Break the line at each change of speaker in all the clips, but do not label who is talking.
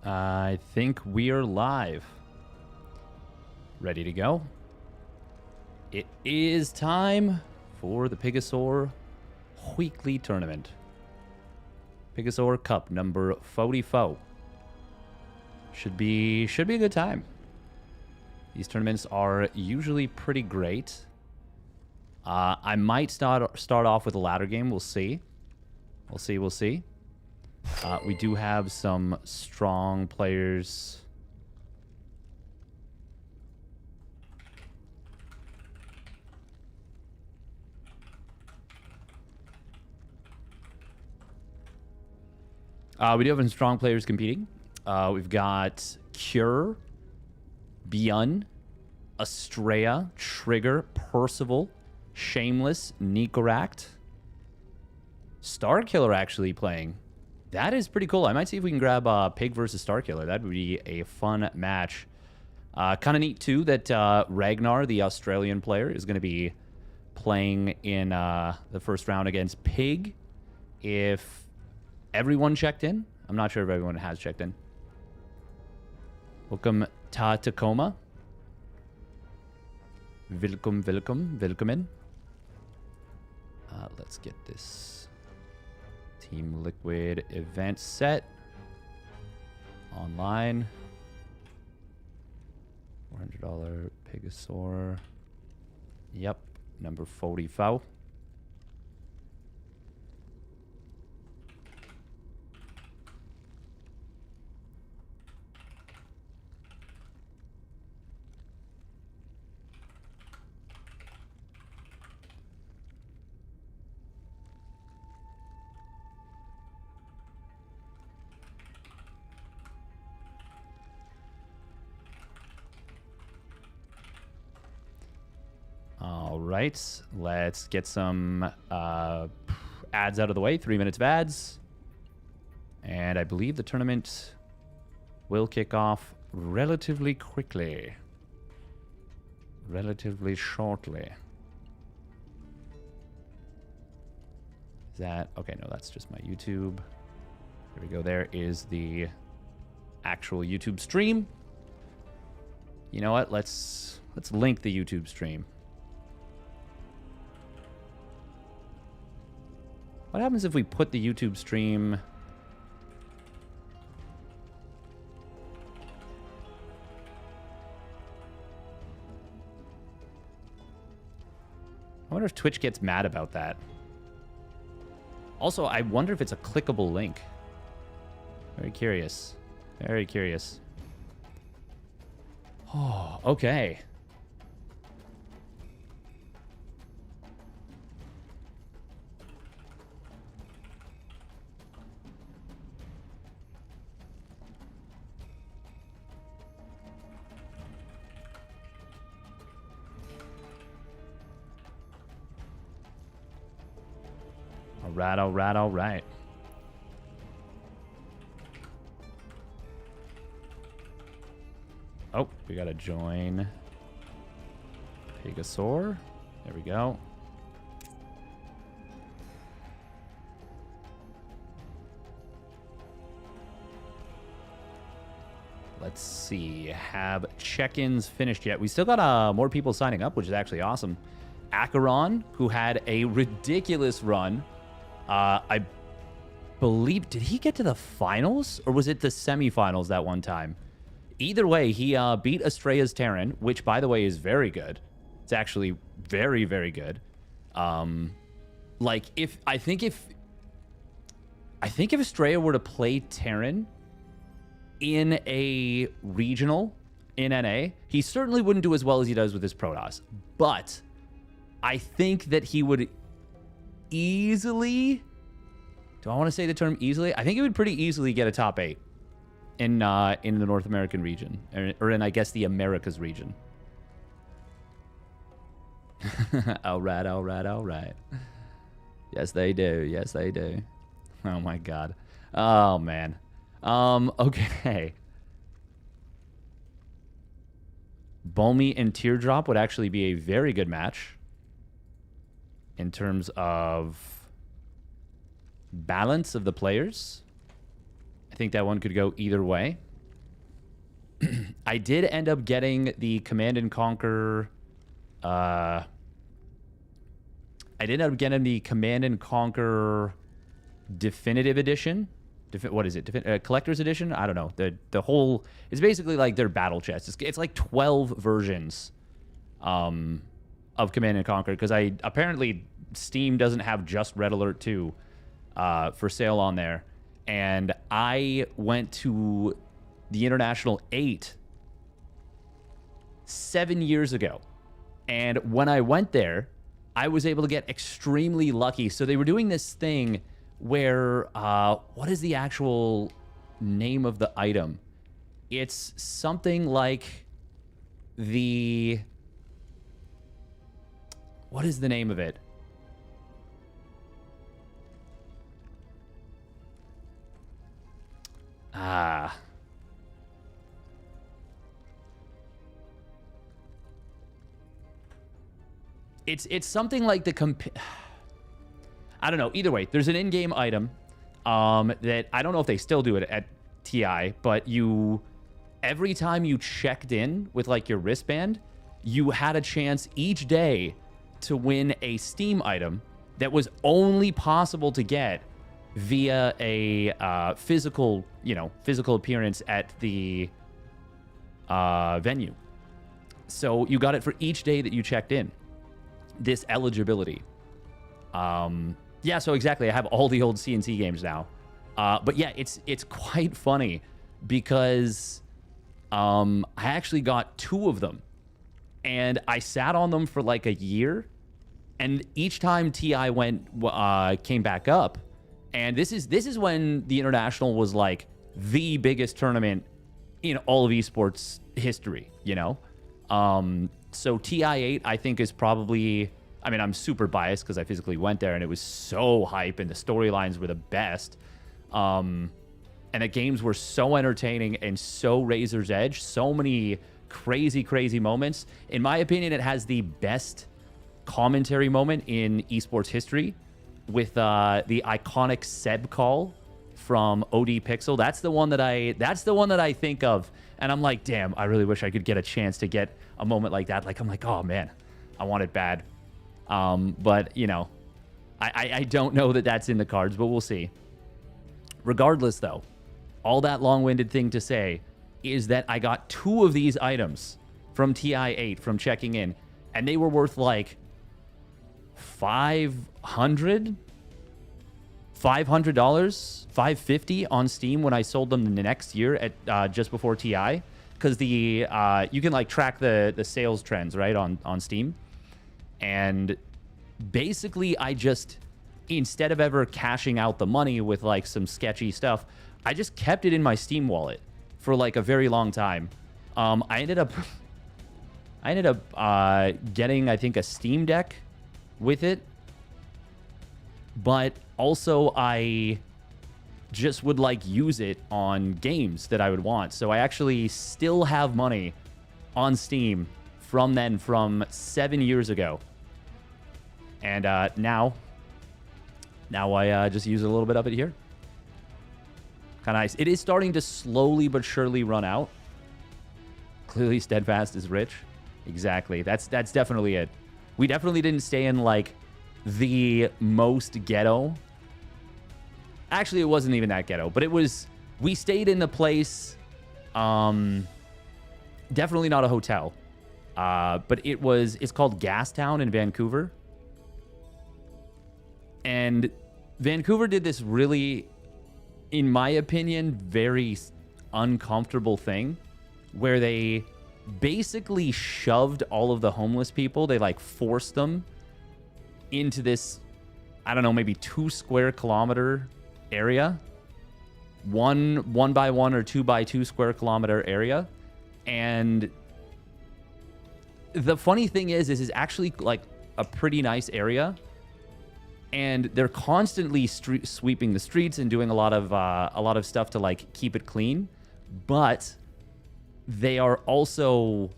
I think we're live. Ready to go. It is time for the PiGosaur weekly tournament. PiGosaur Cup number 44. Should be a good time. These tournaments are usually pretty great. I might start off with a ladder game. We'll see. We'll see. We do have some strong players. We do have some strong players competing. We've got Cure, Bjorn, Estraa, Trigger, Percival, Shameless, Nicoract, Starkiller actually playing. That is pretty cool. I might see if we can grab Pig versus Starkiller. That would be a fun match. Kind of neat, too, that Ragnar, the Australian player, is going to be playing in the first round against Pig. If everyone checked in. I'm not sure if everyone has checked in. Welcome, Tacoma. Willkommen. Let's get this Team Liquid event set online. $400 PiGosaur. Yep, number 44. All right, let's get some ads out of the way. 3 minutes of ads. And I believe the tournament will kick off relatively quickly. Relatively shortly. Is that... Okay, no, that's just my YouTube. There we go. There is the actual YouTube stream. You know what? Let's link the YouTube stream. What happens if we put the YouTube stream... I wonder if Twitch gets mad about that. Also, I wonder if it's a clickable link. Very curious. Very curious. Oh, okay. All right. Oh, we gotta join PiGosaur. There we go. Let's see. Have check-ins finished yet? We still got more people signing up, which is actually awesome. Acheron, who had a ridiculous run. I believe, did he get to the finals or was it the semifinals that one time? Either way, he beat Estra's Terran, which by the way is very good. It's actually very, very good. Like I think if Estraa were to play Terran in a regional in NA, he certainly wouldn't do as well as he does with his Protoss. But I think that he would easily, do I want to say the term easily? I think he would pretty easily get a top 8 in the North American region, or in, I guess, the Americas region. All right. Yes, they do. Oh my god. Oh man. Okay. Bulmy and Teardrop would actually be a very good match in terms of balance of the players. I think that one could go either way. I did end up getting the Command and Conquer. I did end up getting the Command and Conquer Definitive Edition. What is it? Collector's Edition? I don't know. The whole... It's basically like their battle chest. It's like 12 versions of Command and Conquer, because apparently Steam doesn't have just Red Alert 2 for sale on there. And I went to the International 8 7 years ago. And when I went there, I was able to get extremely lucky. So they were doing this thing where, what is the actual name of the item? It's something like the... What is the name of it? It's something like the I don't know. Either way, there's an in-game item that I don't know if they still do it at TI, but every time you checked in with like your wristband, you had a chance each day to win a Steam item that was only possible to get via a physical appearance at the venue. So you got it for each day that you checked in. This eligibility. Yeah, so exactly. I have all the old CNC games now. But yeah, it's quite funny because I actually got 2 of them. And I sat on them for like a year. And each time TI came back up, and this is when the International was like the biggest tournament in all of esports history, you know? So TI8, I think, is probably... I mean, I'm super biased because I physically went there, and it was so hype, and the storylines were the best. And the games were so entertaining and so razor's edge. So many crazy, crazy moments. In my opinion, it has the best commentary moment in esports history with the iconic Seb call from OD Pixel. That's the one that I think of, and I'm like, damn, I really wish I could get a chance to get a moment like that. Like, I'm like, oh man, I want it bad. But you know, I don't know that that's in the cards, but we'll see. Regardless, though, all that long-winded thing to say is that I got 2 of these items from TI8 from checking in, and they were worth like $500, $550 on Steam when I sold them the next year at just before TI, because you can like track the sales trends, right, on Steam. And basically I just, instead of ever cashing out the money with like some sketchy stuff, I just kept it in my Steam wallet for like a very long time. I ended up getting, I think, a Steam Deck with it, but also I just would like use it on games that I would want. So I actually still have money on Steam from 7 years ago. And now I just use a little bit of it here. Kind of nice. It is starting to slowly but surely run out. Clearly Steadfast is rich. Exactly. That's definitely it. We definitely didn't stay in like the most ghetto. Actually, it wasn't even that ghetto, but it was, we stayed in the place, definitely not a hotel. But it's called Gastown in Vancouver. And Vancouver did this really, in my opinion, very uncomfortable thing where they basically shoved all of the homeless people. They like forced them into this, I don't know, maybe 2 square kilometer area, one by 1 or 2 by 2 square kilometer area. And the funny thing is actually like a pretty nice area, and they're constantly sweeping the streets and doing a lot of stuff to like keep it clean. But they are also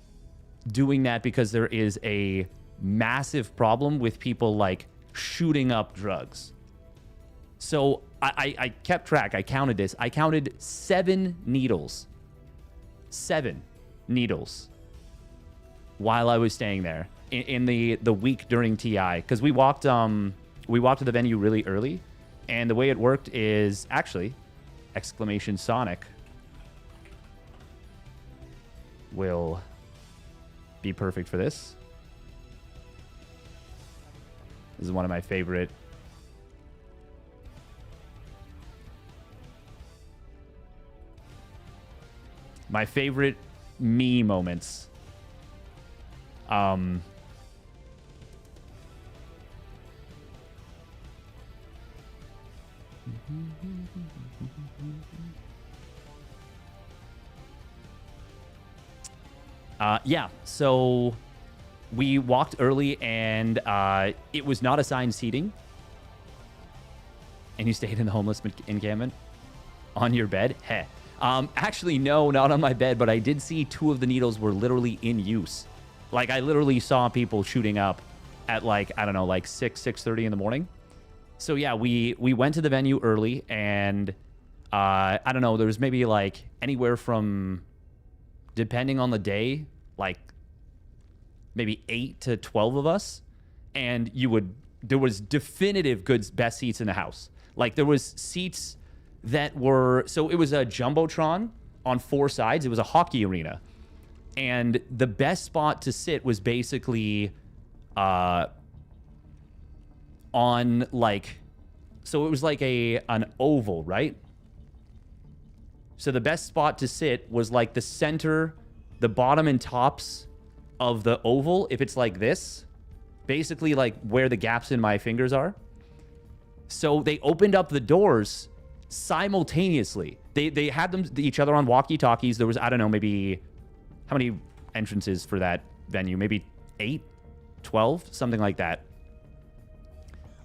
doing that because there is a massive problem with people like shooting up drugs. So I kept track. I counted this. I counted 7 needles. 7 needles while I was staying there in the week during TI, because we walked to the venue really early, and the way it worked is actually exclamation Sonic will be perfect for this. This is one of my favorite me moments. Yeah, so we walked early, and it was not assigned seating. And you stayed in the homeless encampment on your bed? Heh. Actually, no, not on my bed, but I did see 2 of the needles were literally in use. Like, I literally saw people shooting up at, like, I don't know, like 6:30 in the morning. So, yeah, we went to the venue early, and I don't know, there was maybe, like, anywhere from, depending on the day, like, maybe 8 to 12 of us. And there was definitive best seats in the house. Like, there was seats that were, so it was a jumbotron on 4 sides. It was a hockey arena, and the best spot to sit was basically on, like, so it was like an oval, right? So the best spot to sit was like the center, the bottom and tops of the oval. If it's like this, basically like where the gaps in my fingers are. So they opened up the doors simultaneously. They had each other on walkie-talkies. There was, I don't know, maybe, how many entrances for that venue? Maybe 8, 12, something like that.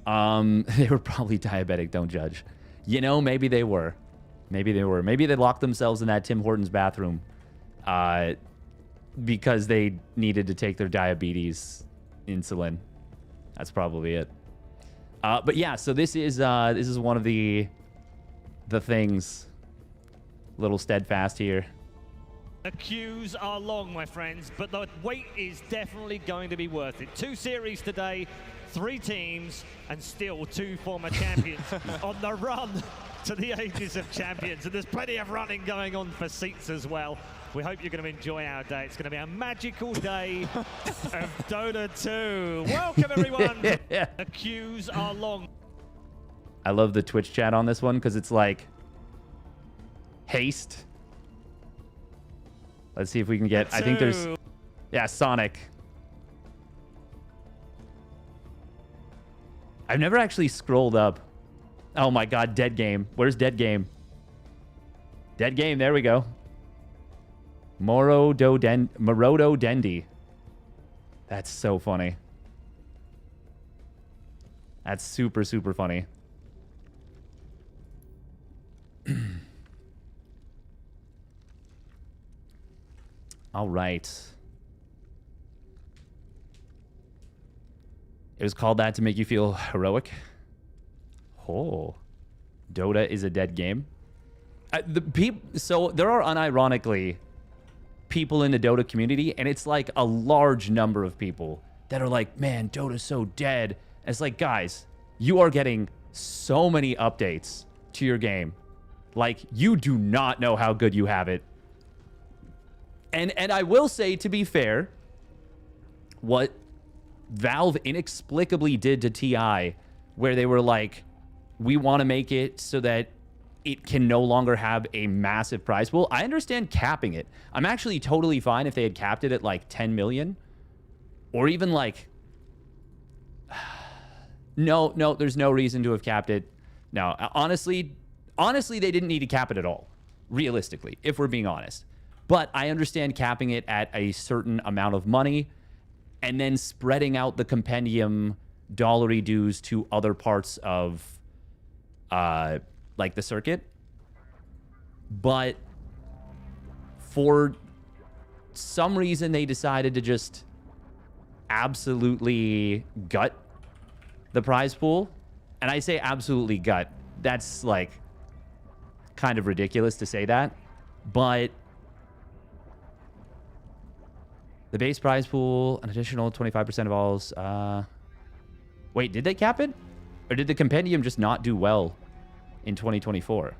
They were probably diabetic, don't judge. You know, maybe they were. Maybe they were. Maybe they locked themselves in that Tim Hortons bathroom because they needed to take their diabetes insulin. That's probably it. But yeah, so this is one of the things. A little steadfast here.
The queues are long, my friends, but the wait is definitely going to be worth it. 2 series today, 3 teams, and still 2 former champions on the run to the Ages of Champions. And there's plenty of running going on for seats as well. We hope you're going to enjoy our day. It's going to be a magical day of Dota 2. Welcome, everyone. The queues are long.
I love the Twitch chat on this one because it's like haste. Let's see if we can get, I think there's, yeah, Sonic. I've never actually scrolled up. Oh my God, Dead Game. Where's Dead Game? Dead Game, there we go. Morodo Dendi. That's so funny. That's super, super funny. All right. It was called that to make you feel heroic. Oh, Dota is a dead game. So there are unironically people in the Dota community, and it's like a large number of people that are like, man, Dota's so dead. And it's like, guys, you are getting so many updates to your game. Like, you do not know how good you have it. And I will say, to be fair, what Valve inexplicably did to TI, where they were like, we want to make it so that it can no longer have a massive prize pool. I understand capping it. I'm actually totally fine if they had capped it at like 10 million or even like, no, there's no reason to have capped it. No, honestly, they didn't need to cap it at all, realistically, if we're being honest. But I understand capping it at a certain amount of money and then spreading out the compendium dollary dues to other parts of like the circuit. But for some reason, they decided to just absolutely gut the prize pool. And I say absolutely gut. That's like kind of ridiculous to say that. But The base prize pool, an additional 25% of alls. Wait, did they cap it? Or did the compendium just not do well in 2024?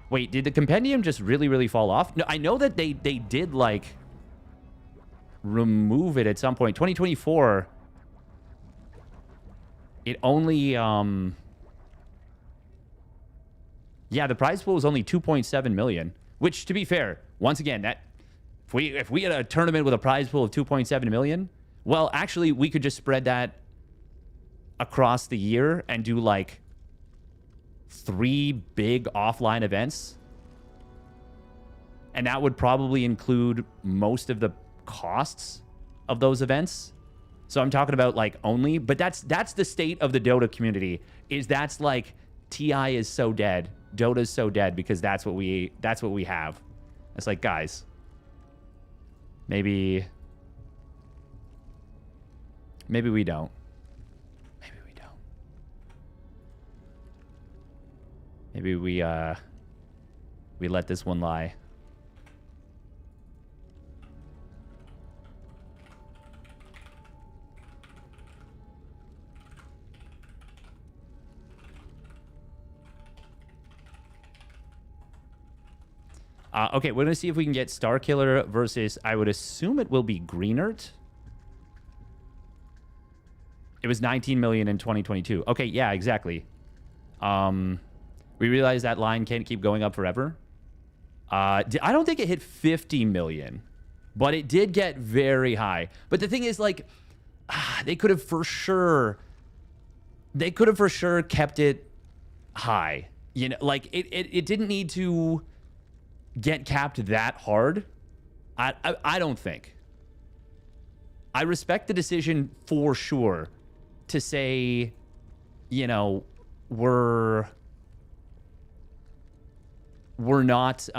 Wait, did the compendium just really, really fall off? No, I know that they did, like, remove it at some point. 2024, it only, yeah, the prize pool was only 2.7 million, which, to be fair, once again, that if we had a tournament with a prize pool of 2.7 million, well, actually, we could just spread that across the year and do, like, 3 big offline events. And that would probably include most of the costs of those events. So I'm talking about, like, only, but that's the state of the Dota community, is that's like TI is so dead, Dota's so dead, because that's what we have. It's like, guys, maybe we don't. Maybe we don't. Maybe we let this one lie. Okay, we're going to see if we can get Starkiller versus, I would assume it will be Greenert. It was 19 million in 2022. Okay, yeah, exactly. We realize that line can't keep going up forever. I don't think it hit 50 million, but it did get very high. But the thing is, like, they could have for sure kept it high. You know, like, it didn't need to get capped that hard. I don't think. I respect the decision for sure to say, you know, we're not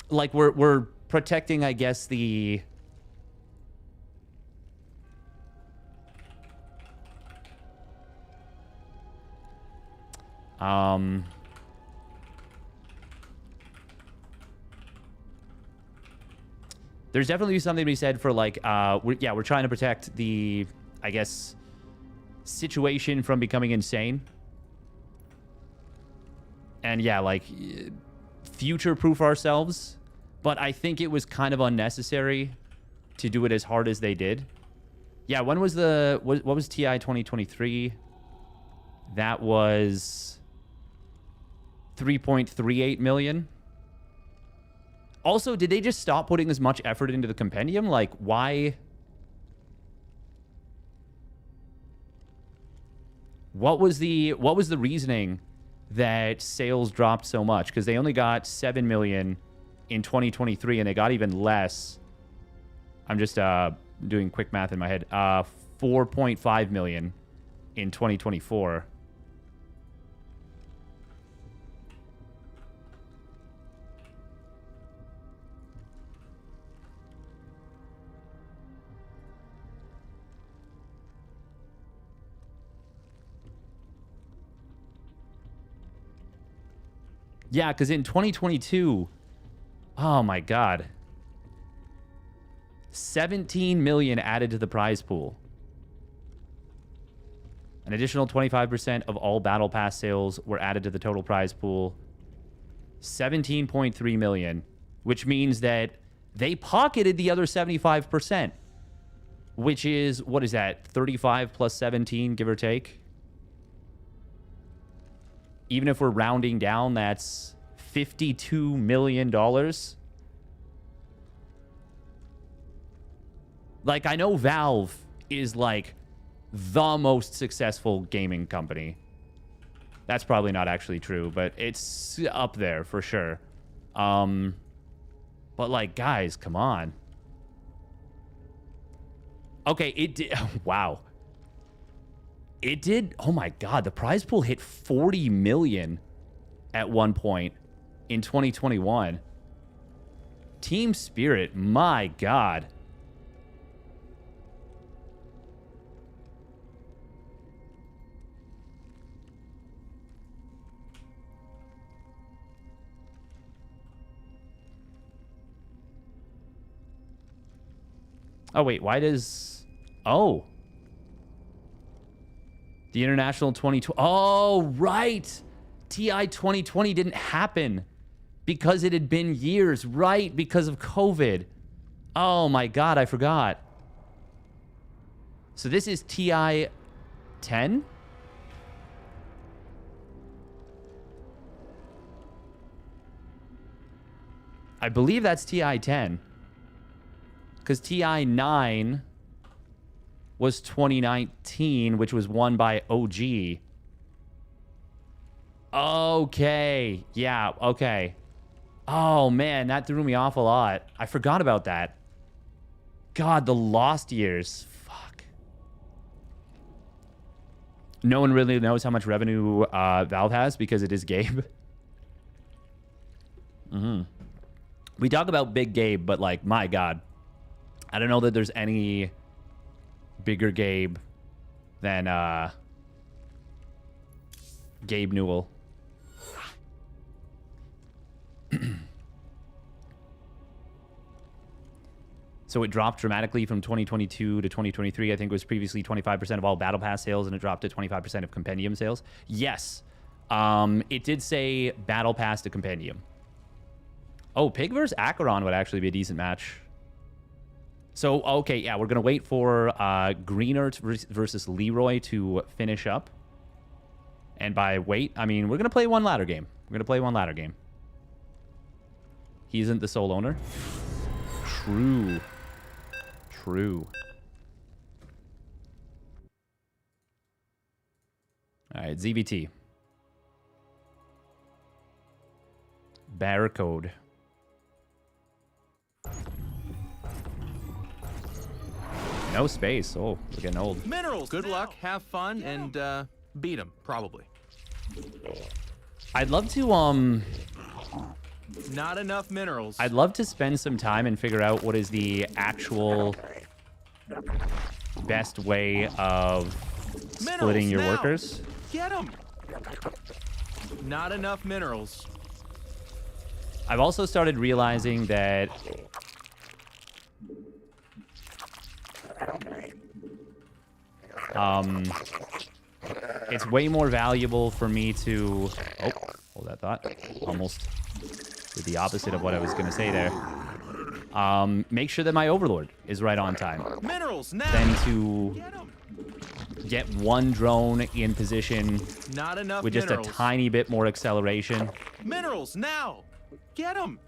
like we're protecting, I guess, the there's definitely something to be said for, like, we're trying to protect the, I guess, situation from becoming insane. And yeah, like, future-proof ourselves. But I think it was kind of unnecessary to do it as hard as they did. Yeah, when was what was TI 2023? That was 3.38 million. Also, did they just stop putting as much effort into the compendium? Like, why? What was the reasoning that sales dropped so much? Because they only got 7 million in 2023, and they got even less. I'm just doing quick math in my head. 4.5 million in 2024. Yeah, because in 2022, oh my God, 17 million added to the prize pool. An additional 25% of all Battle Pass sales were added to the total prize pool. 17.3 million, which means that they pocketed the other 75%, which is, what is that, 35 plus 17, give or take? Even if we're rounding down, that's $52 million. Like, I know Valve is, like, the most successful gaming company. That's probably not actually true, but it's up there for sure. But, like, guys, come on. Okay, it did. Wow. It did. Oh my God. The prize pool hit 40 million at one point in 2021. Team Spirit. My God. Oh, wait. Why does... Oh. The International 2020... Oh, right. TI 2020 didn't happen because it had been years. Right, because of COVID. Oh, my God. I forgot. So this is TI 10? I believe that's TI 10. Because TI 9 was 2019, which was won by OG. Okay. Yeah, okay. Oh, man, that threw me off a lot. I forgot about that. God, the lost years. Fuck. No one really knows how much revenue Valve has because it is Gabe. We talk about Big Gabe, but, like, my God. I don't know that there's any bigger Gabe than Gabe Newell. So it dropped dramatically from 2022 to 2023. I think it was previously 25% of all Battle Pass sales, and it dropped to 25% of Compendium sales. Yes. It did say Battle Pass to Compendium. Oh, Pig versus Acheron would actually be a decent match. So, okay, yeah, we're going to wait for Greenert versus Leroy to finish up. And by wait, I mean we're going to play one ladder game. We're going to play one ladder game. He isn't the sole owner. True. True. All right, ZVT. Barcode. No space. Oh, we're getting old.
Minerals. Good luck, have fun, and beat him, probably.
I'd love to,
Not enough minerals.
I'd love to spend some time and figure out what is the actual best way of splitting your workers.
Get them. Not enough minerals.
I've also started realizing that it's way more valuable for me to... Oh, hold that thought. Almost did the opposite of what I was going to say there. Make sure that my Overlord is right on time.
Minerals now.
Than to get one drone in position
Not enough
with just
minerals.
a tiny bit more acceleration.
Minerals now. Get them.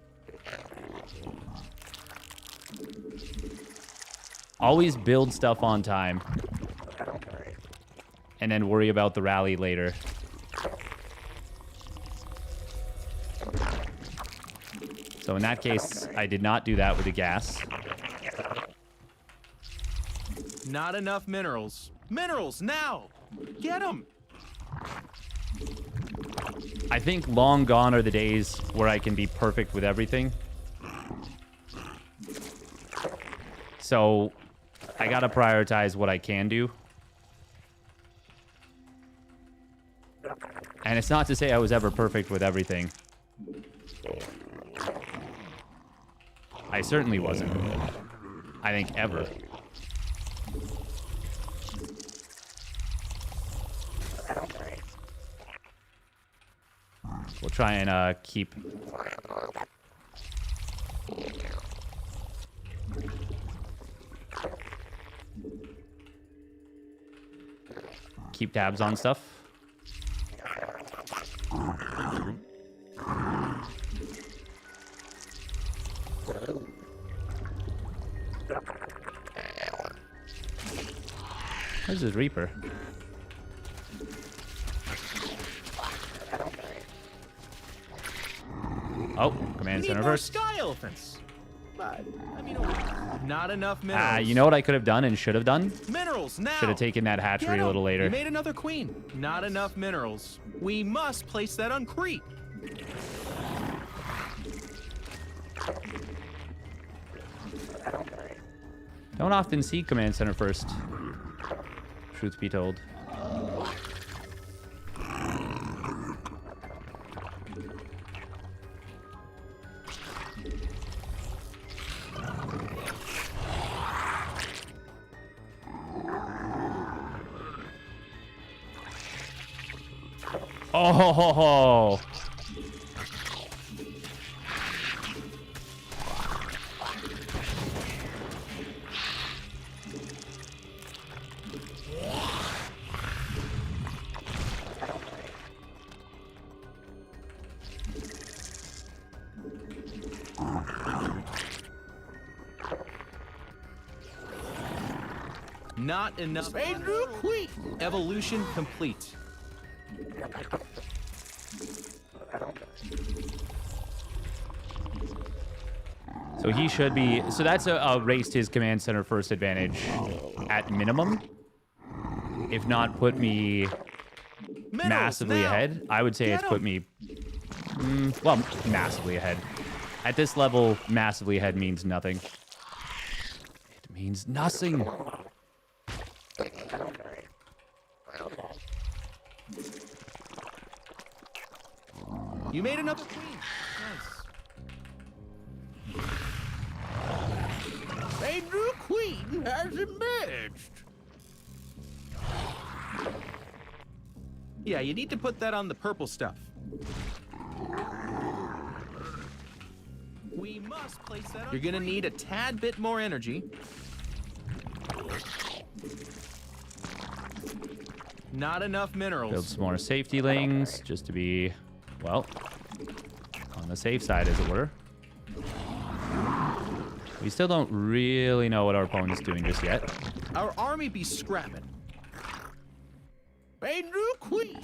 Always build stuff on time. And then worry about the rally later. So in that case, I did not do that with the gas.
Not enough minerals. Minerals now. Get them.
I think long gone are the days where I can be perfect with everything. So I gotta prioritize what I can do. And it's not to say I was ever perfect with everything. I certainly wasn't. I think ever. We'll try and keep tabs on stuff. Where's his Reaper? Oh, command center first.
Sky elephants. But, I mean, not enough minerals.
You know what I could have done and should have done?
Minerals now.
Should have taken that hatchery a little later.
You made another queen. Not enough minerals. We must place that on creep.
Don't often see command center first. Truth be told. Oh.
Not enough. Evolution complete.
So he should be... So that's a race to his command center first advantage at minimum. If not, put me massively ahead. I would say it's put me... well, massively ahead. At this level, massively ahead means nothing. It means nothing.
You made another queen. Nice. A new queen has emerged. Yeah, you need to put that on the purple stuff. We must place that on. You're gonna need a tad bit more energy. Not enough minerals.
Build some more safety lings just to be, well, on the safe side, as it were. We still don't really know what our opponent's doing just yet.
Our army be scrapping. A new queen.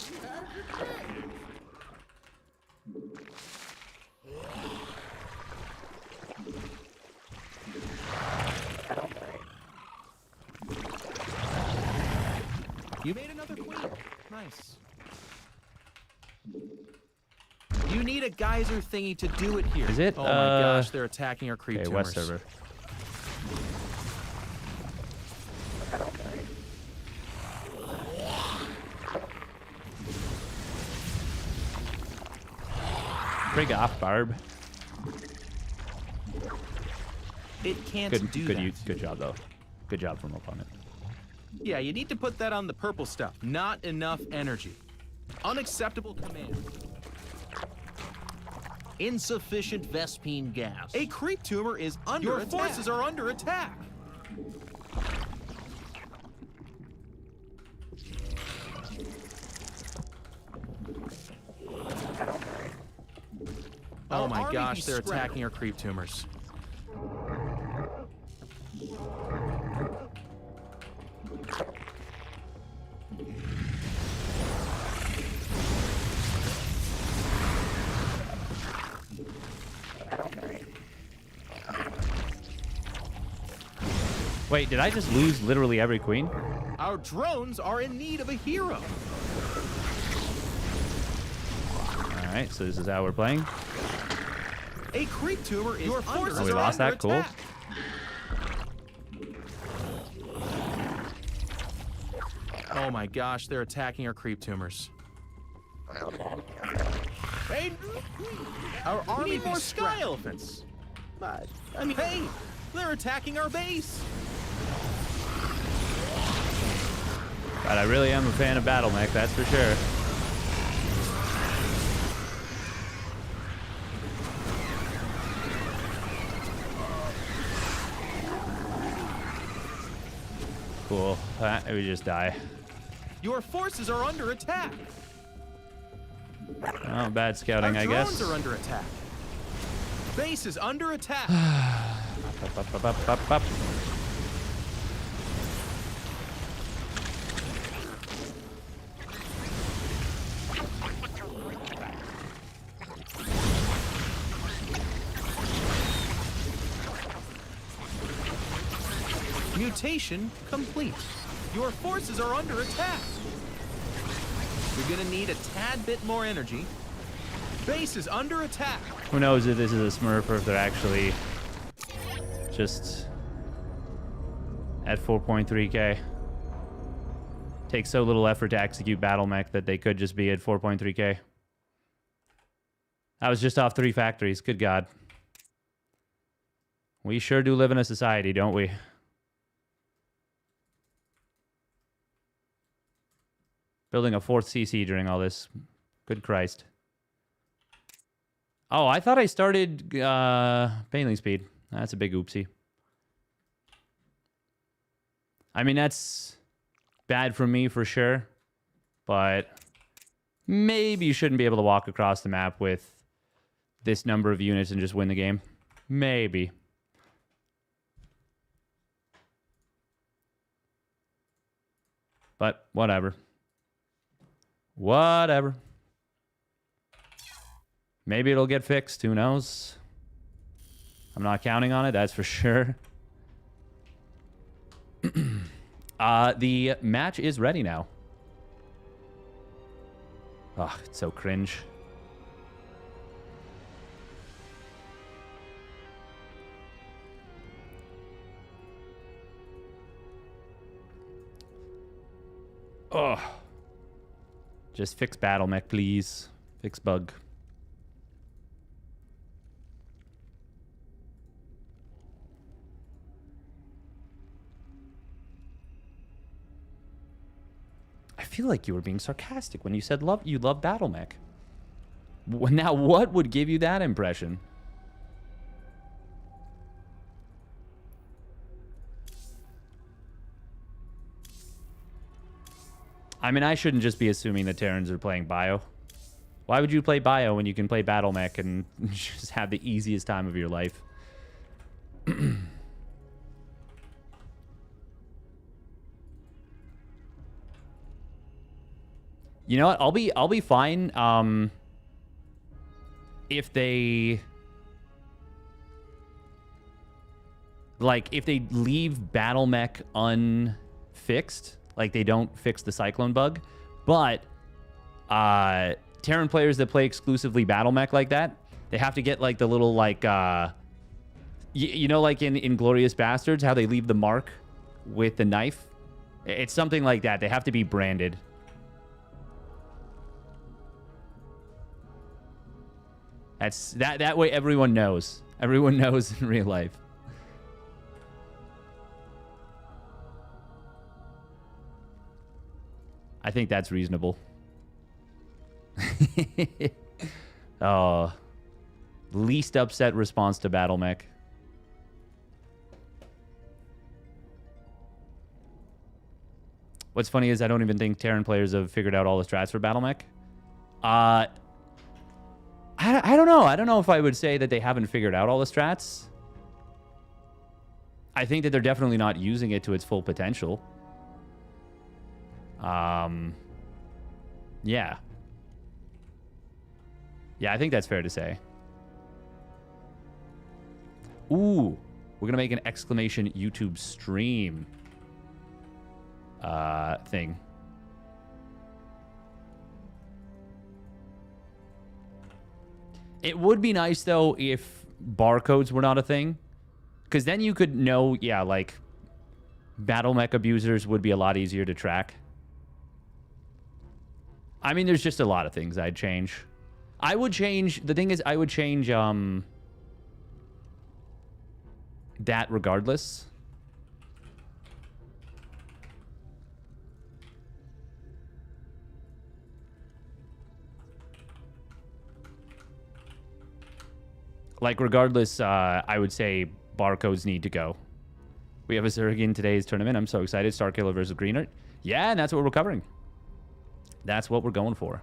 You made another queen. Nice. You need a geyser thingy to do it here.
Is it?
Oh my gosh, they're attacking our creep
okay,
tumors.
West server. Brig off, Barb.
It can't do that.
Good job, though. Good job from opponent.
Yeah, you need to put that on the purple stuff. Not enough energy. Unacceptable command.
Insufficient Vespine gas.
A creep tumor is under attack. Your forces are under attack. Oh my gosh, they're attacking our creep tumors.
Wait, did I just lose literally every queen?
Our drones are in need of a hero.
All right, so this is how we're playing.
A creep tumor is your forces
we lost that. Cool.
Oh my gosh, they're attacking our creep tumors. Our army need more sky elephants. But I mean, hey, they're attacking our base.
God, I really am a fan of Battle Mech, that's for sure. Cool. We just die.
Your forces are under attack.
Oh, bad scouting, I guess.
Our drones are under attack. Base is under attack. Mutation complete. Your forces are under attack. You're gonna need a tad bit more energy. Base is under attack.
Who knows if this is a Smurf or if they're actually just at 4.3k. Takes so little effort to execute Battle Mech that they could just be at 4.3k. I was just off 3 factories. Good God. We sure do live in a society, don't we? Building a 4th CC during all this. Good Christ. Oh, I thought I started Baneling speed. That's a big oopsie. I mean, that's bad for me for sure. But maybe you shouldn't be able to walk across the map with this number of units and just win the game. Maybe. But whatever. Whatever. Maybe it'll get fixed. Who knows? I'm not counting on it, that's for sure. The match is ready now. Oh, it's so cringe. Oh. Just fix battle mech, please. Fix bug. I feel like you were being sarcastic when you said you love battle mech. Now, what would give you that impression? I mean, I shouldn't just be assuming that Terrans are playing Bio. Why would you play Bio when you can play battle mech and just have the easiest time of your life? You know what? I'll be fine if they if they leave battle mech unfixed, like they don't fix the cyclone bug, but Terran players that play exclusively battle mech like that, they have to get like the little you know, like in Inglourious Bastards, how they leave the mark with the knife. It's something like that. They have to be branded. That's that way everyone knows. Everyone knows in real life. I think that's reasonable. Oh. Least upset response to battle mech. What's funny is I don't even think Terran players have figured out all the strats for battle mech. I don't know. I don't know if I would say that they haven't figured out all the strats. I think that they're definitely not using it to its full potential. Yeah. Yeah, I think that's fair to say. Ooh, we're going to make an exclamation YouTube stream thing. It would be nice, though, if barcodes were not a thing. Because then you could know, yeah, like, battle mech abusers would be a lot easier to track. I mean, there's just a lot of things I'd change. I would change... The thing is, I would change, that regardless. Like, regardless, I would say barcodes need to go. We have a Zerg in today's tournament. I'm so excited. Starkiller versus Greenert. Yeah, and that's what we're covering. That's what we're going for.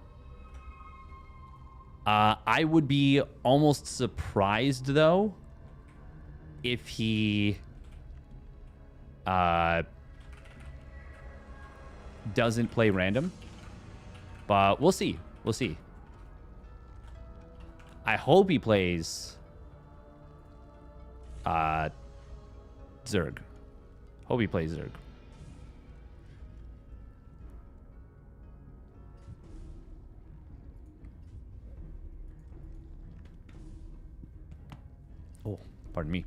I would be almost surprised, though, if he doesn't play random. But we'll see. We'll see. I hope he plays Zerg. Hope he plays Zerg. Oh, pardon me.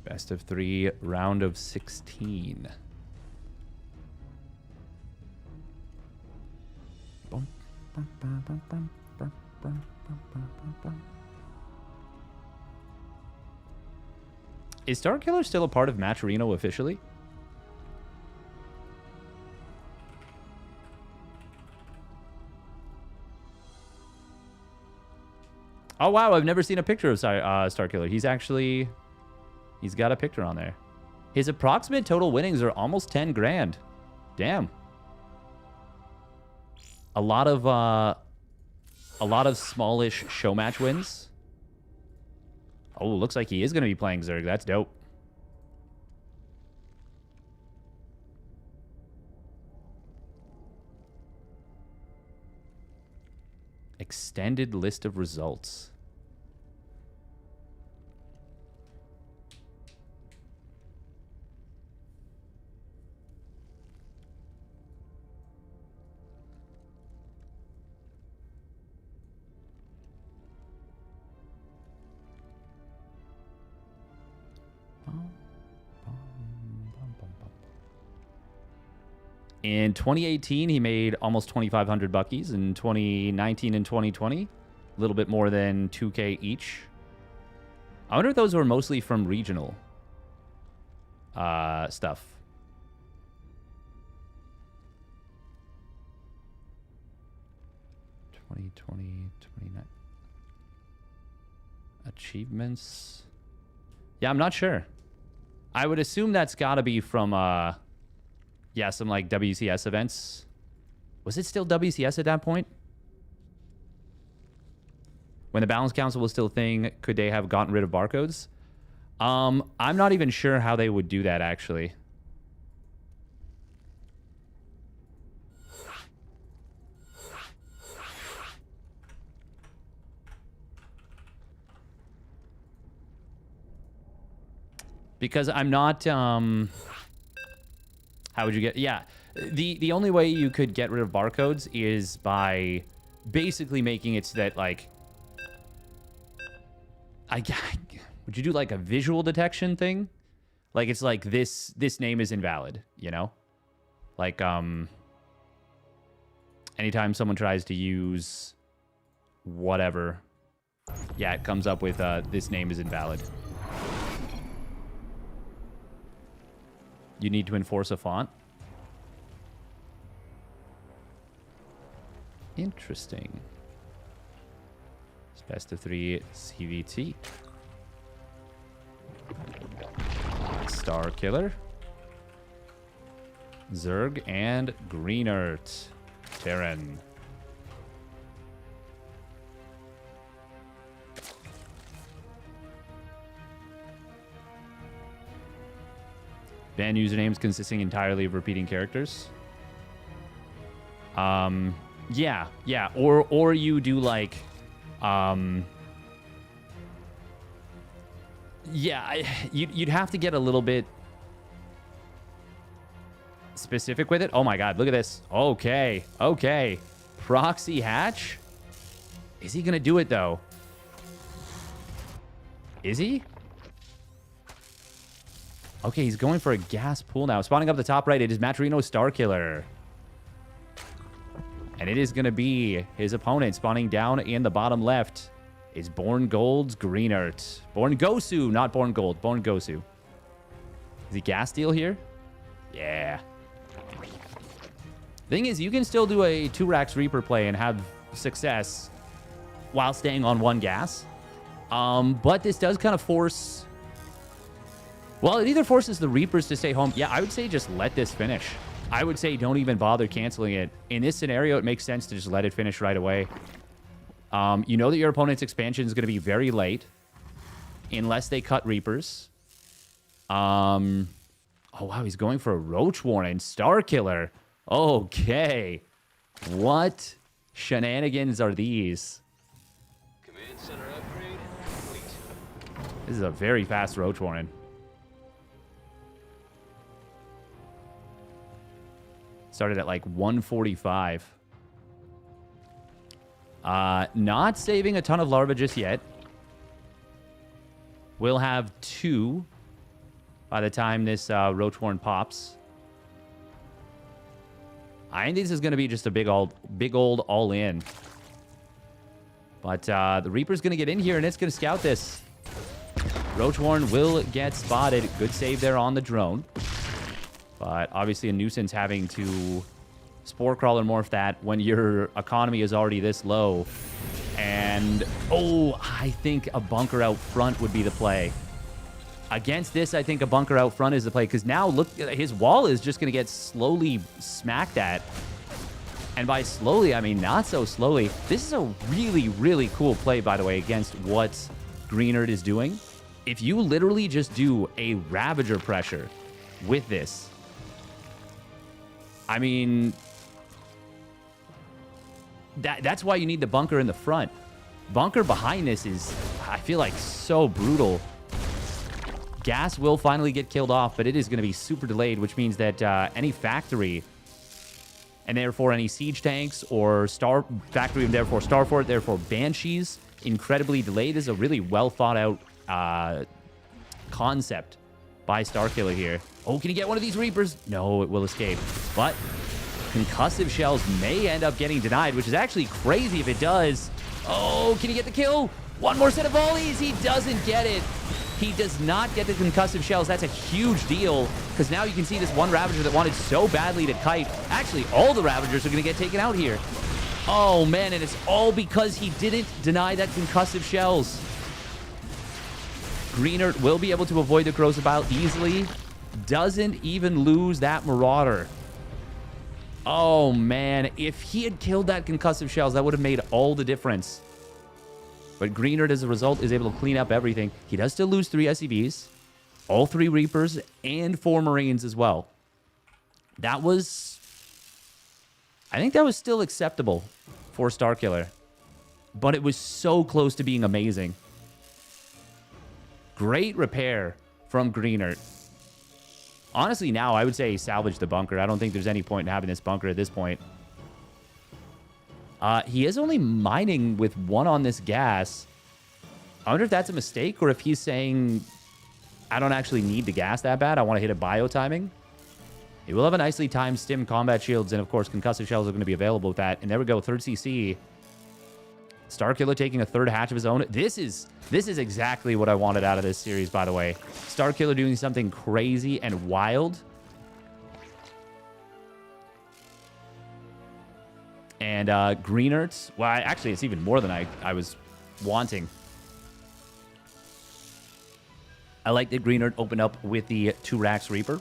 Best of 3, round of 16. Bum, bum, bum, bum, bum, bum, bum, bum, bum, bum. Is Starkiller still a part of Matcherino officially? Oh, wow. I've never seen a picture of Starkiller. He's got a picture on there. His approximate total winnings are almost 10 grand. Damn. A lot of smallish show match wins. Oh, looks like he is going to be playing Zerg. That's dope. Extended list of results. In 2018, he made almost 2,500 buckies. In 2019 and 2020, a little bit more than 2K each. I wonder if those were mostly from regional stuff. Achievements. Yeah, I'm not sure. I would assume that's got to be from, yeah, some like WCS events. Was it still WCS at that point? When the Balance Council was still a thing, could they have gotten rid of barcodes? I'm not even sure how they would do that, actually. Because I'm not, how would you get, yeah. The only way you could get rid of barcodes is by basically making it so that, like, would you do, like, a visual detection thing? Like, it's like, this name is invalid, you know? Like, anytime someone tries to use whatever, yeah, it comes up with, this name is invalid. You need to enforce a font. Interesting. It's best of 3 CVT. Starkiller. Zerg and Greenert. Terran. Ban usernames consisting entirely of repeating characters. Yeah. Or you do like, yeah, you'd have to get a little bit specific with it. Oh my God, look at this. Okay. Proxy hatch? Is he gonna do it though? Is he? Okay, he's going for a gas pool now. Spawning up the top right, it is Matrino Starkiller. And it is going to be his opponent. Spawning down in the bottom left is Born Gold's Greenert. Born Gosu, not Born Gold. Born Gosu. Is he gas steal here? Yeah. Thing is, you can still do a 2-Rax Reaper play and have success while staying on 1 gas. But this does kind of force... Well, it either forces the Reapers to stay home. Yeah, I would say just let this finish. I would say don't even bother canceling it. In this scenario, it makes sense to just let it finish right away. You know that your opponent's expansion is going to be very late. Unless they cut Reapers. Oh, wow, he's going for a Roach Warren. Starkiller. Okay. What shenanigans are these?
Command center upgrade complete.
This is a very fast Roach Warren. Started at like 145. Not saving a ton of larvae just yet. We'll have 2 by the time this Roach Warren pops. I think this is going to be just a big old all-in. But the Reaper's going to get in here, and it's going to scout this. Roach Warren will get spotted. Good save there on the drone. But obviously a nuisance having to Spore Crawler morph that when your economy is already this low. And And, oh, I think a bunker out front would be the play. Against this, I think a bunker out front is the play, because now, look, his wall is just going to get slowly smacked at. And by slowly, I mean not so slowly. This is a really, really cool play, by the way, against what Greenert is doing. If you literally just do a Ravager pressure with this, I mean, that's why you need the bunker in the front. Bunker behind this is, I feel like, so brutal. Gas will finally get killed off, but it is going to be super delayed, which means that any factory, and therefore any siege tanks or star factory, and therefore Starfort, therefore Banshees, incredibly delayed. This is a really well thought out concept by Starkiller here. Oh, can he get one of these Reapers? No, it will escape. But concussive shells may end up getting denied, which is actually crazy if it does. Oh, can he get the kill? One more set of volleys. He doesn't get it. He does not get the concussive shells. That's a huge deal, because now you can see this one Ravager that wanted so badly to kite. Actually, all the Ravagers are going to get taken out here. Oh, man, and it's all because he didn't deny that concussive shells. Greenert will be able to avoid the corrosive bile easily. Doesn't even lose that Marauder. Oh, man. If he had killed that concussive shells, that would have made all the difference. But Greenert, as a result, is able to clean up everything. He does still lose 3 SCVs, all 3 Reapers, and 4 Marines as well. That was... I think that was still acceptable for Starkiller. But it was so close to being amazing. Great repair from Greenert. Honestly, now I would say salvage the bunker. I don't think there's any point in having this bunker at this point. He is only mining with 1 on this gas. I wonder if that's a mistake, or if he's saying, I don't actually need the gas that bad. I want to hit a bio timing. He will have a nicely timed stim combat shields, and of course, concussive shells are going to be available with that. And there we go, 3rd CC. Starkiller taking a 3rd hatch of his own. This is exactly what I wanted out of this series, by the way. Starkiller doing something crazy and wild. And Greenert, well, actually, it's even more than I was wanting. I like that Greenert opened up with the 2 Rax Reaper.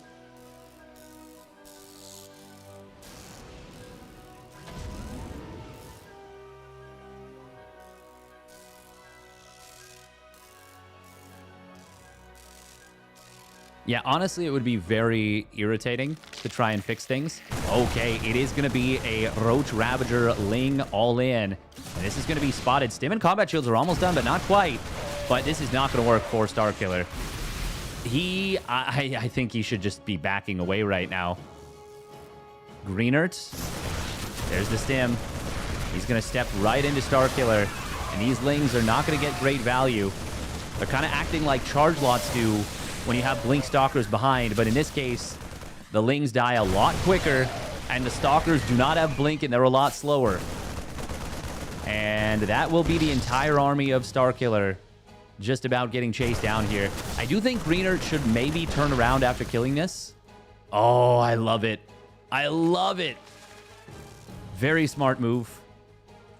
Yeah, honestly, it would be very irritating to try and fix things. Okay, it is going to be a Roach Ravager Ling all in. And this is going to be spotted. Stim and combat shields are almost done, but not quite. But this is not going to work for Starkiller. I think he should just be backing away right now. Greenert. There's the stim. He's going to step right into Starkiller. And these Lings are not going to get great value. They're kind of acting like charge lots do when you have Blink Stalkers behind, but in this case, the Lings die a lot quicker, and the Stalkers do not have Blink, and they're a lot slower. And that will be the entire army of Starkiller just about getting chased down here. I do think Greenert should maybe turn around after killing this. Oh, I love it. I love it. Very smart move.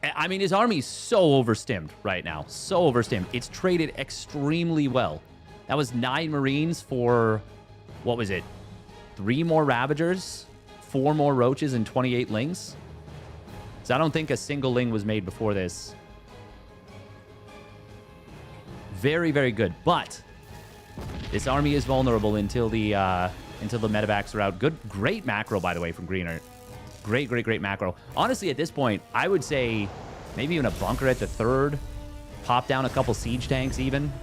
I mean, his army's so overstimmed right now. So overstimmed. It's traded extremely well. That was 9 Marines for, what was it? 3 more Ravagers, 4 more Roaches, and 28 Lings. So I don't think a single Ling was made before this. Very, very good. But this army is vulnerable until the medevacs are out. Great macro, by the way, from Greenert. Great, great, great macro. Honestly, at this point, I would say maybe even a bunker at the 3rd. Pop down a couple siege tanks even.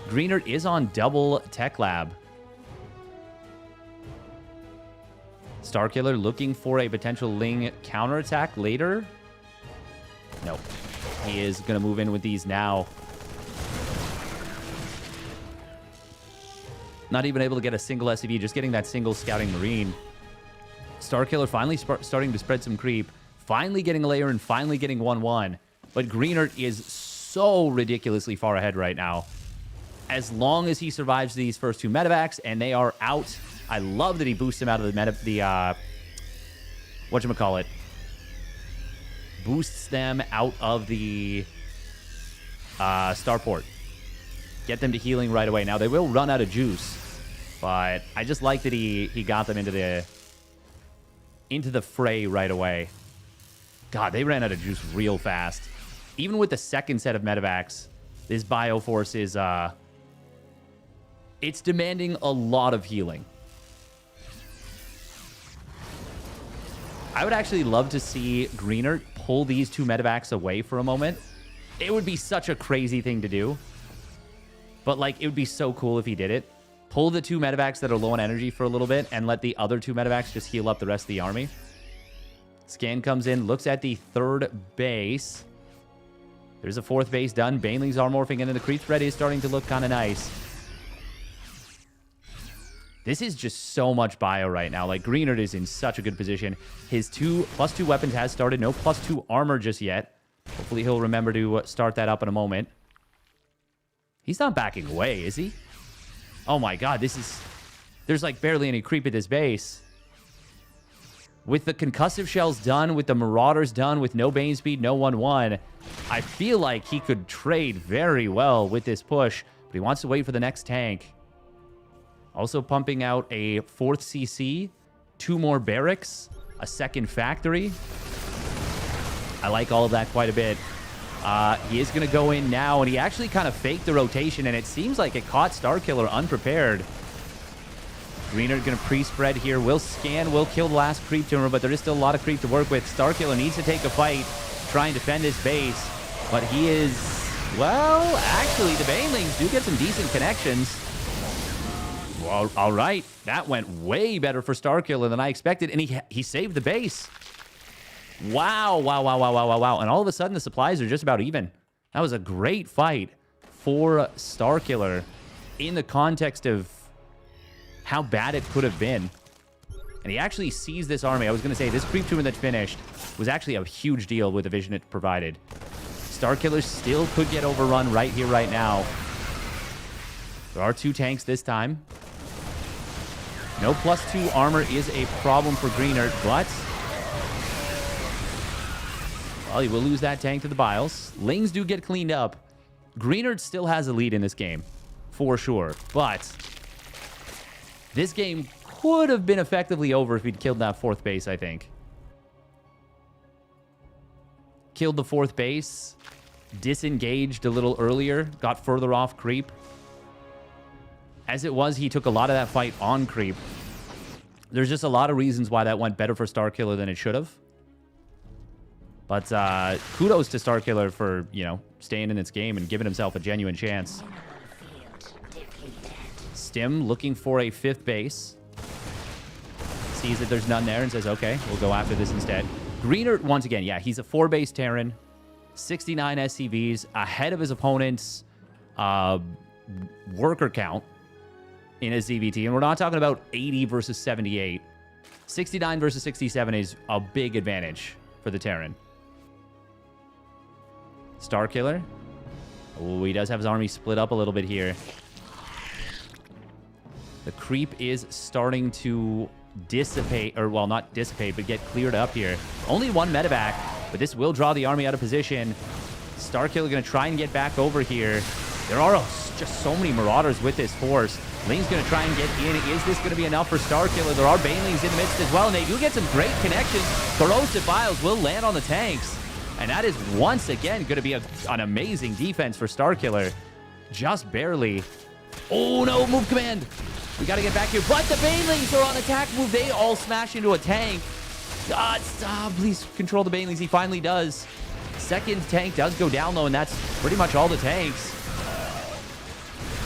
Greenert is on double tech lab. Starkiller looking for a potential Ling counterattack later. Nope. He is going to move in with these now. Not even able to get a single SCV, just getting that single scouting Marine. Starkiller finally starting to spread some creep. Finally getting a layer and finally getting 1-1. But Greenert is so ridiculously far ahead right now. As long as he survives these first 2 medevacs and they are out. I love that he boosts him out of whatchamacallit. Boosts them out of the Starport. Get them to healing right away. Now, they will run out of juice, but I just like that he got them into the fray right away. God, they ran out of juice real fast. Even with the second set of medevacs, this Bioforce is... it's demanding a lot of healing. I would actually love to see Greenert pull these 2 medevacs away for a moment. It would be such a crazy thing to do. But, like, it would be so cool if he did it. Pull the 2 medevacs that are low on energy for a little bit and let the other 2 medevacs just heal up the rest of the army. Scan comes in, looks at the 3rd base. There's a 4th base done. Banelings are morphing in, and the creep spread is starting to look kind of nice. This is just so much bio right now. Like, Greenert is in such a good position. His +2 weapons has started. No +2 armor just yet. Hopefully he'll remember to start that up in a moment. He's not backing away, is he? Oh my god, there's like barely any creep at this base. With the concussive shells done, with the marauders done, with no bane speed, no 1-1, I feel like he could trade very well with this push, but he wants to wait for the next tank. Also pumping out a 4th CC, 2 more barracks, a 2nd factory. I like all of that quite a bit. He is going to go in now, and he actually kind of faked the rotation, and it seems like it caught Starkiller unprepared. Greenert going to pre-spread here. Will scan, will kill the last creep tumor, but there is still a lot of creep to work with. Starkiller needs to take a fight, try and defend his base, but he is... Well, actually, the Banelings do get some decent connections. Well, all right. That went way better for Starkiller than I expected, and he saved the base. Wow, wow, wow, wow, wow, wow, wow. And all of a sudden, the supplies are just about even. That was a great fight for Starkiller in the context of how bad it could have been. And he actually sees this army. I was going to say, this creep tumor that finished was actually a huge deal with the vision it provided. Starkiller still could get overrun right here, right now. There are 2 tanks this time. No +2 armor is a problem for Greenert, but... well, he will lose that tank to the Biles. Lings do get cleaned up. Greenert still has a lead in this game, for sure. But this game could have been effectively over if he'd killed that 4th base, I think. Killed the 4th base. Disengaged a little earlier. Got further off creep. As it was, he took a lot of that fight on creep. There's just a lot of reasons why that went better for Starkiller than it should have. But kudos to Starkiller for, you know, staying in this game and giving himself a genuine chance. Stim looking for a 5th base. Sees that there's none there and says, okay, we'll go after this instead. Greenert, once again, yeah, he's a 4-base Terran. 69 SCVs, ahead of his opponent's worker count in his ZVT. And we're not talking about 80 versus 78. 69 versus 67 is a big advantage for the Terran. Starkiller. Oh, he does have his army split up a little bit here. The creep is starting to dissipate, or well, not dissipate, but get cleared up here. Only 1 medevac, but this will draw the army out of position. Starkiller going to try and get back over here. There are just so many marauders with this force. Ling's going to try and get in. Is this going to be enough for Starkiller? There are Banelings in the midst as well, and they do get some great connections. Corrosive Vials will land on the tanks. And that is once again going to be an amazing defense for Starkiller. Just barely. Oh no, move command. We got to get back here. But the Banelings are on attack move. They all smash into a tank. God, stop. Please control the Banelings. He finally does. 2nd tank does go down low, and that's pretty much all the tanks.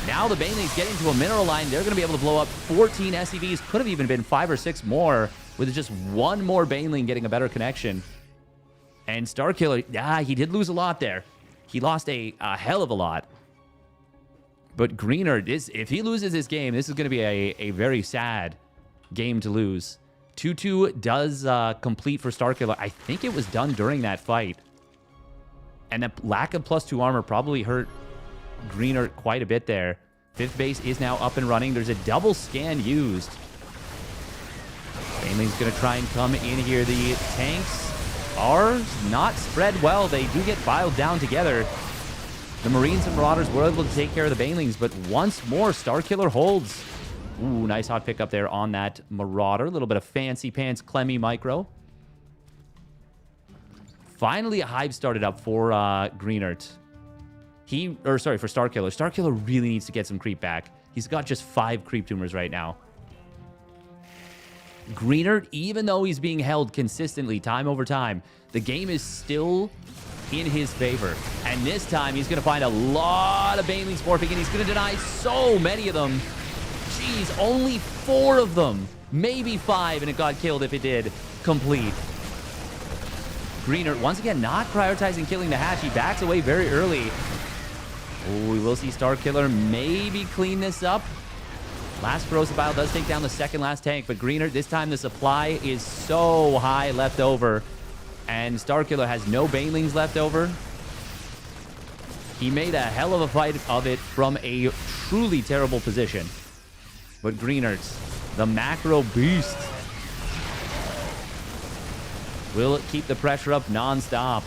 Now the Banelings get into a mineral line. They're going to be able to blow up 14 SCVs. Could have even been 5 or 6 more with just 1 more Baneling getting a better connection. And Starkiller, he did lose a lot there. He lost a hell of a lot. But Greenert, if he loses this game, this is going to be a very sad game to lose. 2-2 does complete for Starkiller. I think it was done during that fight. And the lack of +2 armor probably hurt Greenert quite a bit there. 5th base is now up and running. There's a double scan used. Baneling's going to try and come in here. The tanks are not spread well. They do get filed down together. The Marines and Marauders were able to take care of the Banelings, but once more, Starkiller holds. Ooh, nice hot pick up there on that Marauder. A little bit of fancy pants Clemmy micro. Finally, a hive started up for Greenert. For Starkiller. Starkiller really needs to get some creep back. He's got just 5 creep tumors right now. Greenert, even though he's being held consistently time over time, the game is still in his favor. And this time, he's going to find a lot of Banelings morphing, and he's going to deny so many of them. Jeez, only 4 of them. Maybe 5, and it got killed if it did. Complete. Greenert, once again, not prioritizing killing the hatch. He backs away very early. Oh, we will see Starkiller maybe clean this up. Last Corrosive Bile does take down the second last tank, but Greenert, this time the supply is so high left over. And Starkiller has no Banelings left over. He made a hell of a fight of it from a truly terrible position. But Greenert, the macro beast, will keep the pressure up non-stop.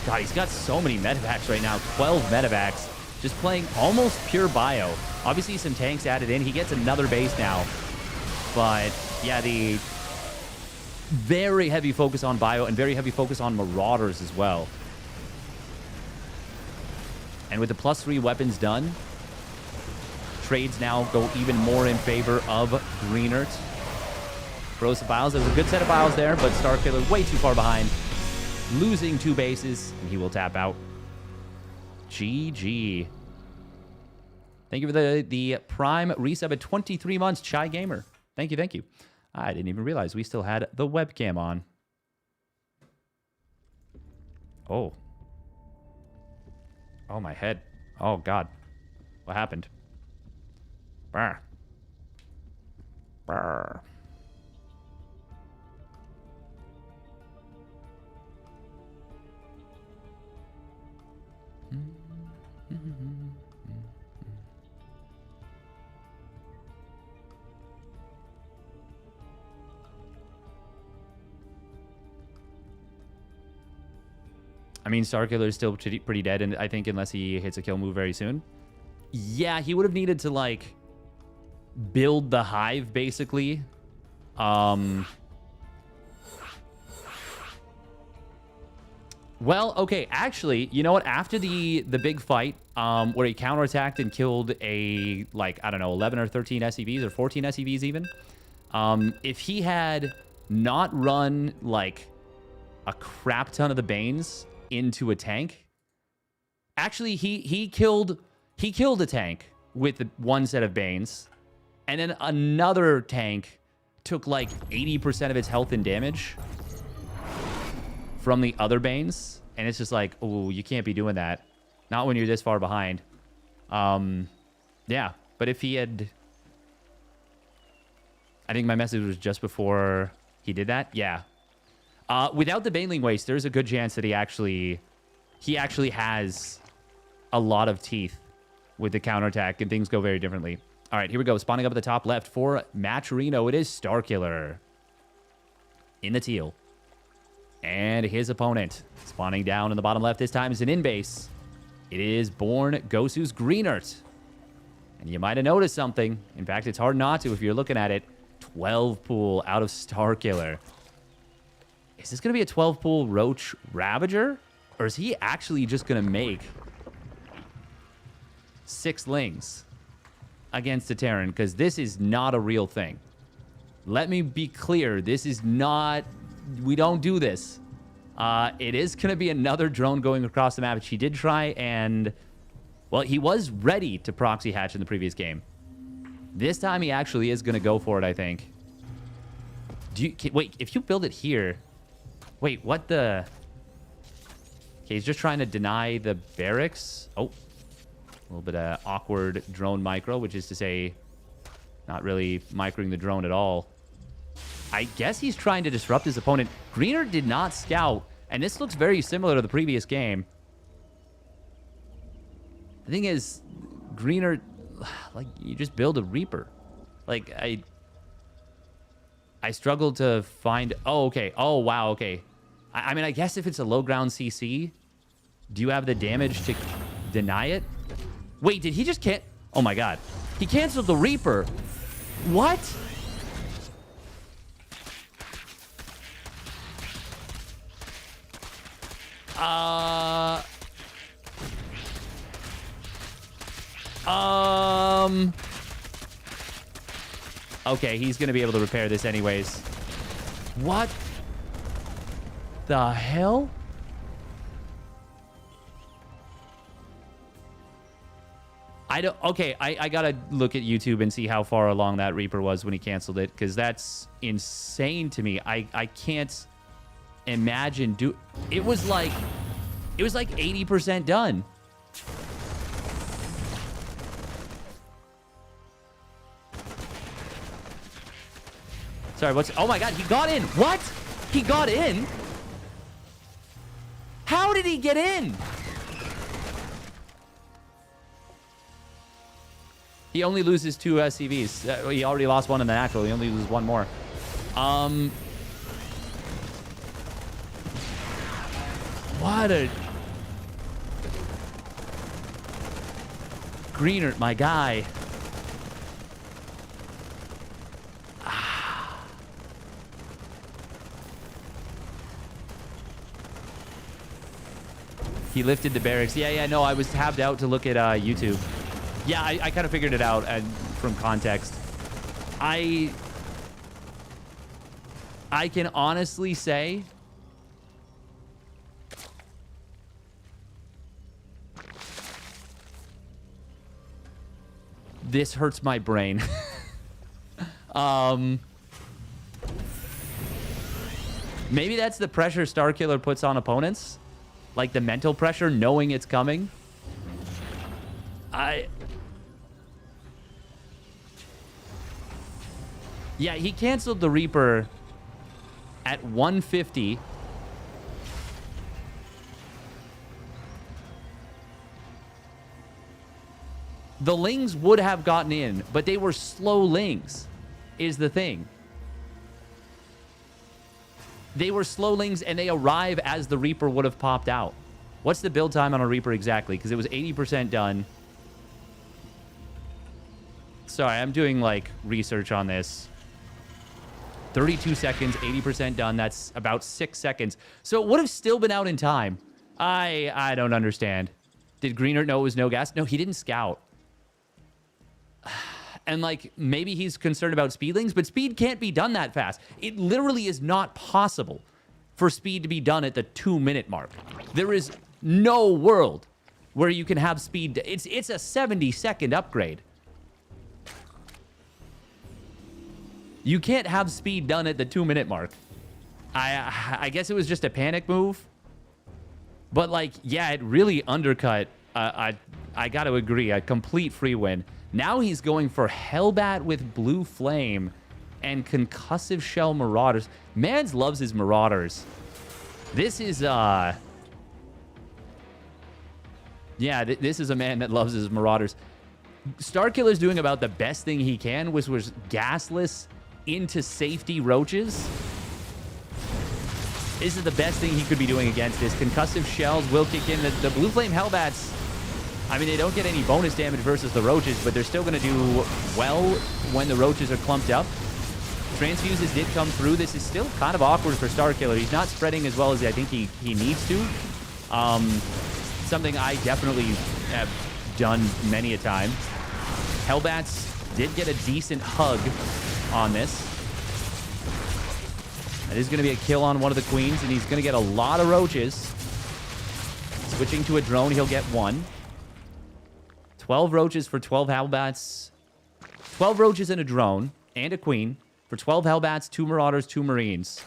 God, he's got so many medevacs right now. 12 medevacs. Just playing almost pure bio. Obviously, some tanks added in. He gets another base now. But, yeah, the very heavy focus on bio and very heavy focus on Marauders as well. And with the +3 weapons done, trades now go even more in favor of Greenert. Corrosive Biles. There's a good set of Biles there, but Starkiller way too far behind. Losing 2 bases, and he will tap out. GG. Thank you for the Prime resub at 23 months, Chai Gamer. Thank you, thank you. I didn't even realize we still had the webcam on. Oh. Oh, my head. Oh, God. What happened? Brr. Brr. I mean, Starkiller is still pretty dead, and I think unless he hits a kill move very soon. Yeah, he would have needed to, like, build the hive, basically. Well, okay, actually, you know what? After the big fight, where he counterattacked and killed a, like, I don't know, 11 or 13 SCVs or 14 SCVs even, if he had not run, like, a crap ton of the Banes into a tank, actually, he killed a tank with the 1 set of Banes, and then another tank took, like, 80% of its health and damage from the other Banes, and it's just like, oh, you can't be doing that. Not when you're this far behind. Yeah, but if he had... I think my message was just before he did that. Yeah. Without the Baneling Waste, there's a good chance that he actually has a lot of teeth with the counterattack, and things go very differently. All right, here we go. Spawning up at the top left for Matcherino, it is Starkiller in the teal. And his opponent spawning down in the bottom left this time is an in-base. It is Born Gosu's Greenert. And you might have noticed something. In fact, it's hard not to if you're looking at it. 12 pool out of Starkiller. Is this going to be a 12 pool Roach Ravager? Or is he actually just going to make 6 Lings against a Terran? Because this is not a real thing. Let me be clear. This is not... We don't do this. It is going to be another drone going across the map, which he did try and... Well, he was ready to proxy hatch in the previous game. This time he actually is going to go for it, I think. Wait, if you build it here... Wait, what the... Okay, he's just trying to deny the barracks. Oh. A little bit of awkward drone micro, which is to say... Not really microing the drone at all. I guess he's trying to disrupt his opponent. Greenert did not scout, and this looks very similar to the previous game. The thing is, Greenert, like, you just build a Reaper. Like, I struggled to find... Oh, okay. Oh, wow, okay. I mean, I guess if it's a low ground CC, Do you have the damage to deny it? Wait, did he just can't? Oh my god. He canceled the Reaper. What? Okay, he's gonna be able to repair this anyways. What the hell? Okay, I gotta look at YouTube and see how far along that Reaper was when he canceled it, because that's insane to me. I can't imagine it was like 80% done. Sorry, oh my god, he got in. What? He got in? How did he get in? He only loses 2 SCVs. He already lost 1 in the natural. He only loses 1 more. What a... Greenert, my guy. He lifted the barracks. Yeah, no, I was tabbed out to look at YouTube. Yeah, I kind of figured it out from context. I can honestly say this hurts my brain. Maybe that's the pressure Starkiller puts on opponents. Like the mental pressure, knowing it's coming. Yeah, he canceled the Reaper at 150. The Lings would have gotten in, but they were slow Lings, is the thing. They were slow Lings, and they arrive as the Reaper would have popped out. What's the build time on a Reaper exactly? Because it was 80% done. Sorry, I'm doing, like, research on this. 32 seconds, 80% done. That's about 6 seconds. So it would have still been out in time. I don't understand. Did Greenert know it was no gas? No, he didn't scout. And, like, maybe he's concerned about speedlings, but speed can't be done that fast. It literally is not possible for speed to be done at the 2-minute mark. There is no world where you can have speed. It's a 70-second upgrade. You can't have speed done at the 2-minute mark. I guess it was just a panic move. But, like, yeah, it really undercut. I got to agree, a complete free win. Now he's going for Hellbat with Blue Flame and Concussive Shell Marauders. Mans loves his Marauders. This is, yeah, this is a man that loves his Marauders. Starkiller's doing about the best thing he can, which was gasless into safety roaches. This is the best thing he could be doing against this. Concussive Shells will kick in. The Blue Flame Hellbats, I mean, they don't get any bonus damage versus the roaches, but they're still going to do well when the roaches are clumped up. Transfuses did come through. This is still kind of awkward for Starkiller. He's not spreading as well as I think he needs to. Something I definitely have done many a time. Hellbats did get a decent hug on this. That is going to be a kill on one of the queens, and he's going to get a lot of roaches. Switching to a drone, he'll get 1. 12 roaches for 12 Hellbats. 12 roaches and a drone and a queen for 12 Hellbats, 2 Marauders, 2 Marines.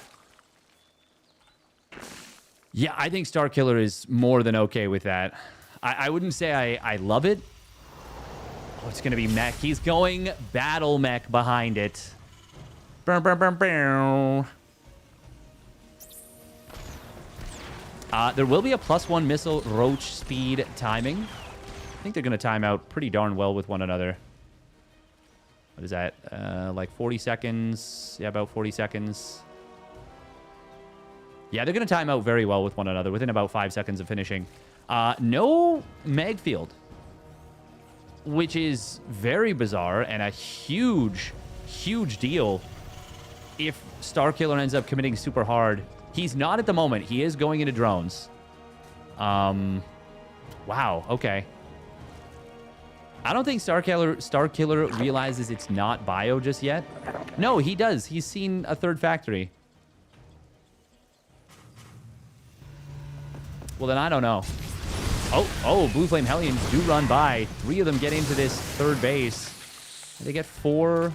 Yeah, I think Starkiller is more than okay with that. I wouldn't say I love it. Oh, it's going to be mech. He's going battle mech behind it. There will be a +1 missile roach speed timing. I think they're going to time out pretty darn well with one another. What is that? Like 40 seconds. Yeah, about 40 seconds. Yeah, they're going to time out very well with one another within about 5 seconds of finishing. No mag field, which is very bizarre and a huge, huge deal if Starkiller ends up committing super hard. He's not at the moment. He is going into drones. Wow, okay. I don't think Starkiller realizes it's not bio just yet. No, he does. He's seen a third factory. Well, then I don't know. Oh, Blue Flame Hellions do run by. 3 of them get into this third base. They get 4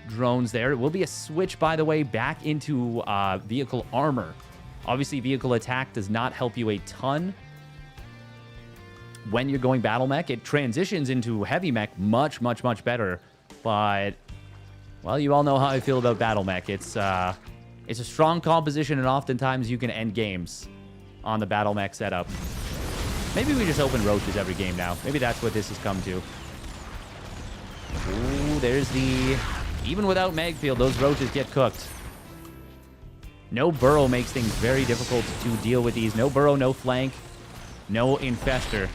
drones there. It will be a switch, by the way, back into vehicle armor. Obviously, vehicle attack does not help you a ton when you're going battle mech. It transitions into heavy mech much, much, much better. But, well, you all know how I feel about battle mech. It's a strong composition, and oftentimes you can end games on the battle mech setup. Maybe we just open roaches every game now. Maybe that's what this has come to. Ooh, there's the... Even without Magfield, those roaches get cooked. No burrow makes things very difficult to deal with these. No burrow, no flank, no infester.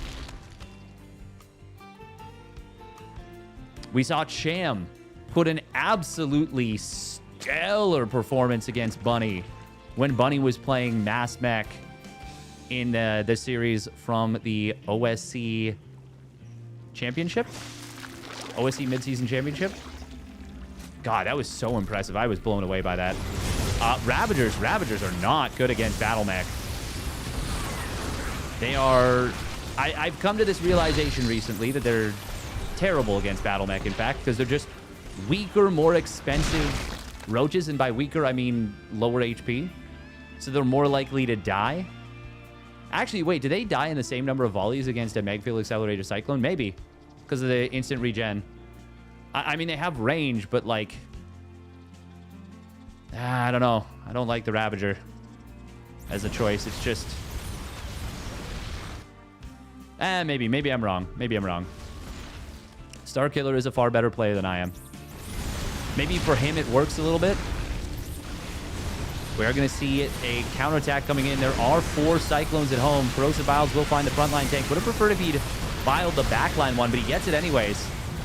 We saw Cham put an absolutely stellar performance against Bunny when Bunny was playing Mass Mech in the series from the OSC Championship? OSC Midseason Championship? God, that was so impressive. I was blown away by that. Ravagers are not good against Battle Mech. They are... I've come to this realization recently that they're terrible against Battle Mech, in fact, because they're just weaker, more expensive roaches, and by weaker, I mean lower HP. So they're more likely to die. Actually, wait, do they die in the same number of volleys against a Magfield Accelerator Cyclone? Maybe, because of the instant regen. I mean, they have range, but, like... I don't know. I don't like the Ravager as a choice. It's just... maybe I'm wrong. Maybe I'm wrong. Starkiller is a far better player than I am. Maybe for him it works a little bit. We're going to see a counterattack coming in. There are 4 Cyclones at home. Corrosive Biles will find the frontline tank. Would have preferred if he'd biled the backline one, but he gets it anyways,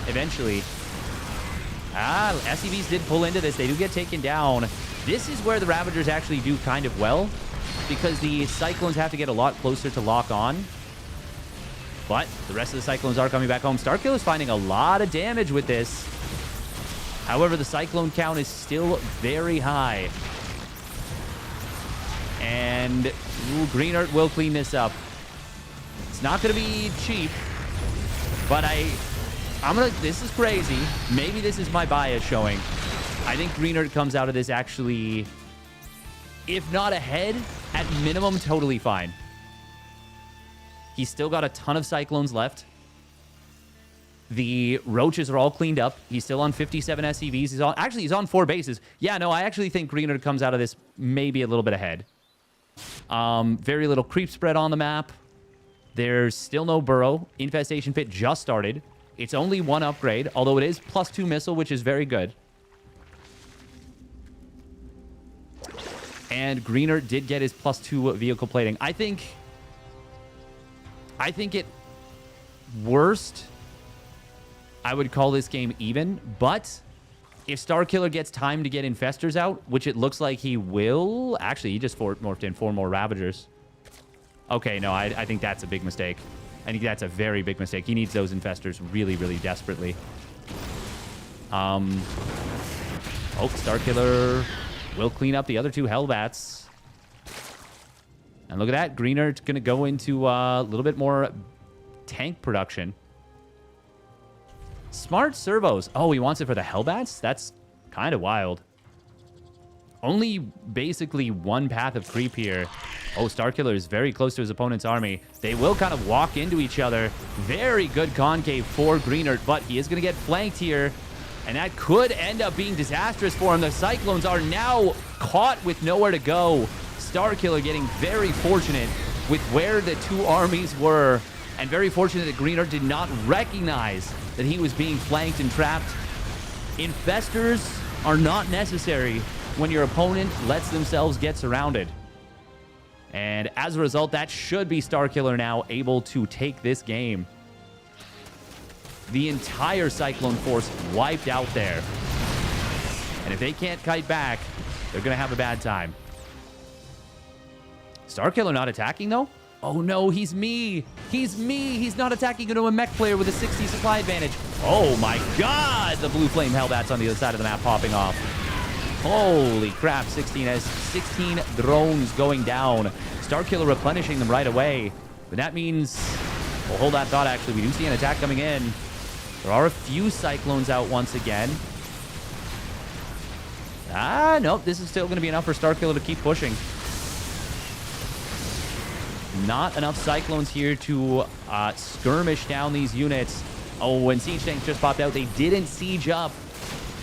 eventually. SCVs did pull into this. They do get taken down. This is where the Ravagers actually do kind of well, because the Cyclones have to get a lot closer to lock on. But the rest of the Cyclones are coming back home. Starkiller is finding a lot of damage with this. However, the Cyclone count is still very high. And Greenert will clean this up. It's not going to be cheap, but this is crazy. Maybe this is my bias showing. I think Greenert comes out of this actually, if not ahead, at minimum, totally fine. He's still got a ton of Cyclones left. The Roaches are all cleaned up. He's still on 57 SCVs. He's on 4 bases. Yeah, no, I actually think Greenert comes out of this maybe a little bit ahead. Very little creep spread on the map. There's still no burrow. Infestation Pit just started. It's only 1 upgrade, although it is +2 missile, which is very good. And Greenert did get his +2 vehicle plating. I think at worst, I would call this game even, but if Starkiller gets time to get Infestors out, which it looks like he will... Actually, he just morphed in 4 more Ravagers. Okay, no, I think that's a big mistake. I think that's a very big mistake. He needs those Infestors really, really desperately. Starkiller will clean up the other 2 Hellbats. And look at that. Greener's going to go into a little bit more tank production. Smart servos. Oh, he wants it for the Hellbats? That's kind of wild. Only basically 1 path of creep here. Oh, Starkiller is very close to his opponent's army. They will kind of walk into each other. Very good concave for Greenert, but he is going to get flanked here. And that could end up being disastrous for him. The Cyclones are now caught with nowhere to go. Starkiller getting very fortunate with where the 2 armies were. And very fortunate that Greenert did not recognize that he was being flanked and trapped. Infestors are not necessary when your opponent lets themselves get surrounded. And as a result, that should be Starkiller now able to take this game. The entire Cyclone Force wiped out there. And if they can't kite back, they're going to have a bad time. Starkiller not attacking, though? Oh, no, he's me. He's me. He's not attacking into a mech player with a 60 supply advantage. Oh, my God. The blue flame Hellbats on the other side of the map popping off. Holy crap. 16 drones going down. Starkiller replenishing them right away. But that means... Well, hold that thought, actually. We do see an attack coming in. There are a few Cyclones out once again. Nope. This is still going to be enough for Starkiller to keep pushing. Not enough Cyclones here to skirmish down these units. Oh, when Siege Tanks just popped out, they didn't siege up.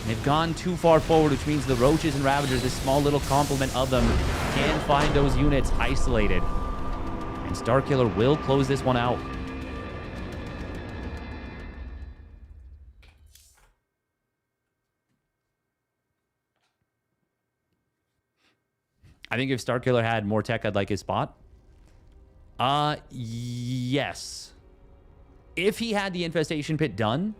They've gone too far forward, which means the Roaches and Ravagers, this small little complement of them, can find those units isolated. And Starkiller will close this one out. I think if Starkiller had more tech, I'd like his spot. Yes. If he had the Infestation Pit done,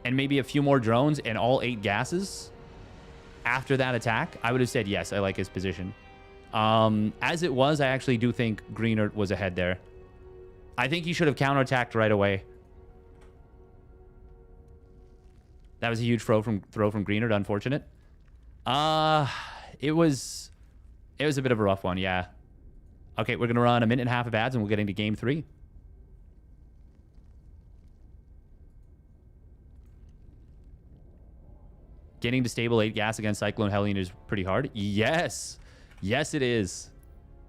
and maybe a few more drones and all 8 gases after that attack, I would have said, yes, I like his position. As it was, I actually do think Greenert was ahead there. I think he should have counterattacked right away. That was a huge throw from Greenert, unfortunate. It was a bit of a rough one, yeah. Okay, we're going to run a minute and a half of ads, and we'll get into game 3. Getting to stable 8 gas against Cyclone Hellion is pretty hard. Yes. Yes, it is.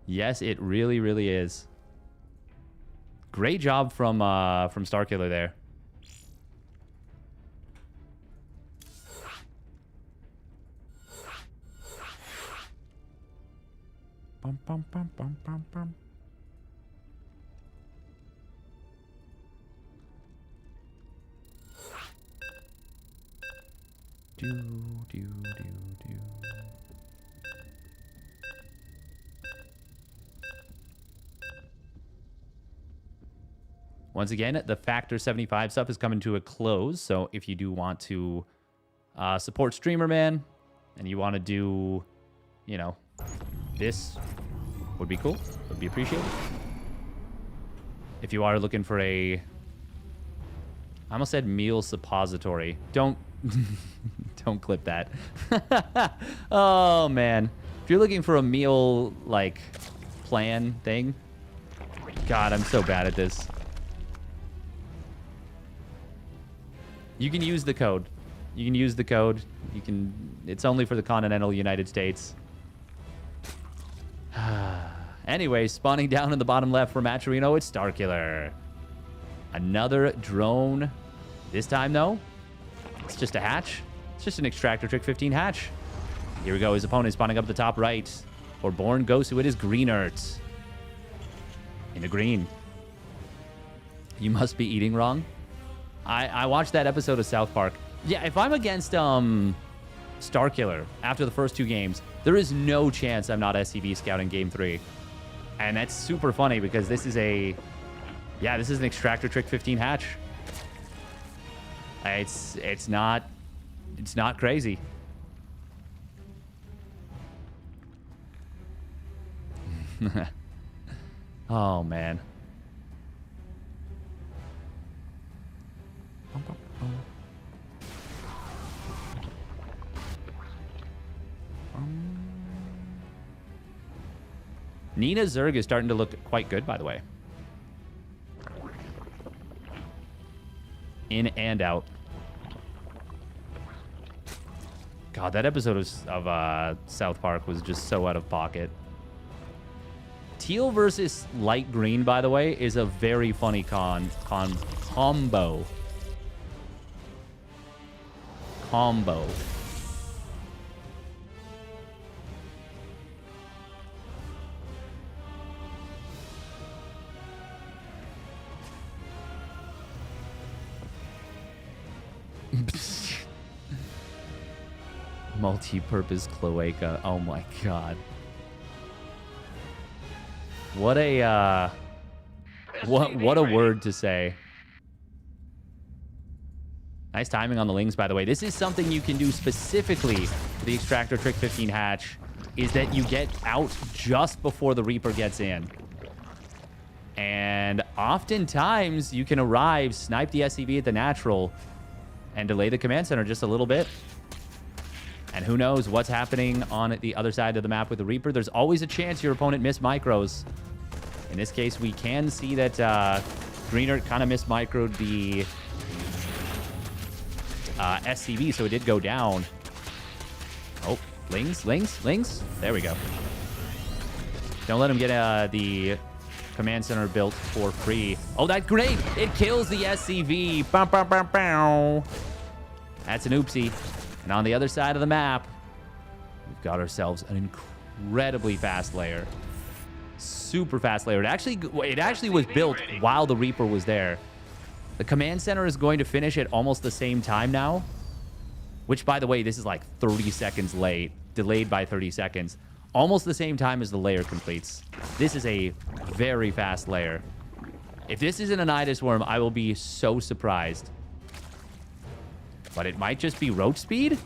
Yes, it really, really is. Great job from Starkiller there. Bum, bum, bum, bum, bum, bum. Do, do, do, do. Once again, the Factor 75 stuff is coming to a close. So if you do want to support Streamer Man and you want to do, you know, this would be cool. Would be appreciated. If you are looking for a... I almost said meal suppository. Don't clip that. Oh, man. If you're looking for a meal, like, plan thing. God, I'm so bad at this. You can use the code. You can use the code. You can... It's only for the continental United States. Anyway, spawning down in the bottom left for Maturino, it's Starkiller. Another drone. This time, though, it's just a hatch. It's just an Extractor Trick 15 hatch. Here we go. His opponent spawning up the top right. For Born Ghost, who it is Greenert. In the green. You must be eating wrong. I watched that episode of South Park. Yeah, if I'm against Starkiller after the first 2 games, there is no chance I'm not SCV scouting game 3. And that's super funny because this is a... Yeah, this is an Extractor Trick 15 hatch. It's not crazy. Oh, man. Nina Zerg is starting to look quite good, by the way. In and out. God, that episode of South Park was just so out of pocket. Teal versus light green, by the way, is a very funny combo. Multi-purpose cloaca. Oh my god. What a what a word to say. Nice timing on the Lings, by the way. This is something you can do specifically for the Extractor Trick 15 hatch, is that you get out just before the Reaper gets in. And oftentimes, you can arrive, snipe the SCV at the natural, and delay the command center just a little bit. And who knows what's happening on the other side of the map with the Reaper. There's always a chance your opponent missed micros. In this case, we can see that Greenert kind of missed microed the SCV, so it did go down. Oh, Lings. There we go. Don't let him get the command center built for free. Oh, that grenade! It kills the SCV. Bow, bow, bow, bow. That's an oopsie. And on the other side of the map, we've got ourselves an incredibly fast layer. Super fast layer. It actually was built while the Reaper was there. The command center is going to finish at almost the same time now. Which, by the way, this is like 30 seconds late. Delayed by 30 seconds. Almost the same time as the layer completes. This is a very fast layer. If this isn't an Nidus Worm, I will be so surprised. But it might just be roach speed?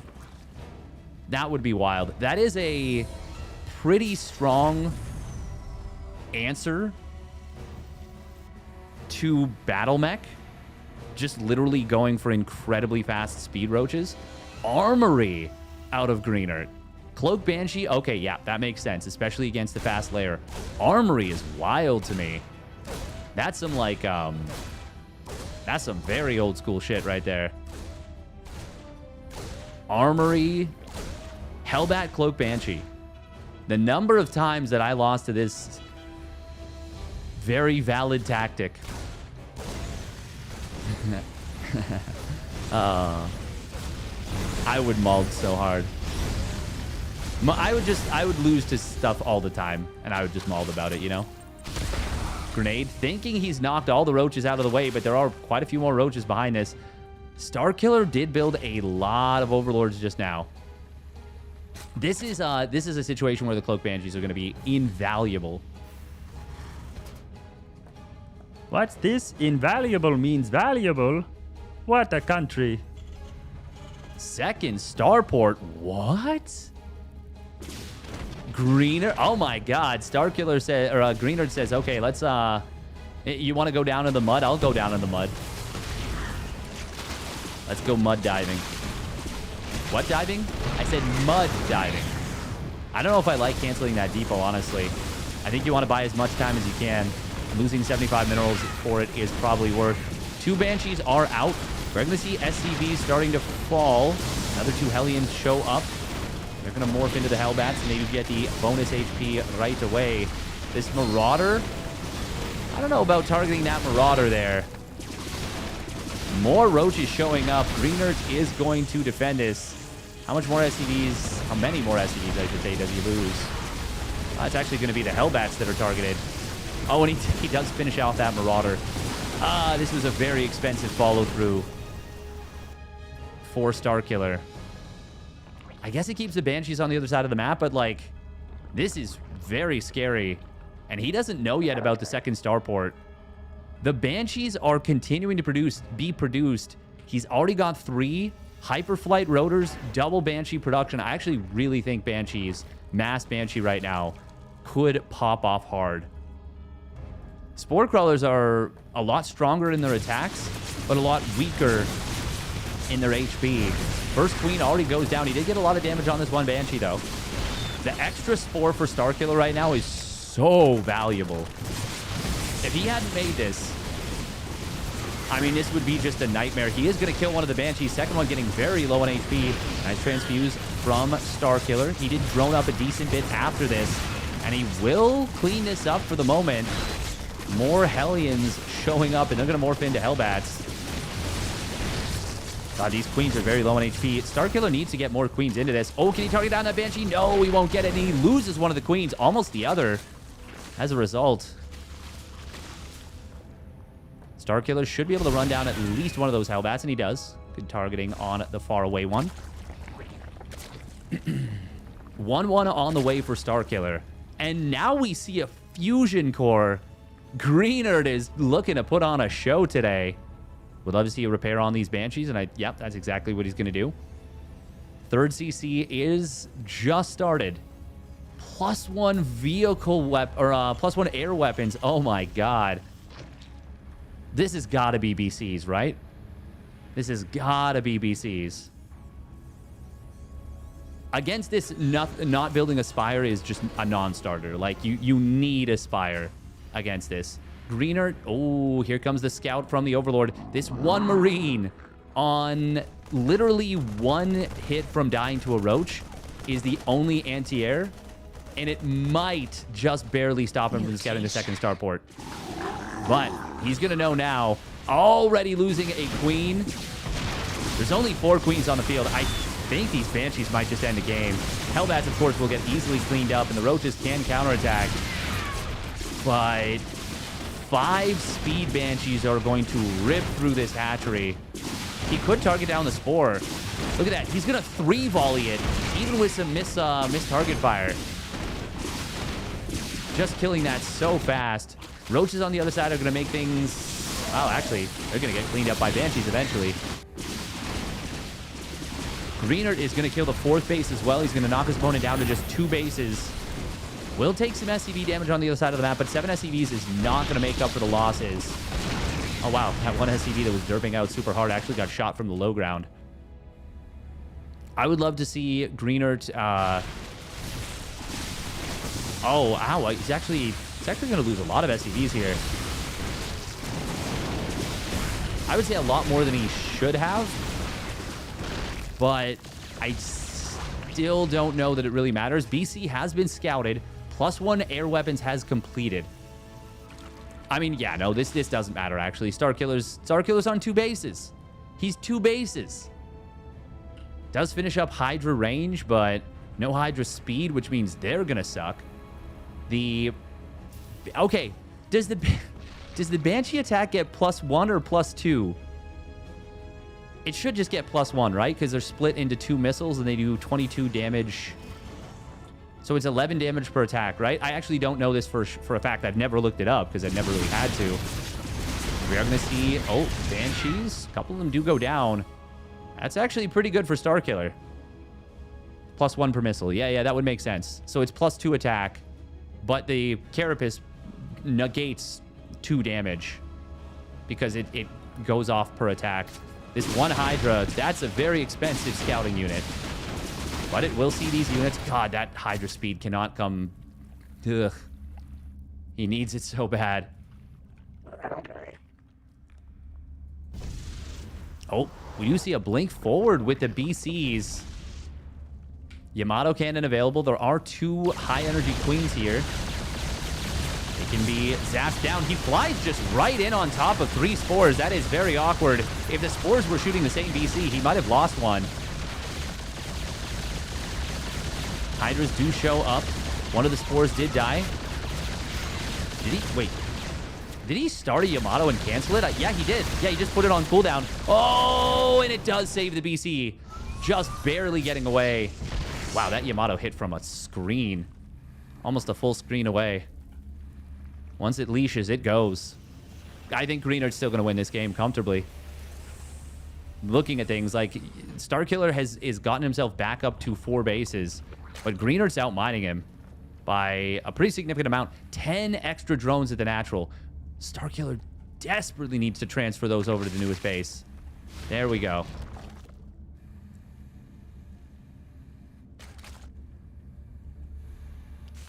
That would be wild. That is a pretty strong answer to Battle Mech. Just literally going for incredibly fast speed roaches. Armory out of Greenert. Cloak Banshee, okay, yeah, that makes sense, especially against the fast layer. Armory is wild to me. That's some, like, that's some very old school shit right there. Armory, Hellbat, Cloak Banshee. The number of times that I lost to this very valid tactic. I would mold so hard. I would lose to stuff all the time, and I would just mauled about it, you know? Grenade, thinking he's knocked all the roaches out of the way, but there are quite a few more roaches behind this. Starkiller did build a lot of Overlords just now. This is a situation where the Cloak Banshees are going to be invaluable.
What's this? Invaluable means valuable? What a country.
Second starport. What? Greener. Oh my God. Starkiller says, or Greenert says, okay, let's, you want to go down in the mud? I'll go down in the mud. Let's go mud diving. What diving? I said mud diving. I don't know if I like canceling that depot, honestly. I think you want to buy as much time as you can. Losing 75 minerals for it is probably worth. 2 Banshees are out. We're going to see SCVs starting to fall. Another 2 Hellions show up. They're going to morph into the Hellbats, and they get the bonus HP right away. This Marauder, I don't know about targeting that Marauder there. More roaches showing up. Greenert is going to defend this. How much more SCVs, how many more SCVs, I should say, does he lose? It's actually going to be the Hellbats that are targeted. Oh, and he does finish off that Marauder. This was a very expensive follow-through for Starkiller. I guess it keeps the Banshees on the other side of the map, but, like, this is very scary. And he doesn't know yet about the second starport. The Banshees are continuing to be produced. He's already got 3 Hyperflight Rotors, double Banshee production. I actually really think Banshees, mass Banshee right now, could pop off hard. Spore Crawlers are a lot stronger in their attacks, but a lot weaker in their HP. First Queen already goes down. He did get a lot of damage on this one Banshee, though. The extra Spore for Starkiller right now is so valuable. If he hadn't made this, I mean, this would be just a nightmare. He is going to kill one of the Banshees. Second one getting very low on HP. Nice transfuse from Starkiller. He did drone up a decent bit after this, and he will clean this up for the moment. More Hellions showing up, and they're going to morph into Hellbats. God, these Queens are very low on HP. Starkiller needs to get more Queens into this. Oh, can he target down that Banshee? No, he won't get it, and he loses one of the Queens, almost the other, as a result. Starkiller should be able to run down at least one of those Hellbats, and he does. Good targeting on the faraway one. 1-1 on the way for Starkiller. And now we see a Fusion Core. Greenert is looking to put on a show today. Would love to see a repair on these Banshees, and yep, that's exactly what he's going to do. Third CC is just started. +1 vehicle weapon, or +1 air weapons. Oh my god. This has got to be BCs, right? This has got to be BCs. Against this, not building a Spire is just a non-starter. Like, you need a Spire against this. Greenert, oh, here comes the scout from the Overlord. This one Marine on literally one hit from dying to a Roach is the only anti-air, and it might just barely stop him from scouting the second starport. But he's going to know now. Already losing a queen. There's only 4 queens on the field. I think these Banshees might just end the game. Hellbats, of course, will get easily cleaned up, and the Roaches can counterattack. But 5 speed Banshees are going to rip through this hatchery. He could target down the Spore. Look at that. He's going to 3-volley it, even with some miss target fire. Just killing that so fast. Roaches on the other side are going to make things... Oh, actually, they're going to get cleaned up by Banshees eventually. Greenert is going to kill the 4th base as well. He's going to knock his opponent down to just 2 bases. Will take some SCV damage on the other side of the map, but 7 SCVs is not going to make up for the losses. Oh, wow. That one SCV that was derping out super hard actually got shot from the low ground. I would love to see Greenert... Oh, ow. He's actually going to lose a lot of SCVs here. I would say a lot more than he should have. But I still don't know that it really matters. BC has been scouted. +1 air weapons has completed. I mean, yeah, no, this doesn't matter, actually. Starkiller's on 2 bases. He's 2 bases. Does finish up Hydra range, but no Hydra speed, which means they're going to suck. Okay, does the Banshee attack get +1 or +2? It should just get +1, right? Because they're split into 2 missiles and they do 22 damage. So it's 11 damage per attack, right? I actually don't know this for a fact. I've never looked it up because I've never really had to. We are going to see... Oh, Banshees. A couple of them do go down. That's actually pretty good for Starkiller. +1 per missile. Yeah, that would make sense. So it's +2 attack. But the Carapace negates 2 damage because it goes off per attack. This one Hydra, that's a very expensive scouting unit. But it will see these units. God, that Hydra speed cannot come... Ugh. He needs it so bad. Oh, we do see a blink forward with the BCs. Yamato cannon available. There are 2 high-energy queens here. They can be zapped down. He flies just right in on top of 3 spores. That is very awkward. If the spores were shooting the same BC, he might have lost one. Hydras do show up. One of the spores did die. Did he? Wait. Did he start a Yamato and cancel it? Yeah, he did. Yeah, he just put it on cooldown. Oh, and it does save the BC. Just barely getting away. Wow, that Yamato hit from a screen. Almost a full screen away. Once it leashes, it goes. I think Greenert's still going to win this game comfortably. Looking at things, like, Starkiller has gotten himself back up to 4 bases, but Greenert's outmining him by a pretty significant amount. 10 extra drones at the natural. Starkiller desperately needs to transfer those over to the newest base. There we go.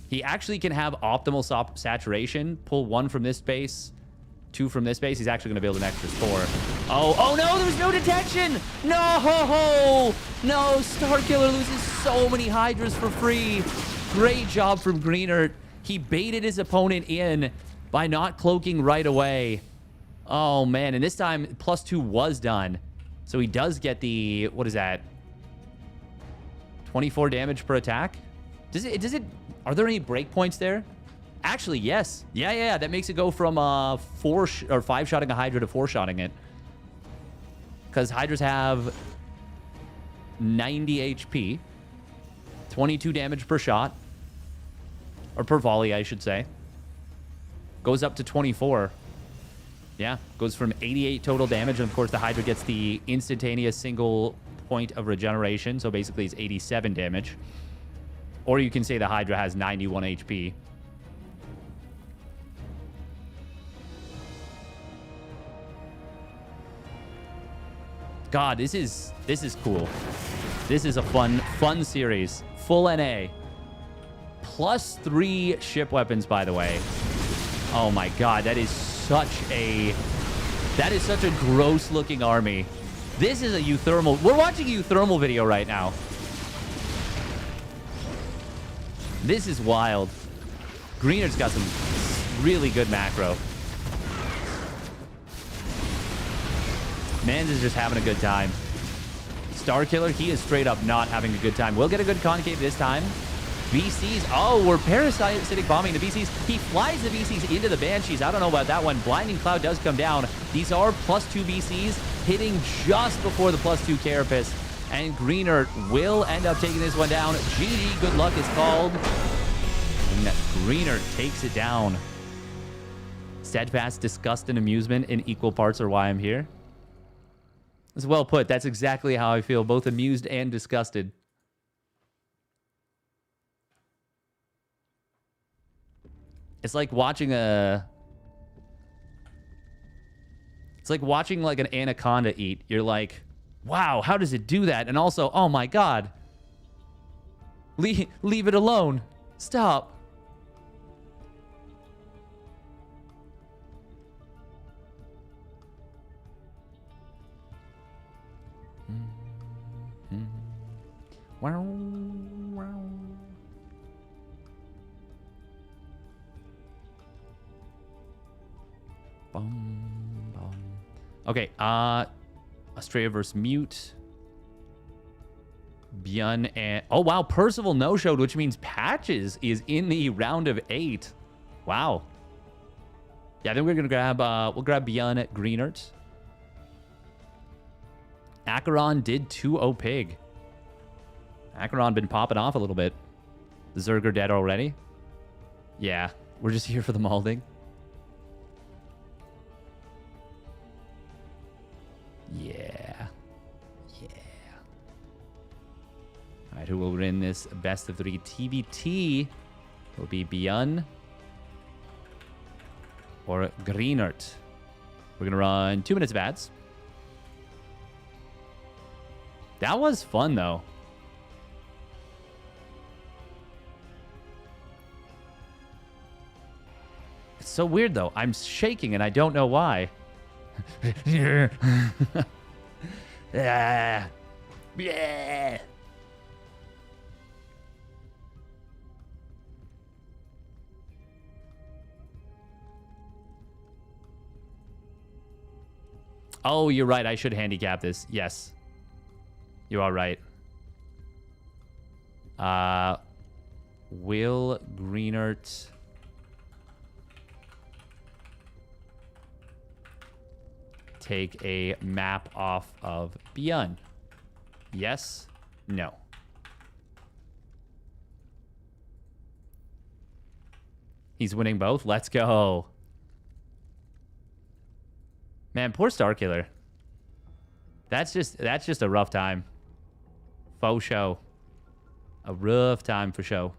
He actually can have optimal saturation. Pull 1 from this base, 2 from this base. He's actually going to build an extra 4. Oh no, there's no detection! No! No, Starkiller loses so many Hydras for free. Great job from Greenert. He baited his opponent in by not cloaking right away. Oh, man. And this time, +2 was done. So he does get the... What is that? 24 damage per attack? Does it... Are there any breakpoints there? Actually, yes. Yeah. That makes it go from 5-shotting a Hydra to 4-shotting it. Because Hydras have 90 HP. 22 damage per shot. Or per volley, I should say. Goes up to 24. Yeah, goes from 88 total damage. And of course, the Hydra gets the instantaneous single point of regeneration. So basically, it's 87 damage. Or you can say the Hydra has 91 HP. God, this is cool. This is a fun series. Full NA. +3 ship weapons, by the way. Oh my God, that is such a gross looking army. This is a euthermal. We're watching a euthermal video right now. This is wild. Greener's got some really good macro. Mans is just having a good time. Starkiller, he is straight up not having a good time. We'll get a good concave this time. VCs, oh, we're parasitic bombing the VCs. He flies the VCs into the Banshees. I don't know about that one. Blinding Cloud does come down. These are +2 VCs hitting just before the +2 Carapace. And Greenert will end up taking this one down. GG, good luck is called. And Greenert takes it down. Steadfast disgust and amusement in equal parts are why I'm here. That's well put. That's exactly how I feel, both amused and disgusted. It's like watching a... It's like watching like an anaconda eat. You're like, wow, how does it do that? And also, oh my God. Leave it alone. Stop. Wow, wow. Boom, boom. Okay, Estraa versus Mute. Byun and... Oh, wow, Percival no-showed, which means Patches is in the round of 8. Wow. Yeah, then we're going to grab... we'll grab Byun at Greenert. Acheron did 2-0 Pig. Acheron been popping off a little bit. Zerger dead already? Yeah, we're just here for the malding. Yeah. Yeah. All right, who will win this best of 3 TBT? Will be Byun or Greenert. We're going to run 2 minutes of ads. That was fun, though. It's so weird, though. I'm shaking, and I don't know why. Yeah. Yeah. Yeah. Oh, you're right. I should handicap this. Yes. You are right. Will Greenert take a map off of Byun? Yes? No. He's winning both? Let's go. Man, poor Starkiller. That's just a rough time. Faux show. A rough time for show.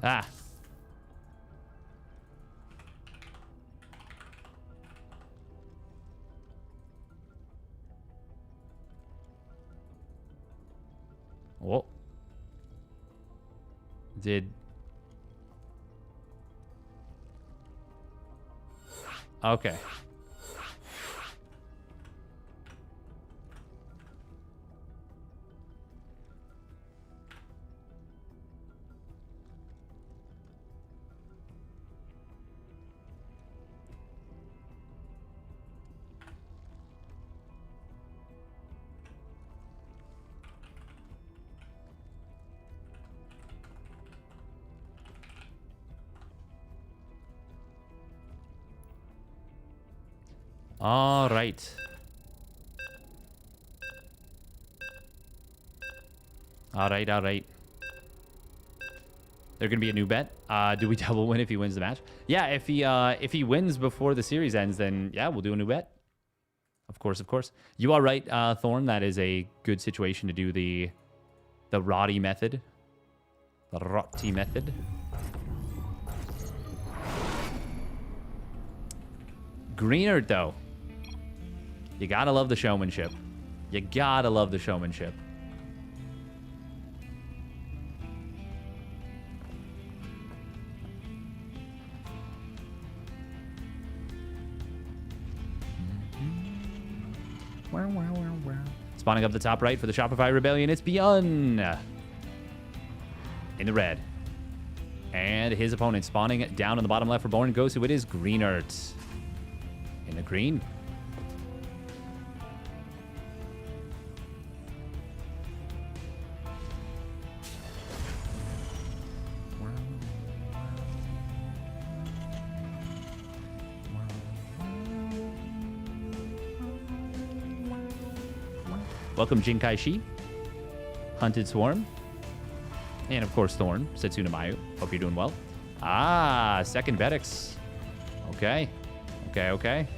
Ah. Oh. Did... Okay. All right. All right, all right. They're gonna be a new bet. Do we double win if he wins the match? Yeah, if he wins before the series ends, then yeah, we'll do a new bet. Of course, of course. You are right, Thorn. That is a good situation to do the Roddy method. The Rotti method. Greenert, though. You gotta love the showmanship. You gotta love the showmanship. Spawning up the top right for the Shopify Rebellion, it's Beyond in the red. And his opponent spawning down in the bottom left for Born Ghost, who it is Greenert in the green. Welcome, Jinkai Shi, Hunted Swarm, and of course Thorn, Setsuna Mayu. Hope you're doing well. Ah, second Vedix. Okay. Okay, okay.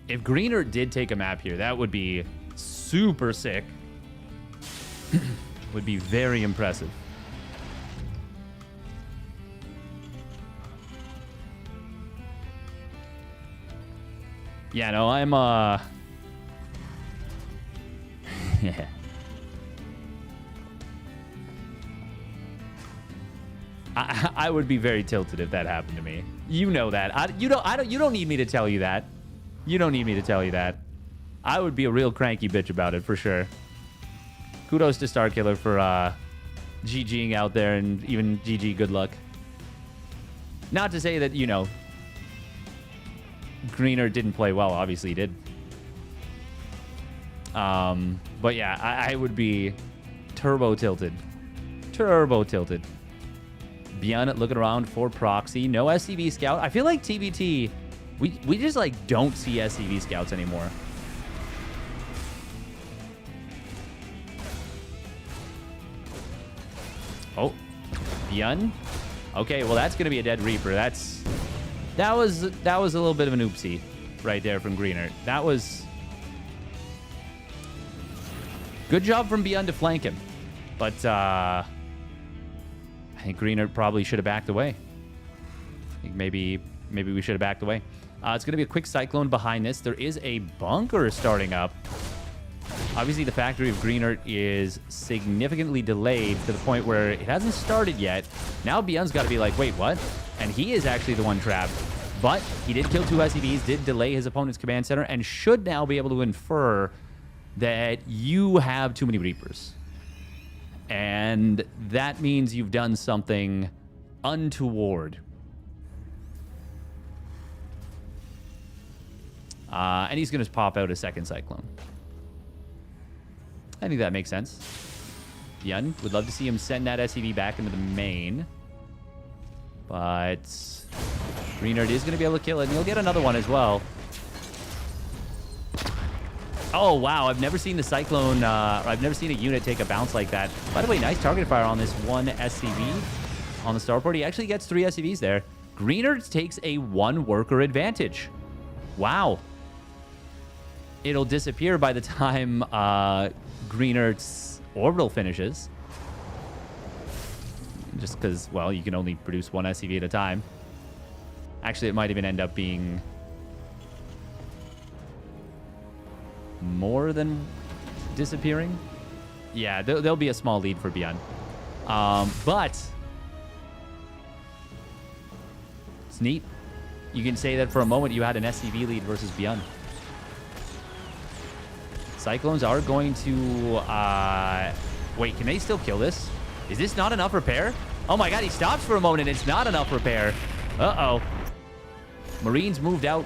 If Greenert did take a map here, that would be super sick. Would be very impressive. Yeah, no, I'm yeah. I would be very tilted if that happened to me. You know that. You don't need me to tell you that. You don't need me to tell you that. I would be a real cranky bitch about it for sure. Kudos to Starkiller for GGing out there, and even GG good luck. Not to say that, you know, Greener didn't play well. Obviously he did. But yeah, I would be turbo tilted. Turbo tilted. Beyond looking around for proxy. No SCV scout. I feel like TBT... We just, like, don't see SCV scouts anymore. Oh. Beyond? Okay, well, that's going to be a dead Reaper. That was a little bit of an oopsie right there from Greenert. That was... Good job from Beyond to flank him. But, I think Greenert probably should have backed away. I think maybe we should have backed away. It's going to be a quick Cyclone behind this. There is a bunker starting up. Obviously, the factory of Greenert is significantly delayed to the point where it hasn't started yet. Now Beyond's got to be like, wait, what? And he is actually the one trapped. But he did kill 2 SCVs, did delay his opponent's command center, and should now be able to infer that you have too many Reapers. And that means you've done something untoward. And he's going to pop out a second Cyclone. I think that makes sense. Yun, would love to see him send that SCV back into the main. But Greenert is going to be able to kill it, and he'll get another one as well. Oh, wow. I've never seen the Cyclone, I've never seen a unit take a bounce like that. By the way, nice target fire on this one SCV on the starport. He actually gets 3 SCVs there. Greenert takes a 1 worker advantage. Wow. It'll disappear by the time Greenert's orbital finishes. Just because, well, you can only produce 1 SCV at a time. Actually, it might even end up being more than disappearing. Yeah, there'll be a small lead for Beyond. But it's neat. You can say that for a moment you had an SCV lead versus Beyond. Cyclones are going to... wait, can they still kill this? Is this not enough repair? Oh my god, he stops for a moment and it's not enough repair. Uh-oh. Marines moved out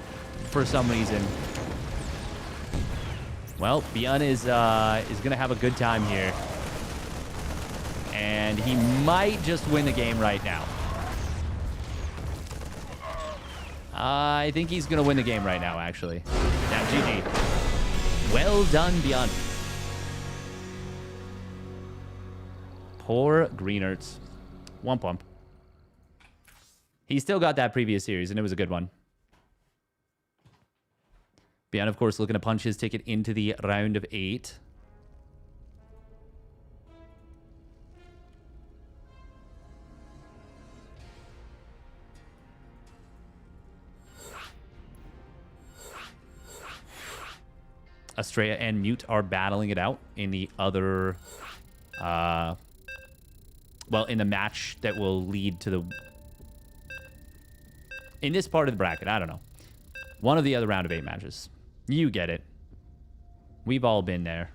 for some reason. Well, Bjorn is going to have a good time here. And he might just win the game right now. I think he's going to win the game right now, actually. Now, GG. Well done, Bjorn. Poor Greenert. Womp womp. He still got that previous series, and it was a good one. Bjorn, of course, looking to punch his ticket into the round of 8. Estraa and Mute are battling it out in the other... well, in the match that will lead to the... In this part of the bracket, I don't know. One of the other round of 8 matches. You get it. We've all been there.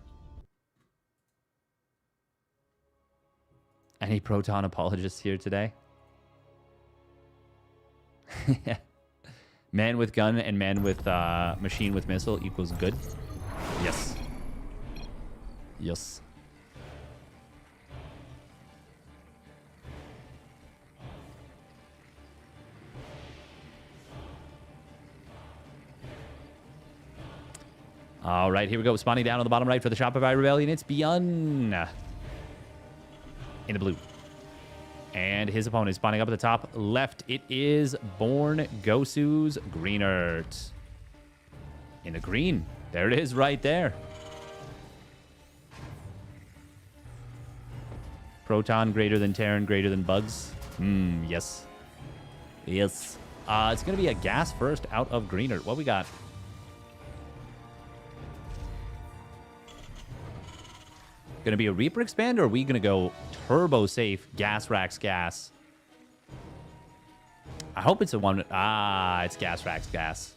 Any Proton apologists here today? Man with gun and man with machine with missile equals good. Yes. Yes. All right, here we go. Spawning down on the bottom right for the Shopify Rebellion. It's Bjorn in the blue. And his opponent is spawning up at the top left. It is Born Gosu's Greenert in the green. There it is right there. Proton greater than Terran, greater than Bugs. Yes. Yes. It's going to be a gas first out of Greenert. What we got? Going to be a Reaper expand, or are we going to go turbo safe gas racks gas? I hope it's a one. It's gas racks gas.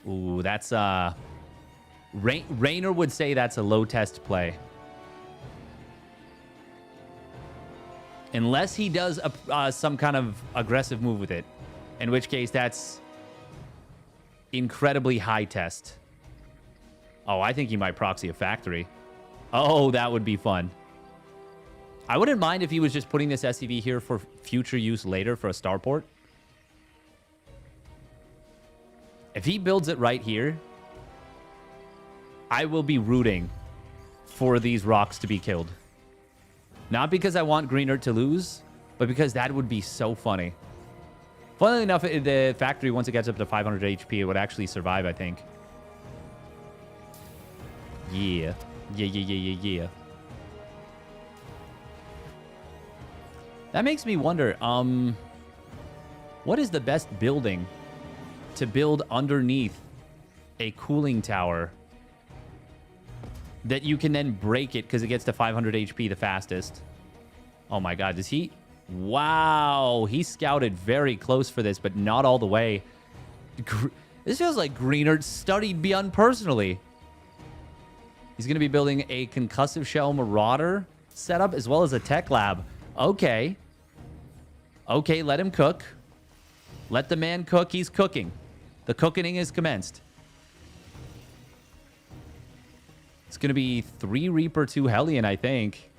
Ooh, that's Rainer would say that's a low test play. Unless he does some kind of aggressive move with it. In which case, that's incredibly high test. Oh, I think he might proxy a factory. Oh, that would be fun. I wouldn't mind if he was just putting this SCV here for future use later for a starport. If he builds it right here, I will be rooting for these rocks to be killed. Not because I want Greenert to lose, but because that would be so funny. Funnily enough, the factory, once it gets up to 500 HP, it would actually survive, I think. Yeah. Yeah. That makes me wonder, what is the best building to build underneath a cooling tower that you can then break it because it gets to 500 HP the fastest? Oh my god, does he... Wow, he scouted very close for this, but not all the way. This feels like Greenert studied Bjorn personally. He's going to be building a concussive shell marauder setup as well as a tech lab. Okay. Okay, let him cook. Let the man cook. He's cooking. The cooking is commenced. It's going to be 3 Reaper, 2 Hellion, I think.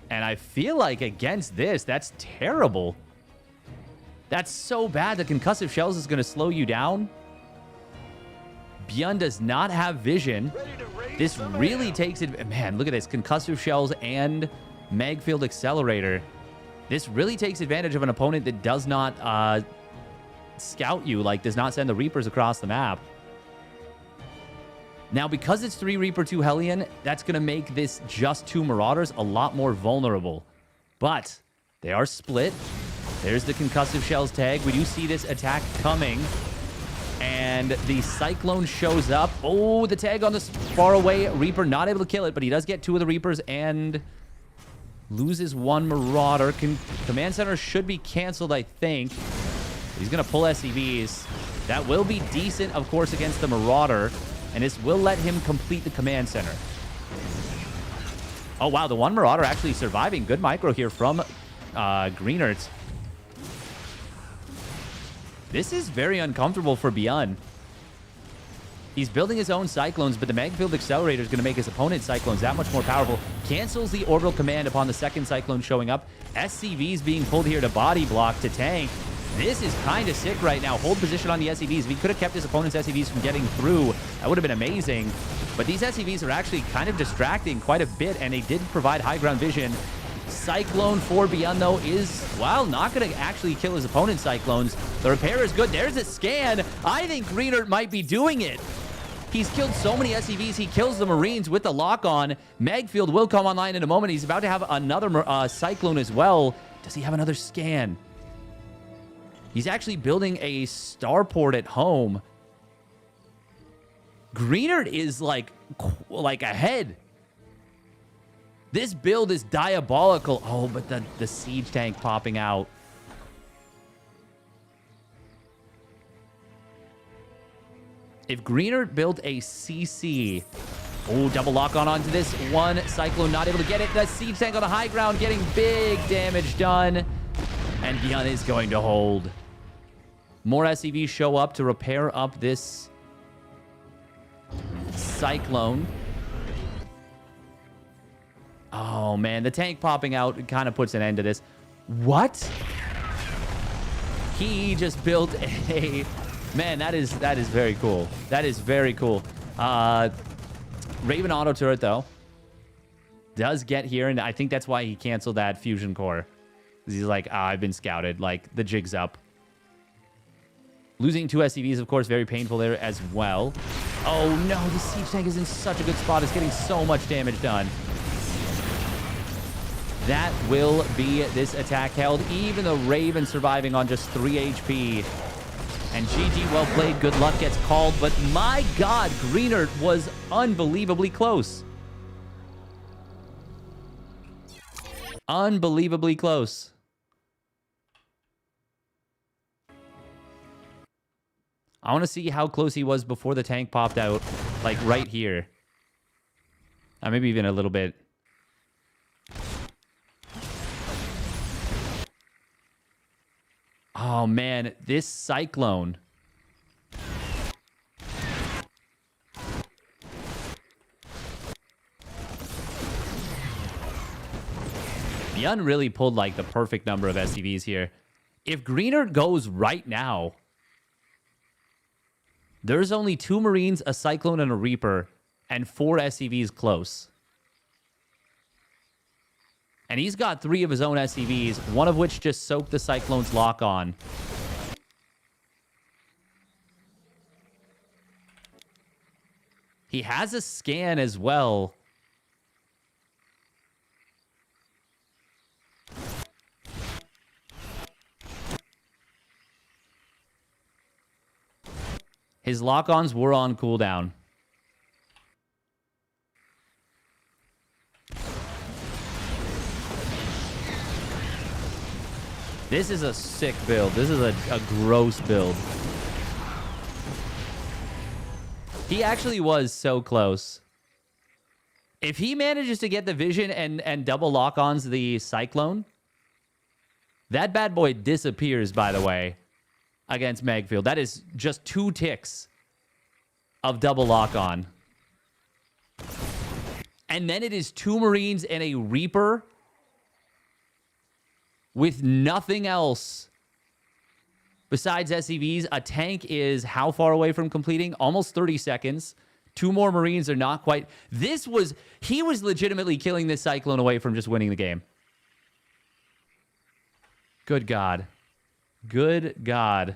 And I feel like against this, that's terrible. That's so bad. The concussive shells is going to slow you down. Bjorn does not have vision. This really takes it. Man, look at this. Concussive shells and Magfield Accelerator. This really takes advantage of an opponent that does not scout you, like does not send the Reapers across the map. Now, because it's 3 Reaper, 2 Hellion, that's going to make this just 2 Marauders a lot more vulnerable. But they are split. There's the concussive shells tag. We do see this attack coming. And the Cyclone shows up. Oh, the tag on this far away Reaper. Not able to kill it, but he does get 2 of the Reapers and loses 1 Marauder. Command Center should be canceled, I think. He's going to pull SCVs. That will be decent, of course, against the Marauder. And this will let him complete the Command Center. Oh, wow. The 1 Marauder actually surviving. Good micro here from Greenert. This is very uncomfortable for Bjorn. He's building his own Cyclones, but the Magfield Accelerator is going to make his opponent's Cyclones that much more powerful. Cancels the Orbital Command upon the second Cyclone showing up. SCVs being pulled here to body block to tank. This is kind of sick right now. Hold position on the SCVs. If he could have kept his opponent's SCVs from getting through, that would have been amazing. But these SCVs are actually kind of distracting quite a bit, and they did provide high ground vision. Cyclone for Beyond, though, is, well, not going to actually kill his opponent's Cyclones. The repair is good. There's a scan. I think Greenert might be doing it. He's killed so many SCVs, he kills the Marines with the lock-on. Magfield will come online in a moment. He's about to have another Cyclone as well. Does he have another scan? He's actually building a starport at home. Greenert is like ahead. This build is diabolical. Oh, but the siege tank popping out. If Greenert built a CC, oh, double lock on onto this one. Cyclone not able to get it. The siege tank on the high ground getting big damage done. And Beyond is going to hold. More SCVs show up to repair up this Cyclone. Oh, man. The tank popping out kind of puts an end to this. What? He just built a... Man, that is very cool. That is very cool. Raven auto turret, though, does get here, and I think that's why he canceled that fusion core. He's like, I've been scouted. Like, the jig's up. Losing 2 SCVs, of course, very painful there as well. Oh, no. The siege tank is in such a good spot. It's getting so much damage done. That will be this attack held. Even the Raven surviving on just 3 HP. And GG, well played. Good luck gets called. But my God, Greenert was unbelievably close. Unbelievably close. I want to see how close he was before the tank popped out. Like right here. Maybe even a little bit. Oh, man. This Cyclone. Beyond really pulled, like, the perfect number of SCVs here. If Greenert goes right now, there's only 2 Marines, a Cyclone, and a Reaper, and 4 SCVs close. And he's got 3 of his own SCVs, one of which just soaked the Cyclone's lock on. He has a scan as well. His lock-ons were on cooldown. This is a sick build. This is a gross build. He actually was so close. If he manages to get the vision and double lock-ons the Cyclone, that bad boy disappears, by the way, against Magfield. That is just 2 ticks of double lock-on. And then it is 2 Marines and a Reaper with nothing else besides SCVs. A tank is how far away from completing? Almost 30 seconds. 2 more Marines are not quite. He was legitimately killing this Cyclone away from just winning the game. Good God. Good God.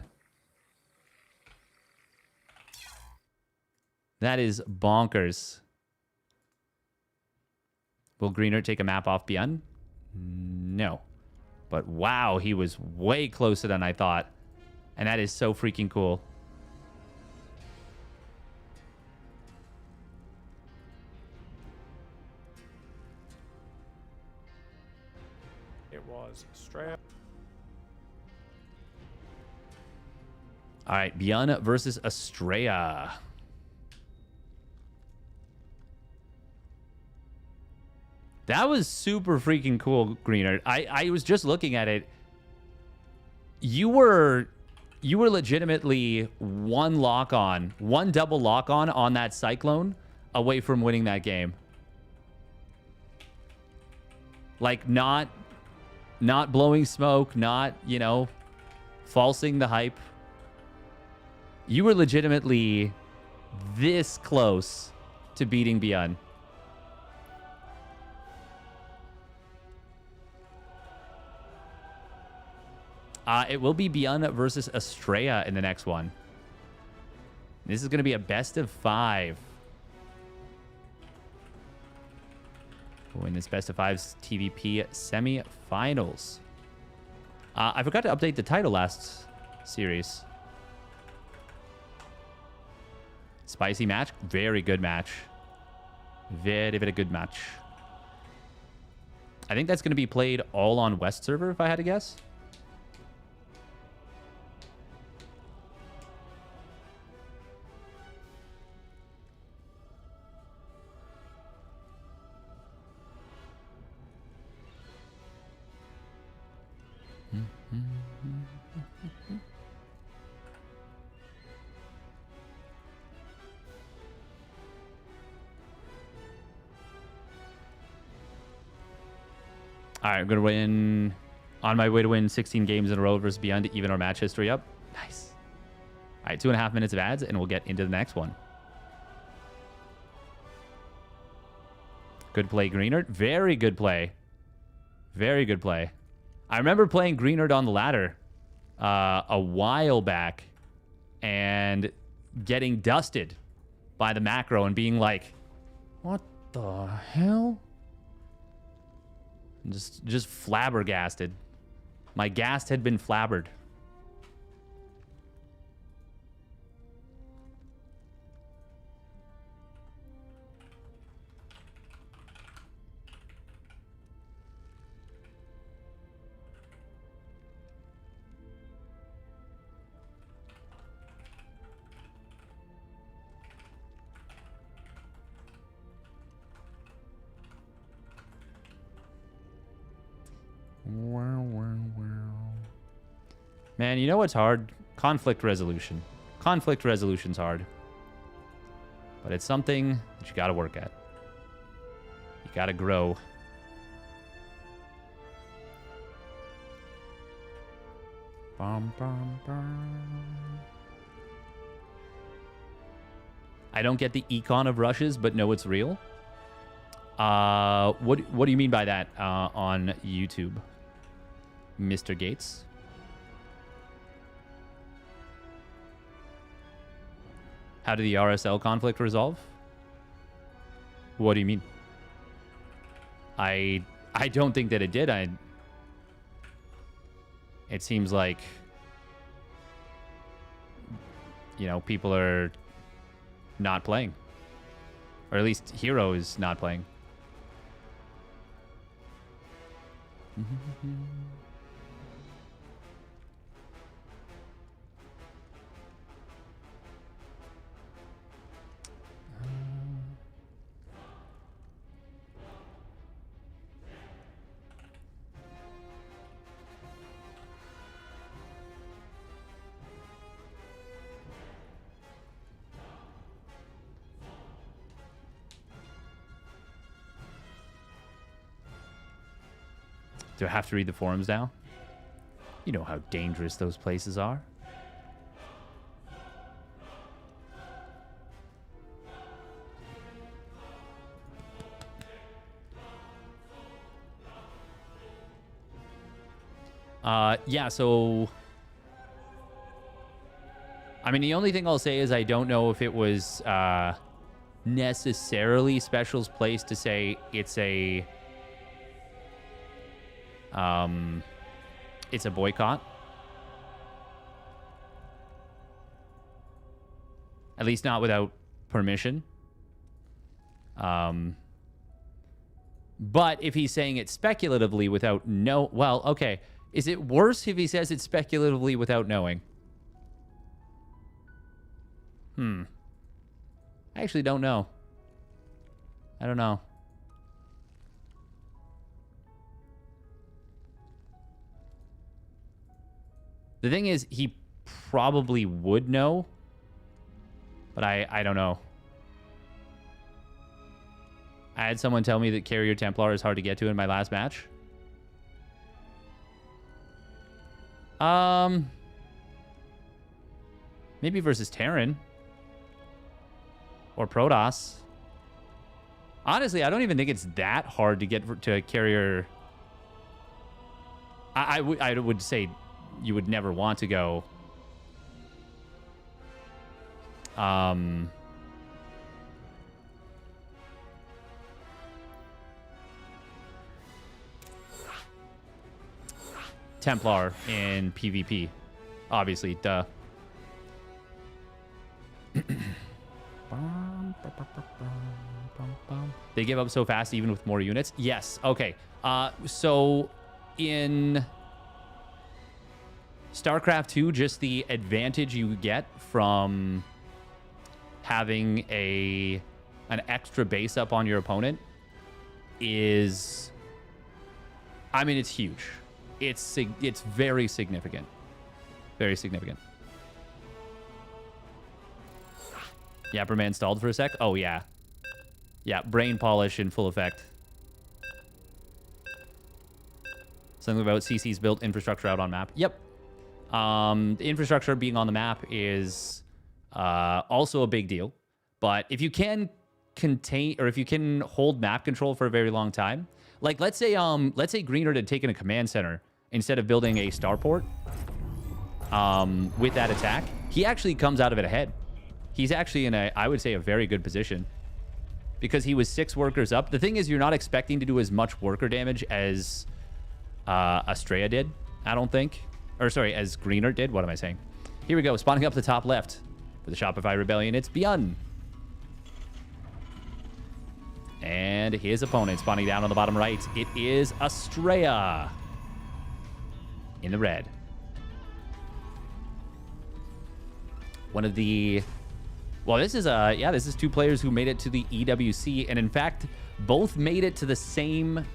That is bonkers. Will Greenert take a map off Beyond? No. But wow, he was way closer than I thought. And that is so freaking cool.
It was Estraa.
All right, Beyond versus Estraa. That was super freaking cool, Greenert. I was just looking at it. You were You were legitimately one double lock on that Cyclone away from winning that game. Like, not blowing smoke, not, you know, falsing the hype. You were legitimately this close to beating Beyond. It will be Beyond versus Estraa in the next one. This is going to be a best of 5. We'll win this best of 5's TVP semifinals. I forgot to update the title last series. Spicy match. Very good match. Very, very good match. I think that's going to be played all on West server, if I had to guess. All right, I'm going to win. On my way to win 16 games in a row versus Beyond to even our match history up. Nice. All right, 2.5 minutes of ads, and we'll get into the next one. Good play, Greenert. Very good play. Very good play. I remember playing Greenert on the ladder a while back and getting dusted by the macro and being like, what the hell? Just flabbergasted. My ghast had been flabbered. Man, you know what's hard? Conflict resolution. Conflict resolution's hard. But it's something that you gotta work at. You gotta grow. Bum, bum, bum. I don't get the econ of rushes, but know it's real. What do you mean by that on YouTube, Mr. Gates? How did the RSL conflict resolve? What do you mean? I don't think that it did. It seems like, you know, people are not playing. Or at least Hero is not playing. Do I have to read the forums now? You know how dangerous those places are. Yeah, so... I mean, the only thing I'll say is I don't know if it was necessarily Special's place to say it's a boycott. At least not without permission. But if he's saying it speculatively without well, okay. Is it worse if he says it speculatively without knowing? I actually don't know. I don't know. The thing is, he probably would know. But I don't know. I had someone tell me that Carrier Templar is hard to get to in my last match. Maybe versus Terran. Or Protoss. Honestly, I don't even think it's that hard to get to a Carrier. I would say you would never want to go. Templar in PvP. Obviously, duh. They give up so fast even with more units? Yes. Okay. So in StarCraft 2, just the advantage you get from having an extra base up on your opponent is, I mean, it's huge. It's very significant. Very significant. Yapperman stalled for a sec. Oh, yeah. Yeah, brain polish in full effect. Something about CC's built infrastructure out on map. Yep. The infrastructure being on the map is also a big deal. But if you can contain, or if you can hold map control for a very long time, like let's say Greenert had taken a command center instead of building a starport with that attack, he actually comes out of it ahead. He's actually in I would say, a very good position because he was 6 workers up. The thing is, you're not expecting to do as much worker damage as Estraa did, I don't think. Or sorry, as Greenert did. What am I saying? Here we go, spawning up the top left for the Shopify Rebellion. It's Bjorn. And his opponent spawning down on the bottom right. It is Estraa in the red. One of the... Well, this is this is 2 players who made it to the EWC, and in fact, both made it to the same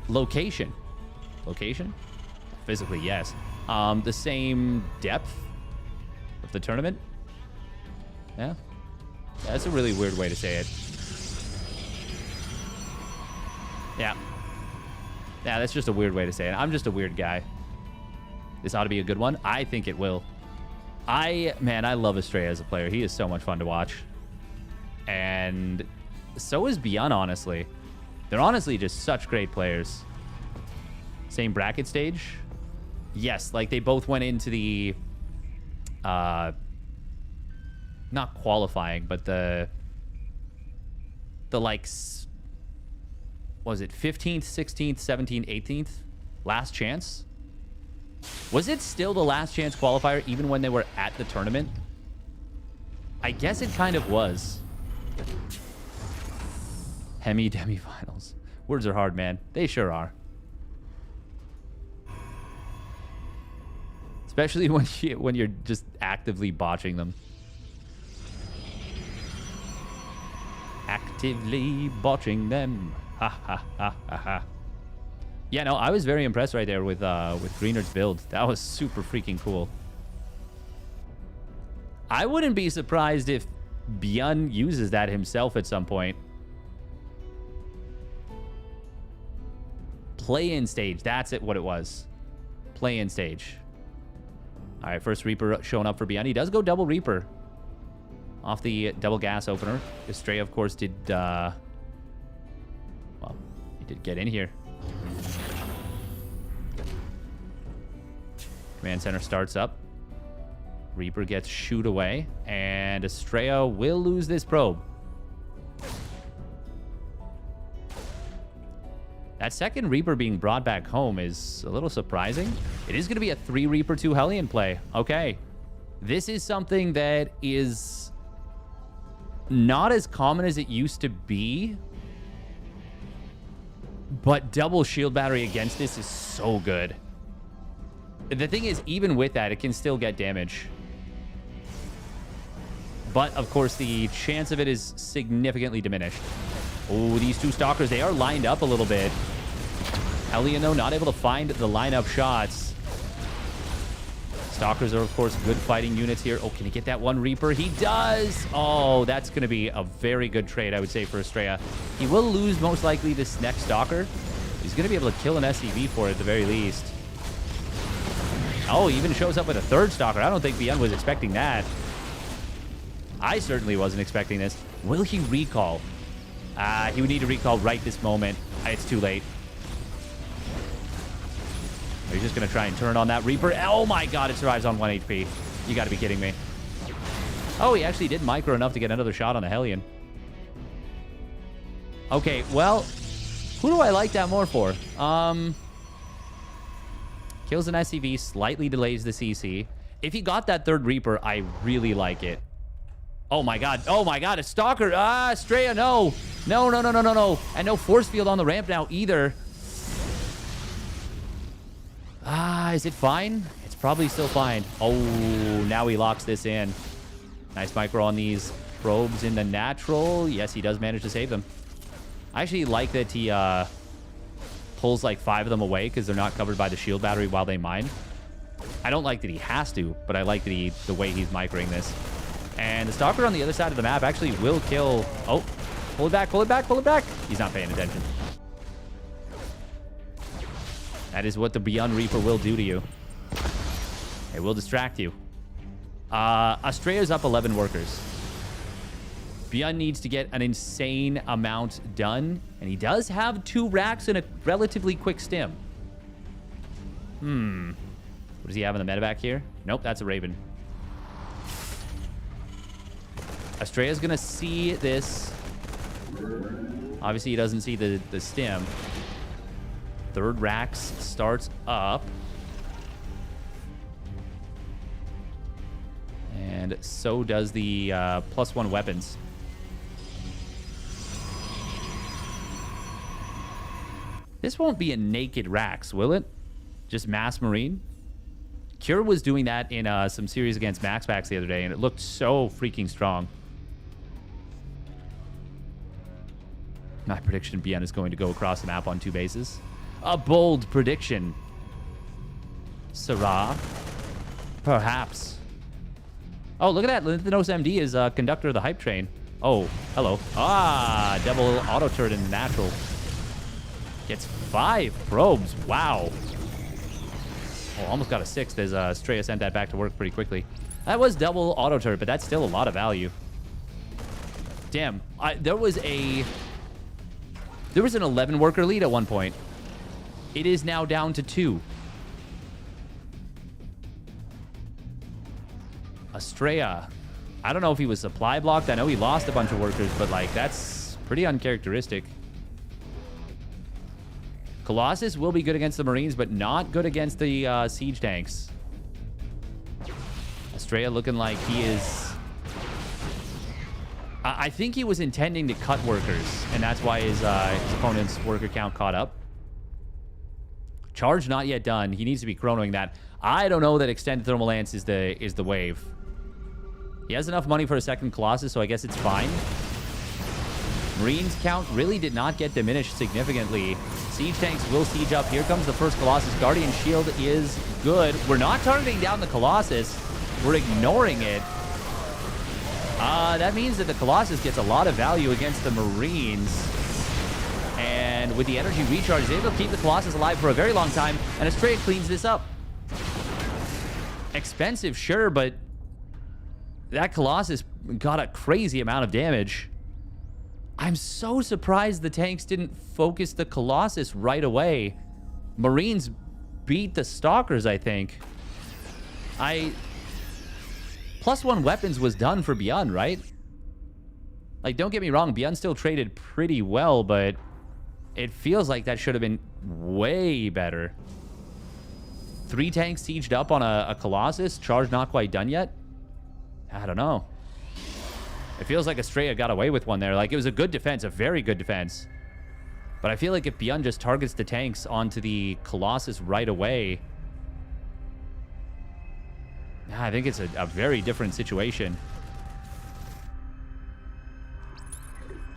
location. Location? Physically, yes. The same depth of the tournament. Yeah. That's a really weird way to say it. Yeah. Yeah, that's just a weird way to say it. I'm just a weird guy. This ought to be a good one. I think it will. Man, I love Estraa as a player. He is so much fun to watch. And so is Bjorn, honestly. They're honestly just such great players. Same bracket stage? Yes, like they both went into the... not qualifying, but the like... Was it 15th, 16th, 17th, 18th? Last chance? Was it still the last chance qualifier even when they were at the tournament? I guess it kind of was. Demi-finals. Words are hard, man. They sure are. Especially when you're just actively botching them. Actively botching them. Ha ha ha ha ha. Yeah, no, I was very impressed right there with Greener's build. That was super freaking cool. I wouldn't be surprised if Bjorn uses that himself at some point. Play-in stage. That's what it was. Play-in stage. All right, first Reaper showing up for Bjorn. He does go double Reaper off the double gas opener. Estraa, of course, did... well, he did get in here. Command center starts up. Reaper gets shoot away. And Estraa will lose this probe. That second Reaper being brought back home is a little surprising. It is going to be a 3 Reaper 2 Hellion play. Okay. This is something that is not as common as it used to be. But double shield battery against this is so good. The thing is, even with that, it can still get damage. But, of course, the chance of it is significantly diminished. Oh, these 2 Stalkers, they are lined up a little bit. Hellion, though, not able to find the lineup shots. Stalkers are, of course, good fighting units here. Oh, can he get that one Reaper? He does! Oh, that's going to be a very good trade, I would say, for Estraa. He will lose, most likely, this next Stalker. He's going to be able to kill an SCV for it, at the very least. Oh, he even shows up with a third Stalker. I don't think Beyond was expecting that. I certainly wasn't expecting this. Will he recall? He would need to recall right this moment. It's too late. He's just going to try and turn on that Reaper. Oh my god, it survives on 1 HP. You got to be kidding me. Oh, he actually did micro enough to get another shot on the Hellion. Okay, well, who do I like that more for? Kills an SCV, slightly delays the CC. If he got that third Reaper, I really like it. Oh my god, a Stalker. Estraa, no. No. And no force field on the ramp now either. Is it fine? It's probably still fine. Oh, now he locks this in. Nice micro on these probes in the natural. Yes, he does manage to save them. I actually like that he pulls like 5 of them away because they're not covered by the shield battery while they mine. I don't like that he has to, but I like that the way he's microing this. And the Stalker on the other side of the map actually will kill... Oh, pull it back. He's not paying attention. That is what the Beyond Reaper will do to you. It will distract you. Estraa's up 11 workers. Beyond needs to get an insane amount done. And he does have 2 racks and a relatively quick stim. What does he have in the medevac here? Nope, that's a Raven. Estrea's going to see this. Obviously, he doesn't see the stim. Third racks starts up. And so does the +1 weapons. This won't be a naked racks, will it? Just mass marine? Cure was doing that in some series against Max Packs the other day, and it looked so freaking strong. My prediction, Beyond is going to go across the map on 2 bases. A bold prediction. Sarah. Perhaps. Oh, look at that. Lynthanos MD is conductor of the hype train. Oh, hello. Double auto turret in the natural. Gets 5 probes. Wow. Oh, almost got a 6th as Estraa sent that back to work pretty quickly. That was double auto turret, but that's still a lot of value. Damn. There was an 11 worker lead at one point. It is now down to 2. Estraa. I don't know if he was supply blocked. I know he lost a bunch of workers, but like that's pretty uncharacteristic. Colossus will be good against the Marines, but not good against the siege tanks. Estraa looking like he is... I think he was intending to cut workers, and that's why his opponent's worker count caught up. Charge not yet done. He needs to be chronoing that. I don't know that extended thermal lance is the wave. He has enough money for a second Colossus, so I guess it's fine. Marines count really did not get diminished significantly. Siege tanks will siege up. Here comes the first Colossus. Guardian Shield is good. We're not targeting down the Colossus. We're ignoring it. That means that the Colossus gets a lot of value against the Marines. And with the energy recharge, is able to keep the Colossus alive for a very long time. And Estraa cleans this up. Expensive, sure, but that Colossus got a crazy amount of damage. I'm so surprised the tanks didn't focus the Colossus right away. Marines beat the Stalkers, I think. +1 weapons was done for Beyond, right? Like, don't get me wrong, Beyond still traded pretty well, but it feels like that should have been way better. 3 tanks sieged up on a Colossus. Charge not quite done yet. I don't know. It feels like Estraa got away with one there. Like, it was a good defense, a very good defense. But I feel like if Beyond just targets the tanks onto the Colossus right away, I think it's a very different situation.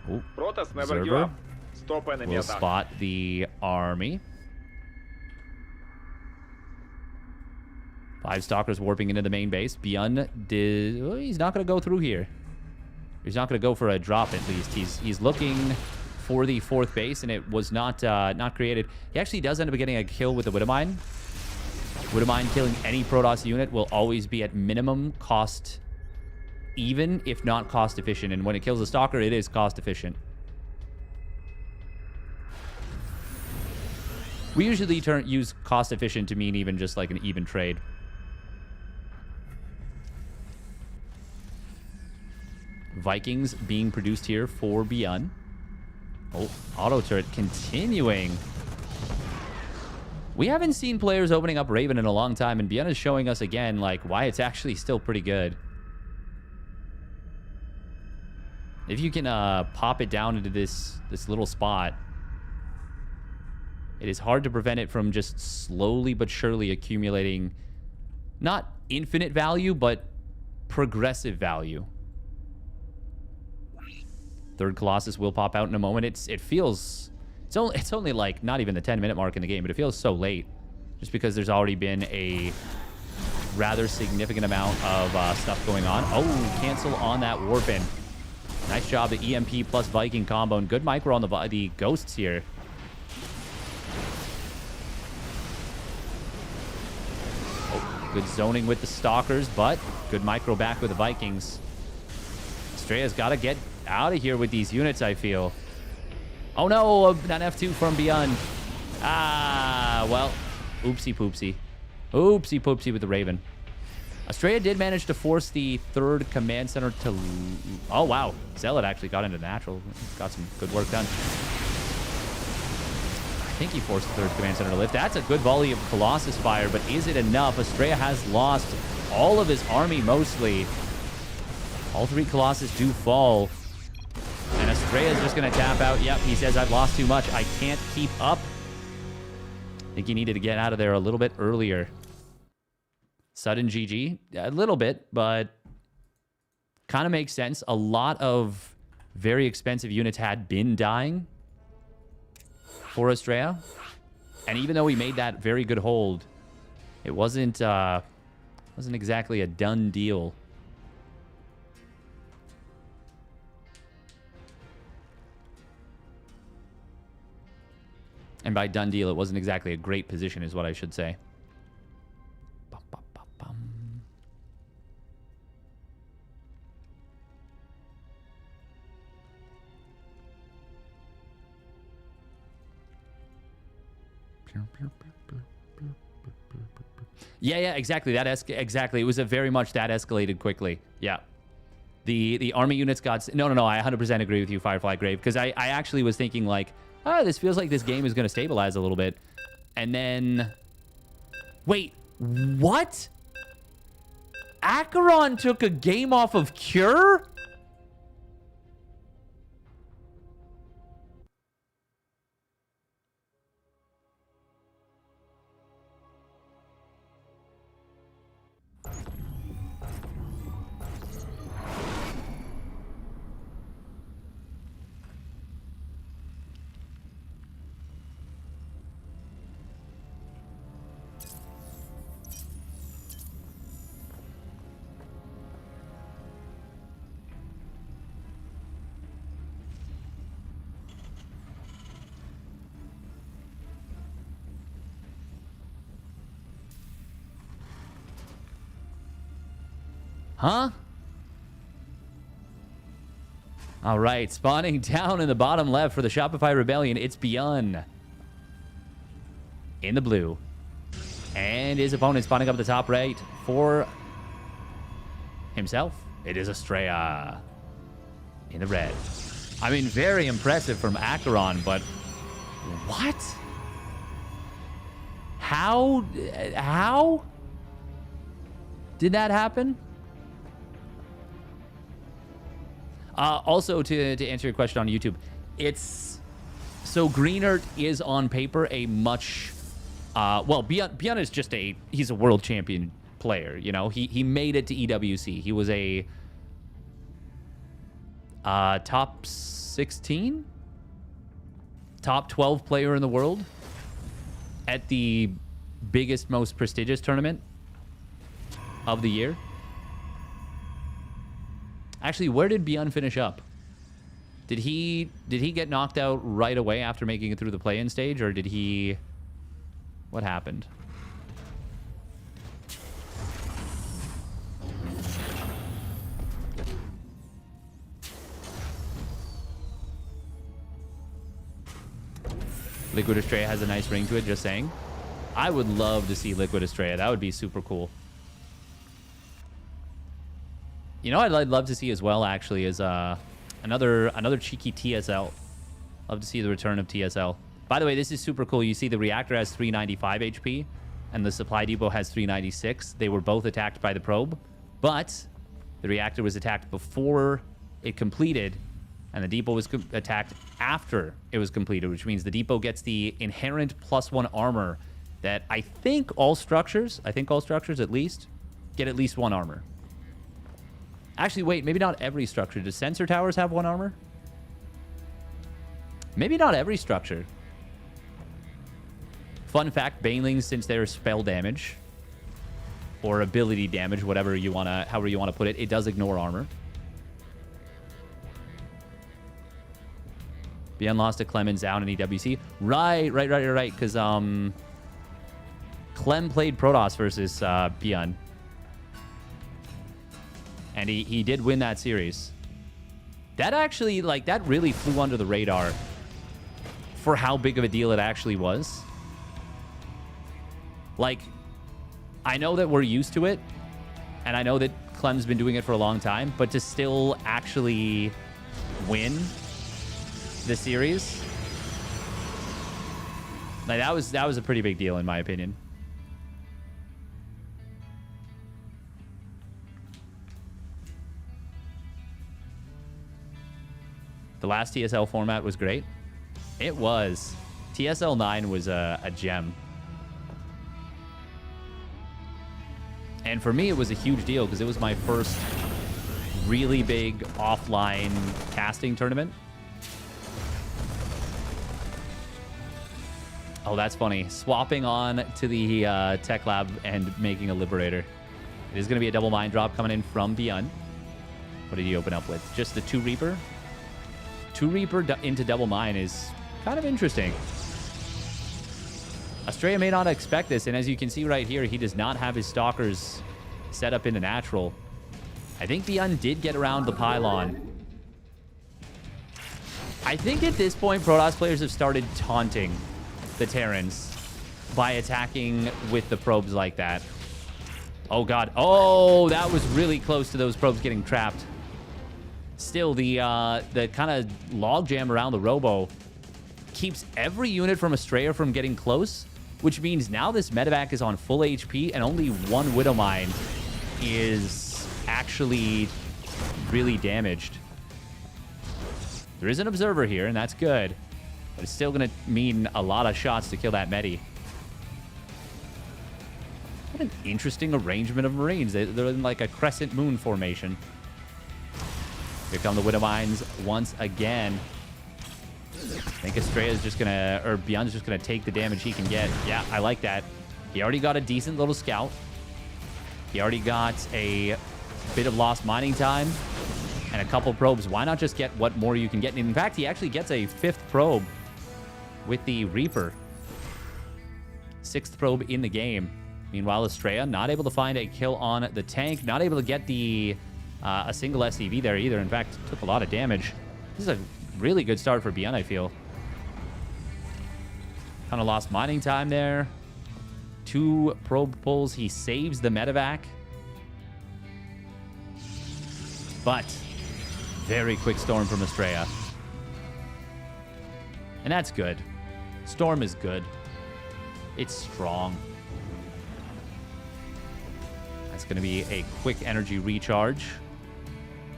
Ooh, Observer will spot the army. 5 Stalkers warping into the main base. Byun did... Oh, he's not going to go through here. He's not going to go for a drop, at least. He's looking for the 4th base, and it was not created. He actually does end up getting a kill with the Widowmine. Widowmine killing any Protoss unit will always be at minimum cost even, if not cost efficient. And when it kills a Stalker, it is cost efficient. We usually use cost efficient to mean even just like an even trade. Vikings being produced here for Byun. Oh, auto turret continuing. We haven't seen players opening up Raven in a long time, and Byun is showing us again like why it's actually still pretty good. If you can pop it down into this little spot, it is hard to prevent it from just slowly but surely accumulating not infinite value, but progressive value. 3rd Colossus will pop out in a moment. It feels... It's only like not even the 10-minute mark in the game, but it feels so late. Just because there's already been a rather significant amount of stuff going on. Oh, cancel on that warp in. Nice job, the EMP plus Viking combo. And good micro on the ghosts here. Oh, good zoning with the Stalkers, but good micro back with the Vikings. Estrea's got to get out of here with these units, I feel. Oh no, an F2 from Byun. Ah, well, oopsie poopsie. Oopsie poopsie with the Raven. Estrea did manage to force the 3rd command center to... Oh, wow. Zealot actually got into natural. Got some good work done. I think he forced the 3rd command center to lift. That's a good volley of Colossus fire, but is it enough? Estrea has lost all of his army, mostly. All 3 Colossus do fall. And Estrea is just going to tap out. Yep, he says, I've lost too much. I can't keep up. I think he needed to get out of there a little bit earlier. Sudden GG. A little bit, but kind of makes sense. A lot of very expensive units had been dying for Estrea. And even though he made that very good hold, it wasn't exactly a done deal. And by done deal, it wasn't exactly a great position, is what I should say. Bum, bum, bum, bum. Yeah, exactly. Exactly. It was a very much that escalated quickly. Yeah. The army units got... No, I 100% agree with you, Firefly Grave, because I actually was thinking, like, oh, this feels like this game is going to stabilize a little bit. And then... Wait, what? Acheron took a game off of Cure? Huh? All right, spawning down in the bottom left for the Shopify Rebellion, it's Byun. In the blue. And his opponent spawning up the top right for himself. It is Estrea in the red. I mean, very impressive from Acheron, but what? How did that happen? Also, to answer your question on YouTube, it's... So Greenert is on paper a much... well, Byun is just a... He's a world champion player, you know? He made it to EWC. He was a... top 16? Top 12 player in the world at the biggest, most prestigious tournament of the year. Actually, where did Beyond finish up? Did he get knocked out right away after making it through the play-in stage, or did he... What happened? Liquid Estraa has a nice ring to it, just saying. I would love to see Liquid Estraa. That would be super cool. You know what I'd love to see as well, actually, is another cheeky TSL. Love to see the return of TSL. By the way, this is super cool. You see the reactor has 395 HP, and the supply depot has 396. They were both attacked by the probe, but the reactor was attacked before it completed, and the depot was attacked after it was completed, which means the depot gets the inherent +1 armor that I think all structures at least, get at least 1 armor. Actually, wait, maybe not every structure. Does sensor towers have 1 armor? Maybe not every structure. Fun fact, banelings, since they're spell damage or ability damage, however you wanna put it, it does ignore armor. Bien lost to Clemens out in EWC. Right. Because Clem played Protoss versus Bien. And he did win that series. That actually, like, that really flew under the radar for how big of a deal it actually was. Like, I know that we're used to it, and I know that Clem's been doing it for a long time, but to still actually win the series, like, that was a pretty big deal in my opinion. The last TSL format was great. It was. TSL 9 was a gem. And for me, it was a huge deal because it was my first really big offline casting tournament. Oh, that's funny. Swapping on to the Tech Lab and making a Liberator. It is going to be a double mine drop coming in from Beyond. What did he open up with? Just the 2 Reaper? 2 Reaper into double mine is kind of interesting. Estraa may not expect this, and as you can see right here, he does not have his Stalkers set up into natural. I think Beyond did get around the pylon. I think at this point, Protoss players have started taunting the Terrans by attacking with the probes like that. Oh, God. Oh, that was really close to those probes getting trapped. Still, the kind of logjam around the Robo keeps every unit from Estraa from getting close, which means now this medevac is on full HP and only 1 Widowmine is actually really damaged. There is an observer here, and that's good, but it's still going to mean a lot of shots to kill that Medi. What an interesting arrangement of Marines. They're in like a crescent moon formation. Here come the Widowmines once again. I think Estraa is just gonna, or Beyond's just gonna take the damage he can get. Yeah, I like that. He already got a decent little scout. He already got a bit of lost mining time and a couple probes. Why not just get what more you can get? And in fact, he actually gets a 5th probe with the Reaper. 6th probe in the game. Meanwhile, Estraa not able to find a kill on the tank. Not able to get the a single SCV there either. In fact, took a lot of damage. This is a really good start for Beyond, I feel. Kind of lost mining time there. 2 probe pulls. He saves the medevac. But very quick storm from Estraa. And that's good. Storm is good. It's strong. That's going to be a quick energy recharge.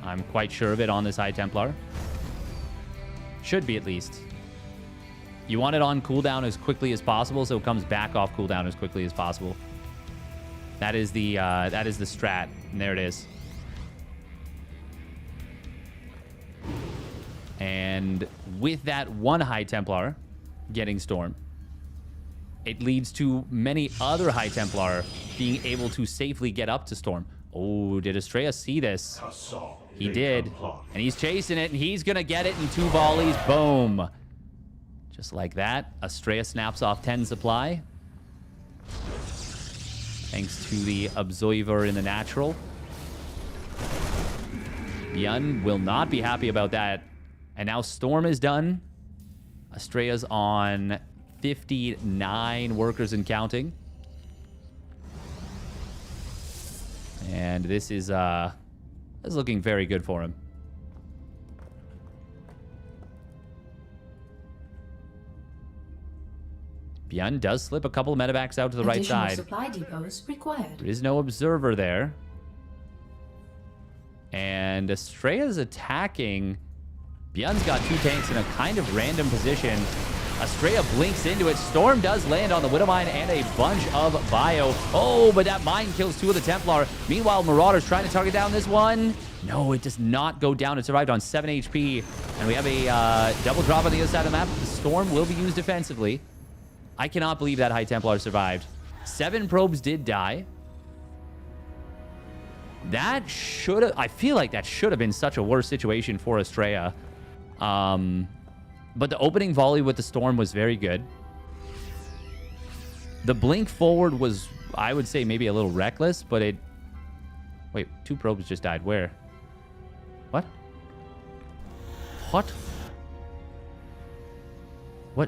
I'm quite sure of it on this High Templar. Should be, at least. You want it on cooldown as quickly as possible, so it comes back off cooldown as quickly as possible. That is the strat, and there it is. And with that 1 High Templar getting storm, it leads to many other High Templar being able to safely get up to Storm. Oh, did Estraa see this? He did. And he's chasing it, and he's going to get it in 2 volleys. Boom. Just like that, Estraa snaps off 10 supply. Thanks to the Observer in the natural. Byun will not be happy about that. And now Storm is done. Estraa's on 59 workers and counting. And this is looking very good for him. Byun does slip a couple of medevacs out to the right side.
Supply depots required.
There is no observer there. And Estraa's attacking. Byun's got 2 tanks in a kind of random position. Estraa blinks into it. Storm does land on the Widow Mine and a bunch of bio. Oh, but that mine kills 2 of the Templar. Meanwhile, Marauder's trying to target down this one. No, it does not go down. It survived on 7 HP. And we have a double drop on the other side of the map. The Storm will be used defensively. I cannot believe that High Templar survived. 7 probes did die. That should have... I feel like that should have been such a worse situation for Estraa. But the opening volley with the Storm was very good. The blink forward was, I would say, maybe a little reckless, but it... Wait, 2 probes just died. Where? What? What?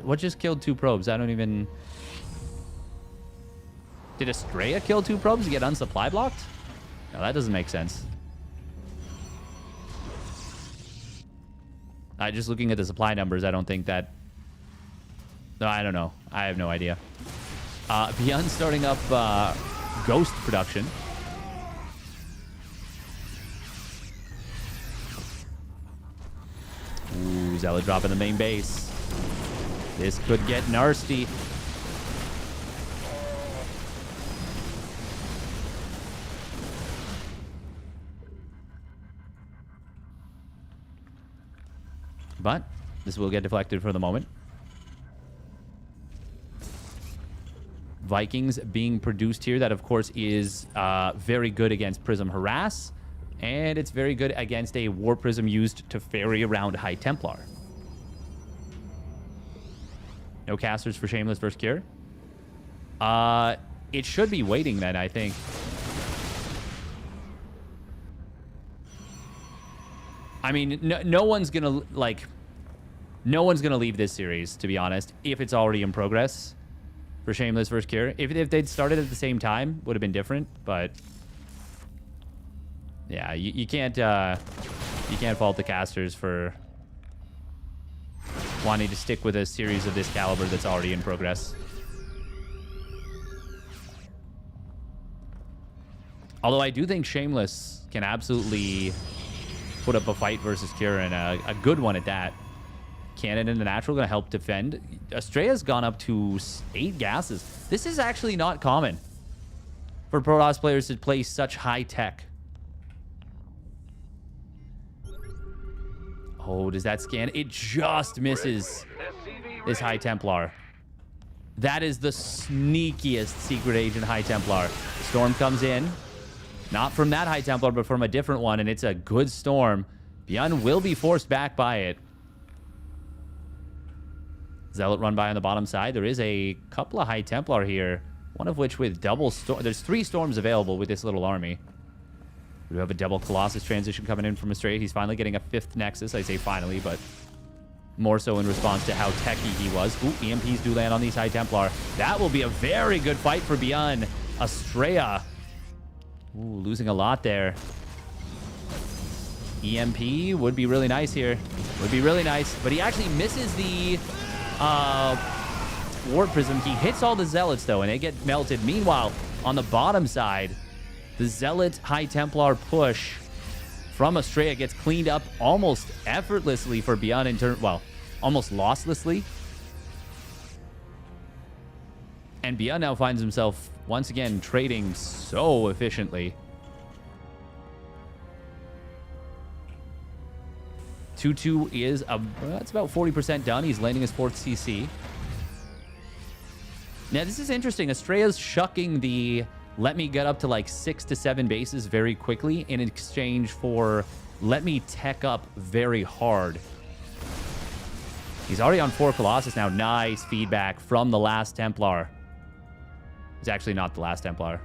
What just killed 2 probes? I don't even... Did Estraa kill 2 probes to get unsupply blocked? No, that doesn't make sense. Just looking at the supply numbers, I don't think that... No, I don't know. I have no idea. Byun starting up Ghost production. Ooh, Zealot drop in the main base. This could get nasty. But this will get deflected for the moment. Vikings being produced here. That, of course, is very good against Prism Harass. And it's very good against a War Prism used to ferry around High Templar. No casters for Shameless versus Cure. It should be waiting then, I think. I mean, no one's gonna leave this series, to be honest, if it's already in progress for Shameless versus Cure. If they'd started at the same time, would have been different. But yeah, you can't fault the casters for wanting to stick with a series of this caliber that's already in progress. Although I do think Shameless can absolutely put up a fight versus Cure, and a good one at that. Cannon in the natural going to help defend. Estraa's gone up to 8 gases. This is actually not common for Protoss players to play such high tech. Oh, does that scan? It just misses this High Templar. That is the sneakiest secret agent High Templar. The Storm comes in. Not from that High Templar, but from a different one, and it's a good Storm. Byun will be forced back by it. Zealot run by on the bottom side. There is a couple of High Templar here, one of which with double Storm. There's 3 Storms available with this little army. We have a double Colossus transition coming in from Estraa. He's finally getting a 5th Nexus. I say finally, but more so in response to how techy he was. Ooh, EMPs do land on these High Templar. That will be a very good fight for Byun. Estraa. Ooh, losing a lot there. EMP would be really nice here. Would be really nice. But he actually misses the War Prism. He hits all the Zealots, though, and they get melted. Meanwhile, on the bottom side, the Zealot High Templar push from Estraa gets cleaned up almost effortlessly for Byun in turn. Well, almost losslessly. And Byun now finds himself once again trading so efficiently. 2-2 is that's about 40% done. He's landing his 4th CC. Now, this is interesting. Estrea's shucking the let me get up to like 6 to 7 bases very quickly in exchange for let me tech up very hard. He's already on 4 Colossus now. Nice feedback from the last Templar. It's actually not the last Templar.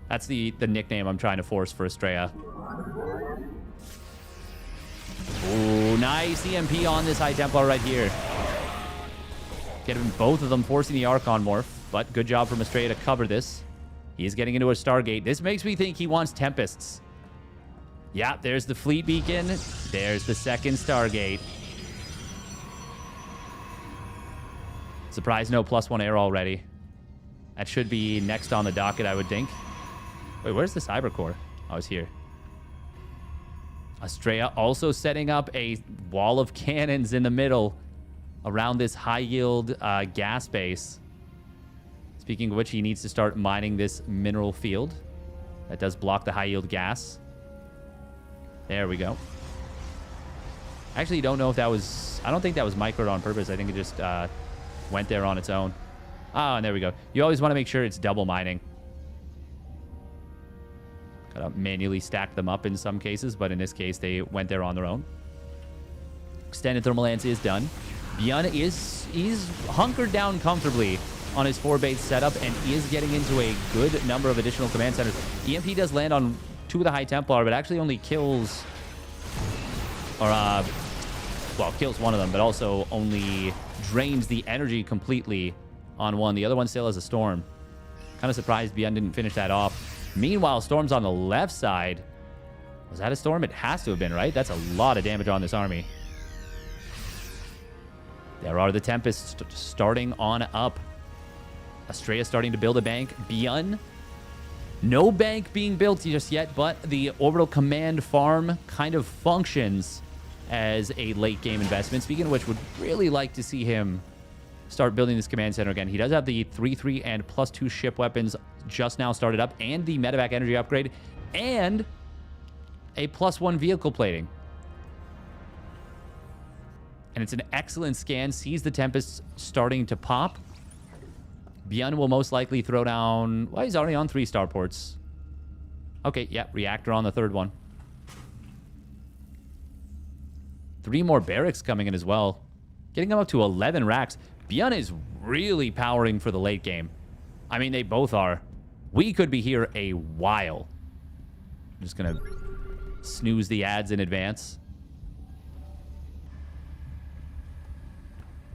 That's the nickname I'm trying to force for Estrea. Ooh, nice EMP on this High Templar right here. Getting both of them forcing the Archon morph, but good job from Estrea to cover this. He's getting into a Stargate. This makes me think he wants Tempests. Yeah, there's the Fleet Beacon. There's the second Stargate. Surprise, no +1 air already. That should be next on the docket, I would think. Wait, where's the Cyber Core? Oh, it's here. Estrea also setting up a wall of cannons in the middle around this high-yield gas base. Speaking of which, he needs to start mining this mineral field. That does block the high-yield gas. There we go. I actually don't know if that was... I don't think that was microed on purpose. I think it just went there on its own. Oh, and there we go. You always want to make sure it's double mining. Gotta manually stack them up in some cases, but in this case, they went there on their own. Extended Thermal Lance is done. Bjorn he's hunkered down comfortably on his 4-base setup and is getting into a good number of additional command centers. EMP does land on 2 of the High Templar, but actually only kills... Or, well, kills one of them, but also only drains the energy completely on one. The other one still has a Storm. Kind of surprised Bjorn didn't finish that off. Meanwhile, Storm's on the left side. Was that a Storm? It has to have been, right? That's a lot of damage on this army. There are the Tempests starting on up. Estrea starting to build a bank. Bjorn, no bank being built just yet, but the Orbital Command Farm kind of functions as a late-game investment. Speaking of which, would really like to see him start building this command center again. He does have the 3/3 and +2 ship weapons just now started up, and the medevac energy upgrade, and a +1 vehicle plating. And it's an excellent scan. Sees the Tempests starting to pop. Bjorn will most likely throw down... Well, he's already on 3 starports. Okay, yeah, reactor on the 3rd one. 3 more barracks coming in as well. Getting them up to 11 racks. Bjorn is really powering for the late game. I mean, they both are. We could be here a while. I'm just going to snooze the ads in advance.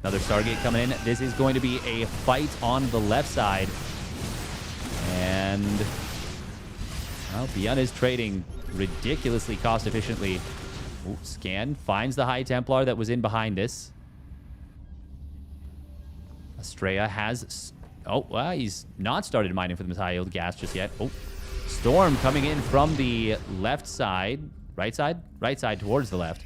Another Stargate coming in. This is going to be a fight on the left side. And... well, Bjorn is trading ridiculously cost-efficiently. Ooh, scan. Finds the High Templar that was in behind this. Estrea has... oh, well, he's not started mining for the high-yield gas just yet. Oh, Storm coming in from the left side. Right side? Right side towards the left.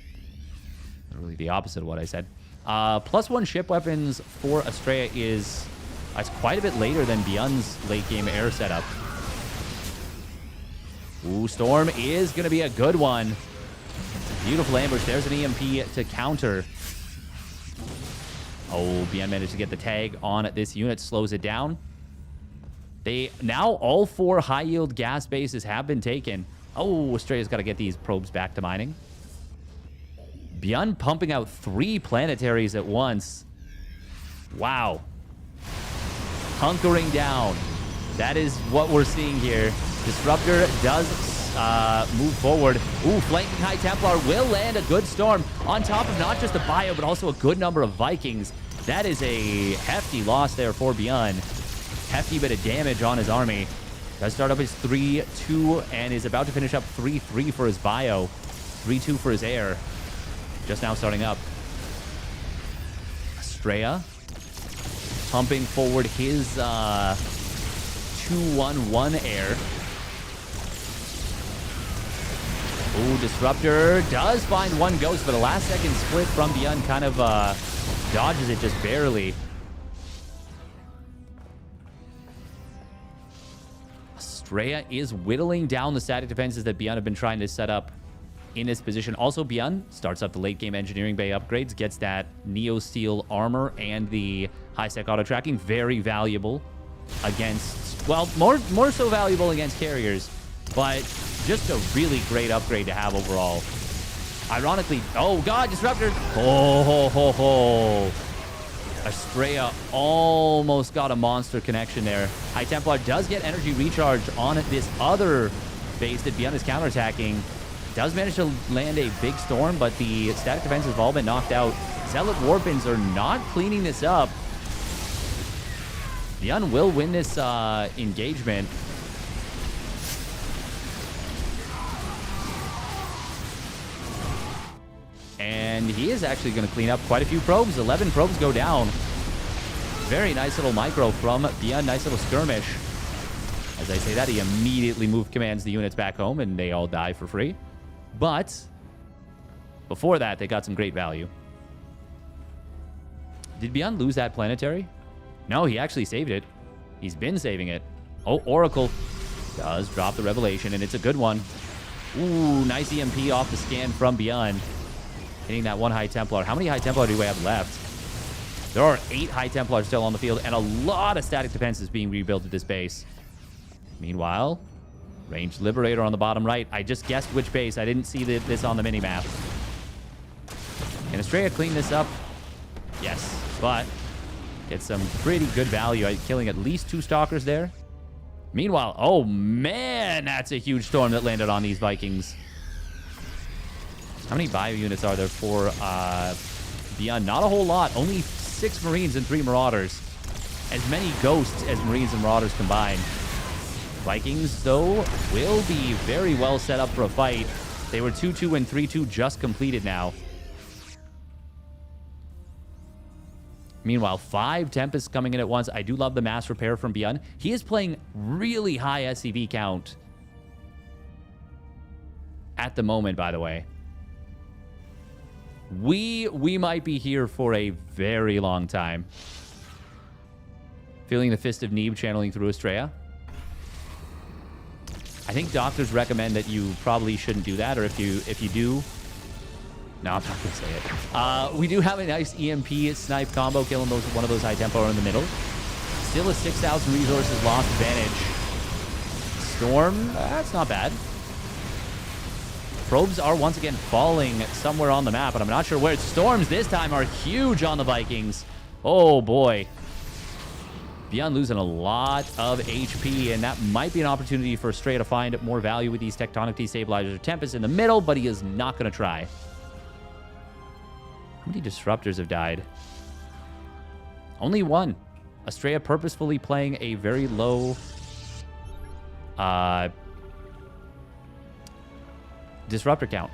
Really the opposite of what I said. +1 ship weapons for Estrea is... it's quite a bit later than Bjorn's late-game air setup. Ooh, Storm is going to be a good one. Beautiful ambush. There's an EMP to counter. Oh, Bjorn managed to get the tag on this unit. Slows it down. They... now all 4 high-yield gas bases have been taken. Oh, Estrea's got to get these probes back to mining. Bjorn pumping out 3 planetaries at once. Wow. Hunkering down. That is what we're seeing here. Disruptor does move forward. Ooh, flanking High Templar will land a good Storm on top of not just the bio, but also a good number of Vikings. That is a hefty loss there for Bjorn. Hefty bit of damage on his army. Does start up his 3-2 and is about to finish up 3-3 for his bio. 3-2 for his air. Just now starting up. Estrea pumping forward his 2-1-1 air. Ooh, Disruptor does find 1 ghost, but a last-second split from Bjorn kind of dodges it just barely. Estrea is whittling down the static defenses that Bjorn have been trying to set up in this position. Also, Bjorn starts up the late game engineering bay upgrades, gets that Neo Steel armor and the high-sec auto tracking. Very valuable against, well, more so valuable against carriers, but just a really great upgrade to have overall. Ironically, oh god, Disruptor. Oh, ho, ho, ho. Estraa almost got a monster connection there. High Templar does get energy recharge on this other base that Bjorn is counterattacking. Does manage to land a big storm, but the static defenses have all been knocked out. Zealot Warpins are not cleaning this up. Bjorn will win this engagement. And he is actually going to clean up quite a few probes. 11 probes go down. Very nice little micro from Bjorn. Nice little skirmish. As I say that, he immediately commands the units back home, and they all die for free. But before that, they got some great value. Did Bjorn lose that planetary? No, he actually saved it. He's been saving it. Oh, Oracle does drop the Revelation, and it's a good one. Ooh, nice EMP off the scan from Bjorn. Hitting that one High Templar. How many High Templar do we have left? There are 8 High Templars still on the field, and a lot of static defenses being rebuilt at this base. Meanwhile, Ranged Liberator on the bottom right. I just guessed which base. I didn't see this on the minimap. Can Estraa clean this up? Yes, but get some pretty good value. Killing at least 2 Stalkers there. Meanwhile, oh man, that's a huge storm that landed on these Vikings. How many bio units are there for Bjorn? Not a whole lot. Only 6 Marines and 3 Marauders. As many Ghosts as Marines and Marauders combined. Vikings, though, will be very well set up for a fight. They were 2-2 and 3-2 just completed now. Meanwhile, 5 Tempests coming in at once. I do love the mass repair from Bjorn. He is playing really high SCV count at the moment, by the way. We might be here for a very long time. Feeling the Fist of Neeb channeling through Estraa. I think doctors recommend that you probably shouldn't do that, or if you do... No, I'm not going to say it. We do have a nice EMP snipe combo, killing one of those High Templar in the middle. Still a 6,000 resources lost advantage. Storm, that's not bad. Probes are once again falling somewhere on the map, but I'm not sure where. Storms this time are huge on the Vikings. Oh, boy. Bjorn losing a lot of HP, and that might be an opportunity for Estraa to find more value with these Tectonic Destabilizers. Tempest in the middle, but he is not going to try. How many Disruptors have died? Only 1. Estraa purposefully playing a very low... Disruptor count.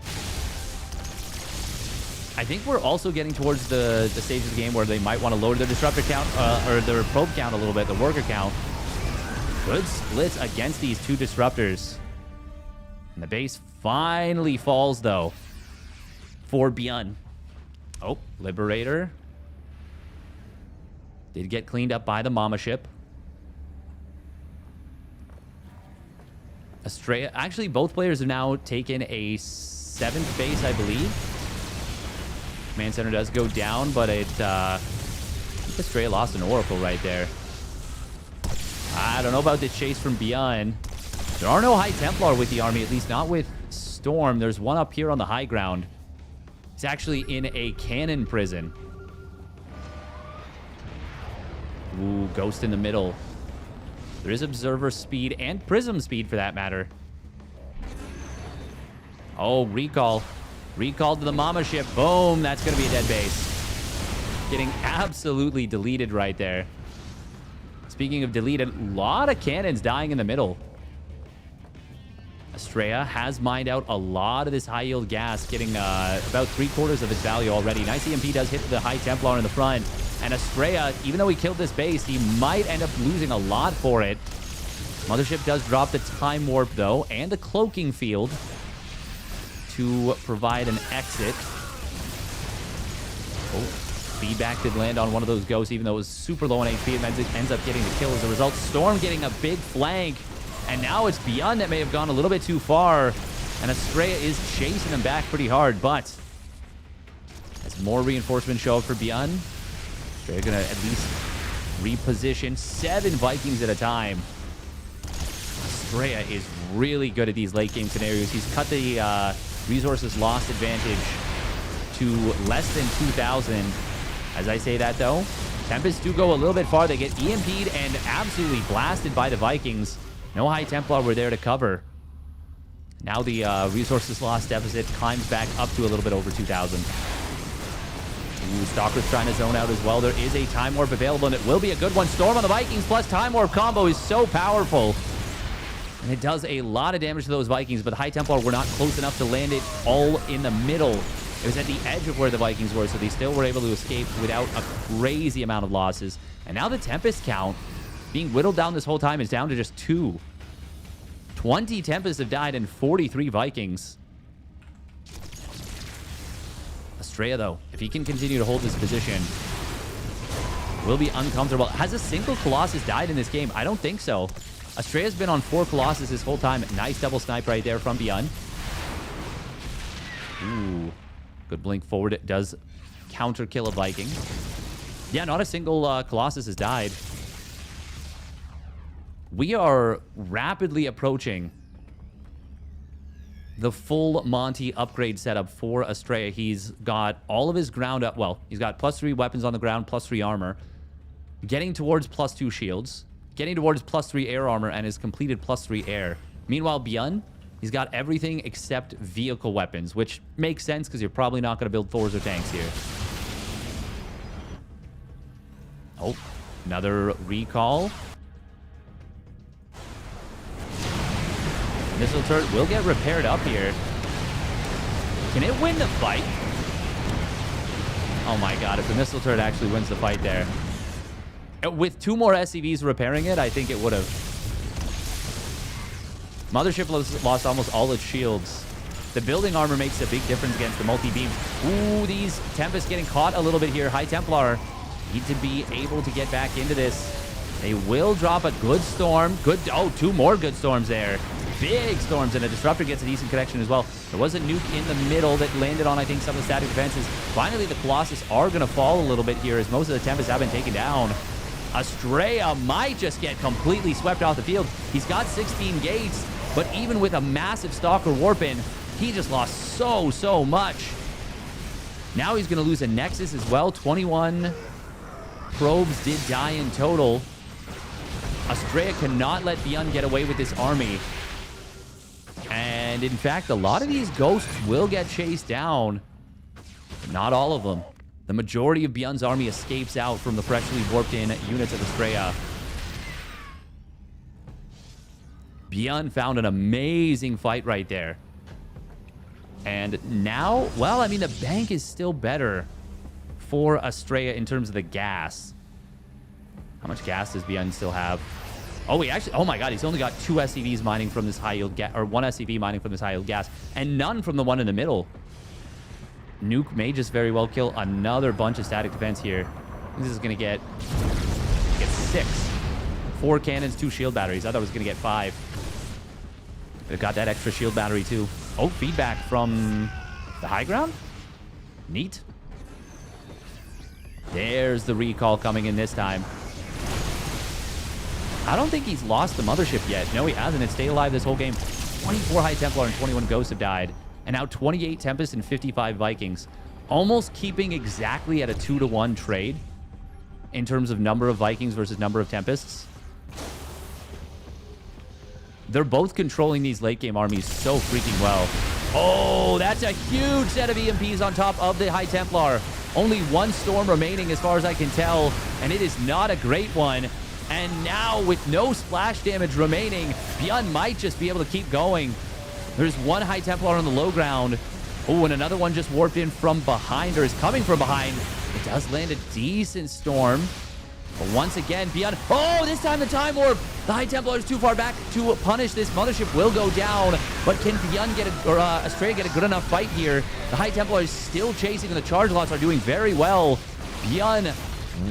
I think we're also getting towards the stage of the game where they might want to lower their Disruptor count, or their probe count a little bit, the worker count. Good splits against these 2 Disruptors. And the base finally falls, though, for Bjorn. Oh, Liberator. Did get cleaned up by the Mama ship. Estraa, actually, both players have now taken a 7th base, I believe. Command Center does go down, but I think Estraa lost an Oracle right there. I don't know about this chase from Bjorn. There are no High Templar with the army, at least not with Storm. There's one up here on the high ground. It's actually in a cannon prison. Ooh, Ghost in the middle. There is Observer speed and Prism speed for that matter. Oh, recall. Recall to the Mama ship. Boom. That's going to be a dead base. Getting absolutely deleted right there. Speaking of deleted, a lot of cannons dying in the middle. Estraa has mined out a lot of this high-yield gas, getting about 3/4 of its value already. Nice EMP does hit the High Templar in the front. And Estraa, even though he killed this base, he might end up losing a lot for it. Mothership does drop the Time Warp, though, and a Cloaking Field to provide an exit. Oh, feedback did land on one of those Ghosts, even though it was super low on HP. It ends up getting the kill as a result. Storm getting a big flank. And now it's Bjorn that may have gone a little bit too far. And Estraa is chasing him back pretty hard, but as more reinforcements show up for Beyond, Estraa going to at least reposition 7 Vikings at a time. Estraa is really good at these late game scenarios. He's cut the resources lost advantage to less than 2,000. As I say that, though, Tempests do go a little bit far. They get EMP'd and absolutely blasted by the Vikings. No High Templar were there to cover. Now the resources lost deficit climbs back up to a little bit over 2,000. Ooh, Stalker's trying to zone out as well. There is a Time Warp available, and it will be a good one. Storm on the Vikings plus Time Warp combo is so powerful. And it does a lot of damage to those Vikings, but the High Templar were not close enough to land it all in the middle. It was at the edge of where the Vikings were, so they still were able to escape without a crazy amount of losses. And now the Tempest count, being whittled down this whole time, is down to just 2. 20 Tempests have died and 43 Vikings. Estraa, though, if he can continue to hold this position, will be uncomfortable. Has a single Colossus died in this game? I don't think so. Estraa's been on 4 Colossus this whole time. Nice double snipe right there from Beyond. Ooh. Good blink forward. It does counter kill a Viking. Yeah, not a single Colossus has died. We are rapidly approaching the full Monty upgrade setup for Estraa. He's got all of his ground up. Well, he's got +3 weapons on the ground, +3 armor. Getting towards +2 shields. Getting towards +3 air armor and has completed +3 air. Meanwhile, Beyond, he's got everything except vehicle weapons, which makes sense because you're probably not going to build Thors or tanks here. Oh, another recall. Missile turret will get repaired up here. Can it win the fight? Oh my god, if the missile turret actually wins the fight there. With 2 more SCVs repairing it, I think it would have. Mothership lost almost all its shields. The building armor makes a big difference against the multi-beam. Ooh, these Tempests getting caught a little bit here. High Templar need to be able to get back into this. They will drop a good storm. Oh, 2 more good storms there. Big storms, and a Disruptor gets a decent connection as well. There was a nuke in the middle that landed on, I think, some of the static defenses. Finally, the Colossus are going to fall a little bit here as most of the Tempests have been taken down. Estraa might just get completely swept off the field. He's got 16 gates, but even with a massive Stalker warp in, he just lost so much. Now he's going to lose a Nexus as well. 21 probes did die in total. Estraa cannot let Beyond get away with this army. And in fact, a lot of these ghosts will get chased down. But not all of them. The majority of Beyond's army escapes out from the freshly warped in units of Estraa. Beyond found an amazing fight right there. And now, well, I mean, the bank is still better for Estraa in terms of the gas. How much gas does Beyond still have? Oh, he actually, oh my god, he's only got 2 SCVs mining from this high yield gas, or 1 SCV mining from this high yield gas, and none from the one in the middle. Nuke may just very well kill another bunch of static defense here. This is going to get 6. 4 cannons, 2 shield batteries. I thought it was going to get 5. But it got that extra shield battery too. Oh, feedback from the high ground? Neat. There's the recall coming in this time. I don't think he's lost the mothership yet. No, he hasn't. It's stayed alive this whole game. 24 High Templar and 21 Ghosts have died. And now 28 Tempests and 55 Vikings. Almost keeping exactly at a 2-to-1 trade in terms of number of Vikings versus number of Tempests. They're both controlling these late game armies so freaking well. Oh, that's a huge set of EMPs on top of the High Templar. Only 1 storm remaining as far as I can tell, and it is not a great one. And now with no splash damage remaining, Beyond might just be able to keep going. There's 1 High Templar on the low ground. Oh, and another one just warped in from behind, or is coming from behind. It does land a decent storm. But once again, Beyond... Oh, this time the Time Warp! The High Templar is too far back to punish. This mothership will go down. But can Beyond get Estraa get a good enough fight here? The High Templar is still chasing, and the charge lots are doing very well. Beyond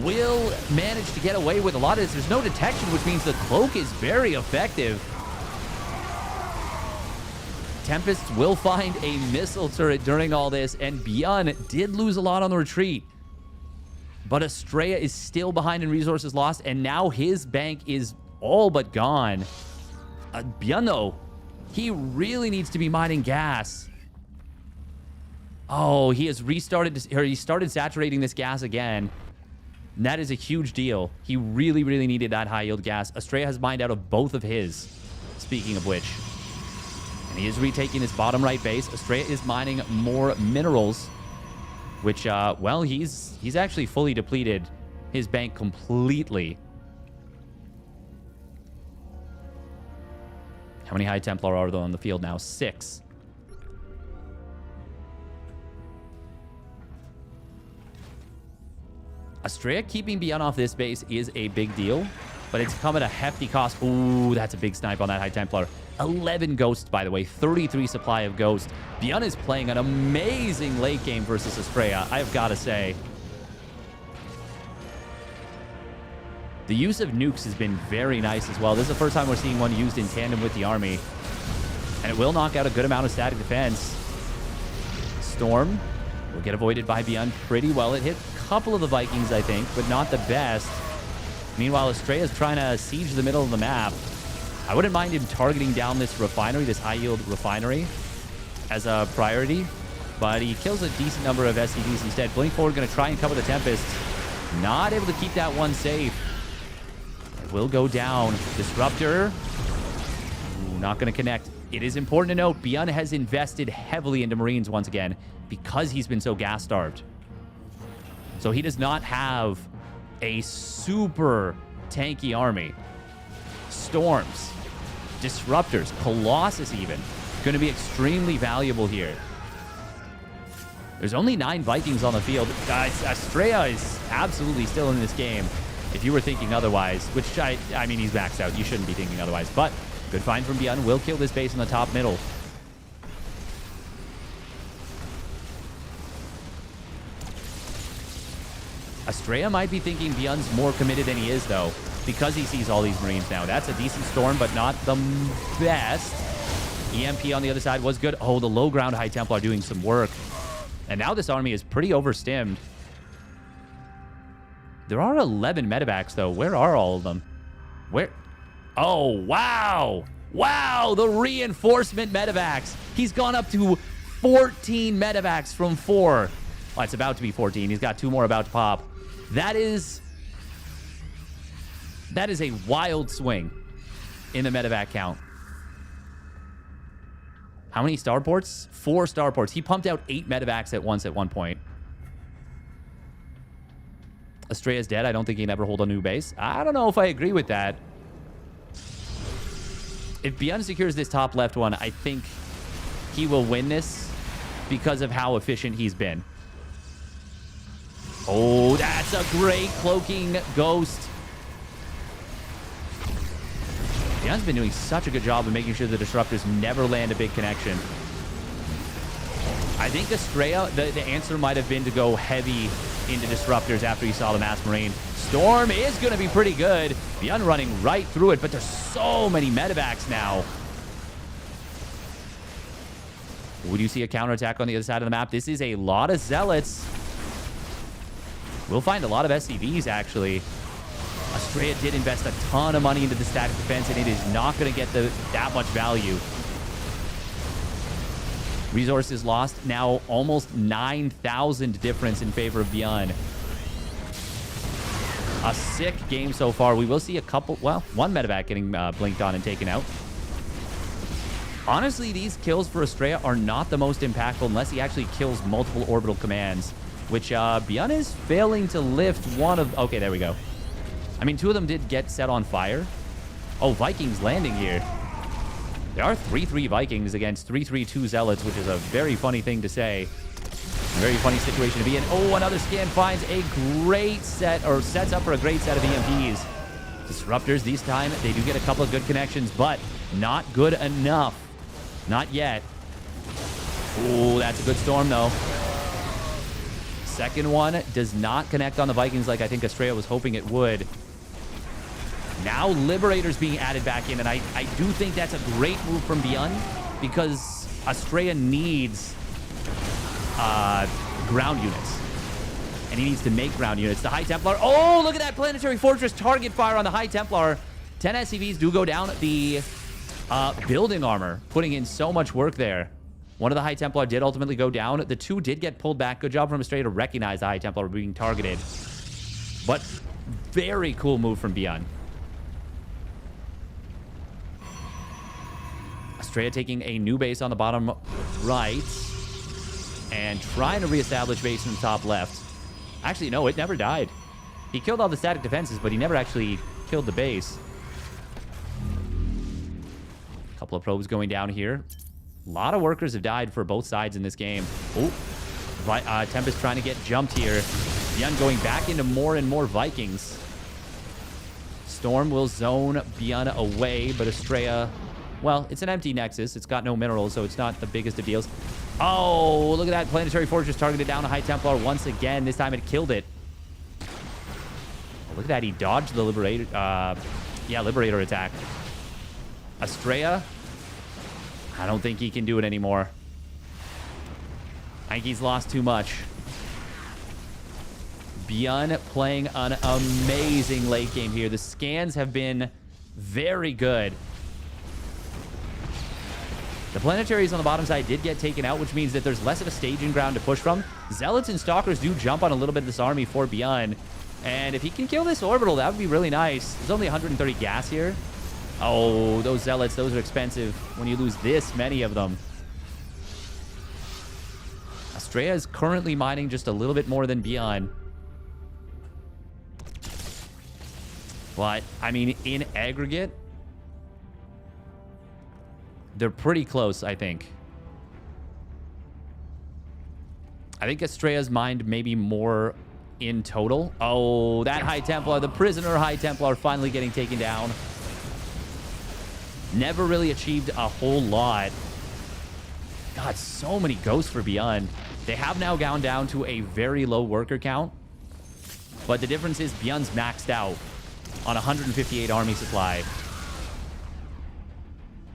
will manage to get away with a lot of this. There's no detection, which means the cloak is very effective. Tempests will find a missile turret during all this, and Bjorn did lose a lot on the retreat. But Estraa is still behind in resources lost, and now his bank is all but gone. Bjorn, though, he really needs to be mining gas. Oh, he has restarted, or he started saturating this gas again. And that is a huge deal. He really, really needed that high-yield gas. Estraa has mined out of both of his, speaking of which. And he is retaking this bottom right base. Estraa is mining more minerals, which, well, he's actually fully depleted his bank completely. How many High Templar are there on the field now? 6. Estraa keeping Bjorn off this base is a big deal, but it's come at a hefty cost. Ooh, that's a big snipe on that High Templar. 11 Ghosts, by the way. 33 supply of Ghost. Bjorn is playing an amazing late game versus Estraa, I've got to say. The use of nukes has been very nice as well. This is the first time we're seeing one used in tandem with the army. And it will knock out a good amount of static defense. Storm will get avoided by Bjorn pretty well. It hit a couple of the Vikings, I think, but not the best. Meanwhile, Estraa is trying to siege the middle of the map. I wouldn't mind him targeting down this refinery, this high-yield refinery, as a priority. But he kills a decent number of SCVs instead. Blink forward, going to try and cover the Tempest. Not able to keep that one safe. It will go down. Disruptor. Ooh, not going to connect. It is important to note, Bjorn has invested heavily into Marines once again because he's been so gas-starved. So he does not have a super tanky army. Storms, Disruptors, Colossus even, going to be extremely valuable here. There's only 9 Vikings on the field. Estraa is absolutely still in this game, if you were thinking otherwise, which I mean, he's maxed out. You shouldn't be thinking otherwise, but good find from Bjorn. Will kill this base in the top middle. Estraa might be thinking Bjorn's more committed than he is, though, because he sees all these Marines now. That's a decent storm, but not the best. EMP on the other side was good. Oh, the low ground High Templar doing some work. And now this army is pretty overstimmed. There are 11 medevacs, though. Where are all of them? Where? Oh, wow. Wow, the reinforcement medevacs. He's gone up to 14 medevacs from 4. Well, it's about to be 14. He's got 2 more about to pop. That is a wild swing in the medevac count. How many starports? 4 starports. He pumped out 8 medevacs at once at one point. Estraa is dead. I don't think he can ever hold a new base. I don't know if I agree with that. If Bjorn secures this top left one, I think he will win this because of how efficient he's been. Oh, that's a great cloaking Ghost. Bjorn's been doing such a good job of making sure the Disruptors never land a big connection. I think Estraa, the answer might have been to go heavy into Disruptors after he saw the Mass Marine. Storm is going to be pretty good. Bjorn running right through it, but there's so many medevacs now. Would you see a counterattack on the other side of the map? This is a lot of Zealots. We'll find a lot of SCVs, actually. Estraa did invest a ton of money into the static defense, and it is not going to get that much value. Resources lost, now almost 9,000 difference in favor of Bjorn. A sick game so far. We will see a couple, well, one medevac getting blinked on and taken out. Honestly, these kills for Estraa are not the most impactful unless he actually kills multiple orbital commands, which Bjorn is failing to lift one of... Okay, there we go. I mean, 2 of them did get set on fire. Oh, Vikings landing here. There are 3-3 Vikings against 3-3-2 Zealots, which is a very funny thing to say. A very funny situation to be in. Oh, another scan finds a great set, or sets up for a great set of EMPs. Disruptors, this time, they do get a couple of good connections, but not good enough. Not yet. Oh, that's a good storm, though. Second one does not connect on the Vikings like I think Estraa was hoping it would. Now Liberators being added back in, and I do think that's a great move from Bjorn because Estraa needs ground units. And he needs to make ground units. The High Templar. Oh, look at that Planetary Fortress target fire on the High Templar. 10 SCVs do go down. The building armor, putting in so much work there. One of the High Templar did ultimately go down. The 2 did get pulled back. Good job from Estraa to recognize the High Templar being targeted. But very cool move from Beyond. Estraa taking a new base on the bottom right. And trying to reestablish base in the top left. Actually, no, it never died. He killed all the static defenses, but he never actually killed the base. A couple of probes going down here. A lot of workers have died for both sides in this game. Oh, Tempest trying to get jumped here. Beyond going back into more and more Vikings. Storm will zone Beyond away, but Estraa, well, it's an empty Nexus. It's got no minerals, so it's not the biggest of deals. Oh, look at that. Planetary Fortress targeted down a High Templar once again. This time it killed it. Oh, look at that. He dodged the Liberator. Liberator attack. Estraa, I don't think he can do it anymore. I think he's lost too much. Beyond playing an amazing late game here. The scans have been very good. The planetaries on the bottom side did get taken out, which means that there's less of a staging ground to push from. Zealots and Stalkers do jump on a little bit of this army for Beyond. And if he can kill this orbital, that would be really nice. There's only 130 gas here. Oh, those Zealots, those are expensive when you lose this many of them. Estraa is currently mining just a little bit more than Beyond. But, I mean, in aggregate, they're pretty close, I think. I think Estraa's mined maybe more in total. Oh, that High Templar, the prisoner High Templar finally getting taken down. Never really achieved a whole lot. God, so many ghosts for Beyond. They have now gone down to a very low worker count. But the difference is Beyond's maxed out on 158 army supply.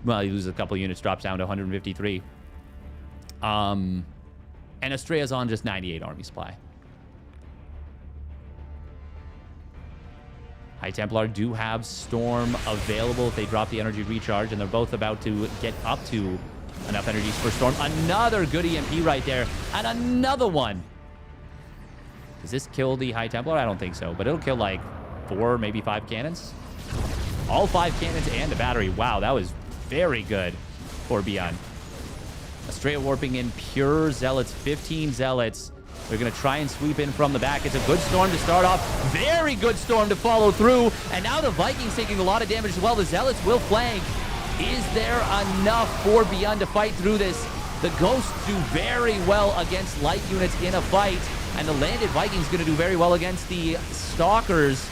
Well, he loses a couple units, drops down to 153. And Estraa's on just 98 army supply. High Templar do have Storm available if they drop the energy recharge, and they're both about to get up to enough energies for Storm. Another good EMP right there, and another one. Does this kill the High Templar? I don't think so, but it'll kill like 4, maybe 5 cannons. All 5 cannons and a battery. Wow, that was very good for Beyond. Estraa warping in pure Zealots, 15 Zealots. They're going to try and sweep in from the back. It's a good Storm to start off. Very good Storm to follow through. And now the Vikings taking a lot of damage as well. The Zealots will flank. Is there enough for Beyond to fight through this? The Ghosts do very well against light units in a fight. And the landed Vikings going to do very well against the Stalkers.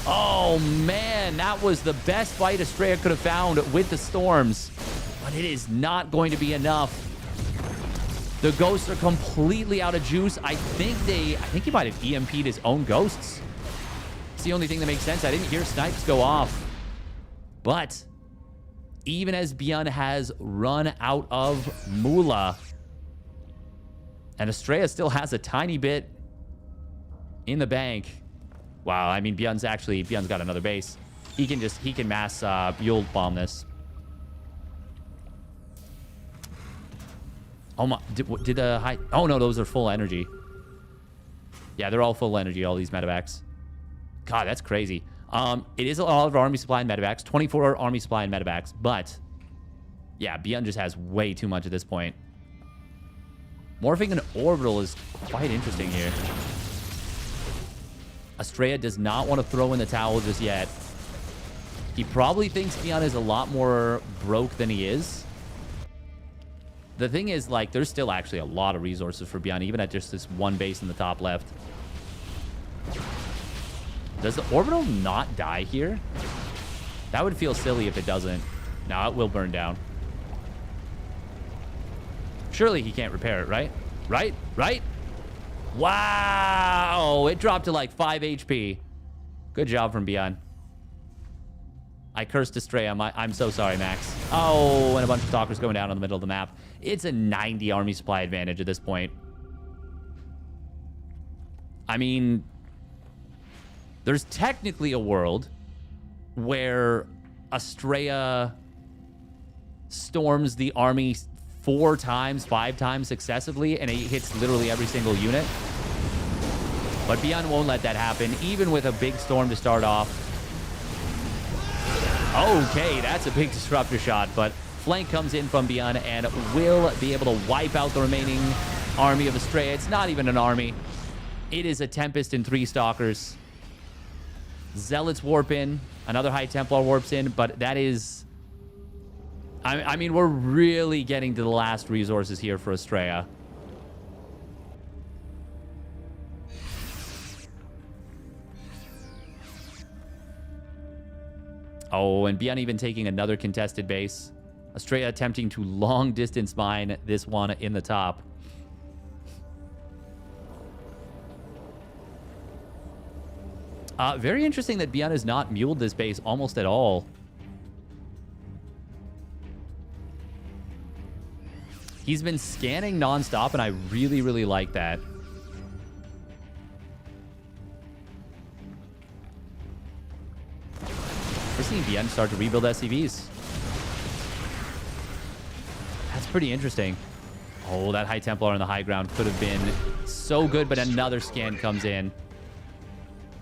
Oh, man, that was the best fight Estraa could have found with the Storms. But it is not going to be enough. The Ghosts are completely out of juice. I think he might have EMP'd his own Ghosts. It's the only thing that makes sense. I didn't hear snipes go off. But even as Beyond has run out of Moolah, and Estraa still has a tiny bit in the bank. Wow, I mean, Beyond's got another base. He can mass Buell bomb this. Oh my, did the high, oh no, those are full energy. Yeah, they're all full energy, all these medevacs. God, that's crazy. It is a lot of army supply and medevacs, 24 army supply and medevacs, but yeah, Beyond just has way too much at this point. Morphing an orbital is quite interesting here. Estraa does not want to throw in the towel just yet. He probably thinks Beyond is a lot more broke than he is. The thing is, like, there's still actually a lot of resources for Beyond, even at just this one base in the top left. Does the orbital not die here? That would feel silly if it doesn't. No, it will burn down. Surely he can't repair it, right? Right? Wow! It dropped to like 5 HP. Good job from Beyond. I cursed Estraa. I'm so sorry, Max. Oh, and a bunch of stalkers going down in the middle of the map. It's a 90 army supply advantage at this point. I mean, there's technically a world where Estraa storms the army 4 times, 5 times successively, and it hits literally every single unit. But Beyond won't let that happen, even with a big storm to start off. Okay, that's a big disruptor shot, but flank comes in from Beyond and will be able to wipe out the remaining army of Estraa. It's not even an army. It is a Tempest and 3 Stalkers. Zealots warp in. Another High Templar warps in, but that is... I mean, we're really getting to the last resources here for Estraa. Oh, and Beyond even taking another contested base. Estraa attempting to long-distance mine this one in the top. Very interesting that Beyond has not muled this base almost at all. He's been scanning nonstop, and I really, really like that. We're seeing Beyond start to rebuild SCVs. That's pretty interesting. Oh, that High Templar on the high ground could have been so good, but another scan comes in.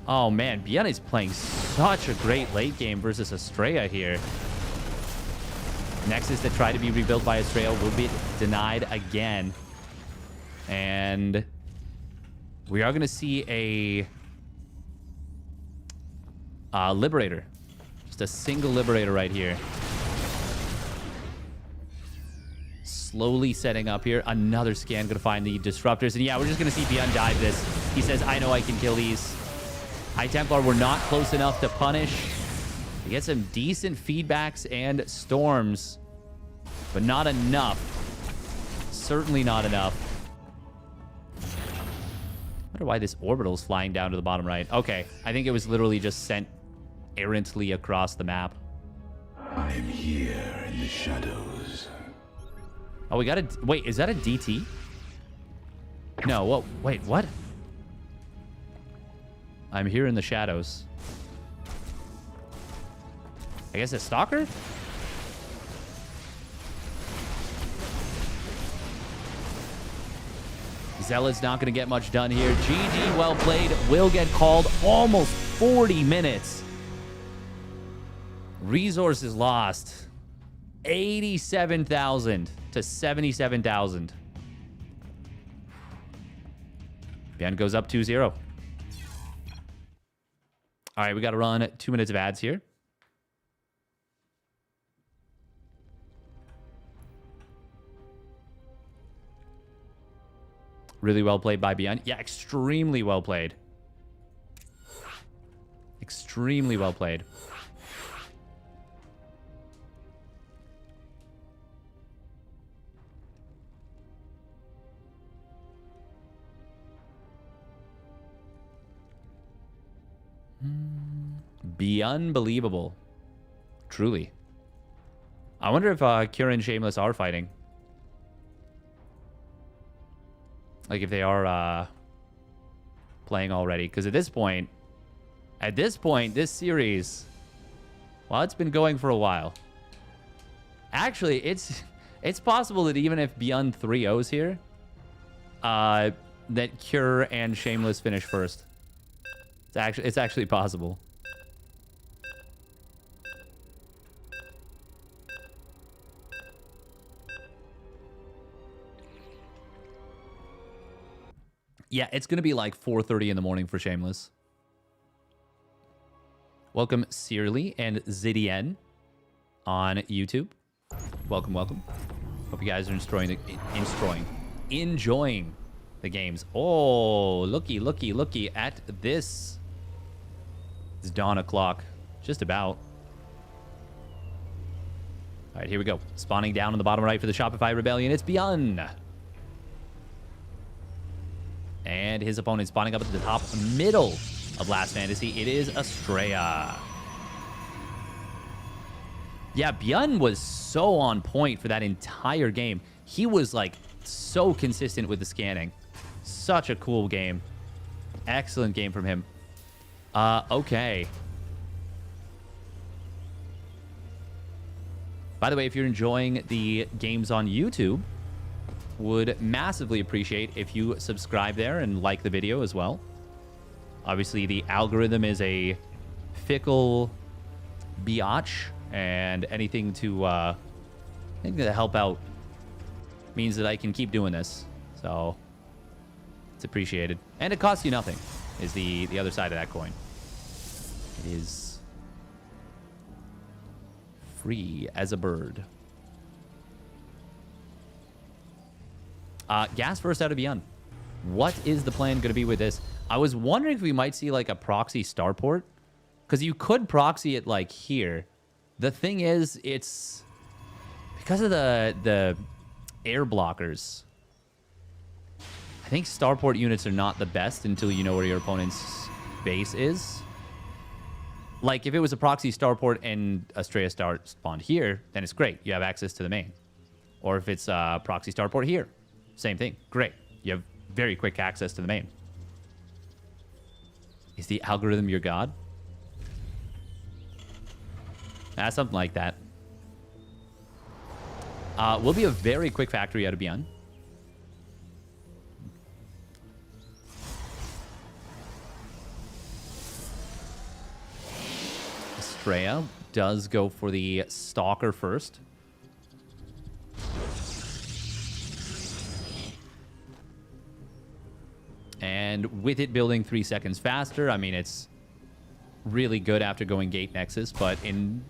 Oh, man. Beyond is playing such a great late game versus Estraa here. Nexus that tried to be rebuilt by Estraa will be denied again. And we are going to see a Liberator. Just a single Liberator right here. Slowly setting up here. Another scan going to find the disruptors. And yeah, we're just going to see Beyond dive this. He says, I know I can kill these. High Templar were not close enough to punish. We get some decent feedbacks and storms, but not enough. Certainly not enough. I wonder why this orbital's flying down to the bottom right. Okay, I think it was literally just sent errantly across the map.
I am here in the shadows.
Oh, we got a... Wait, is that a DT? No, what? Wait, what? I'm here in the shadows. I guess a Stalker? Zealot's not going to get much done here. GG, well played. Will get called almost 40 minutes. Resources lost. 87,000 to 77,000. Beyond goes up 2-0. All right, we got to run 2 minutes of ads here. Really well played by Beyond. Yeah, extremely well played. Extremely well played. Be unbelievable. Truly. I wonder if Kira and Shameless are fighting. Like if they are playing already. Because at this point, this series, well, it's been going for a while. Actually, it's possible that even if Beyond 3-0s here, that Cure and Shameless finish first. It's actually possible. Yeah, it's going to be like 4:30 in the morning for Shameless. Welcome, Searly and Zidien on YouTube. Welcome, welcome. Hope you guys are enjoying the games. Oh, looky at this. It's dawn o'clock. Just about. All right, here we go. Spawning down on the bottom right for the Shopify Rebellion. It's Beyond. And his opponent spawning up at the top middle of Last Fantasy. It is Estraa. Yeah, Bjorn was so on point for that entire game. He was, like, so consistent with the scanning. Such a cool game. Excellent game from him. Okay. By the way, if you're enjoying the games on YouTube, would massively appreciate if you subscribe there and like the video as well. Obviously, the algorithm is a fickle biatch, and anything to help out means that I can keep doing this. So it's appreciated. And it costs you nothing, is the other side of that coin. It is free as a bird. Gas first out of Beyond. What is the plan going to be with this? I was wondering if we might see like a proxy starport, because you could proxy it like here. The thing is, it's because of the air blockers. I think starport units are not the best until you know where your opponent's base is. Like if it was a proxy starport and Estraa spawned here, then it's great. You have access to the main. Or if it's a proxy starport here, same thing. Great. You have very quick access to the main. Is the algorithm your god? Something like that. Will be a very quick factory out of Beyond. Estraa does go for the Stalker first. And with it building 3 seconds faster, I mean, it's really good after going Gate Nexus, but in...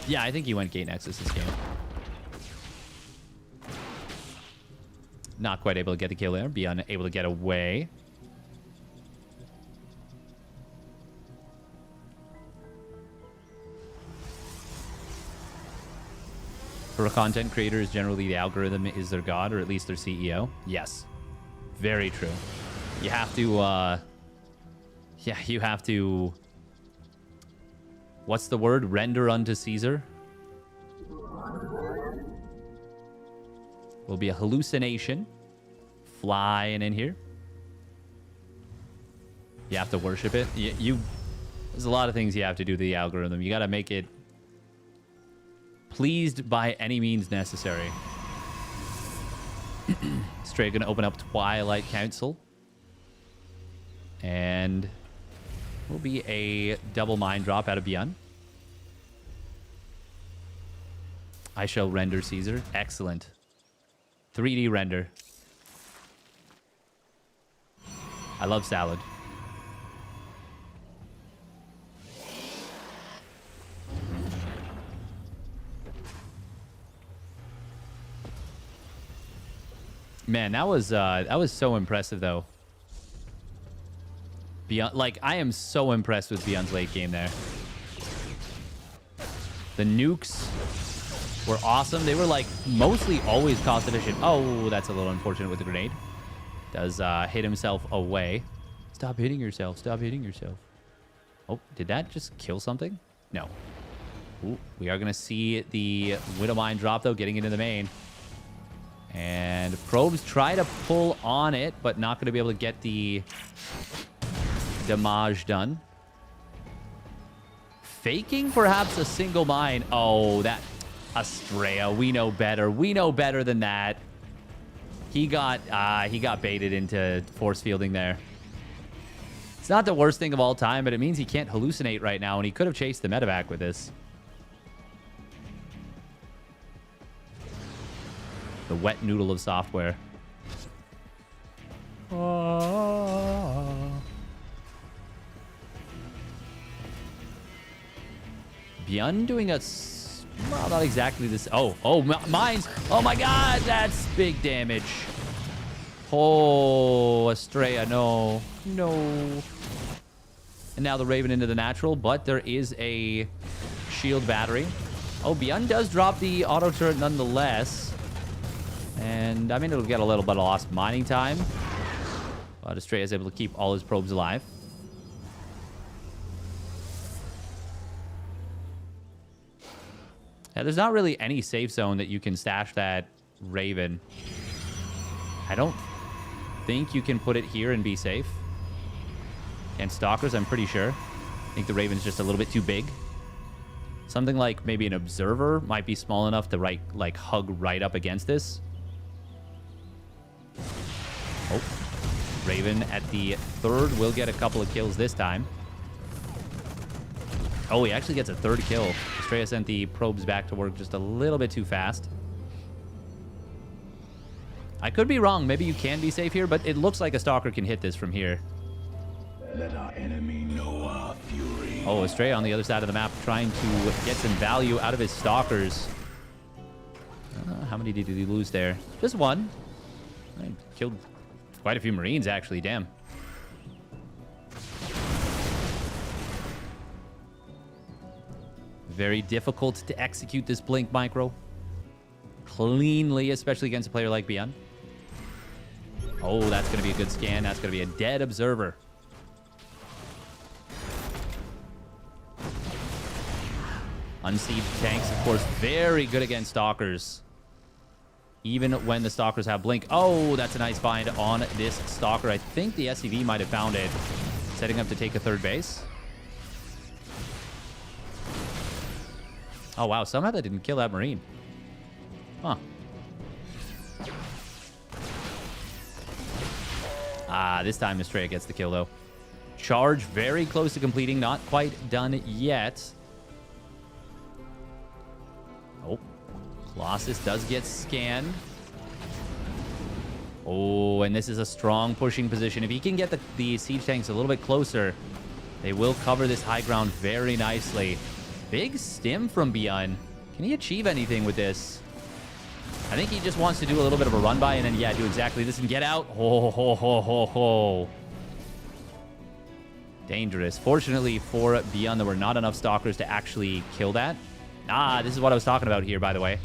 Yeah, I think he went Gate Nexus this game. Not quite able to get the kill there. Be unable to get away. For content creators, generally the algorithm is their god, or at least their CEO. Yes. Very true. You have to, yeah, you have to... What's the word? Render unto Caesar? Will be a hallucination. Flying in here. You have to worship it. There's a lot of things you have to do to the algorithm. You got to make it pleased by any means necessary. Straight gonna open up Twilight Council. And will be a double mine drop out of Beyond. I shall render Caesar. Excellent. 3D render. I love salad. Man, that was so impressive though. Beyond, like, I am so impressed with Beyond's late game there. The nukes were awesome. They were like mostly always cost efficient. Oh, that's a little unfortunate with the grenade. Does hit himself away. Stop hitting yourself. Stop hitting yourself. Oh, did that just kill something? No. Ooh, we are going to see the Widow Mine drop, though, getting into the main. And probes try to pull on it, but not going to be able to get the damage done. Faking perhaps a single mine. Oh, that Estraa. We know better. We know better than that. He got baited into force fielding there. It's not the worst thing of all time, but it means he can't hallucinate right now, and he could have chased the medevac with this. The wet noodle of software. Beyond doing a... Well, not exactly this... Oh, mines! Oh my god, that's big damage. Oh, Estraa, no. No. And now the Raven into the natural, but there is a shield battery. Oh, Beyond does drop the auto turret nonetheless. And, I mean, it'll get a little bit of lost mining time. But Estraa is able to keep all his probes alive. Yeah, there's not really any safe zone that you can stash that Raven. I don't think you can put it here and be safe. And Stalkers, I'm pretty sure. I think the Raven's just a little bit too big. Something like maybe an Observer might be small enough to hug right up against this. Oh, Raven at the 3rd will get a couple of kills this time. Oh, he actually gets a 3rd kill. Estraa sent the probes back to work just a little bit too fast. I could be wrong. Maybe you can be safe here, but it looks like a Stalker can hit this from here.
Let our enemy know our fury.
Oh, Estraa on the other side of the map trying to get some value out of his Stalkers. How many did he lose there? Just 1. I killed quite a few Marines, actually. Damn. Very difficult to execute this Blink Micro cleanly, especially against a player like Beyond. Oh, that's going to be a good scan. That's going to be a dead Observer. Unsieged tanks, of course, very good against Stalkers. Even when the Stalkers have Blink. Oh, that's a nice find on this Stalker. I think the SCV might have found it. Setting up to take a 3rd base. Oh, wow. Somehow that didn't kill that Marine. Huh. This time Estraa gets the kill, though. Charge very close to completing. Not quite done yet. Oh. Colossus does get scanned. Oh, and this is a strong pushing position. If he can get the siege tanks a little bit closer, they will cover this high ground very nicely. Big stim from Beyond. Can he achieve anything with this? I think he just wants to do a little bit of a run by and then, yeah, do exactly this and get out. Ho, ho, ho, ho, ho. Dangerous. Fortunately for Beyond, there were not enough Stalkers to actually kill that. This is what I was talking about here, by the way.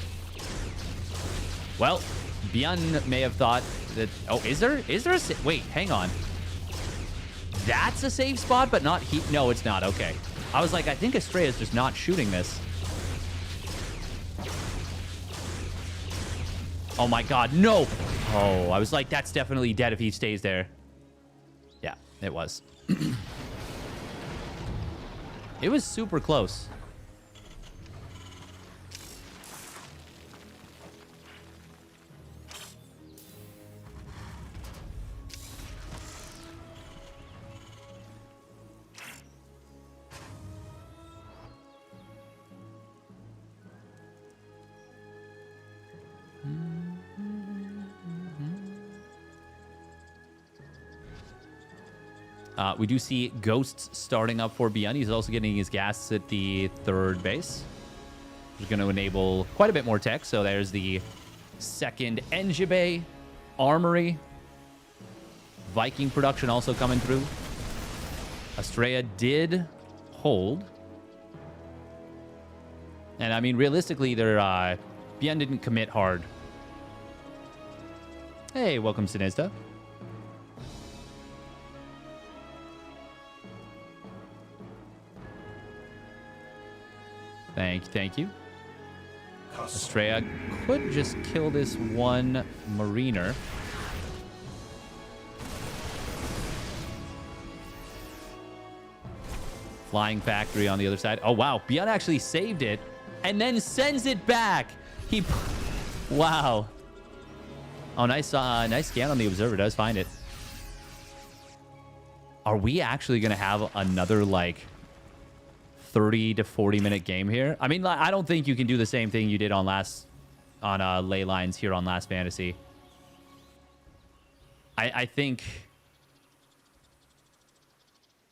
Well, Beyond may have thought that... Oh, is there a... Wait, hang on. That's a safe spot, but not... No, it's not. Okay. I was like, I think Estraa is just not shooting this. Oh my god, no! Oh, I was like, that's definitely dead if he stays there. Yeah, it was. It was super close. We do see Ghosts starting up for Beyond. He's also getting his gas at the 3rd base. Which is going to enable quite a bit more tech. So there's the 2nd Engie Bay Armory. Viking production also coming through. Estraa did hold. And I mean, realistically, Beyond didn't commit hard. Hey, welcome, Sinista. Thank you. Estraa could just kill this one Mariner. Flying Factory on the other side. Oh, wow. Beyond actually saved it and then sends it back. Wow. Oh, nice scan on the Observer. Does find it. Are we actually going to have another, like, 30 to 40 minute game here? I mean, I don't think you can do the same thing you did on ley lines here on Last Fantasy. I think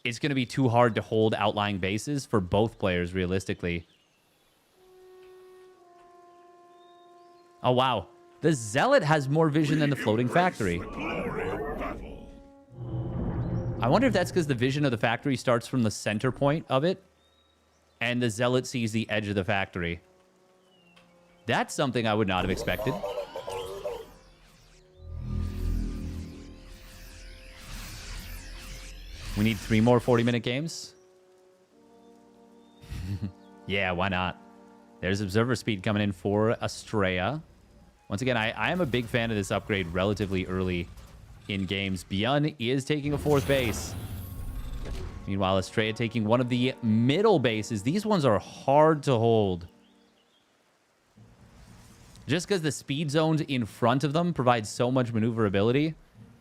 it's going to be too hard to hold outlying bases for both players, realistically. Oh, wow. The Zealot has more vision than the Floating Factory. I wonder if that's because the vision of the factory starts from the center point of it, and the Zealot sees the edge of the factory. That's something I would not have expected. We need 3 more 40-minute games? Yeah, why not? There's observer speed coming in for Estraa. Once again, I am a big fan of this upgrade relatively early in games. Byun is taking a 4th base. Meanwhile, Estraa taking one of the middle bases. These ones are hard to hold. Just because the speed zones in front of them provide so much maneuverability.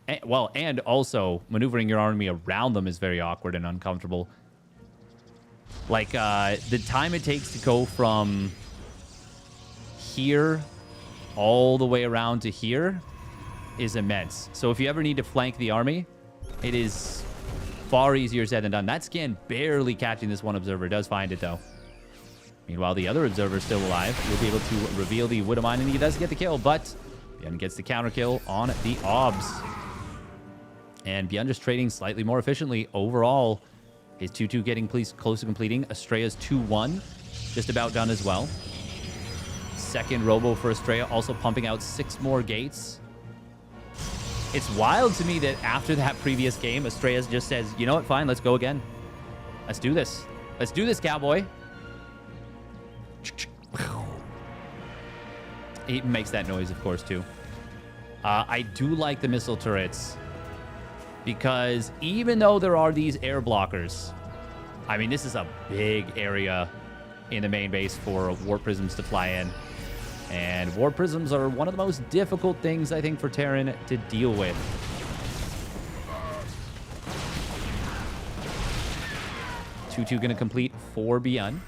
And also maneuvering your army around them is very awkward and uncomfortable. Like, the time it takes to go from here all the way around to here is immense. So if you ever need to flank the army, it is far easier said than done. That scan barely catching this one observer. Does find it, though. Meanwhile, the other observer is still alive. You'll be able to reveal the Widowmine, and he does get the kill, but Byun gets the counter kill on the obs. And Byun just trading slightly more efficiently overall. His 2-2 getting close to completing. Estraa's 2-1 just about done as well. Second robo for Estraa, also pumping out 6 more gates. It's wild to me that after that previous game, Estraa just says, you know what, fine, let's go again. Let's do this. Let's do this, cowboy. He makes that noise, of course, too. I do like the missile turrets because even though there are these air blockers, I mean, this is a big area in the main base for Warp Prisms to fly in. And Warp Prisms are one of the most difficult things, I think, for Terran to deal with. Two going to complete for Byun.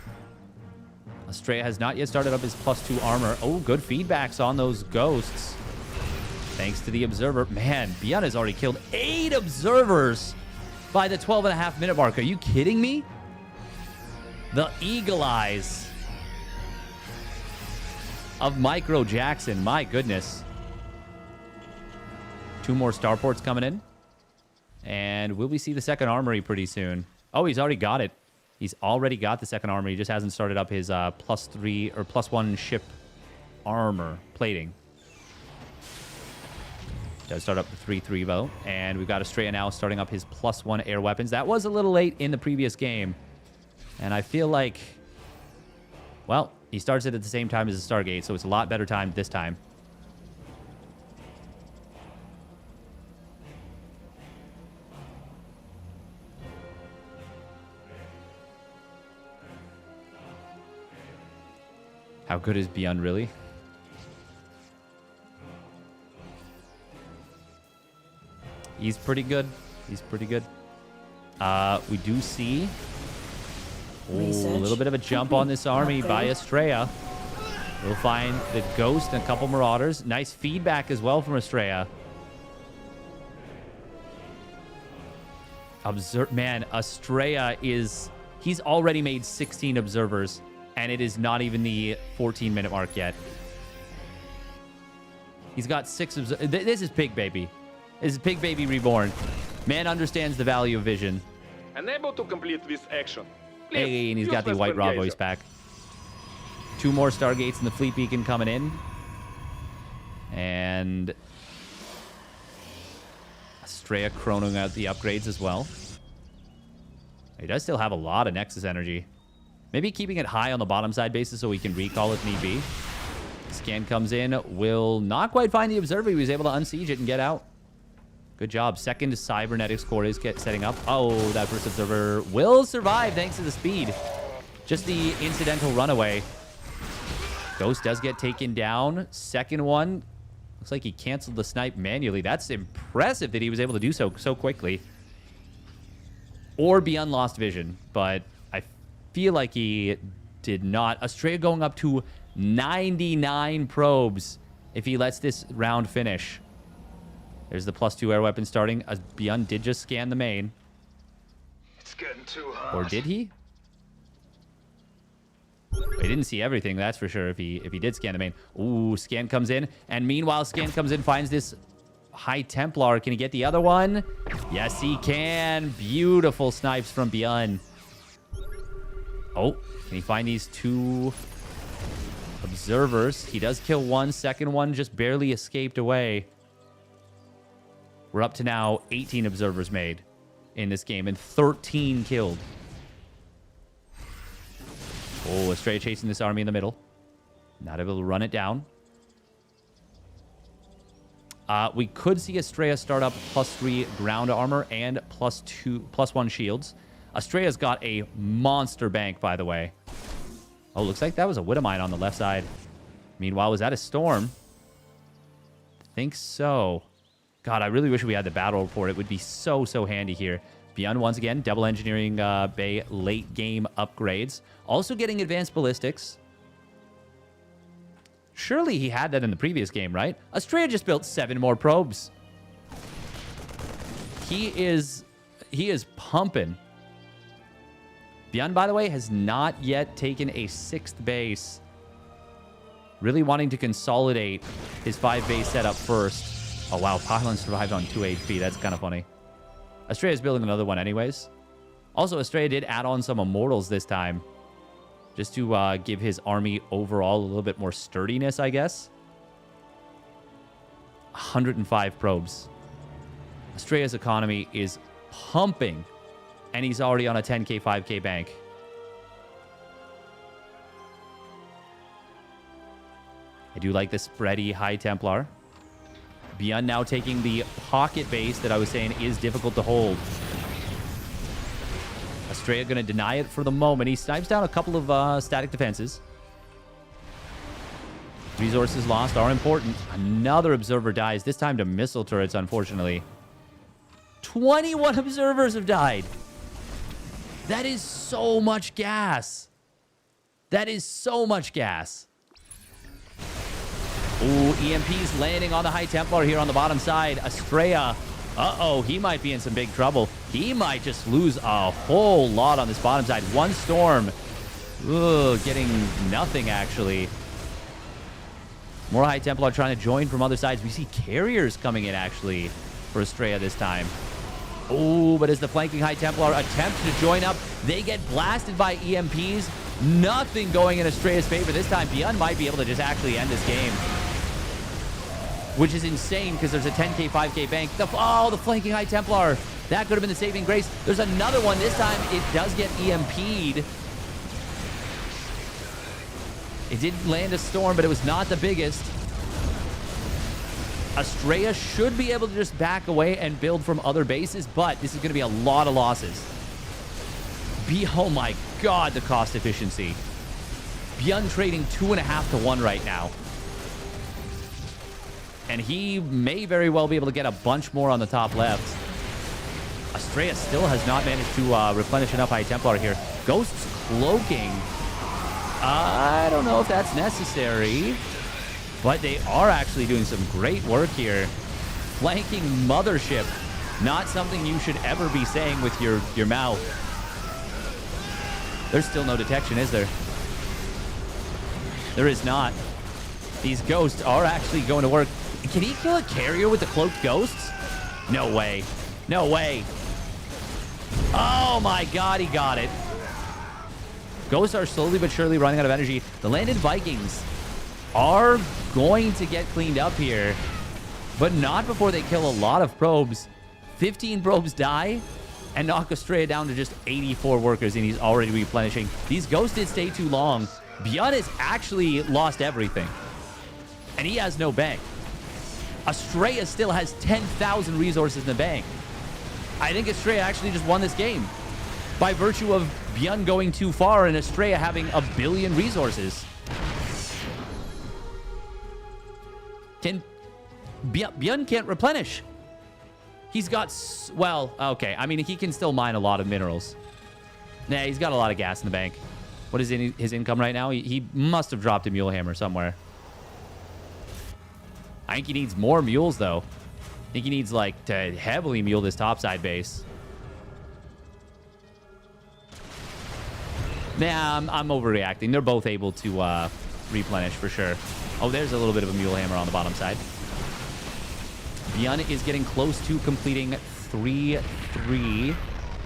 Estraa has not yet started up his +2 armor. Oh, good feedbacks on those ghosts. Thanks to the observer. Man, Byun has already killed 8 observers by the 12.5-minute mark. Are you kidding me? The eagle eyes of Micro Jackson. My goodness. 2 more starports coming in. And will we see the second armory pretty soon? Oh, he's already got it. He's already got the second armory. He just hasn't started up his +3 or +1 ship armor plating. Does start up the 3-3 though. And we've got Estraa now starting up his +1 air weapons. That was a little late in the previous game. And I feel like, well, he starts it at the same time as the Stargate, so it's a lot better timed this time. How good is Byun, really? He's pretty good. He's pretty good. We do see a little bit of a jump on this army by Estraa. We'll find the Ghost and a couple Marauders. Nice feedback as well from Estraa. Man, Estraa is... He's already made 16 observers, and it is not even the 14-minute mark yet. He's got 6 observers. This is Pig Baby. This is Pig Baby reborn. Man understands the value of vision.
Unable to complete this action.
Hey, and he's got the White Raw voice back. 2 more Stargates and the Fleet Beacon coming in. And Estraa chronoing out the upgrades as well. He does still have a lot of Nexus energy. Maybe keeping it high on the bottom side bases so he can recall if need be. Scan comes in. Will not quite find the observer. He was able to unsiege it and get out. Good job. Second cybernetics core is setting up. Oh, that first observer will survive thanks to the speed. Just the incidental runaway. Ghost does get taken down. Second one. Looks like he canceled the snipe manually. That's impressive that he was able to do so quickly. Or Byun lost vision, but I feel like he did not. Estraa going up to 99 probes if he lets this round finish. There's the +2 air weapon starting. As Byun did just scan the main.
It's getting too hot.
Or did he? He didn't see everything, that's for sure, if he did scan the main. Ooh, scan comes in. And meanwhile, scan comes in, finds this High Templar. Can he get the other one? Yes, he can. Beautiful snipes from Byun. Oh, can he find these 2 observers? He does kill one. Second one just barely escaped away. We're up to now 18 observers made in this game and 13 killed. Oh, Estraa chasing this army in the middle. Not able to run it down. We could see Estraa start up +3 ground armor and +1 shields. Estrea's got a monster bank, by the way. Oh, looks like that was a Widowmine on the left side. Meanwhile, was that a Storm? I think so. God, I really wish we had the battle report. It would be so, so handy here. Beyond, once again, double engineering bay late game upgrades. Also getting advanced ballistics. Surely he had that in the previous game, right? Estraa just built 7 more probes. He is pumping. Beyond, by the way, has not yet taken a 6th base. Really wanting to consolidate his 5 base setup first. Oh, wow. Pylon survived on 2 HP. That's kind of funny. Estraa is building another one anyways. Also, Estraa did add on some Immortals this time. Just to give his army overall a little bit more sturdiness, I guess. 105 probes. Estra's economy is pumping. And he's already on a 10k, 5k bank. I do like the spready High Templar. Beyond now taking the pocket base that I was saying is difficult to hold. Estraa going to deny it for the moment. He snipes down a couple of static defenses. Resources lost are important. Another observer dies, this time to missile turrets, unfortunately. 21 observers have died. That is so much gas. That is so much gas. Ooh, EMP's landing on the High Templar here on the bottom side. Estraa, uh-oh, he might be in some big trouble. He might just lose a whole lot on this bottom side. 1 storm. Ooh, getting nothing, actually. More High Templar trying to join from other sides. We see carriers coming in, actually, for Estraa this time. Oh, but as the flanking High Templar attempt to join up, they get blasted by EMPs. Nothing going in Estraa's favor this time. Beyond might be able to just actually end this game. Which is insane because there's a 10k, 5k bank. The flanking High Templar. That could have been the saving grace. There's another one. This time it does get EMP'd. It did land a storm, but it was not the biggest. Estraa should be able to just back away and build from other bases, but this is going to be a lot of losses. Oh my god, the cost efficiency. Beyond trading 2.5 to 1 right now. And he may very well be able to get a bunch more on the top left. Estraa still has not managed to replenish enough High Templar here. Ghost's cloaking. I don't know if that's necessary. But they are actually doing some great work here. Flanking Mothership. Not something you should ever be saying with your mouth. There's still no detection, is there? There is not. These ghosts are actually going to work. Can he kill a carrier with the cloaked ghosts? No way. No way. Oh my god, he got it. Ghosts are slowly but surely running out of energy. The landed Vikings are going to get cleaned up here, but not before they kill a lot of probes. 15 probes die and knock Estraa down to just 84 workers, and he's already replenishing. These ghosts did stay too long. Beyond has actually lost everything, and he has no bank. Estraa still has 10,000 resources in the bank. I think Estraa actually just won this game by virtue of Beyond going too far and Estraa having 1 billion resources. Beyond can't replenish. He's got, well, okay. I mean, he can still mine a lot of minerals. Nah, he's got a lot of gas in the bank. What is his income right now? He must have dropped a mule hammer somewhere. I think he needs more mules, though. I think he needs, like, to heavily mule this topside base. Nah, I'm overreacting. They're both able to replenish for sure. Oh, there's a little bit of a mule hammer on the bottom side. Beyond is getting close to completing 3-3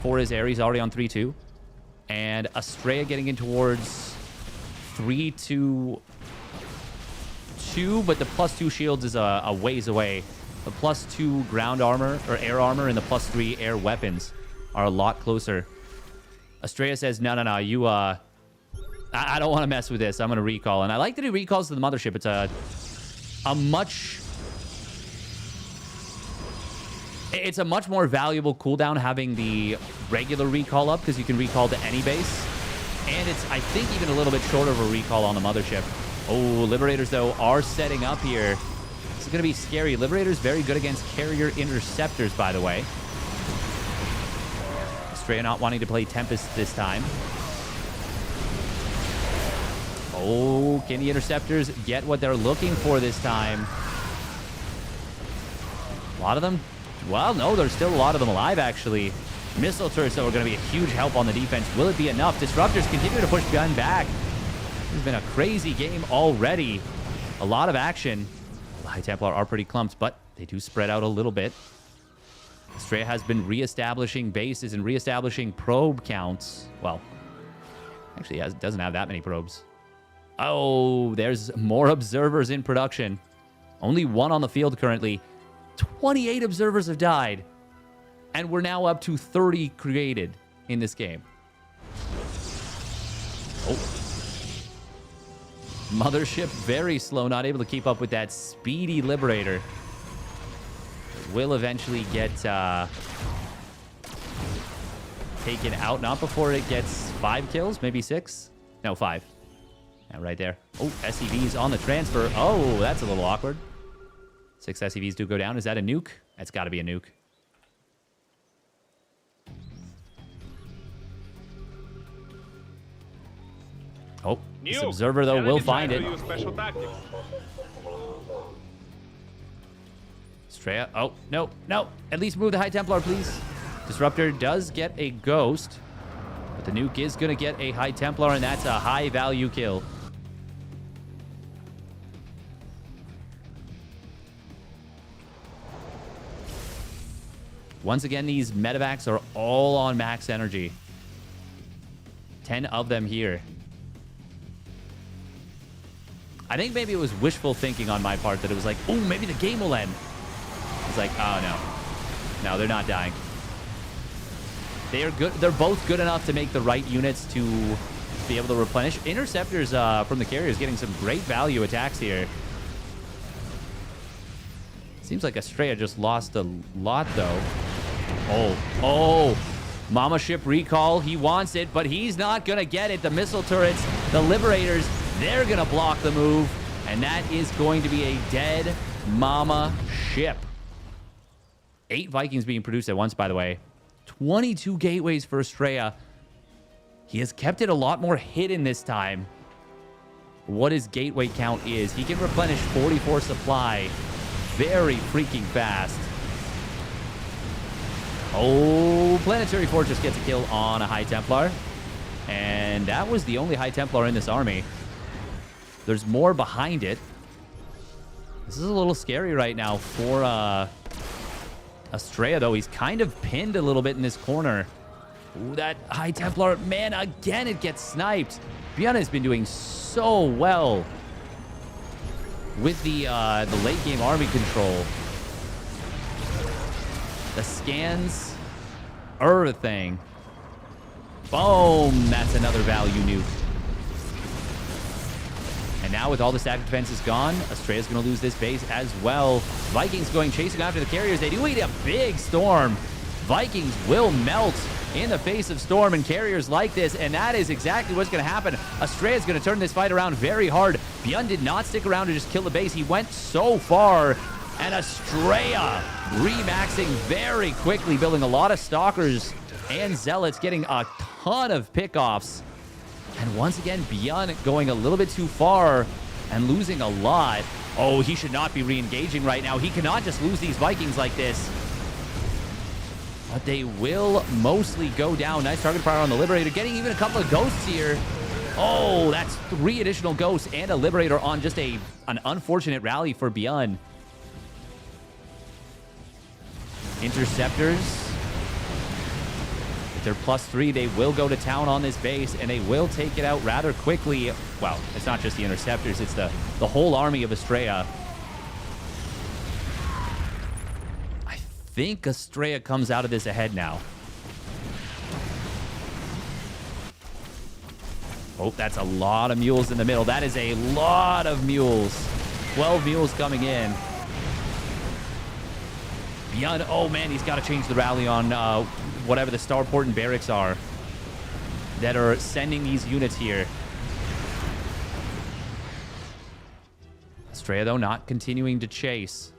for his air. He's already on 3-2. And Estraa getting in towards 3-2, but the +2 shields is a ways away. The +2 ground armor or air armor and the +3 air weapons are a lot closer. Estraa says, no, you I don't want to mess with this. I'm going to recall. And I like that he recalls to the mothership. It's a much... It's a much more valuable cooldown having the regular recall up because you can recall to any base. And it's, I think, even a little bit shorter of a recall on the mothership. Oh, Liberators, though, are setting up here. This is going to be scary. Liberators very good against carrier interceptors, by the way. Estraa not wanting to play Tempest this time. Oh, can the interceptors get what they're looking for this time? A lot of them? Well, no, there's still a lot of them alive, actually. Missile turrets, though, are going to be a huge help on the defense. Will it be enough? Disruptors continue to push Gun back. This has been a crazy game already. A lot of action. The High Templar are pretty clumped, but they do spread out a little bit. Estraa has been reestablishing bases and reestablishing probe counts. Well, actually, doesn't have that many probes. Oh, there's more observers in production. Only one on the field currently. 28 observers have died. And we're now up to 30 created in this game. Oh. Mothership very slow, not able to keep up with that speedy Liberator. Will eventually get taken out. Not before it gets 5 kills, maybe 6. No, 5. Yeah, right there. Oh, SCVs on the transfer. Oh, that's a little awkward. 6 SCVs do go down. Is that a nuke? That's got to be a nuke. Oh, this observer, though, will find it. Estraa. Oh, no, no. At least move the High Templar, please. Disruptor does get a ghost. But the nuke is going to get a High Templar, and that's a high-value kill. Once again, these medevacs are all on max energy. 10 of them here. I think maybe it was wishful thinking on my part that it was like, oh, maybe the game will end. It's like, oh, no. No, they're not dying. They are good. They're both good enough to make the right units to be able to replenish. Interceptors from the carriers getting some great value attacks here. Seems like Estraa just lost a lot, though. Oh. Mama Ship recall. He wants it, but he's not going to get it. The missile turrets, the Liberators, they're going to block the move. And that is going to be a dead Mama Ship. 8 Vikings being produced at once, by the way. 22 gateways for Estraa. He has kept it a lot more hidden this time. What his gateway count is. He can replenish 44 supply very freaking fast. Oh, Planetary Fortress gets a kill on a High Templar. And that was the only High Templar in this army. There's more behind it. This is a little scary right now for Estraa, though. He's kind of pinned a little bit in this corner. Ooh, that High Templar, man, again, it gets sniped. Biana has been doing so well with the late game army control. The scans, everything. Boom, that's another value nuke. And now with all the static defenses gone, Estraa's going to lose this base as well. Vikings going chasing after the carriers. They do eat a big storm. Vikings will melt in the face of storm and carriers like this, and that is exactly what's going to happen. Estraa is going to turn this fight around very hard. Bjorn did not stick around to just kill the base. He went so far, and Estraa remaxing very quickly, building a lot of stalkers and zealots, getting a ton of pickoffs. And once again, Bjorn going a little bit too far and losing a lot. Oh, he should not be re-engaging right now. He cannot just lose these Vikings like this. But they will mostly go down. Nice target power on the Liberator. Getting even a couple of ghosts here. Oh, that's 3 additional ghosts and a Liberator on just an unfortunate rally for Bjorn. Interceptors. If they're +3, they will go to town on this base, and they will take it out rather quickly. Well, it's not just the Interceptors. It's the whole army of Estraa. I think Estraa comes out of this ahead now. Oh, that's a lot of mules in the middle. That is a lot of mules. 12 mules coming in. Beyond, oh man, he's got to change the rally on whatever the starport and barracks are that are sending these units here. Estraa, though, not continuing to chase.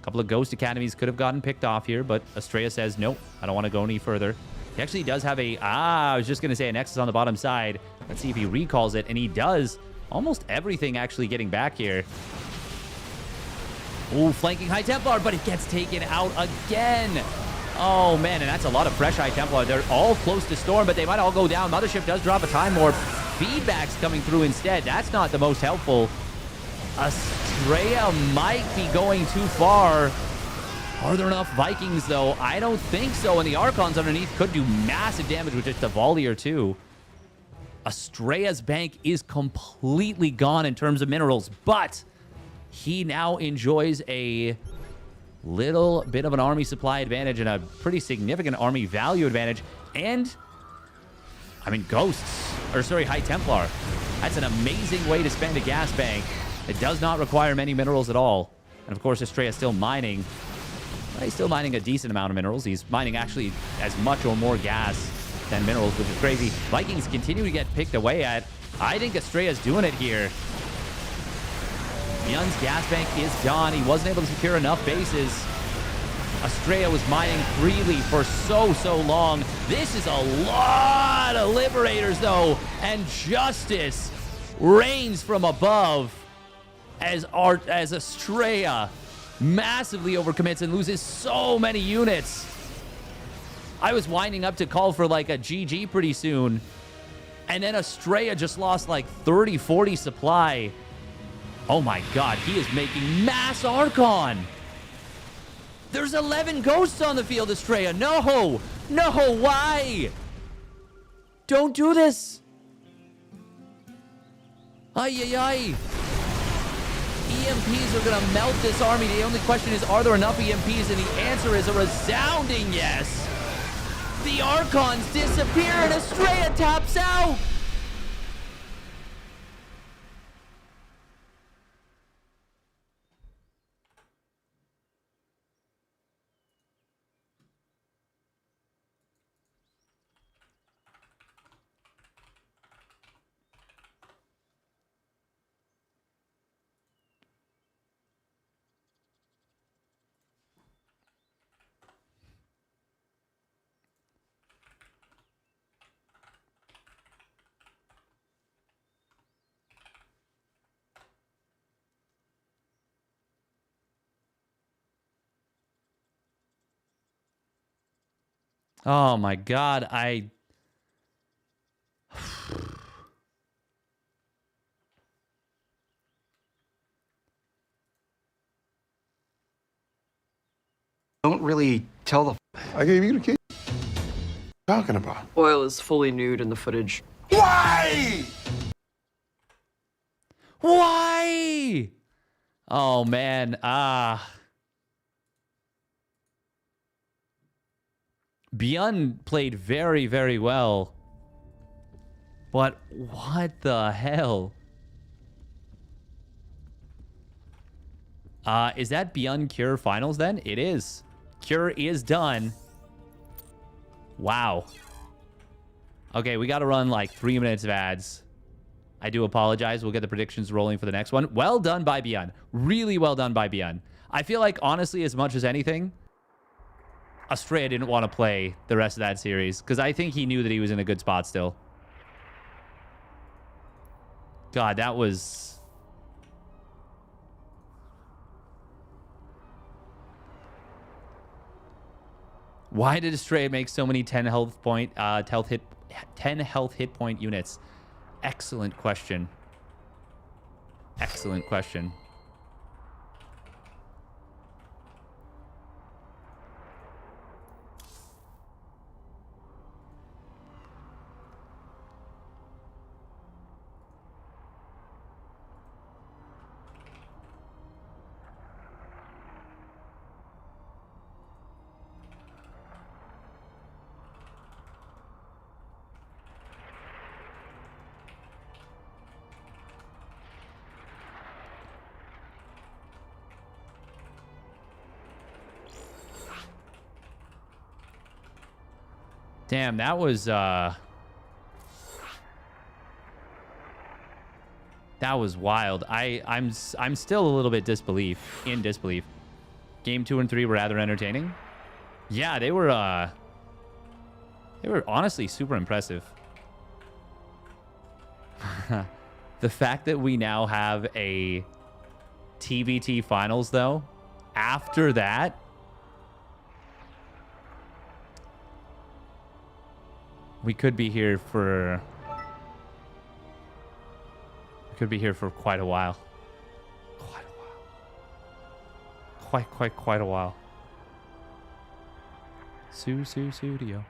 A couple of Ghost Academies could have gotten picked off here, but Estraa says, nope, I don't want to go any further. He actually does have a, I was just going to say a Nexus on the bottom side. Let's see if he recalls it, and he does. Almost everything actually getting back here. Ooh, flanking High Templar, but it gets taken out again. Oh, man, and that's a lot of fresh High Templar. They're all close to Storm, but they might all go down. Mothership does drop a Time Warp. Feedback's coming through instead. That's not the most helpful. Estraa might be going too far. Are there enough Vikings, though? I don't think so, and the Archons underneath could do massive damage with just a volley or two. Estraa's bank is completely gone in terms of minerals, but he now enjoys a little bit of an army supply advantage and a pretty significant army value advantage. And, I mean, Ghosts, or sorry, High Templar. That's an amazing way to spend a gas bank. It does not require many minerals at all. And, of course, Estraa is still mining. Well, he's still mining a decent amount of minerals. He's mining actually as much or more gas than minerals, which is crazy. Vikings continue to get picked away at. I think Estraa's doing it here. Yun's gas bank is gone. He wasn't able to secure enough bases. Estraa was mining freely for so long. This is a lot of Liberators, though, and justice reigns from above as Estraa massively overcommits and loses so many units. I was winding up to call for like a GG pretty soon, and then Estraa just lost like 30, 40 supply. Oh my god, he is making mass Archon. There's 11 Ghosts on the field, Estraa. No, why? Don't do this. Ay. EMPs are gonna melt this army. The only question is, are there enough EMPs? And the answer is a resounding yes. The Archons disappear and Estraa taps out. Oh my god, I
don't really tell the
I gave you the key. Talking about.
Oil is fully nude in the footage.
Why?
Why? Oh man, Byun played very, very well. But what the hell? Is that Byun Cure finals then? It is. Cure is done. Wow. Okay, we got to run like 3 minutes of ads. I do apologize. We'll get the predictions rolling for the next one. Well done by Byun. Really well done by Byun. I feel like, honestly, as much as anything, Estraa didn't want to play the rest of that series because I think he knew that he was in a good spot still. God, that was... Why did Estraa make so many 10 health hit point units? Excellent question. Excellent question. Damn, that was wild. I'm still a little bit in disbelief. Game 2 and 3 were rather entertaining. Yeah, they were honestly super impressive. The fact that we now have a TBT finals though, after that, we could be here for quite a while. Quite a while. Studio.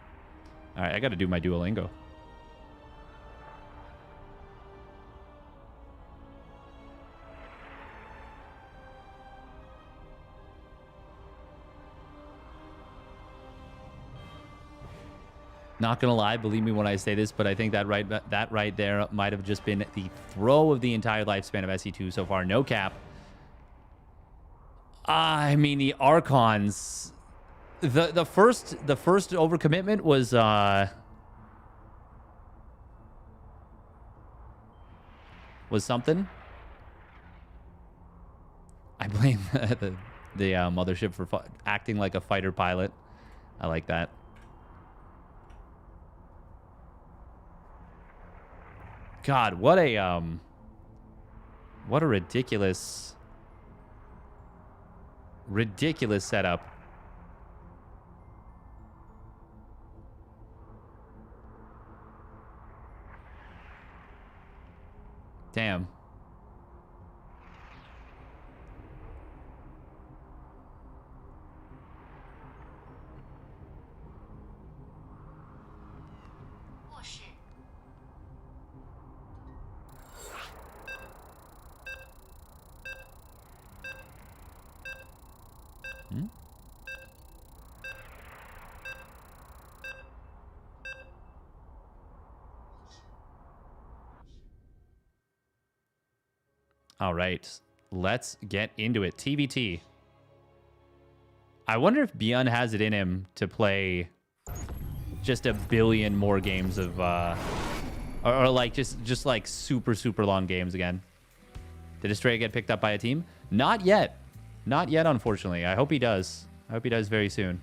All right, I got to do my Duolingo. Not gonna lie, believe me when I say this, but I think that right there might have just been the throw of the entire lifespan of SE2 so far. No cap. I mean, the Archons. The first overcommitment was something. I blame the mothership for acting like a fighter pilot. I like that. God, what a ridiculous setup. Damn. All right, let's get into it. TBT. I wonder if Beyond has it in him to play just a billion more games of, or like just like super long games again. Did Estraa get picked up by a team? Not yet. Not yet, unfortunately. I hope he does. I hope he does very soon.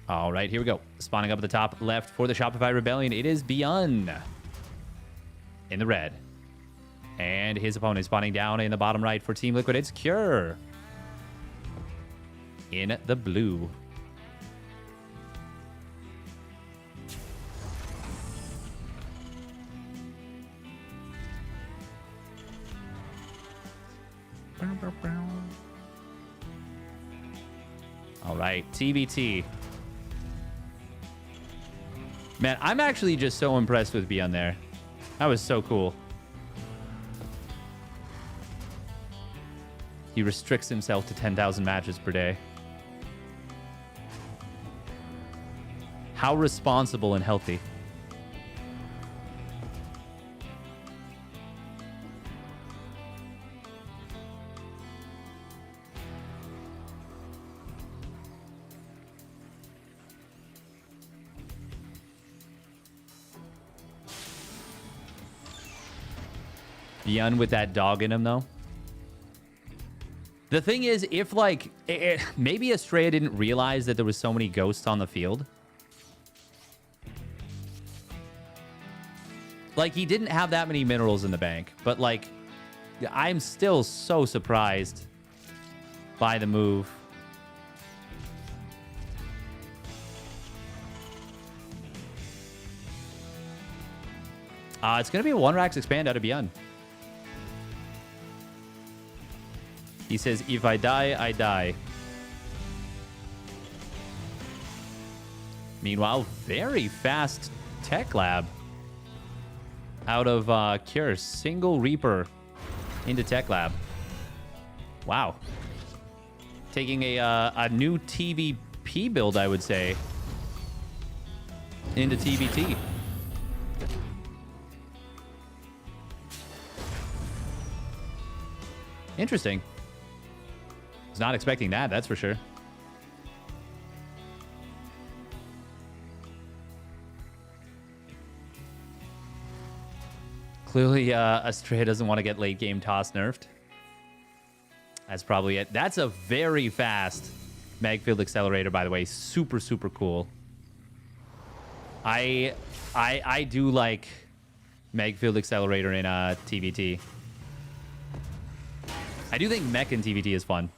All right, here we go. Spawning up at the top left for the Shopify Rebellion. It is Beyond in the red. And his opponent spawning down in the bottom right for Team Liquid. It's Cure in the blue. All right, TBT. Man, I'm actually just so impressed with Beyond there. That was so cool. He restricts himself to 10,000 matches per day. How responsible and healthy. Beyond with that dog in him, though. The thing is, if, like, maybe Estraa didn't realize that there was so many ghosts on the field. Like, he didn't have that many minerals in the bank. But, like, I'm still so surprised by the move. It's going to be a 1-Rax expand out of Beyond. He says, if I die, I die. Meanwhile, very fast tech lab out of Cure. Single Reaper into tech lab. Wow. Taking a new TVP build, I would say, into TBT. Interesting. Was not expecting that, that's for sure. Clearly, Estraa doesn't want to get late game toss nerfed. That's probably it. That's a very fast Magfield Accelerator, by the way. Super, super cool. I do like Magfield Accelerator in TVT. I do think mech in TVT is fun.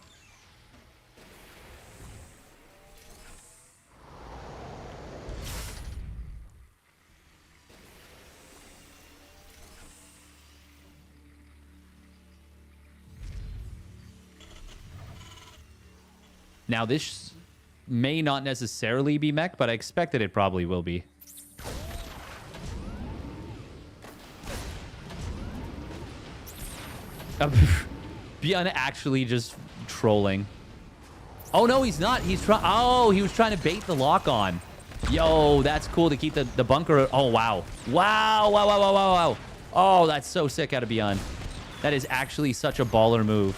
Now, this may not necessarily be mech, but I expect that it probably will be. Bjorn actually just trolling. Oh, no, he's not. He's trying. Oh, he was trying to bait the lock on. Yo, that's cool to keep the bunker. Oh, wow. Wow, wow, wow, wow, wow, wow. Oh, that's so sick out of Bjorn. That is actually such a baller move.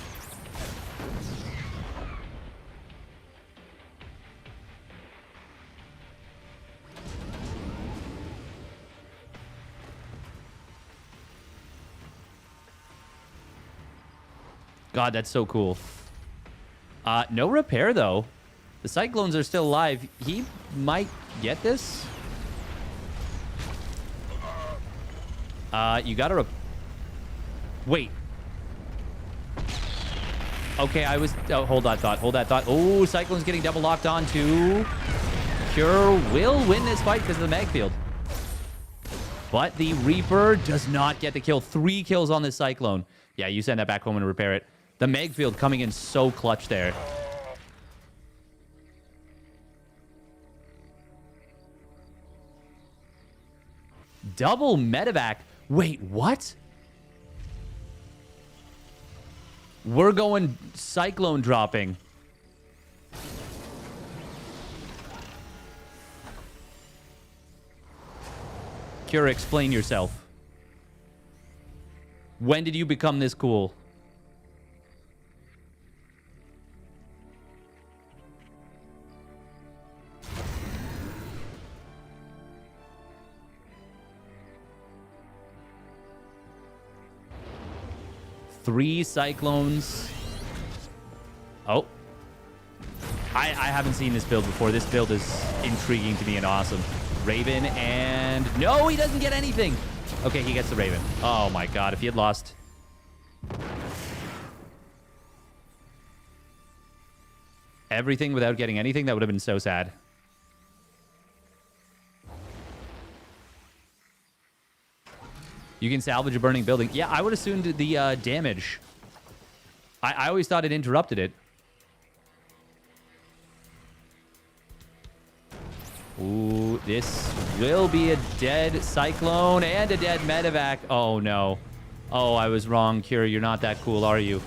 God, that's so cool. No repair, though. The Cyclones are still alive. He might get this. You gotta... Wait. Okay, I was... Oh, hold that thought. Hold that thought. Oh, Cyclone's getting double locked on to... Cure will win this fight because of the Magfield. But the Reaper does not get the kill. 3 kills on this Cyclone. Yeah, you send that back home and repair it. The Magfield coming in so clutch there. Double medevac. Wait, what? We're going Cyclone dropping. Kira, explain yourself. When did you become this cool? Three Cyclones. Oh. I haven't seen this build before. This build is intriguing to me and awesome. Raven and... No, he doesn't get anything. Okay, he gets the Raven. Oh my god, if he had lost... everything without getting anything, that would have been so sad. You can salvage a burning building. Yeah, I would have assumed the damage. I always thought it interrupted it. Ooh, this will be a dead Cyclone and a dead medevac. Oh, no. Oh, I was wrong, Kira. You're not that cool, are you?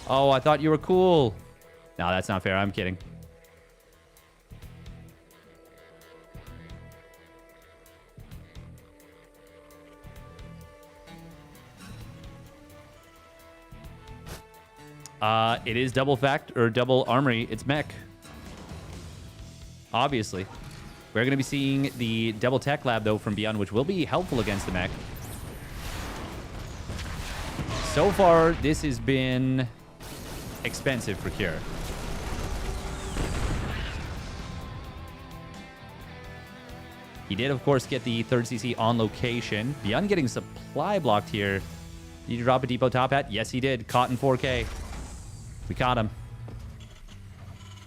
Oh, I thought you were cool. No, that's not fair. I'm kidding. It is double fact or double armory. It's mech. Obviously. We're going to be seeing the double tech lab, though, from Beyond, which will be helpful against the mech. So far, this has been expensive for Cure. He did, of course, get the third CC on location. Beyond getting supply blocked here. Did you drop a depot top hat? Yes, he did. Caught in 4K. We caught him.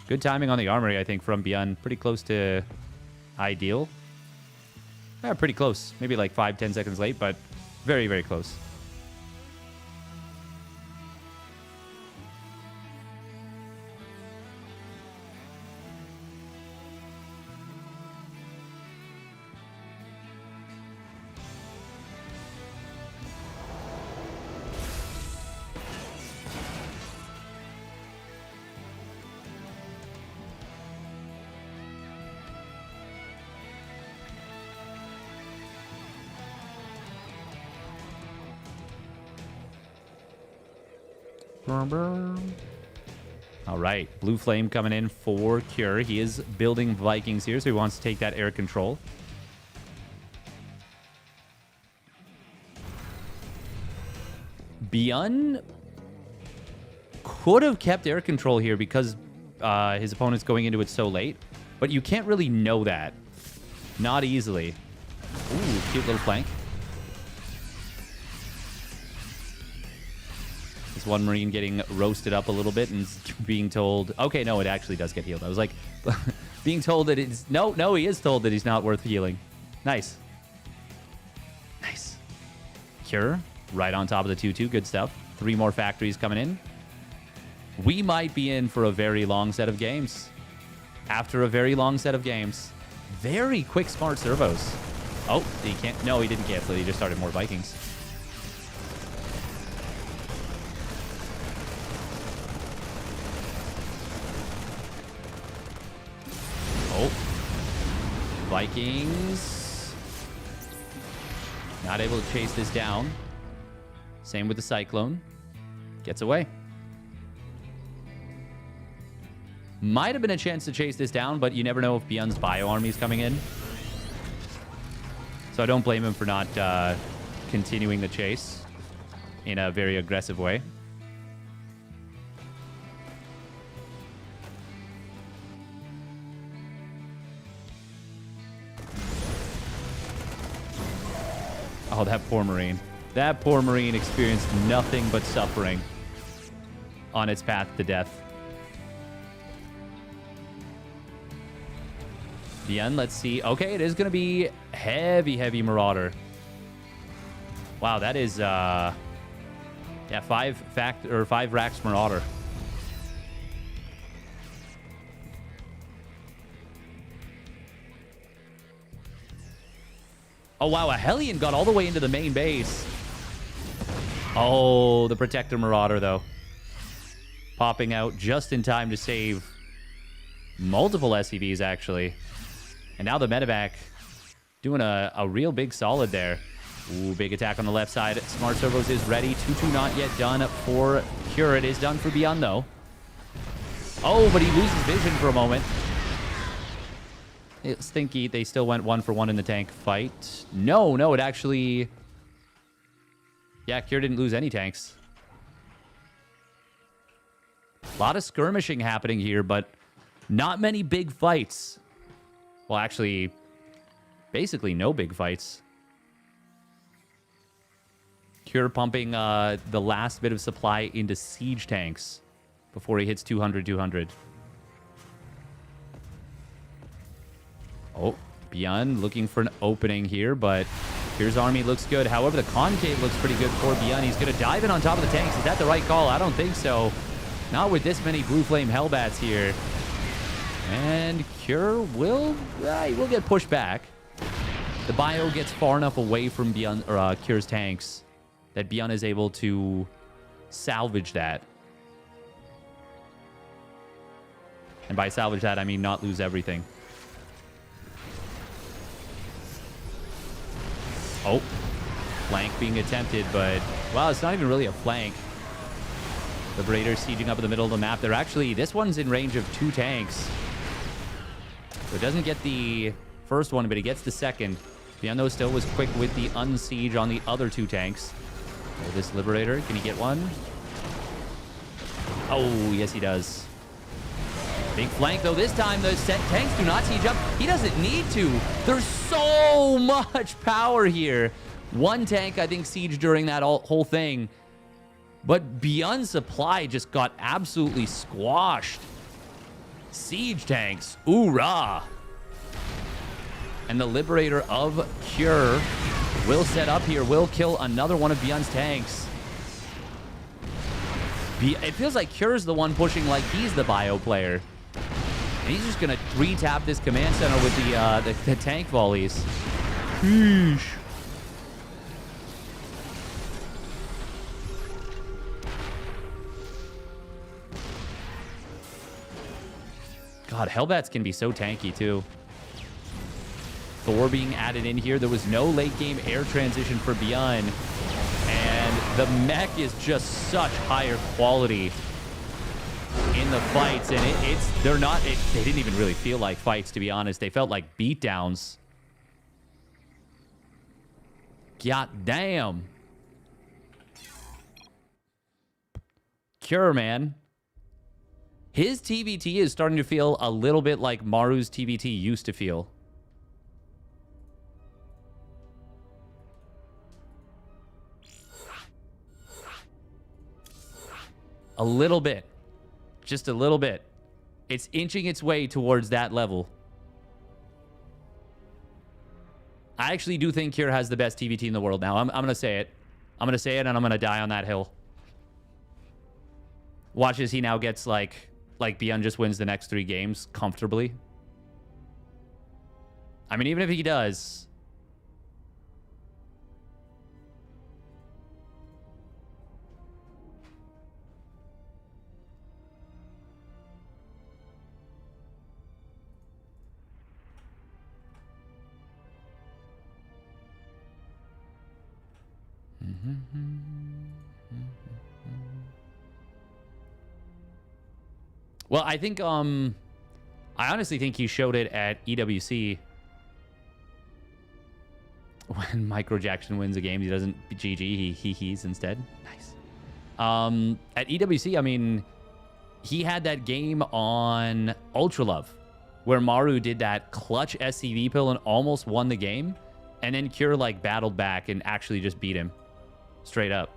Good timing on the armory, I think, from Beyond. Pretty close to ideal. Yeah, pretty close. Maybe like 5-10 seconds late, but very, very close. All right, Blue Flame coming in for Cure. He is building Vikings here, so he wants to take that air control. Byun could have kept air control here because his opponent's going into it so late, but you can't really know that. Not easily. Ooh, cute little flank. This one Marine getting roasted up a little bit and being told... Okay, no, it actually does get healed. I was like, being told that it's... No, he is told that he's not worth healing. Nice. Nice. Cure, right on top of the 2-2. Good stuff. 3 more factories coming in. We might be in for a very long set of games. After a very long set of games. Very quick, smart servos. Oh, he can't... No, he didn't cancel it. He just started more Vikings. Oh. Vikings. Not able to chase this down. Same with the Cyclone. Gets away. Might have been a chance to chase this down, but you never know if Byun's bio army is coming in. So I don't blame him for not continuing the chase in a very aggressive way. Oh, that poor Marine. That poor Marine experienced nothing but suffering on its path to death. Byun, let's see. Okay, it is going to be heavy Marauder. Wow, that is, yeah, 5 racks Marauder. Oh, wow, a Hellion got all the way into the main base. Oh, the Protector Marauder, though. Popping out just in time to save multiple SCVs, actually. And now the medevac doing a real big solid there. Ooh, big attack on the left side. Smart Servos is ready. 2-2 not yet done for Cure. It is done for Byun, though. Oh, but he loses vision for a moment. It's stinky. They still went 1-for-1 in the tank fight. No, it actually... Yeah, Cure didn't lose any tanks. A lot of skirmishing happening here, but not many big fights. Well, actually, basically no big fights. Cure pumping the last bit of supply into siege tanks before he hits 200. Oh, Byun looking for an opening here, but Cure's army looks good. However, the concave looks pretty good for Byun. He's going to dive in on top of the tanks. Is that the right call? I don't think so. Not with this many Blue Flame Hellbats here. And Cure will get pushed back. The bio gets far enough away from Cure's tanks that Byun is able to salvage that. And by salvage that, I mean not lose everything. Oh, flank being attempted, but, well, it's not even really a flank. Liberator sieging up in the middle of the map. They're actually, this one's in range of 2 tanks. So it doesn't get the first one, but he gets the second. Byun, though, still was quick with the unsiege on the other 2 tanks. Oh, this Liberator, can he get one? Oh, yes, he does. Big flank, though. This time, the tanks do not siege up. He doesn't need to. There's so much power here. 1 tank, I think, sieged during that whole thing. But Byun's supply just got absolutely squashed. Siege tanks. Oorah. And the Liberator of Cure will set up here. Will kill another one of Byun's tanks. It feels like Cure's the one pushing like he's the bio player. And he's just going to 3-tap this command center with the tank volleys. Sheesh. God, Hellbats can be so tanky, too. Thor being added in here. There was no late-game air transition for Byun. And The mech is just such higher quality in the fights, and they didn't even really feel like fights, to be honest. They felt like beatdowns. God damn. Cure, man. His TVT is starting to feel a little bit like Maru's TVT used to feel. A little bit. Just a little bit. It's inching its way towards that level. I actually do think Cure has the best TVT in the world now. I'm going to say it. I'm going to say it, and I'm going to die on that hill. Watch as he now gets, like Beyond just wins the next 3 games comfortably. I mean, even if he does... Well, I think, I honestly think he showed it at EWC. When Micro Jackson wins a game, he doesn't GG, he's instead. Nice. At EWC, I mean, he had that game on Ultra Love, where Maru did that clutch SCV pill and almost won the game. And then Cure, like, battled back and actually just beat him. Straight up.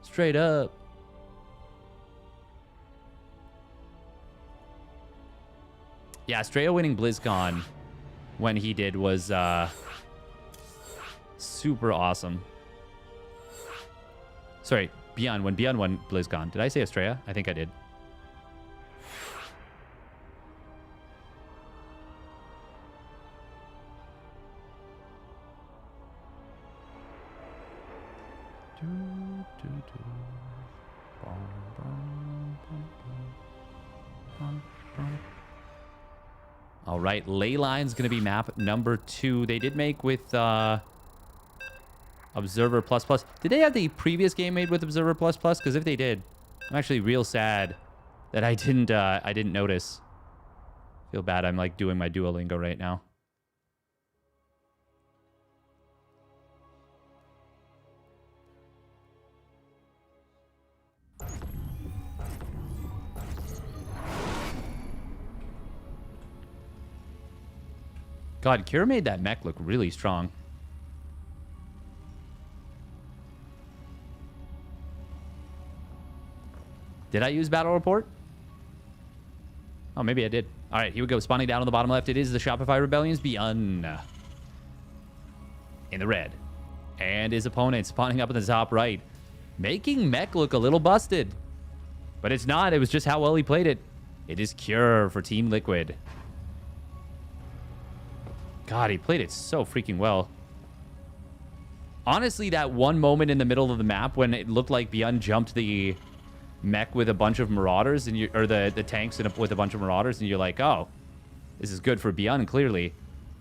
Straight up. Yeah, Estraa winning BlizzCon when he did was super awesome. Sorry, Beyond. When Beyond won BlizzCon. Did I say Estraa? I think I did. All right, Leyline's going to be map number 2. They did make with Observer++. Did they have the previous game made with Observer++? Because if they did, I'm actually real sad that I didn't notice. Feel bad. I'm like doing my Duolingo right now. God, Cure made that mech look really strong. Did I use Battle Report? Oh, maybe I did. All right, here we go. Spawning down on the bottom left. It is the Shopify Rebellions Beyond. In the red. And his opponent spawning up in the top right. Making mech look a little busted. But it's not. It was just how well he played it. It is Cure for Team Liquid. God, he played it so freaking well. Honestly, that one moment in the middle of the map when it looked like Beyond jumped the mech with a bunch of Marauders, and or the tanks with a bunch of Marauders, and you're like, oh, this is good for Beyond, clearly.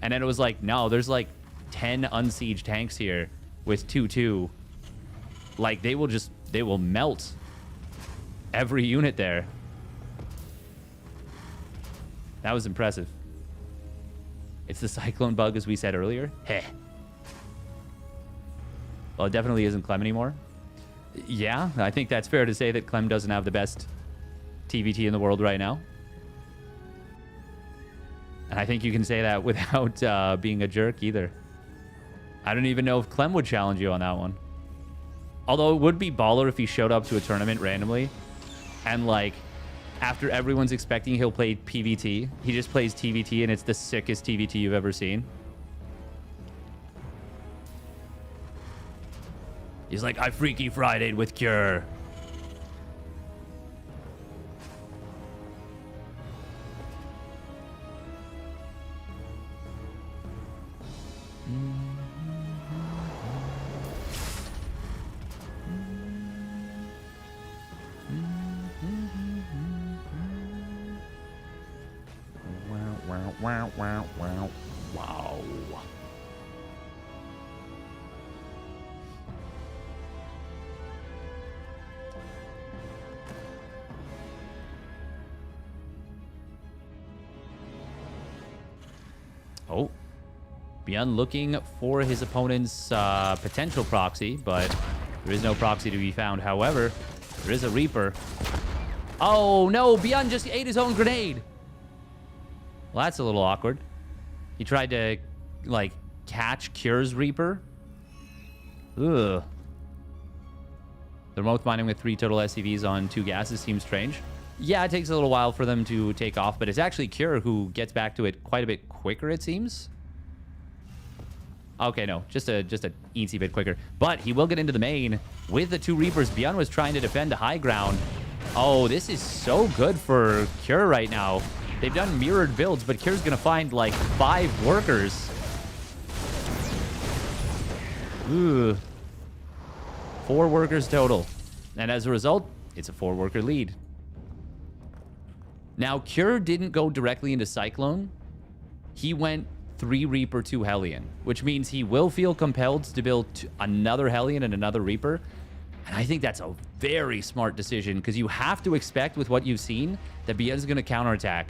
And then it was like, no, there's like 10 unsieged tanks here with 2-2. Like, they will melt every unit there. That was impressive. It's the Cyclone bug, as we said earlier. Heh. Well, it definitely isn't Clem anymore. Yeah, I think that's fair to say that Clem doesn't have the best TVT in the world right now. And I think you can say that without being a jerk either. I don't even know if Clem would challenge you on that one. Although it would be baller if he showed up to a tournament randomly and, like, after everyone's expecting he'll play PVT, he just plays TVT, and it's the sickest TVT you've ever seen. He's like, I Freaky Friday'd with Cure. Oh. Beyond looking for his opponent's potential proxy, but there is no proxy to be found. However, there is a Reaper. Oh, no. Beyond just ate his own grenade. Well, that's a little awkward. He tried to, like, catch Cure's Reaper. Ugh. They're both mining with 3 total SCVs on 2 gases. Seems strange. Yeah, it takes a little while for them to take off, but it's actually Cure who gets back to it quite a bit quicker, it seems. Okay, no, just a easy bit quicker. But he will get into the main with the 2 Reapers. Beyond was trying to defend the high ground. Oh, this is so good for Cure right now. They've done mirrored builds, but Cure's going to find, like, 5 workers. Ooh. 4 workers total. And as a result, it's a 4-worker lead. Now, Cure didn't go directly into Cyclone. He went 3 Reaper, 2 Hellion, which means he will feel compelled to build another Hellion and another Reaper. And I think that's a very smart decision, because you have to expect with what you've seen that Beyond's going to counterattack.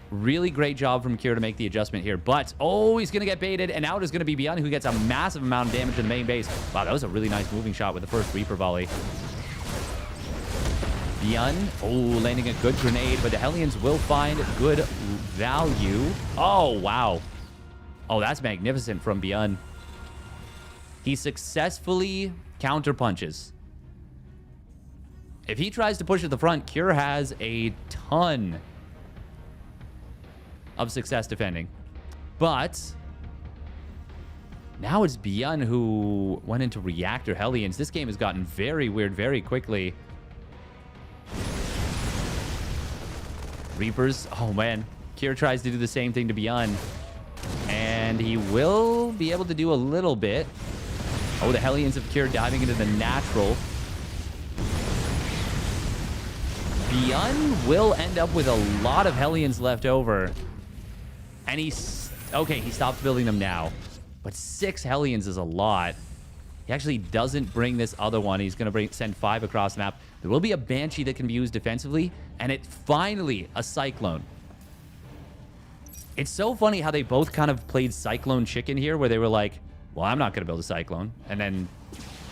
Really great job from Cure to make the adjustment here. But, oh, he's going to get baited, and out is going to be Beyond, who gets a massive amount of damage to the main base. Wow, that was a really nice moving shot with the first Reaper volley. Beyond, oh, landing a good grenade, but the Hellions will find good value. Oh, wow. Oh, that's magnificent from Beyond. He successfully counterpunches. If he tries to push at the front, Cure has a ton of success defending. But now it's Beyond who went into Reactor Hellions. This game has gotten very weird very quickly. Reapers. Oh, man. Cure tries to do the same thing to Beyond. And he will be able to do a little bit. Oh, the Hellions of Cure diving into the natural. Beyond will end up with a lot of Hellions left over. And he's... Okay, he stopped building them now. But 6 Hellions is a lot. He actually doesn't bring this other one. He's going to send 5 across the map. There will be a Banshee that can be used defensively. And it's finally a Cyclone. It's so funny how they both kind of played Cyclone chicken here, where they were like, well, I'm not going to build a Cyclone. And then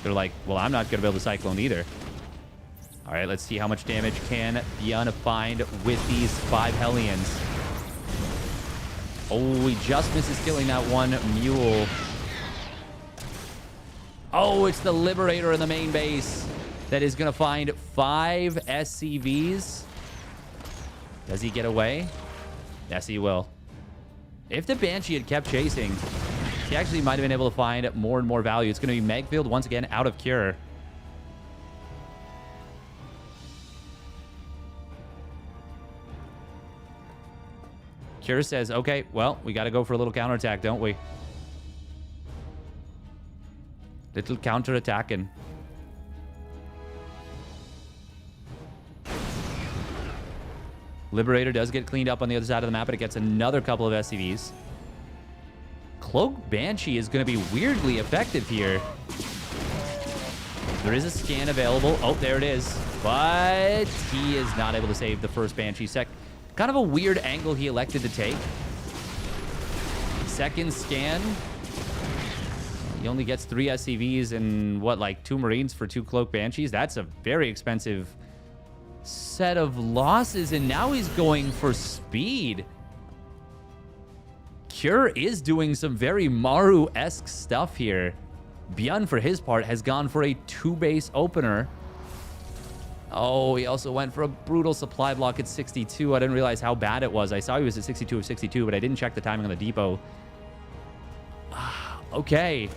they're like, well, I'm not going to build a Cyclone either. All right, let's see how much damage can Beyond find with these 5 Hellions. Oh, he just misses killing that one Mule. Oh, it's the Liberator in the main base that is going to find 5 SCVs. Does he get away? Yes, he will. If the Banshee had kept chasing, he actually might have been able to find more and more value. It's going to be Megfield once again out of Cure. Cure says, okay, well, we got to go for a little counterattack, don't we? Little counterattacking. Liberator does get cleaned up on the other side of the map, but it gets another couple of SCVs. Cloak Banshee is going to be weirdly effective here. There is a scan available. Oh, there it is. But he is not able to save the first Banshee. Kind of a weird angle he elected to take. Second scan. He only gets 3 SCVs and, what, like 2 Marines for 2 Cloak Banshees? That's a very expensive set of losses, and now he's going for speed. Cure is doing some very Maru-esque stuff here. Beyond, for his part, has gone for a 2-base opener. Oh, he also went for a brutal supply block at 62. I didn't realize how bad it was. I saw he was at 62 of 62, but I didn't check the timing on the depot. Okay.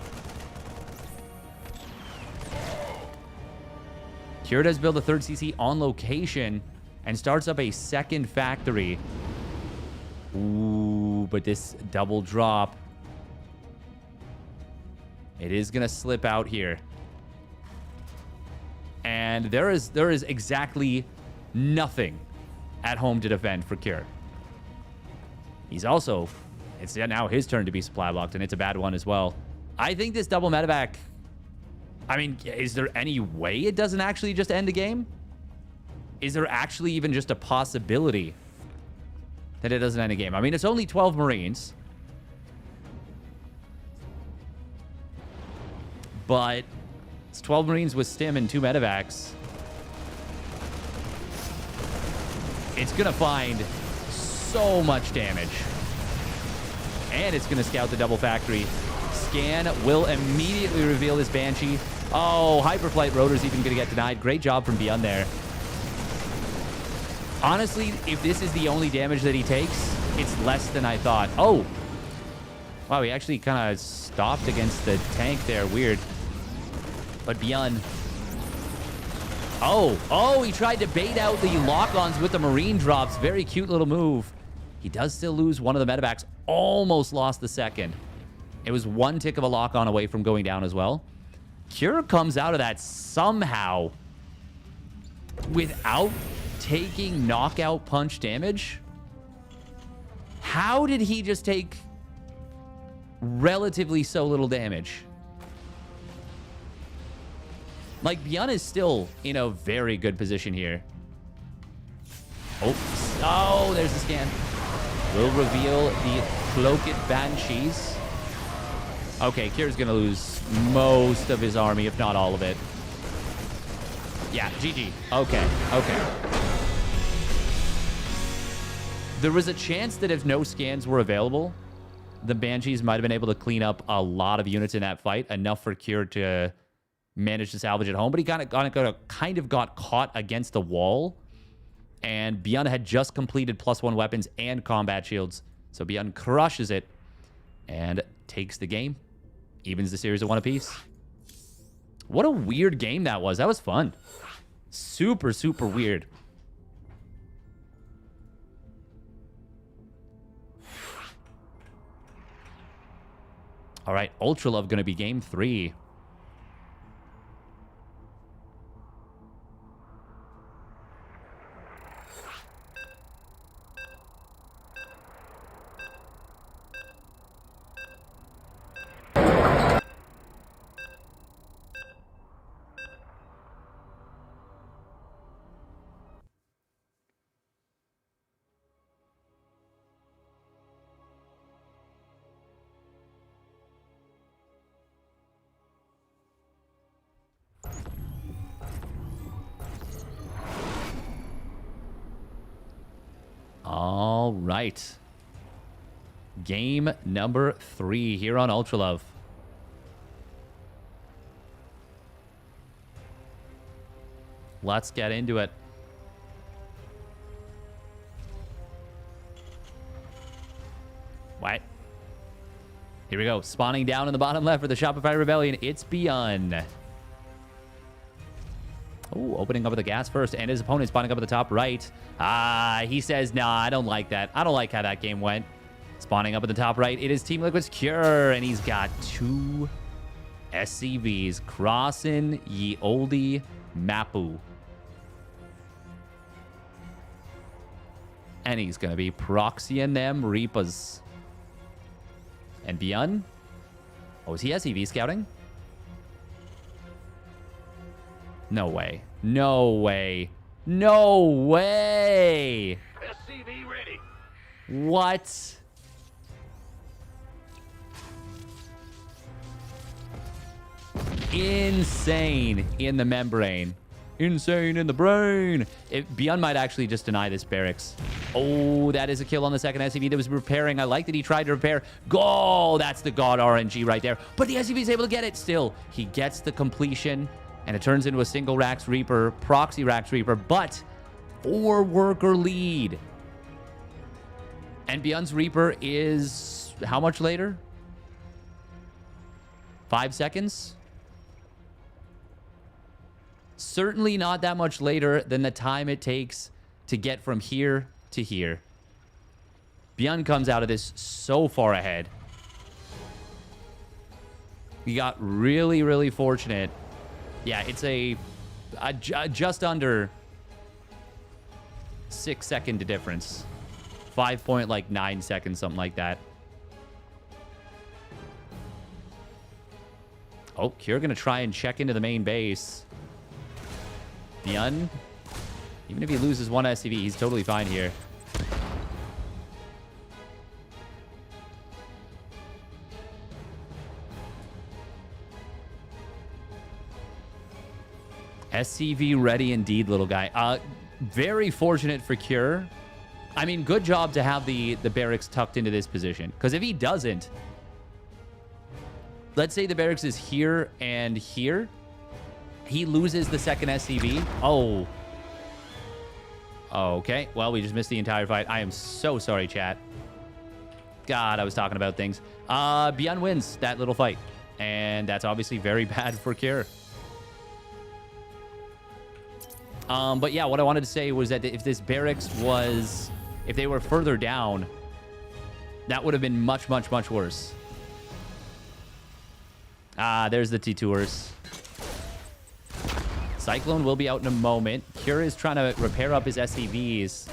Cure does build a 3rd CC on location and starts up a 2nd factory. Ooh, but this double drop. It is going to slip out here. And there is exactly nothing at home to defend for Cure. He's also... It's now his turn to be supply blocked, and it's a bad one as well. I think this double medevac... I mean, is there any way it doesn't actually just end the game? Is there actually even just a possibility that it doesn't end a game. I mean, it's only 12 Marines. But it's 12 Marines with stim and 2 medevacs. It's going to find so much damage. And it's going to scout the double factory. Scan will immediately reveal this Banshee. Oh, Hyperflight Rotor's even going to get denied. Great job from Beyond there. Honestly, if this is the only damage that he takes, it's less than I thought. Oh! Wow, he actually kind of stopped against the tank there. Weird. But Beyond... Oh, he tried to bait out the lock-ons with the Marine drops. Very cute little move. He does still lose one of the medevacs. Almost lost the second. It was 1 tick of a lock-on away from going down as well. Cure comes out of that somehow without taking knockout punch damage. How did he just take relatively so little damage? Like, Beyond is still in a very good position here. Oh, there's the scan. Will reveal the Cloaked Banshees. Okay, Kier's going to lose most of his army, if not all of it. Yeah, GG. Okay. There was a chance that if no scans were available, the Banshees might have been able to clean up a lot of units in that fight, enough for Kier to manage to salvage at home. But he kind of got caught against a wall, and Beyond had just completed +1 weapons and combat shields. So Beyond crushes it and takes the game. Evens the series at 1 apiece. What a weird game that was. That was fun. Super, super weird. All right, Ultra Love going to be game 3. All right. Game number 3 here on Ultra Love. Let's get into it. What? Here we go. Spawning down in the bottom left for the Shopify Rebellion. It's Beyond. Oh, opening up with the gas first, and his opponent spawning up at the top right. He says, nah, I don't like that. I don't like how that game went. Spawning up at the top right, it is Team Liquid's Cure, and he's got 2 SCVs. Crossing ye oldie Mapu. And he's going to be proxying them Reapas. And Beyond? Oh, is he SCV scouting? No way. No way. No way.
SCV ready.
What? Insane in the membrane. Insane in the brain. Beyond might actually just deny this barracks. Oh, that is a kill on the second SCV that was repairing. I like that he tried to repair. Go! That's the God RNG right there. But the SCV is able to get it still. He gets the completion. And it turns into a single Rax Reaper, proxy Rax Reaper, but 4-worker lead. And Beyond's Reaper is how much later? 5 seconds? Certainly not that much later than the time it takes to get from here to here. Beyond comes out of this so far ahead. We got really, really fortunate. Yeah, it's a just under 6-second difference. 5.9 seconds, something like that. Oh, Cure going to try and check into the main base. Beyond, even if he loses 1 SCV, he's totally fine here. SCV ready indeed, little guy. Very fortunate for Cure. I mean, good job to have the barracks tucked into this position. Because if he doesn't, let's say the barracks is here and here, he loses the second SCV. Oh. Okay. Well, we just missed the entire fight. I am so sorry, chat. God, I was talking about things. Beyond wins that little fight. And that's obviously very bad for Cure. But yeah, what I wanted to say was that if this barracks was... If they were further down, that would have been much, much, much worse. There's the T-Tours. Cyclone will be out in a moment. Cure is trying to repair up his SCVs.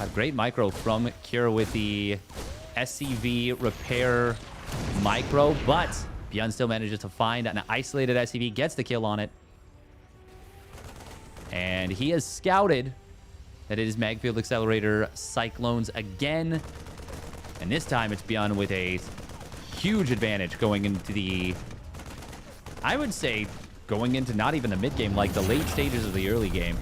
A great micro from Cure with the SCV repair micro, but Beyond still manages to find an isolated SCV, gets the kill on it. And he has scouted that it is Magfield Accelerator Cyclones again. And this time it's Beyond with a huge advantage going into the... I would say going into not even the mid game, like the late stages of the early game.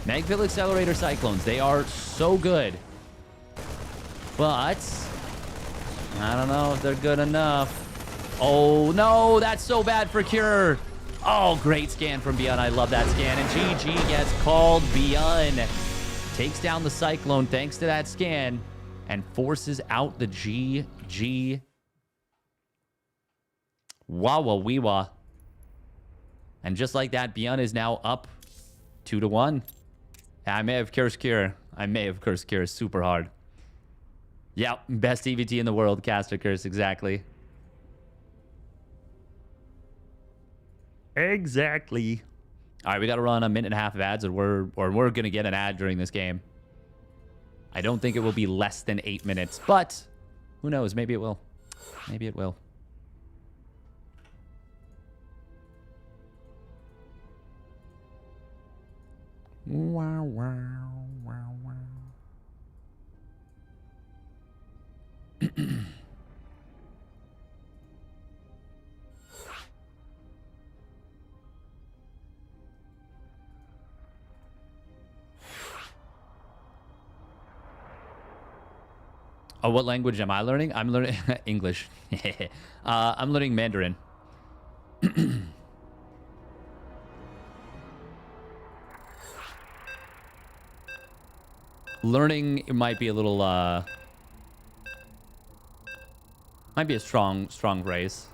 Magfield Accelerator Cyclones, they are so good. But I don't know if they're good enough. Oh, no, that's so bad for Cure. Oh, great scan from Beyond. I love that scan. And GG gets called. Beyond takes down the Cyclone thanks to that scan and forces out the GG. Wawa-wee-wah. And just like that, Beyond is now up 2-1. I may have cursed Cure. I may have cursed Cure super hard. Yep, best EVT in the world, Caster Curse, exactly.
Exactly.
All right, we got to run a minute and a half of ads, or we're going to get an ad during this game. I don't think it will be less than 8 minutes, but who knows? Maybe it will. Maybe it will. Wow, wow, wow, wow. Oh, what language am I learning? I'm learning English. I'm learning Mandarin. Learning might be a little might be a strong phrase.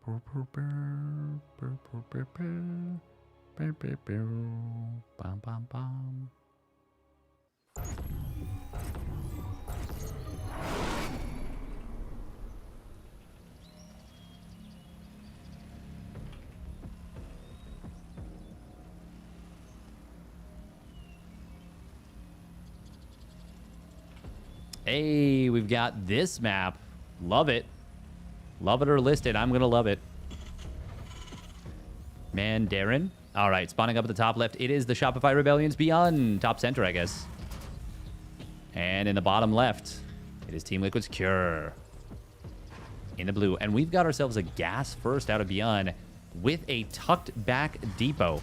Bum, bum, bum. Hey, we've got this map. Love it. Love it or list it. I'm going to love it. Mandarin. All right, spawning up at the top left. It is the Shopify Rebellions Beyond. Top center, I guess. And in the bottom left, it is Team Liquid's Cure. In the blue. And we've got ourselves a gas first out of Beyond with a tucked back depot.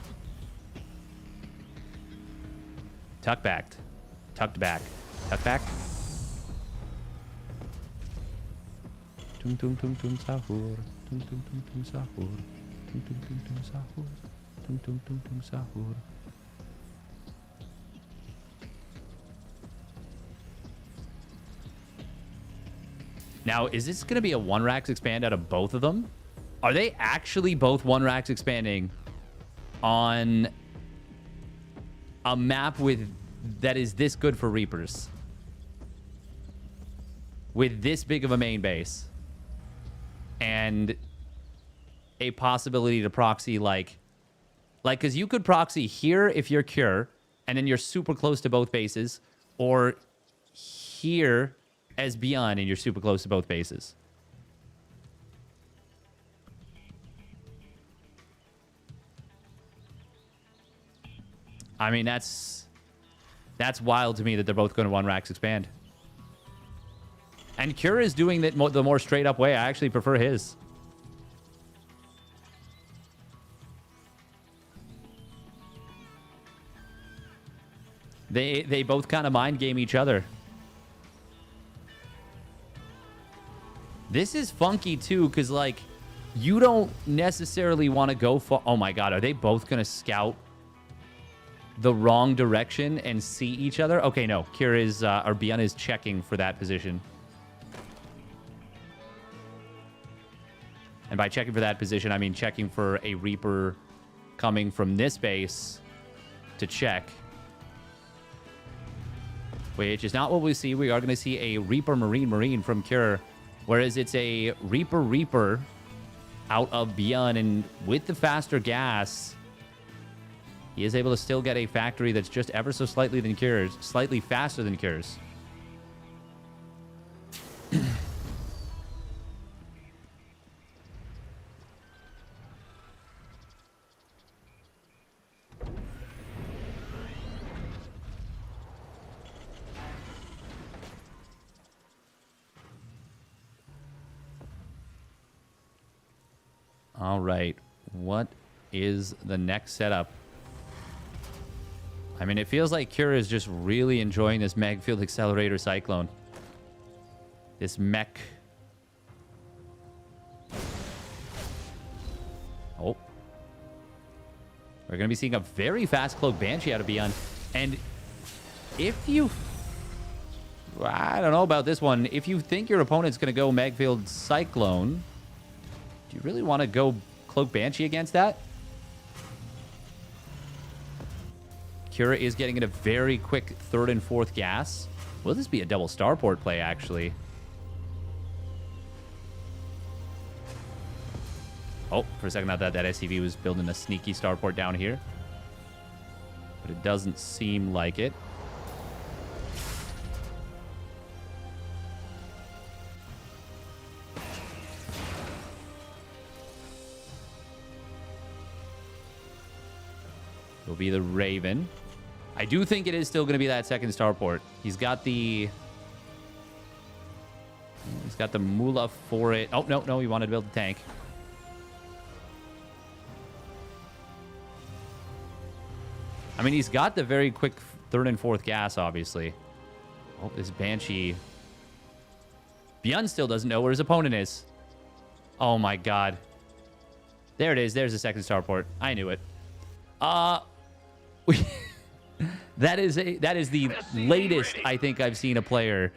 Tucked back. Tucked back. Tucked back. Tum tum tum tum sahur. Tum tum tum tum sahur. Tum tum tum tum sahur. Tum tum tum tum sahur. Now, is this going to be a one racks expand out of both of them? Are they actually both one racks expanding on a map with that is this good for Reapers? With this big of a main base? And a possibility to proxy like, because you could proxy here if you're Cure, and then you're super close to both bases, or here as Beyond, and you're super close to both bases. I mean, that's wild to me that they're both going to 1 Rax expand. And Cure is doing it the more straight up way. I actually prefer his. They both kind of mind game each other. This is funky too, because like you don't necessarily want to go for. Oh my god, are they both gonna scout the wrong direction and see each other? Okay, no. Kira is or Bian is checking for that position. And by checking for that position, I mean checking for a Reaper coming from this base to check. Which is not what we see. We are going to see a Reaper Marine from Cure. Whereas it's a Reaper out of Bian. And with the faster gas, he is able to still get a factory that's just ever so slightly than Cure's. Slightly faster than Cure's. All right. What is the next setup? I mean, it feels like Cure is just really enjoying this Magfield Accelerator Cyclone. This mech. Oh. We're going to be seeing a very fast Cloak Banshee out of Bian. And if you... I don't know about this one. If you think your opponent's going to go Magfield Cyclone... Do you really want to go Cloak Banshee against that? Cura is getting in a very quick 3rd and 4th gas. Will this be a double starport play, actually? Oh, for a second I thought that SCV was building a sneaky starport down here. But it doesn't seem like it. Will be the Raven. I do think it is still going to be that 2nd starport. He's got the Moolah for it. Oh, no, he wanted to build a tank. I mean, he's got the very quick 3rd and 4th gas, obviously. Oh, this Banshee. Bian still doesn't know where his opponent is. Oh my god. There it is. There's the 2nd starport. I knew it. That is the latest I think I've seen a player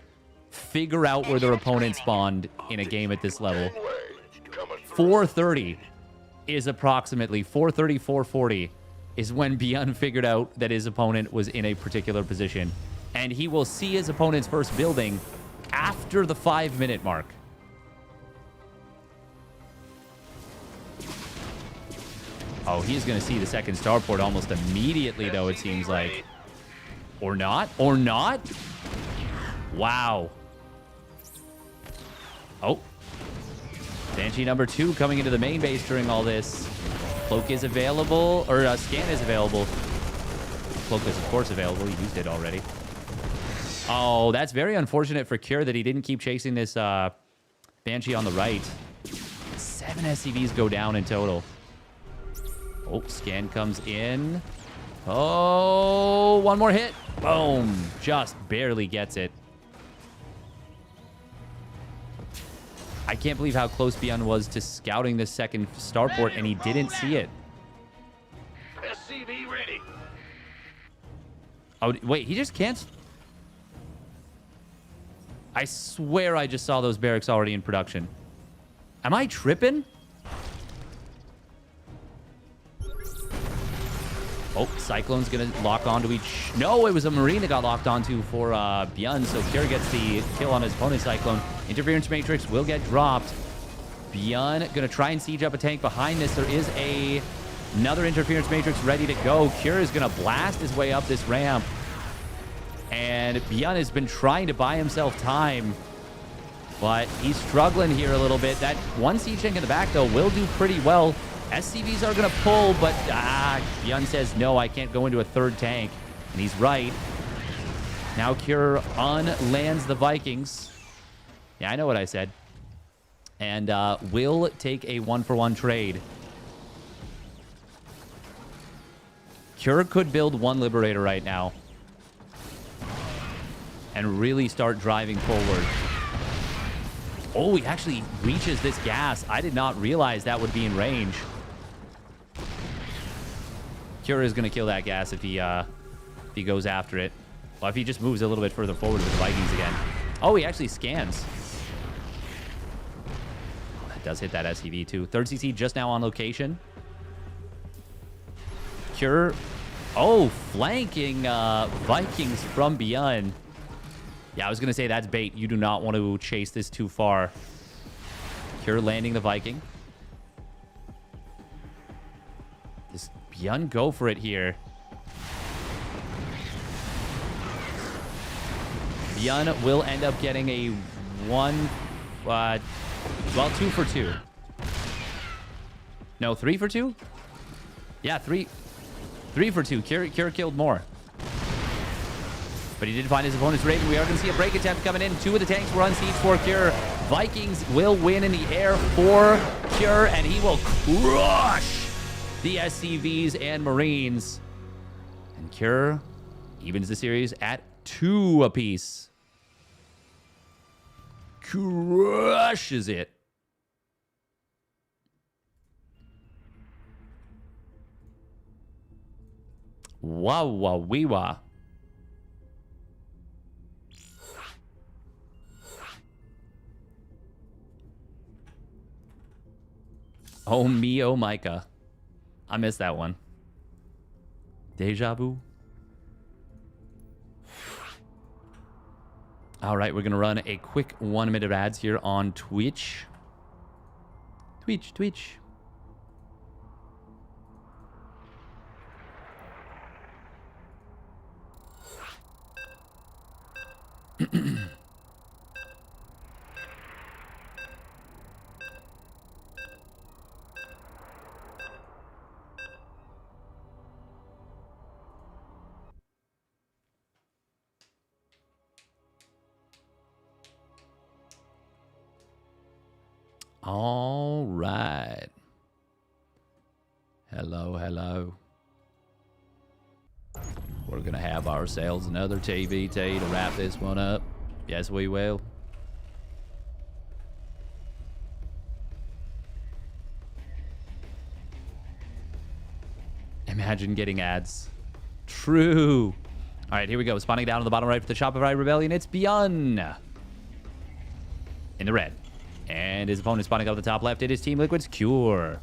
figure out where their opponent spawned in a game at this level. 4:30 is approximately 4:30, 4:40 is when Bian figured out that his opponent was in a particular position, and he will see his opponent's first building after the 5-minute mark. Oh, he's going to see the 2nd starport almost immediately, though, it seems like. Or not? Or not? Wow. Oh. Banshee number 2 coming into the main base during all this. Cloak is available, or Scan is available. Cloak is, of course, available. He used it already. Oh, that's very unfortunate for Cure that he didn't keep chasing this Banshee on the right. 7 SCVs go down in total. Oh, Scan comes in. Oh, one more hit. Boom. Just barely gets it. I can't believe how close Bian was to scouting the 2nd starport, and he didn't see it.
SCV ready.
Oh, wait, he just can't... I swear I just saw those barracks already in production. Am I tripping? Oh, Cyclone's going to lock onto each... No, it was a Marine that got locked onto for Bian, so Kira gets the kill on his opponent's Cyclone. Interference Matrix will get dropped. Bian going to try and siege up a tank behind this. There is another Interference Matrix ready to go. Kira is going to blast his way up this ramp. And Bian has been trying to buy himself time, but he's struggling here a little bit. That one siege tank in the back, though, will do pretty well. SCVs are going to pull, but Yun says, no, I can't go into a third tank. And he's right. Now Cure unlands the Vikings. Yeah, I know what I said. And will take a 1-for-1 trade. Cure could build one Liberator right now. And really start driving forward. Oh, he actually reaches this gas. I did not realize that would be in range. Cure is going to kill that gas if he goes after it. Well, if he just moves a little bit further forward with the Vikings again. Oh, he actually scans. Oh, that does hit that SCV too. Third CC just now on location. Cure. Oh, flanking Vikings from beyond. Yeah, I was going to say that's bait. You do not want to chase this too far. Cure landing the Viking. Does Beyond go for it here? Beyond will end up getting a 2 for 2. No, 3 for 2? Yeah, 3 for 2. Cure killed more. But he did find his opponent's Raven. We are going to see a break attempt coming in. 2 of the tanks were unsieged for Cure. Vikings will win in the air for Cure, and he will crush the SCVs and Marines. And Cure evens the series at 2 apiece. Crushes it. Wow, wow, wee, wah. Oh, me, oh, Micah. I missed that one. Deja vu. All right, we're going to run a quick 1-minute ads here on Twitch. Twitch. All right. Hello. We're going to have ourselves another TVT to wrap this one up. Yes, we will. Imagine getting ads. True. All right, here we go. Spawning down on the bottom right for the Shopify Rebellion. It's Beyond. In the red. And his opponent spawning up the top left. It is Team Liquid's Cure.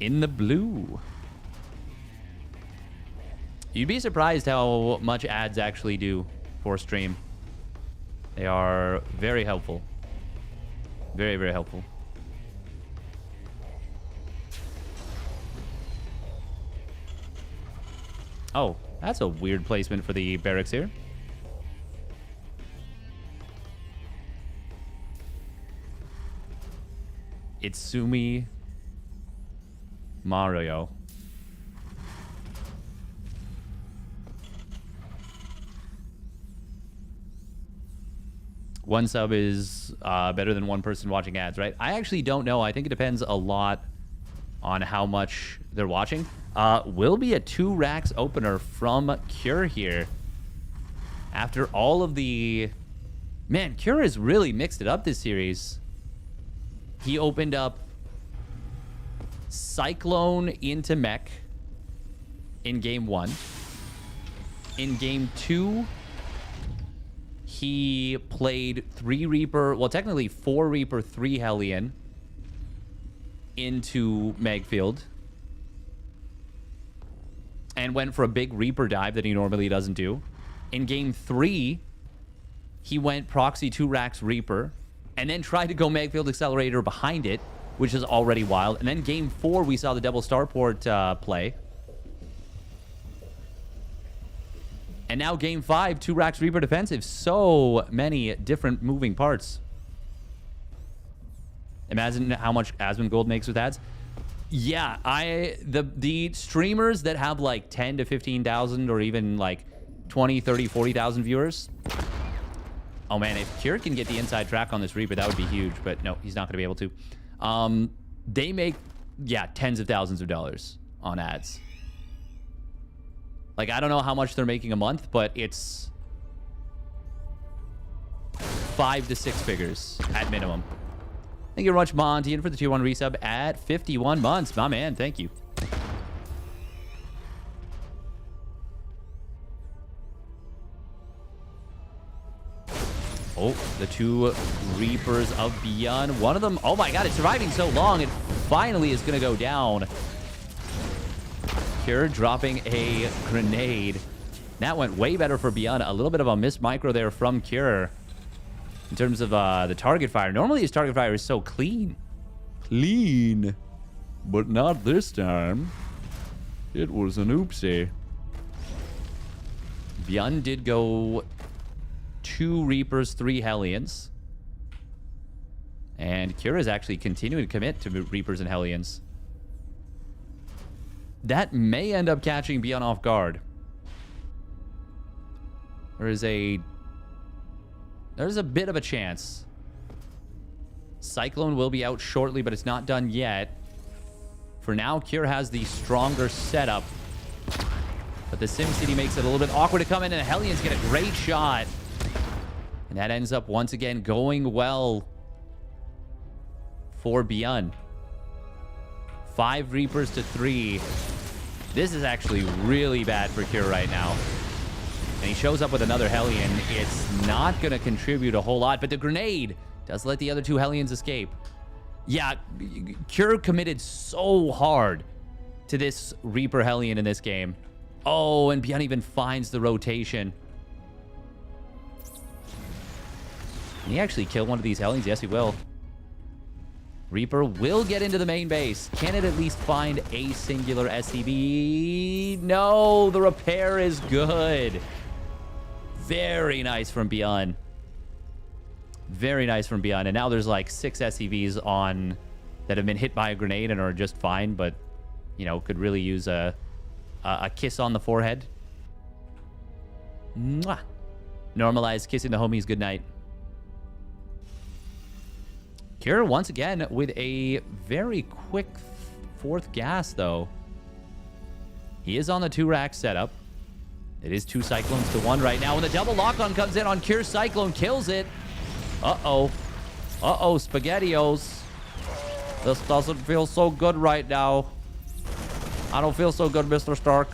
In the blue. You'd be surprised how much ads actually do for stream. They are very helpful. Very, very helpful. Oh, that's a weird placement for the barracks here. It's Sumi Mario. One sub is better than one person watching ads, right? I actually don't know. I think it depends a lot on how much they're watching. Will be a 2 racks opener from Cure here. After all of the... Man, Cure has really mixed it up this series. He opened up Cyclone into Mech in game 1. In game 2, he played 3 Reaper, well, technically 4 Reaper, 3 Hellion into Megfield. And went for a big Reaper dive that he normally doesn't do. In game 3, he went proxy 2 racks Reaper. And then tried to go Megfield Accelerator behind it, which is already wild. And then game 4, we saw the double starport play. And now game 5, 2 racks Reaper defensive. So many different moving parts. Imagine how much Asmon Gold makes with ads. Yeah, the streamers that have like 10 to 15,000 or even like 20, 30, 40,000 viewers. Oh man, if Cure can get the inside track on this Reaper, that would be huge. But no, he's not going to be able to. They make, yeah, tens of thousands of dollars on ads. Like, I don't know how much they're making a month, but it's 5 to 6 figures at minimum. Thank you very much, Montian, for the 2-1 resub at 51 months. My man, thank you. Oh, the 2 Reapers of Beyond. One of them, oh my god, it's surviving so long, it finally is going to go down. Cure dropping a grenade. That went way better for Beyond. A little bit of a missed micro there from Cure. In terms of the target fire. Normally his target fire is so clean. Clean. But not this time. It was an oopsie. Beyond did go 2 Reapers, 3 Hellions. And Cure is actually continuing to commit to Reapers and Hellions. That may end up catching Beyond off guard. There's a bit of a chance. Cyclone will be out shortly, but it's not done yet. For now, Cure has the stronger setup. But the SimCity makes it a little bit awkward to come in, and the Hellions get a great shot. And that ends up once again going well for Beyond. 5 Reapers to 3. This is actually really bad for Cure right now. And he shows up with another Hellion. It's not going to contribute a whole lot, but the grenade does let the other 2 Hellions escape. Yeah, Cure committed so hard to this Reaper Hellion in this game. Oh, and Beyond even finds the rotation. Can he actually kill one of these Hellions? Yes, he will. Reaper will get into the main base. Can it at least find a singular SCB? No, the repair is good. Very nice from Beyond. Very nice from Beyond. And now there's like 6 SCVs on that have been hit by a grenade and are just fine, but, you know, could really use a kiss on the forehead. Mwah. Normalized kissing the homies goodnight. Cure once again with a very quick 4th gas, though. He is on the 2-rack setup. It is 2 Cyclones to 1 right now. When the double lock-on comes in on Cure, Cyclone kills it. Uh-oh. Uh-oh, SpaghettiOs. This doesn't feel so good right now. I don't feel so good, Mr. Stark.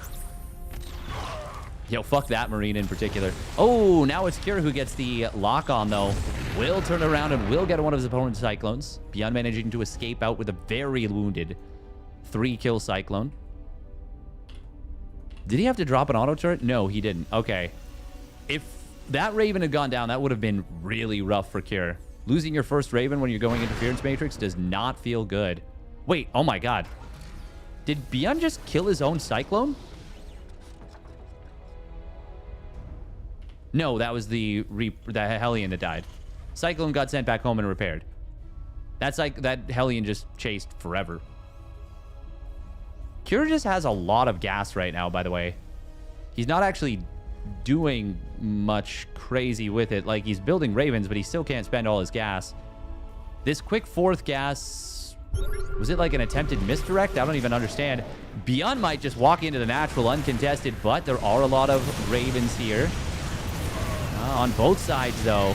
Yo, fuck that Marine in particular. Oh, now it's Cure who gets the lock-on, though. Will turn around and will get one of his opponent's Cyclones. Beyond managing to escape out with a very wounded 3-kill Cyclone. Did he have to drop an auto turret? No, he didn't. Okay. If that Raven had gone down, that would have been really rough for Cure. Losing your first Raven when you're going Interference Matrix does not feel good. Wait, oh my god. Did Beyond just kill his own Cyclone? No, that was the Hellion that died. Cyclone got sent back home and repaired. That's like that Hellion just chased forever. Cure just has a lot of gas right now, by the way. He's not actually doing much crazy with it. Like, he's building Ravens, but he still can't spend all his gas. This quick 4th gas, was it like an attempted misdirect? I don't even understand. Beyond might just walk into the natural uncontested, but there are a lot of Ravens here. On both sides, though.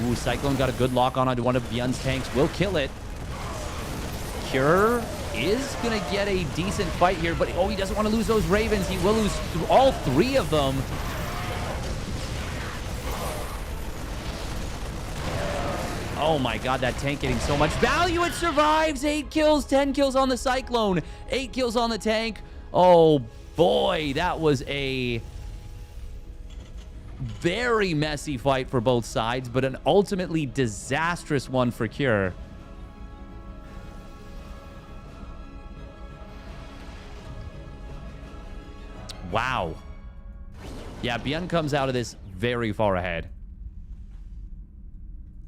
Ooh, Cyclone got a good lock on onto one of Beyond's tanks. Will kill it. Cure is going to get a decent fight here, but oh, he doesn't want to lose those Ravens. He will lose all 3 of them. Oh my god, that tank getting so much value. It survives. 8 kills, 10 kills on the Cyclone, 8 kills on the tank. Oh boy, that was a very messy fight for both sides, but an ultimately disastrous one for Cure. Wow. Yeah, Beyond comes out of this very far ahead.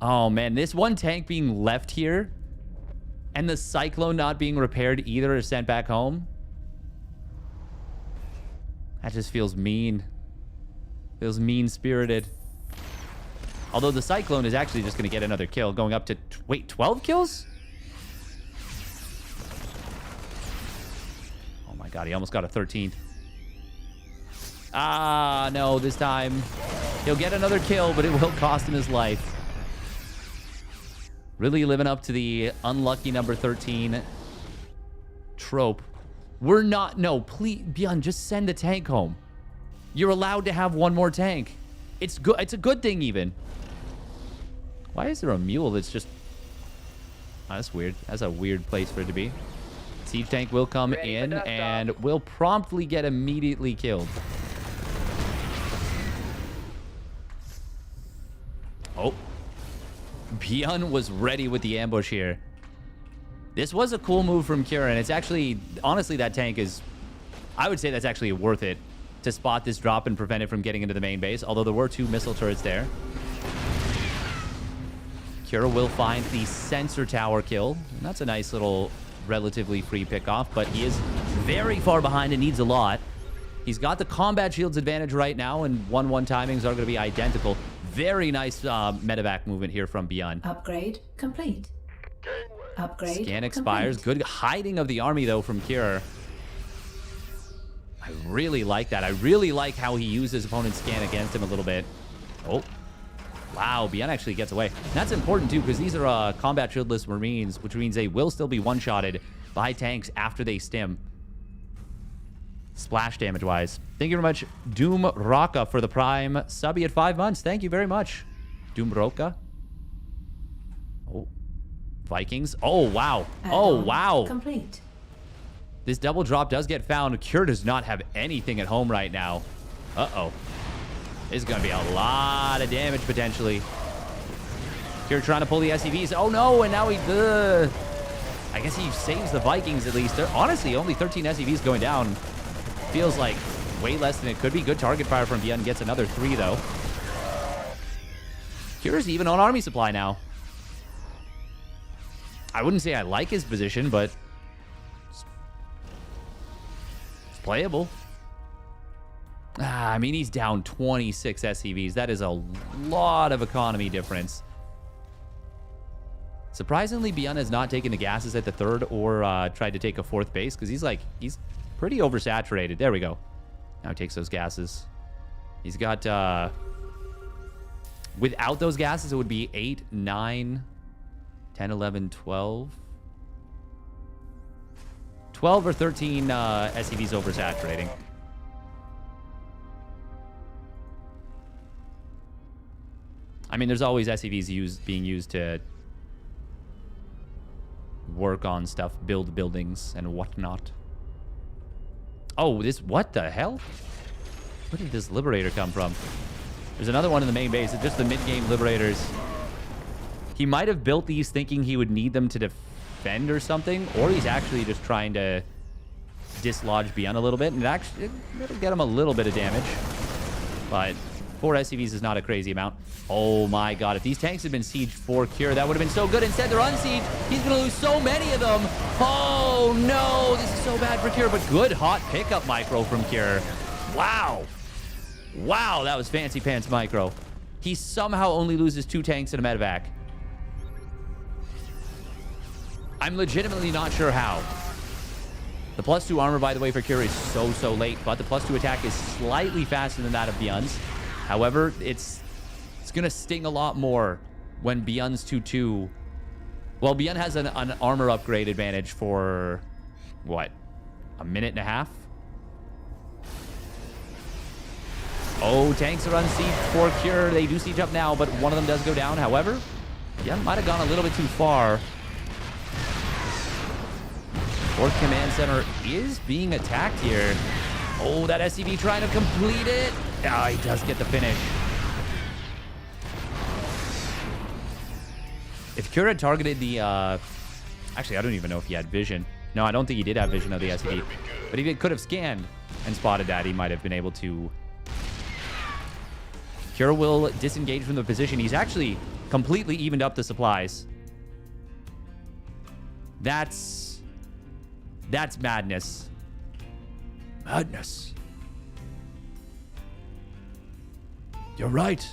Oh, man. This one tank being left here and the Cyclone not being repaired either or sent back home. That just feels mean. Feels mean-spirited. Although the Cyclone is actually just going to get another kill, going up to... wait, 12 kills? Oh my god, he almost got a 13th. Ah, no, this time he'll get another kill, but it will cost him his life. Really living up to the unlucky number 13 trope. We're not... no, please, Bjorn, just send the tank home. You're allowed to have one more tank. It's good. It's a good thing, even. Why is there a mule that's just... oh, that's weird. That's a weird place for it to be. Siege tank will come in and will promptly get immediately killed. Oh. Bjorn was ready with the ambush here. This was a cool move from Kira, and it's actually... honestly, that tank is... I would say that's actually worth it to spot this drop and prevent it from getting into the main base, although there were 2 missile turrets there. Kira will find the sensor tower kill, and that's a nice little relatively free pickoff, but he is very far behind and needs a lot. He's got the combat shields advantage right now, and 1-1 timings are going to be identical. Very nice medevac movement here from Bjorn.
Upgrade complete. Upgrade
Scan expires. Complete. Good hiding of the army, though, from Kira. I really like that. I really like how he used his opponent's scan against him a little bit. Oh. Wow, Bjorn actually gets away. And that's important, too, because these are combat shieldless Marines, which means they will still be one-shotted by tanks after they stim. Splash damage-wise. Thank you very much, Doom Rocka, for the Prime subby at 5 months. Thank you very much, Doom Rocka. Oh. Vikings. Oh, wow. Oh, wow.
Complete.
This double drop does get found. Cure does not have anything at home right now. Uh-oh. This is going to be a lot of damage, potentially. Cure trying to pull the SCVs. Oh, no, and now he... I guess he saves the Vikings, at least. They're honestly only 13 SCVs going down. Feels like way less than it could be. Good target fire from Bjorn. Gets another 3, though. Cure's even on army supply now. I wouldn't say I like his position, but... it's playable. I mean, he's down 26 SCVs. That is a lot of economy difference. Surprisingly, Bjorn has not taken the gases at the 3rd or tried to take a 4th base, because he's pretty oversaturated. There we go. Now he takes those gases. He's got... without those gases, it would be 8, 9, 10, 11, 12. 12 or 13 SCVs oversaturating. I mean, there's always SCVs being used to work on stuff, build buildings and whatnot. Oh, what the hell? Where did this Liberator come from? There's another one in the main base. It's just the mid-game Liberators. He might have built these thinking he would need them to defend or something, or he's actually just trying to dislodge Bjorn a little bit, and it'll get him a little bit of damage. But 4 SCVs is not a crazy amount. Oh my god, if these tanks had been sieged for Cure, that would have been so good. Instead, they're unsieged. He's going to lose so many of them. Oh no, this is so bad for Cure, but good hot pickup micro from Cure. Wow. Wow, that was fancy pants micro. He somehow only loses 2 tanks and a medevac. I'm legitimately not sure how. The +2 armor, by the way, for Cure is so late, but the +2 attack is slightly faster than that of Bjorn's. However, it's going to sting a lot more when Bjorn's 2-2. Well, Bjorn has an armor upgrade advantage for, what, a minute and a half? Oh, tanks are unsieged for Cure. They do siege up now, but one of them does go down. However, Bjorn might have gone a little bit too far. 4th Command Center is being attacked here. Oh, that SCV trying to complete it. Ah, he does get the finish. If Cure had targeted the... actually, I don't even know if he had vision. No, I don't think he did have vision of the SCV. But if he could have scanned and spotted that, he might have been able to Cure will disengage from the position. He's actually completely evened up the supplies. That's madness. Madness. You're right.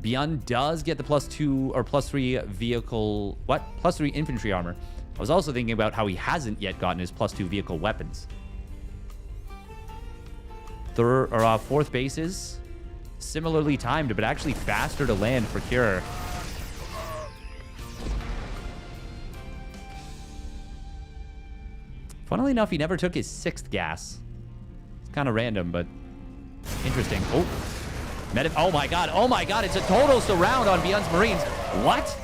Beyond does get the +2 or +3 vehicle... What? +3 infantry armor. I was also thinking about how he hasn't yet gotten his +2 vehicle weapons. Fourth bases, similarly timed, but actually faster to land for Cure. Funnily enough, he never took his 6th gas. It's kind of random, but interesting. Oh, oh my god, oh my god, it's a total surround on Beyond's Marines. What?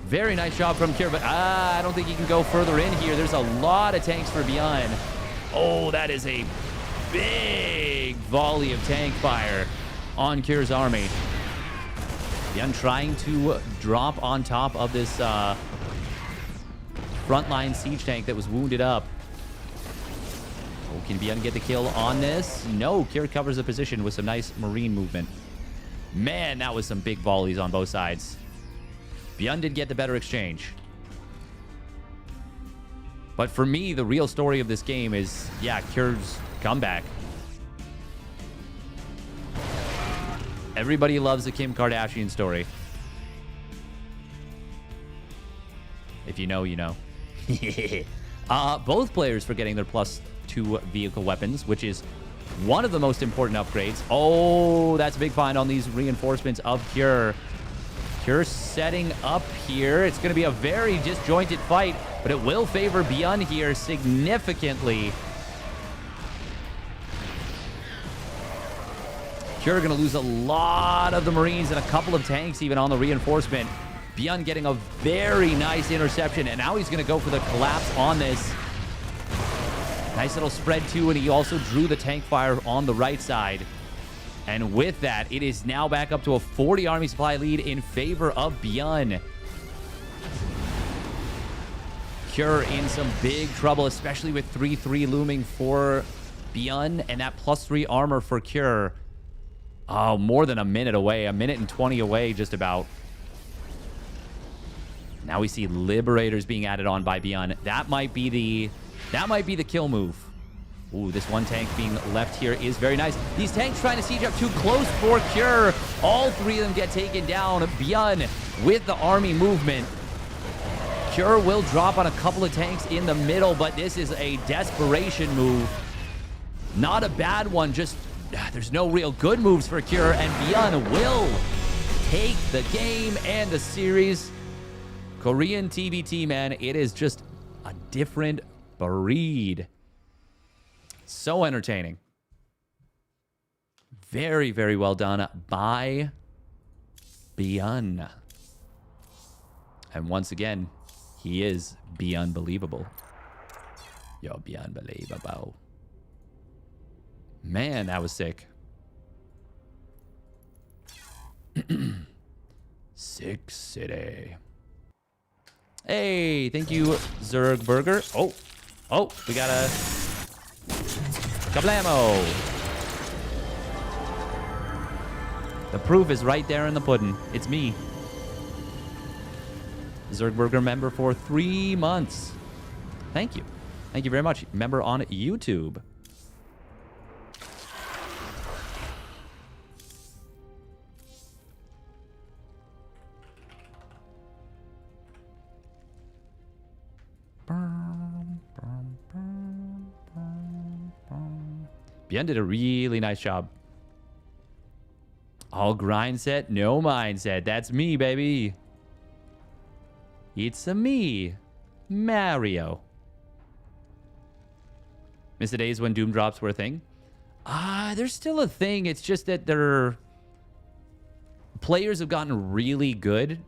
Very nice job from Cure, but I don't think he can go further in here. There's a lot of tanks for Beyond. Oh, that is a big volley of tank fire on Cure's army. Beyond trying to drop on top of this frontline siege tank that was wounded up. Oh, can Beyond get the kill on this? No, Cure covers the position with some nice Marine movement. Man, that was some big volleys on both sides. Beyond did get the better exchange. But for me, the real story of this game is, yeah, Cure's comeback. Everybody loves the Kim Kardashian story. If you know, you know. Both players for getting their +2 vehicle weapons, which is one of the most important upgrades. Oh, that's a big find on these reinforcements of Cure. Cure setting up here. It's going to be a very disjointed fight, but it will favor Beyond here significantly. Cure going to lose a lot of the Marines and a couple of tanks even on the reinforcement. Beyond getting a very nice interception, and now he's going to go for the collapse on this. Nice little spread too, and he also drew the tank fire on the right side. And with that, it is now back up to a 40 army supply lead in favor of Beyond. Cure in some big trouble, especially with 3-3 looming for Beyond, and that +3 armor for Cure. Oh, more than a minute away. A minute and 20 away, just about. Now we see Liberators being added on by Beyond. That might be the kill move. Ooh, this one tank being left here is very nice. These tanks trying to siege up too close for Cure. All 3 of them get taken down. Beyond with the army movement. Cure will drop on a couple of tanks in the middle, but this is a desperation move. Not a bad one, just there's no real good moves for Cure, and Beyond will take the game and the series. Korean TVT, man, it is just a different breed. So entertaining. Very, very well done by Beyond. And once again, he is beyond believable. You're beyond believable. Man, that was sick. Sick City. Hey, thank you, Zerg Burger. Oh, we got a kablamo. The proof is right there in the pudding. It's me. Zerg Burger member for 3 months. Thank you. Thank you very much. Member on YouTube. Beyond did a really nice job. All grind set, no mindset. That's me, baby. It's a me, Mario. Miss the days when Doom drops were a thing. There's still a thing. It's just that players have gotten really good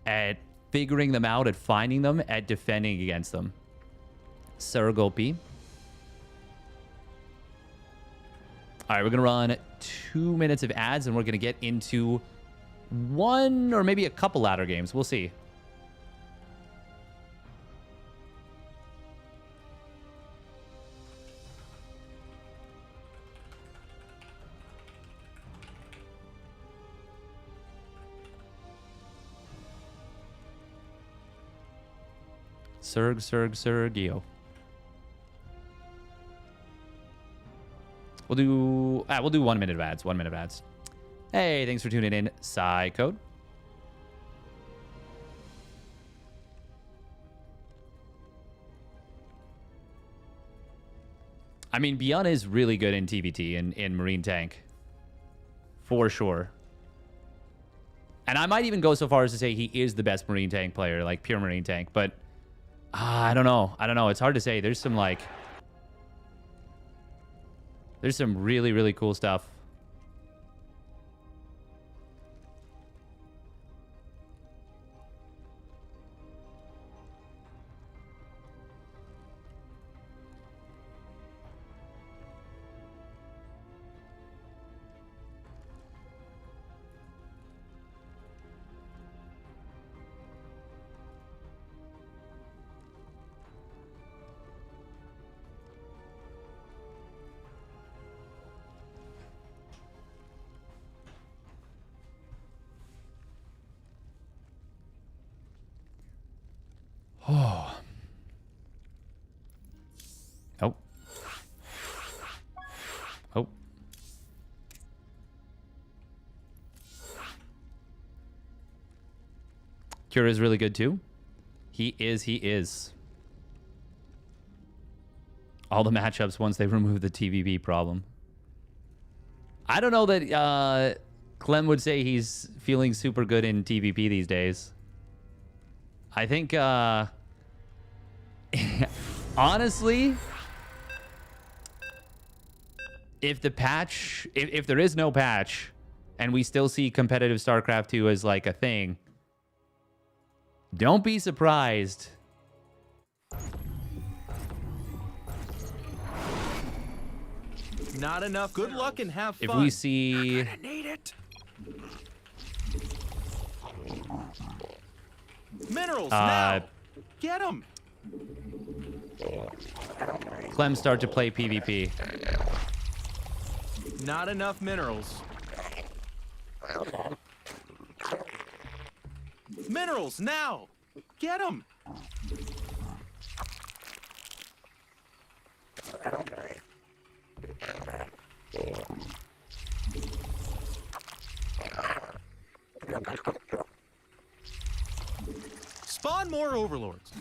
at figuring them out, at finding them, at defending against them. Surgopi. All right, we're going to run 2 minutes of ads, and we're going to get into one or maybe a couple ladder games. We'll see. Sergio. We'll do 1 minute of ads. 1 minute of ads. Hey, thanks for tuning in, Psycode. I mean, Beyond is really good in TBT and in Marine Tank. For sure. And I might even go so far as to say he is the best Marine Tank player, like pure Marine Tank. But I don't know. I don't know. It's hard to say. There's some really, really cool stuff. Oh. Oh. Oh. Cure is really good too. He is. All the matchups once they remove the TVB problem. I don't know that Clem would say he's feeling super good in TVP these days. I think, honestly, if the patch, if there is no patch and we still see competitive StarCraft 2 as like a thing, don't be surprised.
Not enough. Good luck and have fun.
If we see...
You're gonna need it. Minerals now. Get them.
Clem start to play PvP.
Not enough minerals. Minerals now. Get them. Spawn more overlords.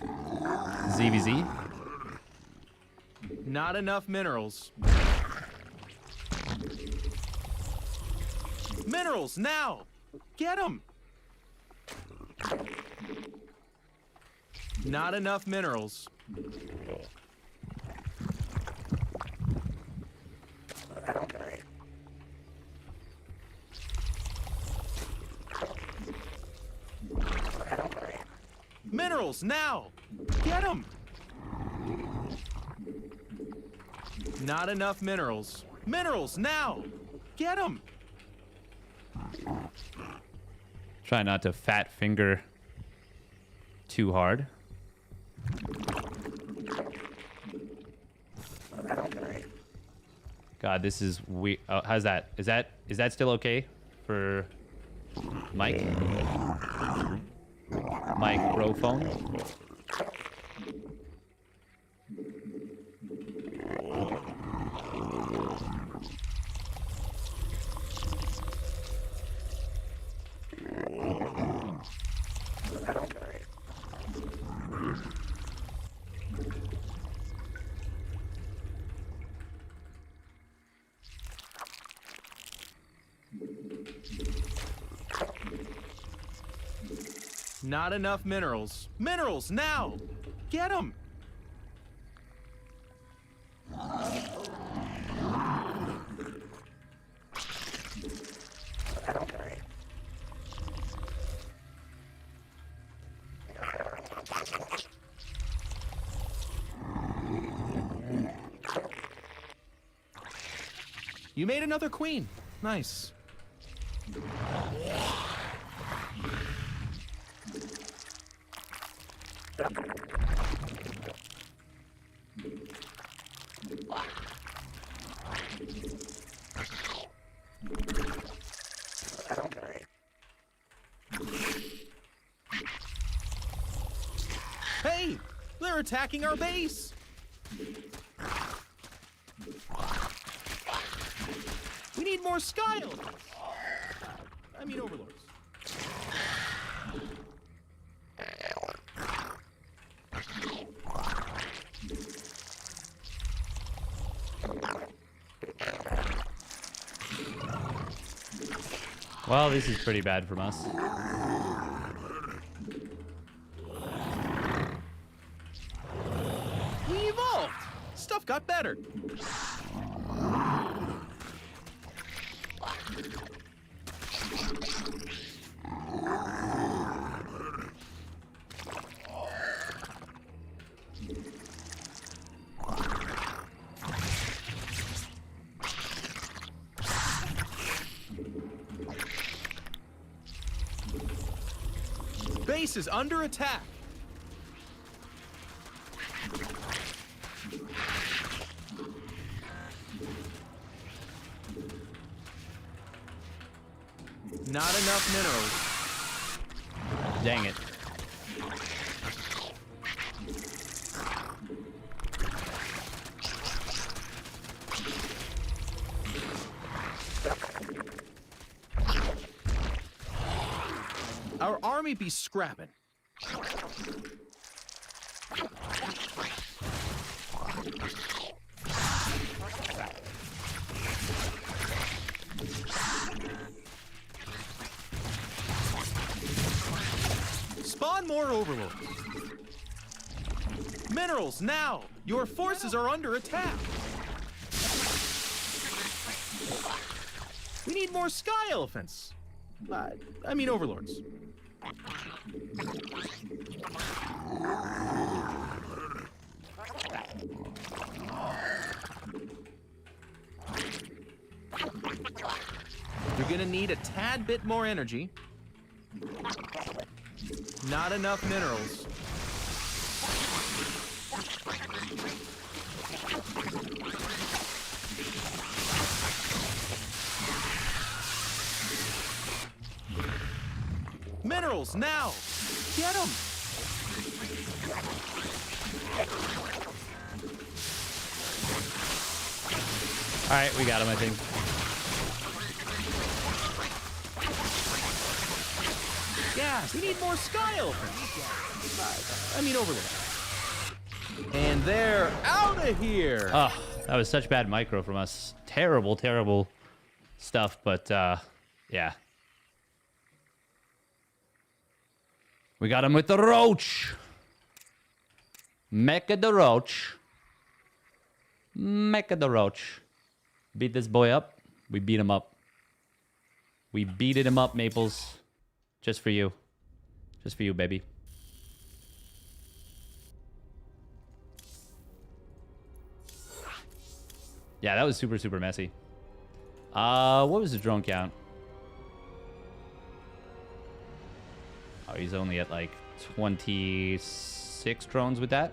ZVZ.
Not enough minerals. Minerals now. Get them. Not enough minerals. Minerals now. Get them. Not enough minerals. Minerals now. Get them.
Try not to fat finger too hard. God, this is weird. Oh, how's that? Is that still okay for Mike? Mike, bro phone.
Not enough minerals. Minerals now. Get them. You made another queen. Nice. Hey, They're attacking our base. We need more sky elephants. I mean overlords.
Well, this is pretty bad from us.
We evolved. Stuff got better. Base is under attack. Not enough minerals.
Dang it.
Our army be scrapping. Spawn more overlords. Minerals now! Your forces are under attack. We need more sky elephants. I mean overlords. You're gonna need a tad bit more energy. Not enough minerals. Minerals now! Get them!
All right, we got him, I think.
Gas! We need more sky elephants! I mean overlord. And they're out of here!
Oh, that was such bad micro from us. Terrible, terrible stuff, but yeah. We got him with the roach. Mecha the roach. Mecha the roach. Beat this boy up. We beat him up. We beated him up, Maples. Just for you. Just for you, baby. Yeah, that was super, super messy. What was the drone count? Oh, he's only at like 26 drones with that.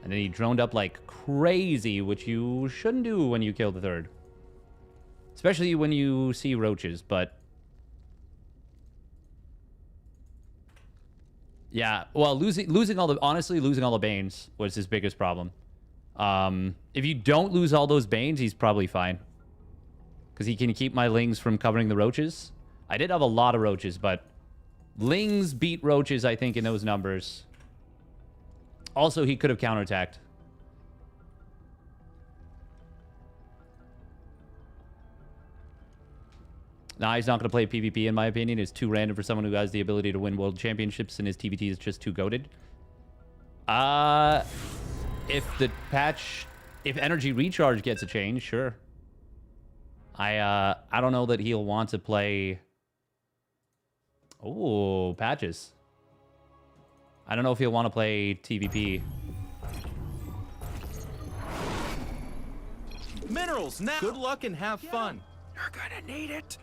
And then he droned up like crazy, which you shouldn't do when you kill the third. Especially when you see roaches, but... Yeah, well, losing all the... Honestly, losing all the Banes was his biggest problem. If you don't lose all those Banes, he's probably fine. Because he can keep my Lings from covering the roaches. I did have a lot of roaches, but... Lings beat roaches, I think, in those numbers. Also, he could have counterattacked. Nah, he's not going to play PvP, in my opinion. It's too random for someone who has the ability to win world championships, and his TVT is just too goated. If the patch... If energy recharge gets a change, sure. I don't know that he'll want to play... Oh, patches. I don't know if he'll want to play TVP.
Minerals now! Good luck and have fun. You're gonna need it.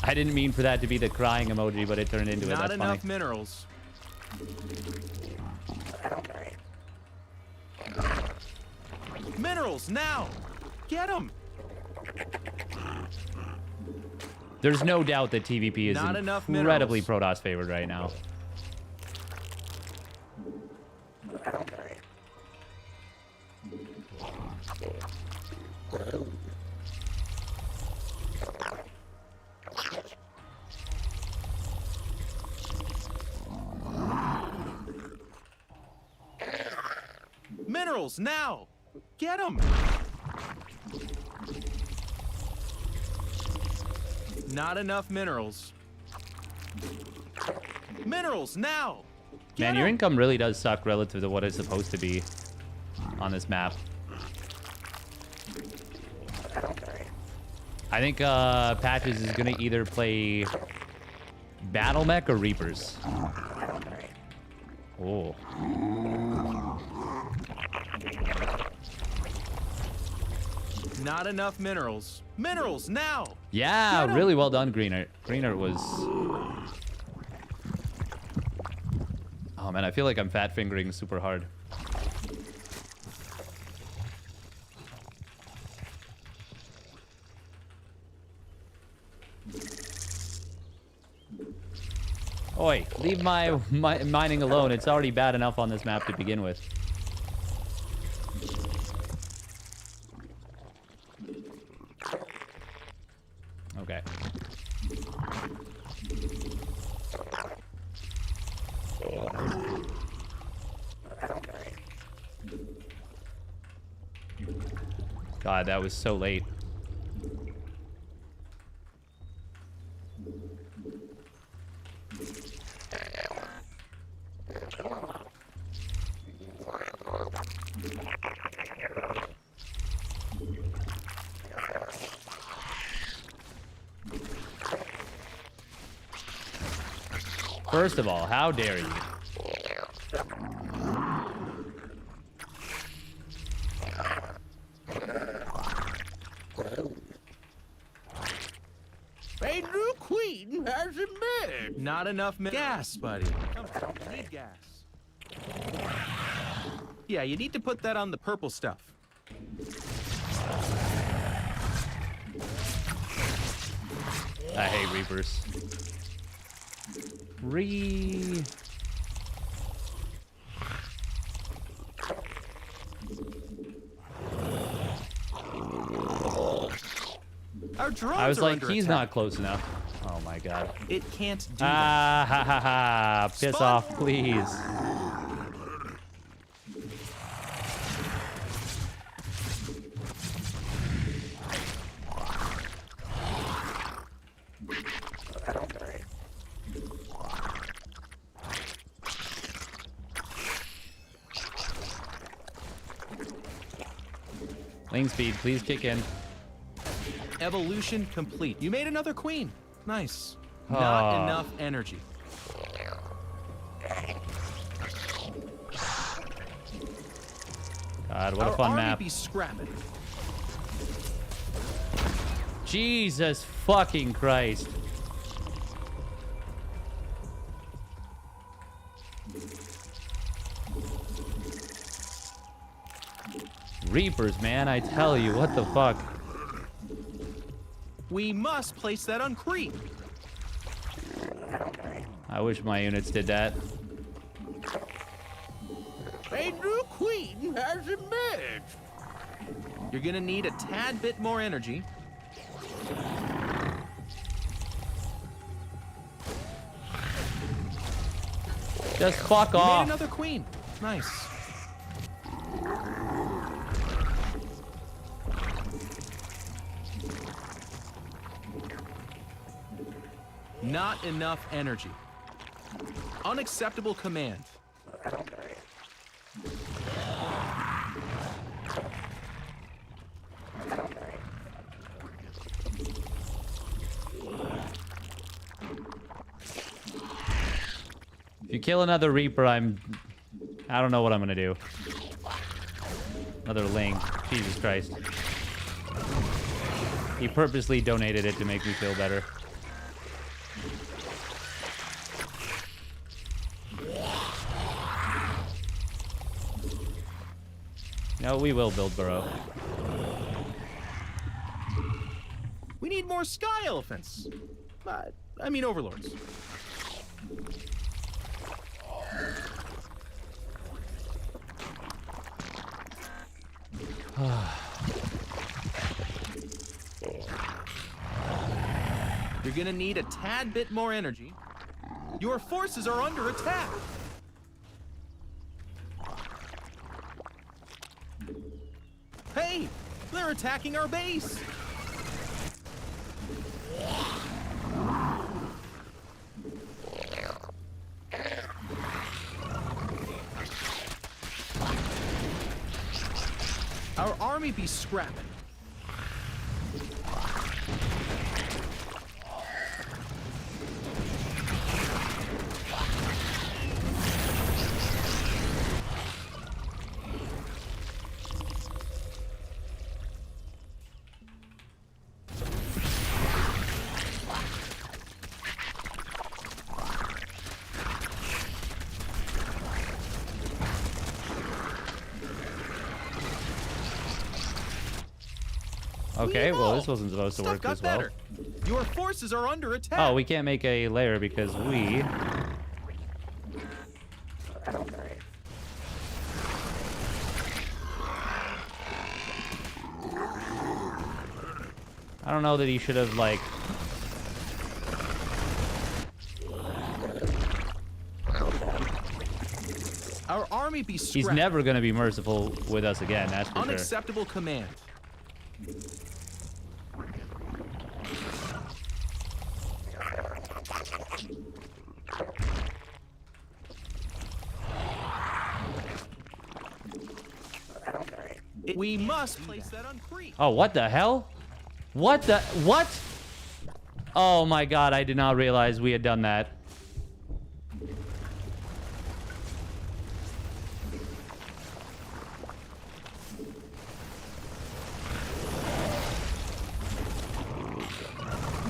I didn't mean for that to be the crying emoji, but it turned into it.
Not
That's
enough
funny.
Minerals. Minerals now! Get them!
There's no doubt that TVP is
Not enough
incredibly
minerals.
Protoss favored right now.
Minerals, now! Get them! Not enough minerals. Minerals, now!
Man, your income really does suck relative to what it's supposed to be on this map. I think Patches is going to either play Battle Mech or Reapers. Oh.
Not enough minerals. Minerals, now!
Yeah, really well done, Greenert. Greenert was... Oh, man, I feel like I'm fat-fingering super hard. Oi, leave my mining alone. It's already bad enough on this map to begin with. Okay. God, that was so late. First of all, how dare you?
A new queen has emerged. Not enough gas, buddy. Come on, you need gas. Yeah, you need to put that on the purple stuff.
I hate Reapers.
Our drones
I was
are
like,
under
he's
attack.
not close enough. Oh my god.
It can't do that.
Ah, ha ha ha. Piss off, please. Lane speed, please kick in.
Evolution complete. You made another queen. Nice. Not enough energy.
God, what a fun map.
Be scrapping.
Jesus fucking Christ. Reapers, man, I tell you, what the fuck?
We must place that on creep.
I wish my units did that.
A new queen has emerged. You're gonna need a tad bit more energy.
Just fuck off.
You made another queen. Nice. Not enough energy. Unacceptable command.
If you kill another Reaper, I don't know what I'm gonna do. Another Ling. Jesus Christ. He purposely donated it to make me feel better. No, we will build burrow.
We need more sky elephants. I mean overlords. You're gonna need a tad bit more energy. Your forces are under attack. Hey, they're attacking our base. Our army be scrapping.
Okay, well, this wasn't supposed to work as well.
Better. Your forces are under attack.
Oh, we can't make a layer because we... I don't know that he should have, like...
Our army be scrapped.
He's never going to be merciful with us again, that's for sure.
Unacceptable command. We must place that on creep.
Oh, what the hell? What the... What? Oh my god, I did not realize we had done that.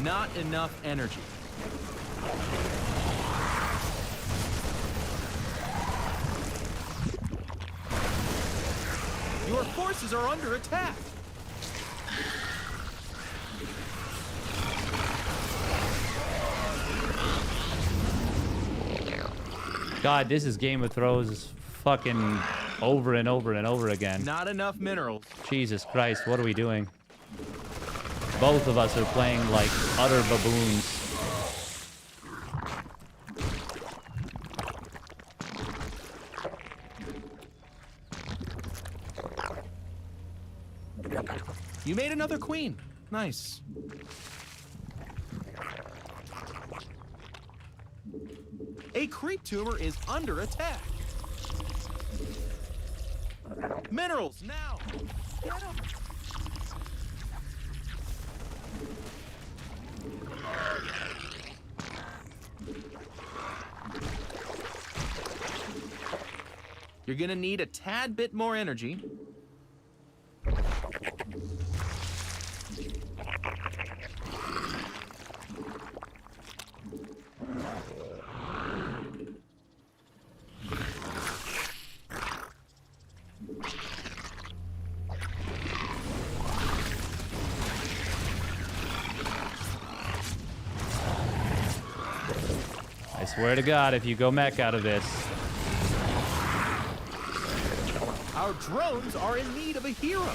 Not enough energy. Your forces are under attack.
God, this is Game of Thrones fucking over and over and over again.
Not enough minerals.
Jesus Christ, what are we doing? Both of us are playing like utter baboons.
You made another queen. Nice. A creep tumor is under attack. Minerals, now! Get 'em. You're gonna need a tad bit more energy.
I swear to God, if you go mech out of this.
Our drones are in need of a hero.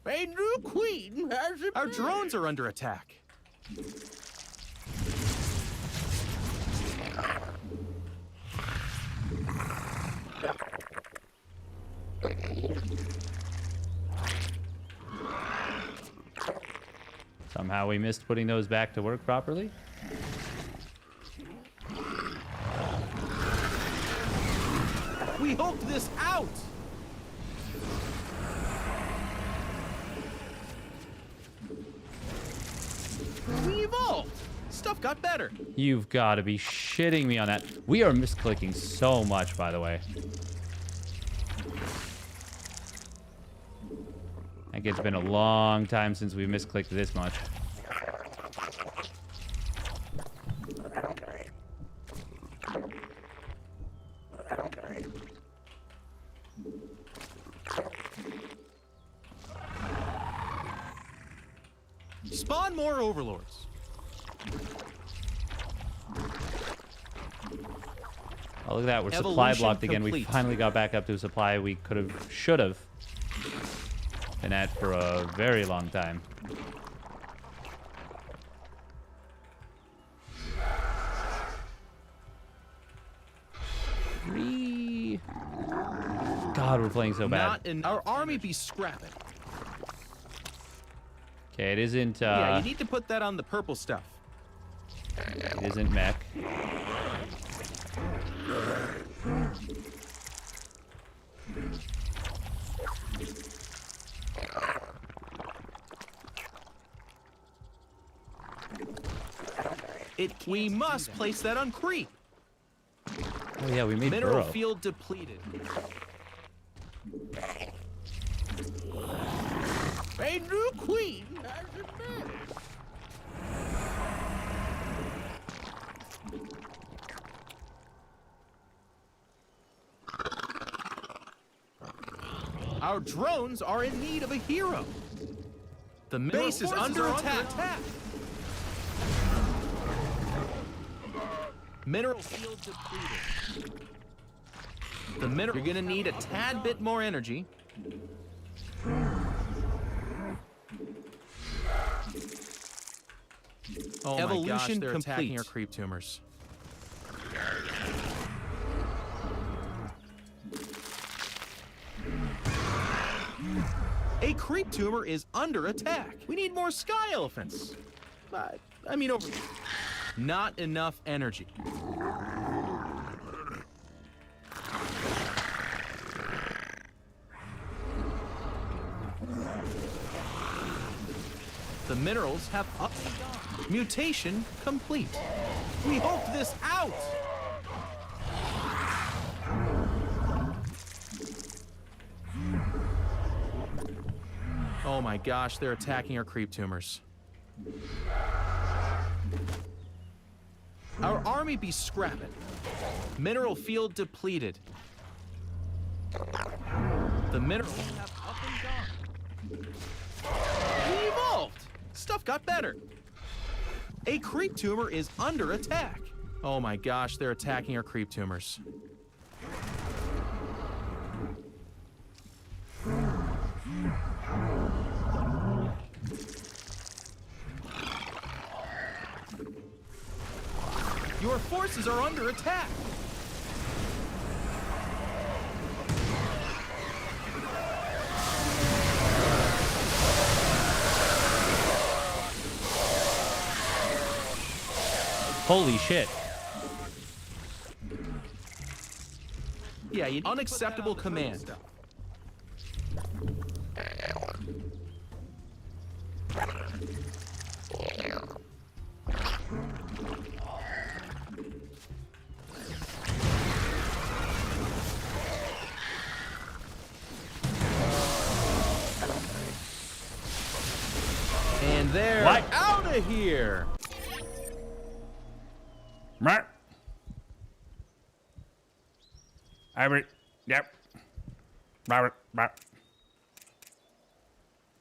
A new queen has appeared. Our drones are under attack.
Somehow we missed putting those back to work properly.
We hoped this out. We evolved. Stuff got better.
You've got to be shitting me on that. We are misclicking so much, by the way. I think it's been a long time since we misclicked this much.
Spawn more overlords.
Oh, look at that. We're supply
Evolution
blocked again. We
complete.
finally got back up to a supply we should have been at for a very long time. God, we're playing so bad.
Not in our army be scrapping.
Okay, it isn't.
Yeah, you need to put that on the purple stuff.
It isn't mech.
We must place that on creep.
Oh yeah, we made
Mineral
burrow.
field depleted. A new queen has emerged. Our drones are in need of a hero. The base is under attack. Mineral field depleted. You're gonna need a tad bit more energy. Oh my gosh, they're attacking our creep tumors. A creep tumor is under attack. We need more sky elephants. I mean, over. Not enough energy. The minerals have up and down. Mutation complete. We hope this out. Oh my gosh, they're attacking our creep tumors. Our army be scrapping. Mineral field depleted. The minerals have up and gone. We evolved. Stuff got better. A creep tumor is under attack. Oh my gosh, they're attacking our creep tumors. Your forces are under attack.
Holy shit.
Yeah, you unacceptable command. And they're out of here.
Right. Yep.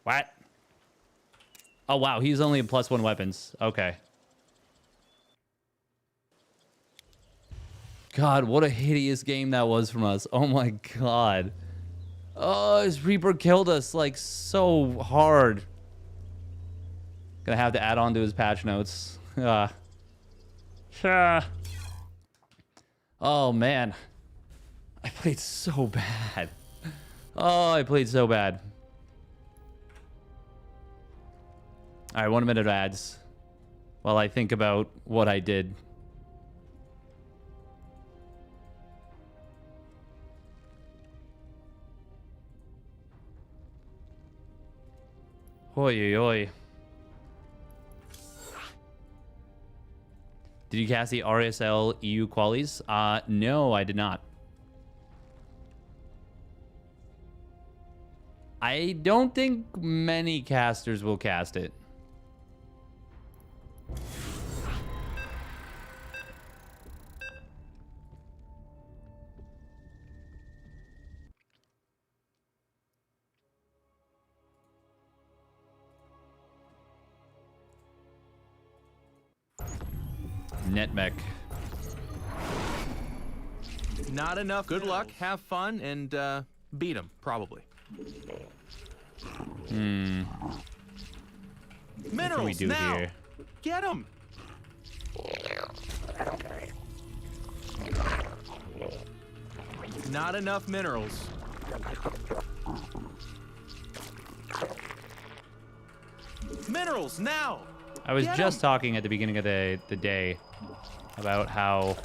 What? Oh wow, he's only +1 weapons. Okay. God, what a hideous game that was from us. Oh my god. Oh, his Reaper killed us like so hard. Gonna have to add on to his patch notes. Oh man. I played so bad. Oh, I played so bad. All right, 1 minute of ads while I think about what I did. Oi, oi, oi. Did you cast the RSL EU qualies? No, I did not. I don't think many casters will cast it. Netmech.
Not enough. Good luck, have fun, and beat him, probably.
What can we do
now.
here?
Get him. Not enough minerals. Minerals now.
I was just talking at the beginning of the day about how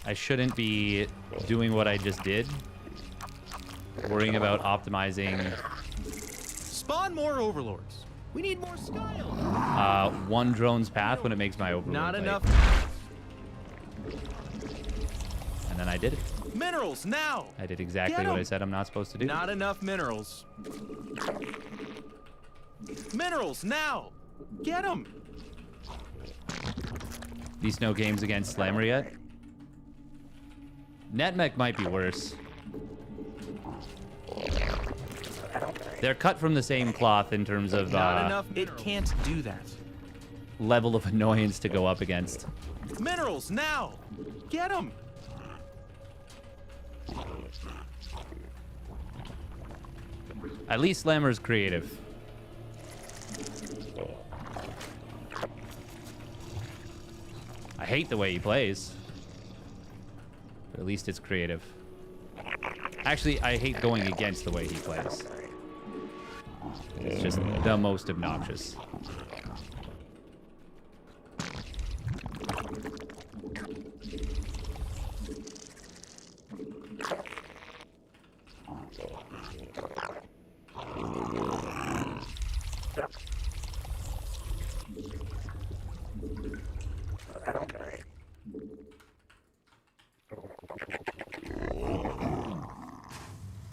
I shouldn't be doing what I just did, worrying about optimizing
Spawn more overlords. We need more Skyle.
one drone's path when it makes my overlord.
Not
late.
enough.
And then I did it.
Minerals now.
I did exactly
Get
what I
'em.
said I'm not supposed to do.
Not enough minerals. Minerals now. Get them.
These no games against Slammer yet. Netmech might be worse. They're cut from the same cloth in terms of
Not enough. It can't do that.
level of annoyance to go up against.
Minerals now. Get them.
At least Slammer's creative. I hate the way he plays. But at least it's creative. Actually, I hate going against the way he plays. It's just the most obnoxious.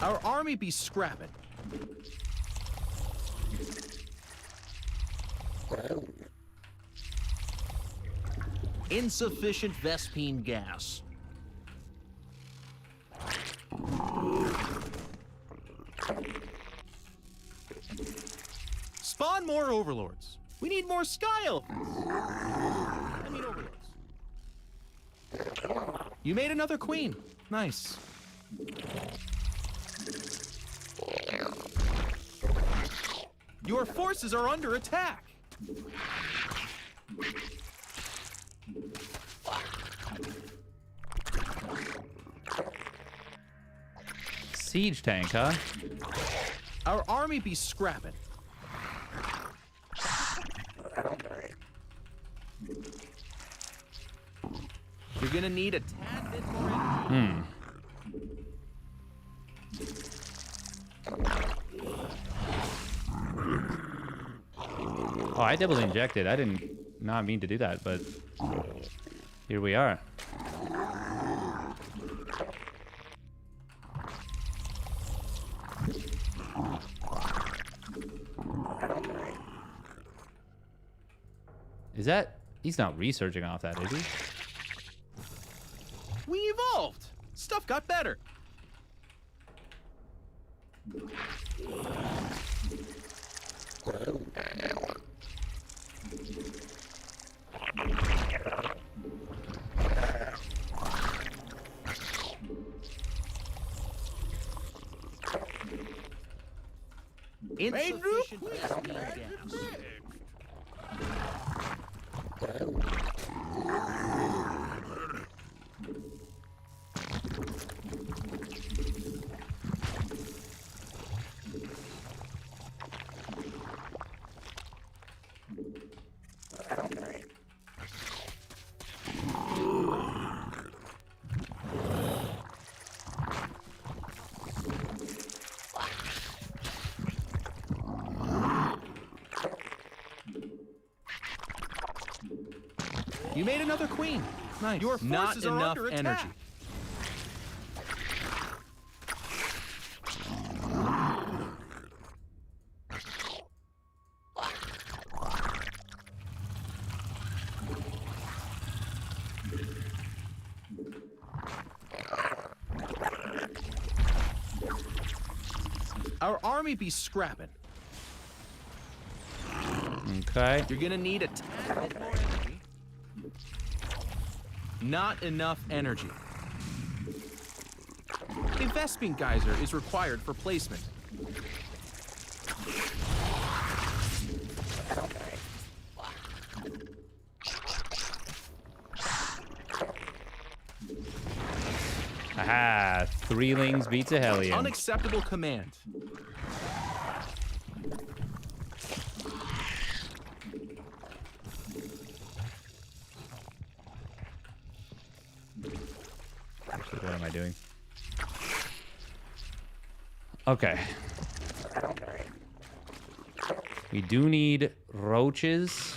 Our army be scrapping.
Insufficient Vespine gas.
Spawn more overlords. We need more Skyle. I mean overlords. You made another queen. Nice. Your forces are under attack.
Siege tank, huh?
Our army be scrapping. You're gonna need a tad bit more energy.
Oh, I double injected. I didn't not mean to do that, but here we are. Is that... He's not researching off that, is he?
We evolved. Stuff got better.
Insufficient Vespine gas.
You made another queen. Nice. Your forces are under attack. Energy. Our army be scrapping.
Okay.
You're gonna need a tad bit more energy. Not enough energy. A Vespene geyser is required for placement.
Aha, Threelings beats a Hellion.
Unacceptable command.
What am I doing? Okay. We do need roaches.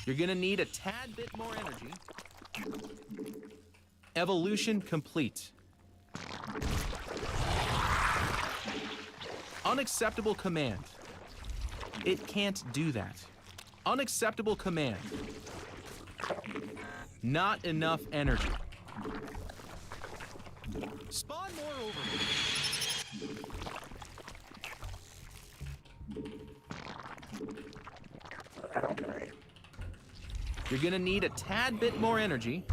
You're gonna need a tad bit more energy. Evolution complete. Unacceptable command. It can't do that. Unacceptable command. Not enough energy. Spawn more over. You're gonna need a tad bit more energy.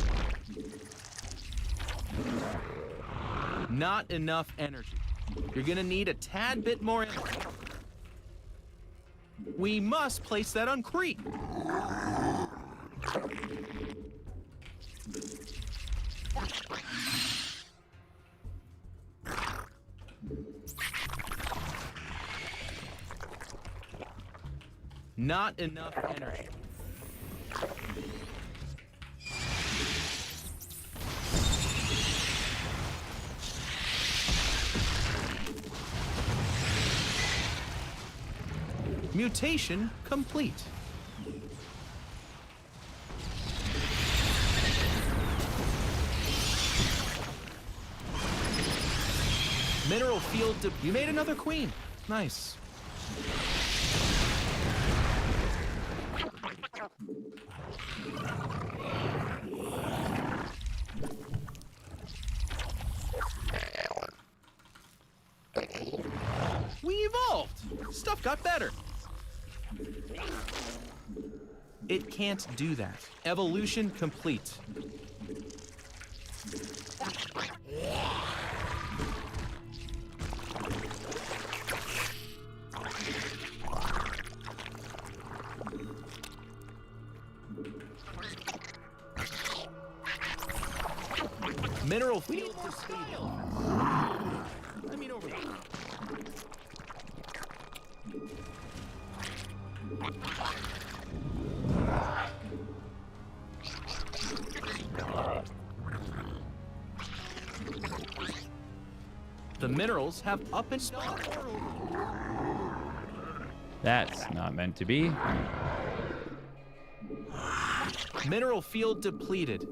Not enough energy. You're gonna need a tad bit more energy. We must place that on creep. Not enough energy. Mutation complete. Mineral field. You made another queen. Nice. We evolved. Stuff got better. It can't do that. Evolution complete. Mineral field to scale. I mean over here. The minerals have up and down.
That's not meant to be.
Mineral field depleted.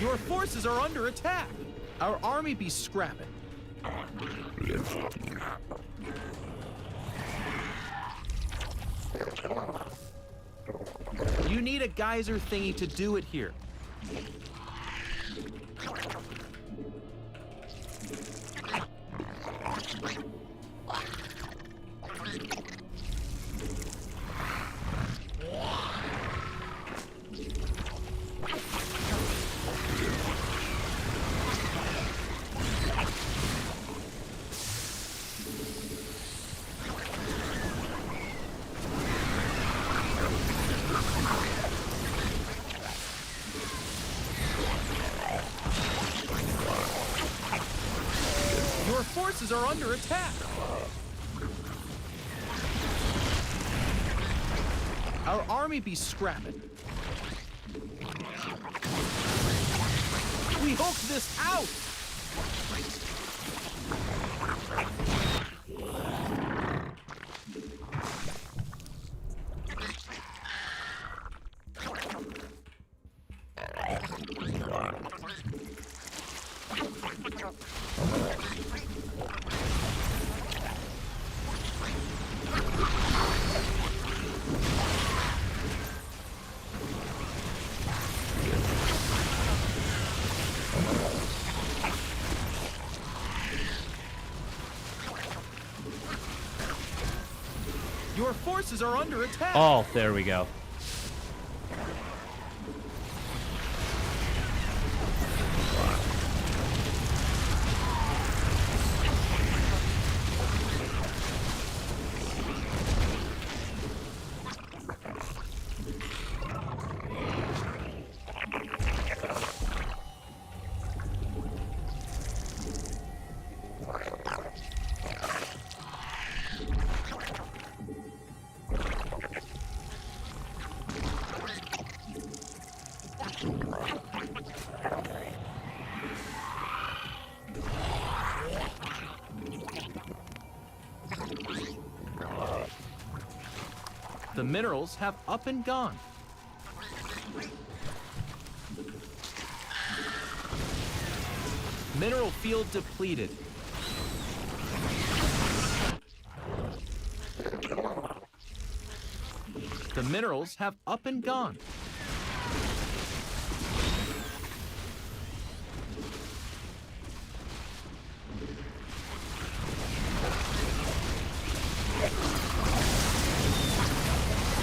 Your forces are under attack. Our army be scrapping. You need a geyser thingy to do it here. Your forces are under attack. Our army be scrapping. We hooked this out. Your forces are under attack.
Oh, there we go.
The minerals have up and gone. Mineral field depleted. The minerals have up and gone.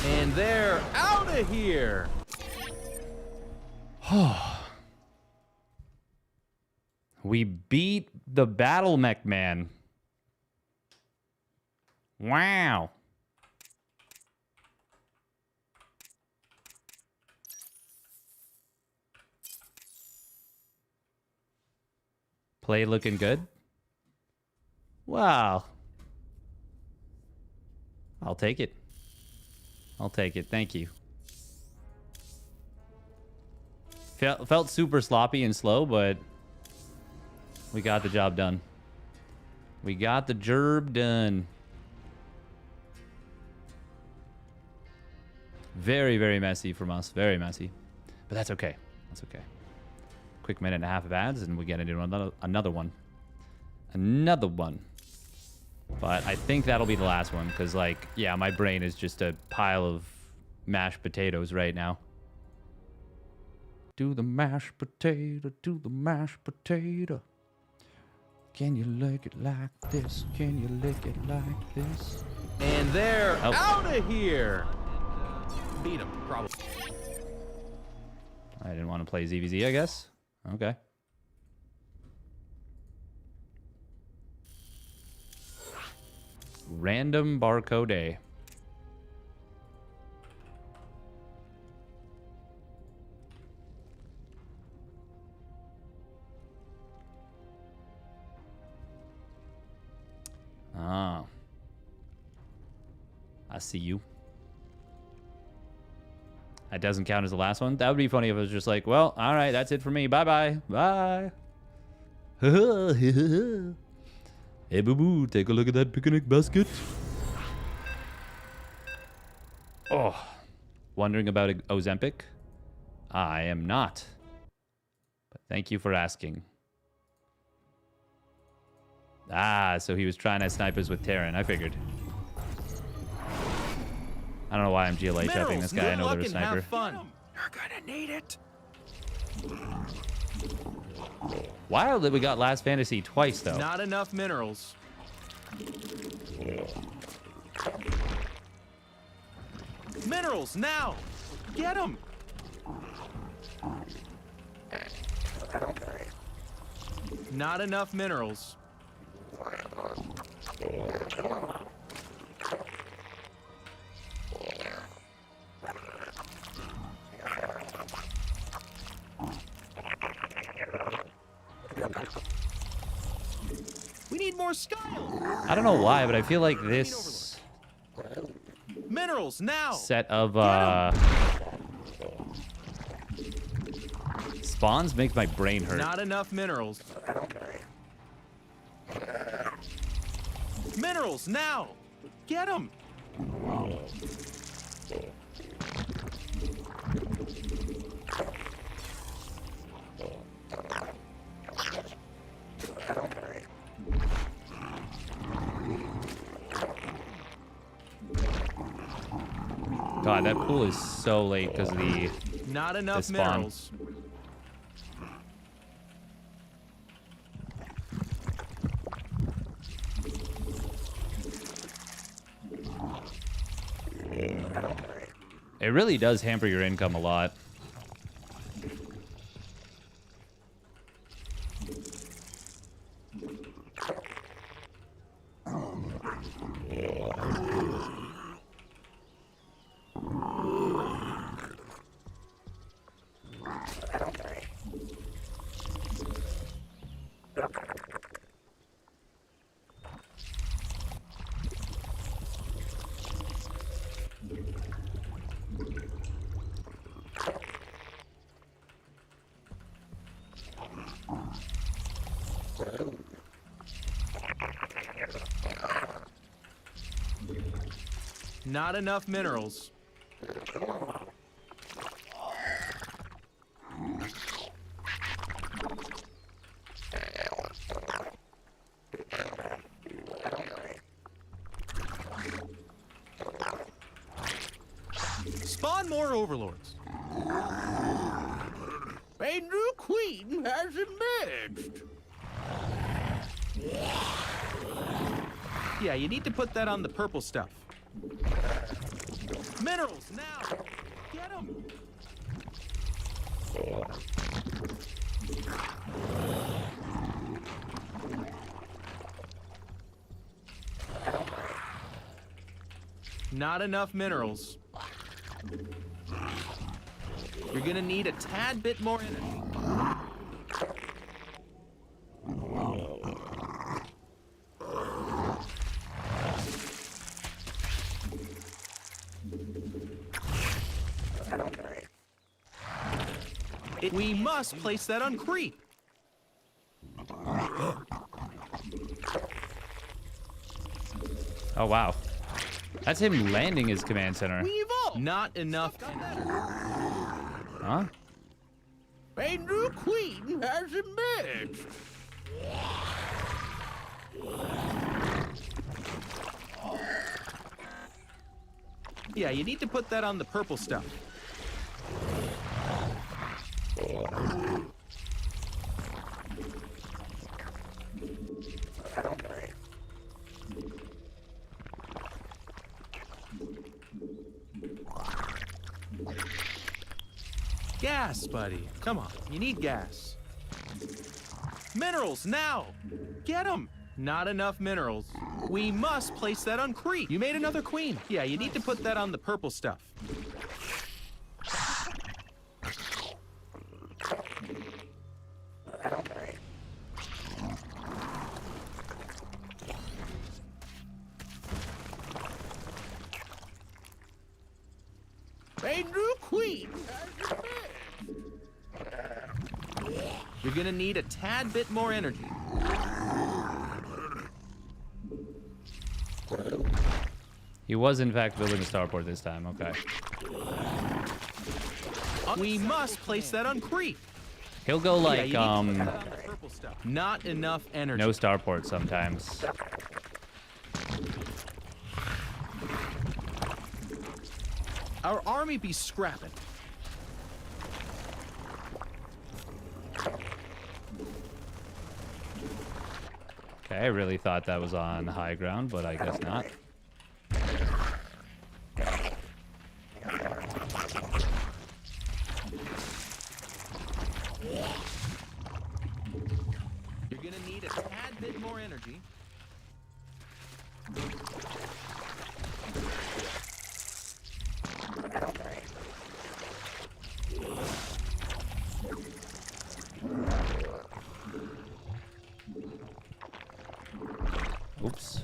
And they're out of here.
We beat the Battle Mech Man. Wow. Play looking good. Wow. I'll take it. I'll take it. Thank you. Felt super sloppy and slow, but we got the job done. We got the gerb done. Very, very messy from us. Very messy. But that's okay. That's okay. Quick minute and a half of ads, and we get into another one. Another one. But I think that'll be the last one, because, like, yeah, my brain is just a pile of mashed potatoes right now. Do the mashed potato, do the mashed potato. Can you lick it like this? Can you lick it like this?
And they're out of here. Beat them, probably.
I didn't want to play ZVZ, I guess. Okay. Random barcode A. Ah. I see you. That doesn't count as the last one. That would be funny if it was just like, well, all right, that's it for me. Bye-bye. Bye. Hey, boo-boo, take a look at that picnic basket. Oh. Wondering about Ozempic? I am not. But thank you for asking. Ah, so he was trying to snipe us with Terran. I figured. I don't know why I'm GLA chopping this guy. I know they're a sniper.
You're gonna need it.
Wild that we got Last Fantasy twice, though.
Not enough minerals. Minerals now. Get them. Not enough minerals. We need more skyle.
I don't know why, but I feel like this
minerals now
set of spawns makes my brain hurt.
Not enough minerals. Minerals now. Get them.
God, that pool is so late because of the
not enough
spawn.
Minerals.
It really does hamper your income a lot.
Not enough minerals. Spawn more overlords. A new queen has emerged. Yeah, you need to put that on the purple stuff. Minerals, now! Get them! Not enough minerals. You're gonna need a tad bit more energy. We must place that on creep.
Oh, wow. That's him landing his command center.
Not enough.
Huh?
A new queen has emerged. Yeah, you need to put that on the purple stuff. Gas, buddy. Come on, you need gas. Minerals, now! Get them! Not enough minerals. We must place that on creep. You made another queen. Yeah, you need to put that on the purple stuff. A new queen. You're gonna need a tad bit more energy.
He was, in fact, building a starport this time. Okay.
We must place that on creep.
He'll go like,
not enough energy.
no starport sometimes.
Our army be scrapping.
Okay, I really thought that was on high ground, but I guess not.
You're gonna need a tad bit more energy.
Oops.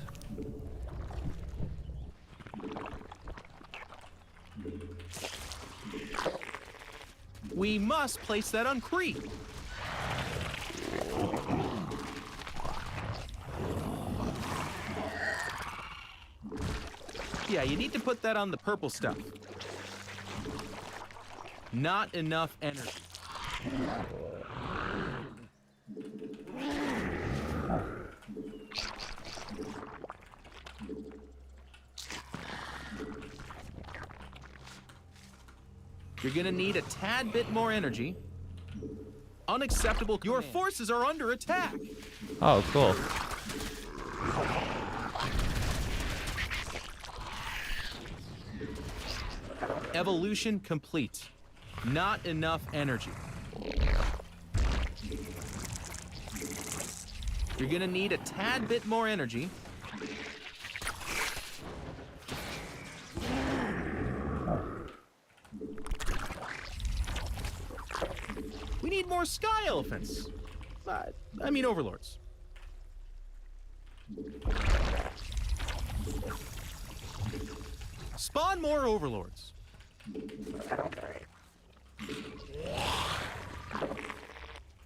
We must place that on creep. Yeah, you need to put that on the purple stuff. Not enough energy. You're gonna need a tad bit more energy. Unacceptable. Your forces are under attack.
Oh, cool.
Evolution complete. Not enough energy. You're gonna need a tad bit more energy. We need more sky elephants. I mean overlords. Spawn more overlords.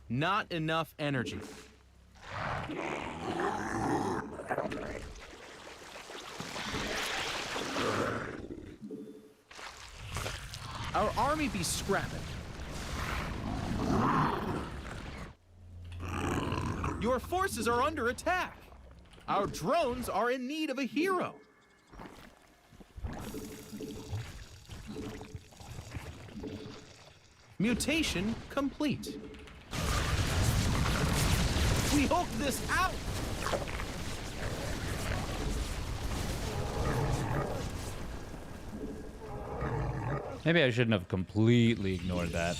Not enough energy. Our army be scrapping. Your forces are under attack. Our drones are in need of a hero. Mutation complete. We hope this out.
Maybe I shouldn't have completely ignored that.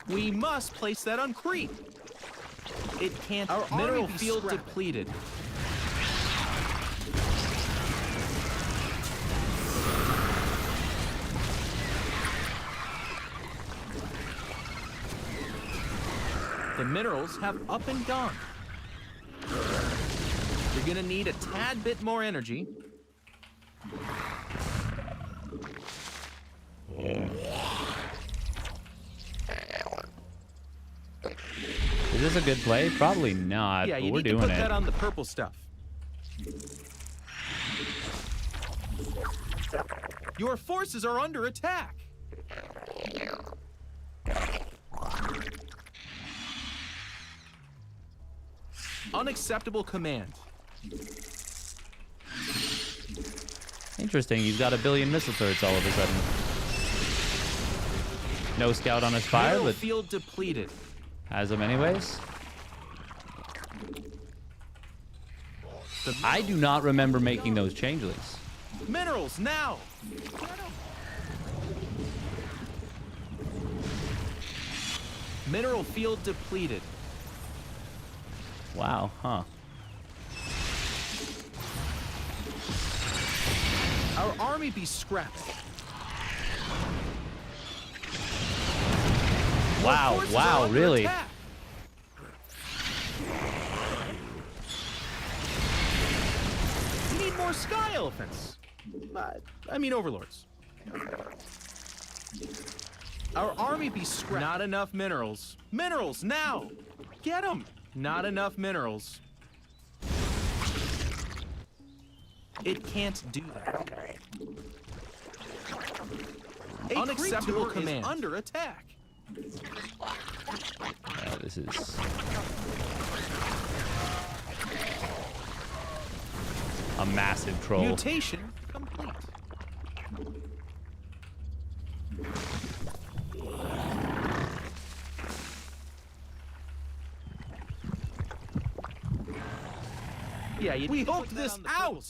We must place that on creep. It can't. Our mineral field depleted. The minerals have up and gone. You're gonna need a tad bit more energy.
Is this a good play? Probably not,
Yeah,
but
you
we're
need to
doing
put
it.
that on the purple stuff. Your forces are under attack. Unacceptable command.
Interesting, he's got 1 billion missile turrets all of a sudden. No scout on his fire,
Mineral
but
field depleted.
has them anyways. I do not remember making those changelings.
Minerals now. Mineral field depleted.
Wow, huh.
Our army be scrapped.
Wow, wow, really?
Attack. We need more sky elephants. I mean overlords. Our army be scrapped. Not enough minerals. Minerals now. Get them. Not enough minerals. It can't do that. Unacceptable command. Is under attack.
This is... a massive troll.
Mutation complete. Yeah, we hope this out.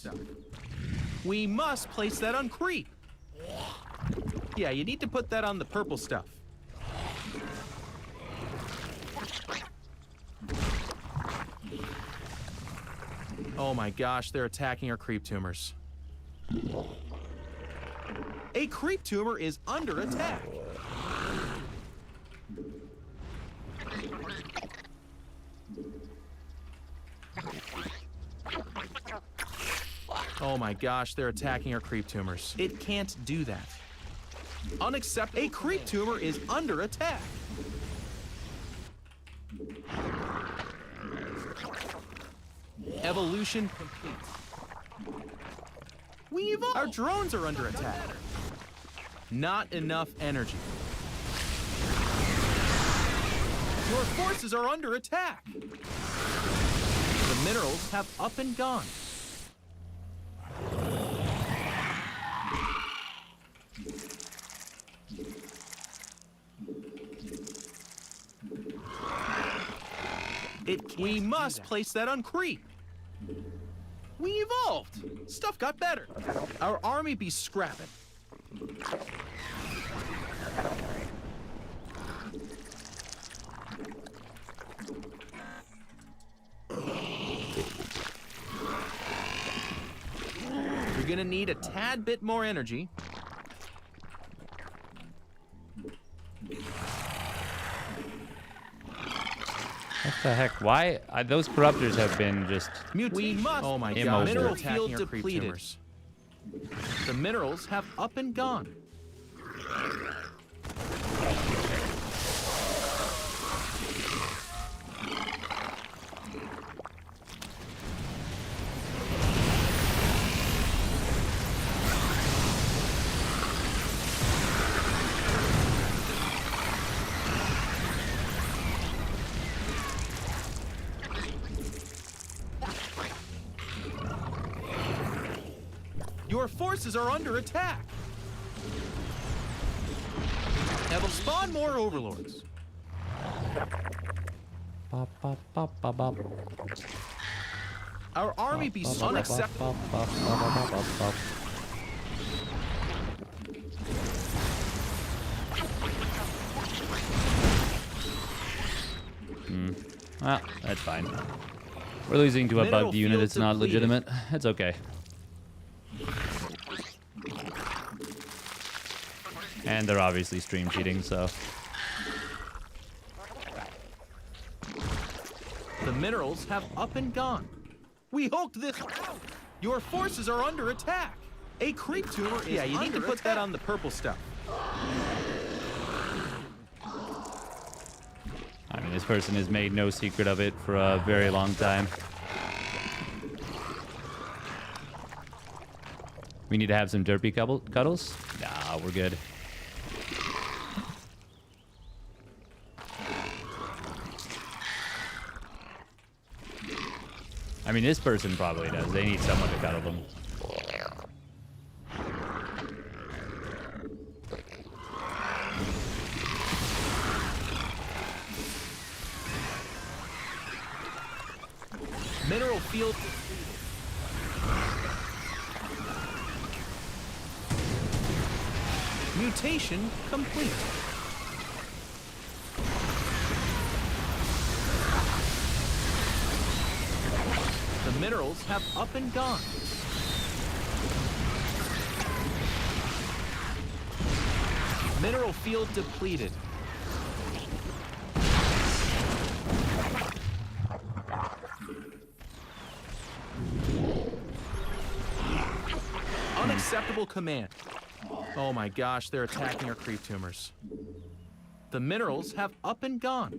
We must place that on creep. Yeah, you need to put that on the purple stuff. Oh my gosh, they're attacking our creep tumors. A creep tumor is under attack. Oh my gosh, they're attacking our creep tumors. It can't do that. Unacceptable. A creep tumor is under attack. Evolution complete. We evolved. Our drones are under attack. Not enough energy. Your forces are under attack. The minerals have up and gone. We must place that on creep. We evolved. Stuff got better. Our army be scrapping. You're gonna need a tad bit more energy.
What the heck? Why? Those corruptors have been just
We must. Oh my
Immobile.
god. Mineral
Attacking
field
our creep
depleted.
tumors.
The minerals have up and gone. Your forces are under attack. Now they'll spawn more overlords.
Bop, bop, bop, bop, bop.
Our army be unacceptable.
Well, that's fine. We're losing to a
Mineral
bugged unit.
field
It's not
depleted.
legitimate. It's okay. And they're obviously stream cheating, so.
The minerals have up and gone. We hulked this out. Your forces are under attack. A creep tumor is
Yeah, you need to
under
put that
attack.
on the purple stuff.
I mean, this person has made no secret of it for a very long time. We need to have some derpy cuddles? Nah, we're good. I mean, this person probably does. They need someone to cuddle them.
Mineral field. Mutation complete. The minerals have up and gone. Mineral field depleted. Unacceptable command. Oh my gosh, they're attacking our creep tumors. The minerals have up and gone.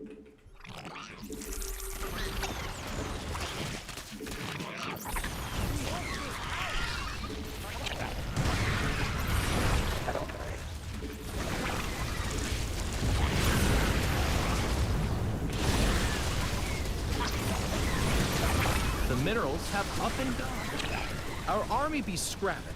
The minerals have up and gone. Our army be scrapping.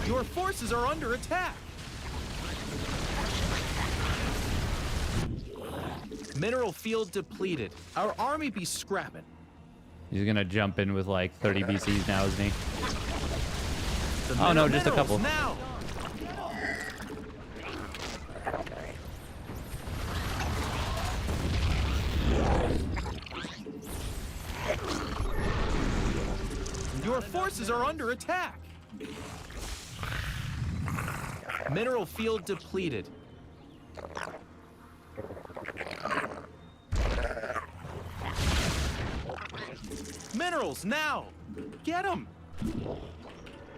Your forces are under attack. Mineral field depleted. Our army be scrapping.
He's gonna jump in with like 30 BCs now, isn't he?
The
Oh no, just a couple.
Now. Your forces are under attack. Mineral field depleted. Minerals now! Get them!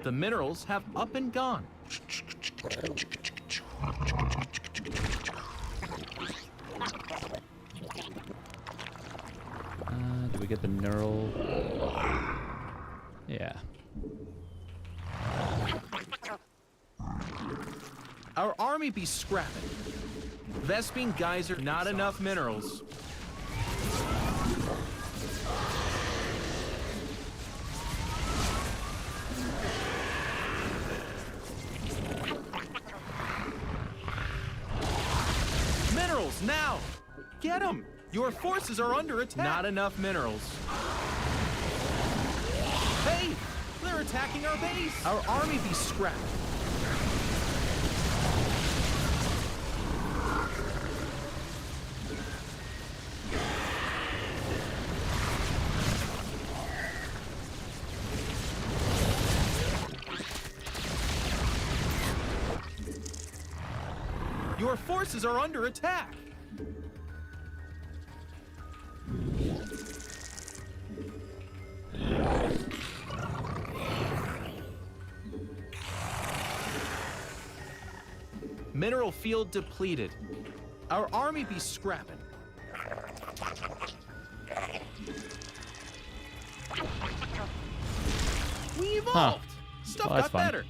The minerals have up and gone.
Do we get the neural? Yeah.
Our army be scrapping. Vespine geyser, not enough minerals. Get them! Your forces are under attack. Not enough minerals. Hey! They're attacking our base. Our army be scrapped. Your forces are under attack. Mineral field depleted. Our army be scrapping. We evolved. Stuff
Well, that's
got
fun.
better.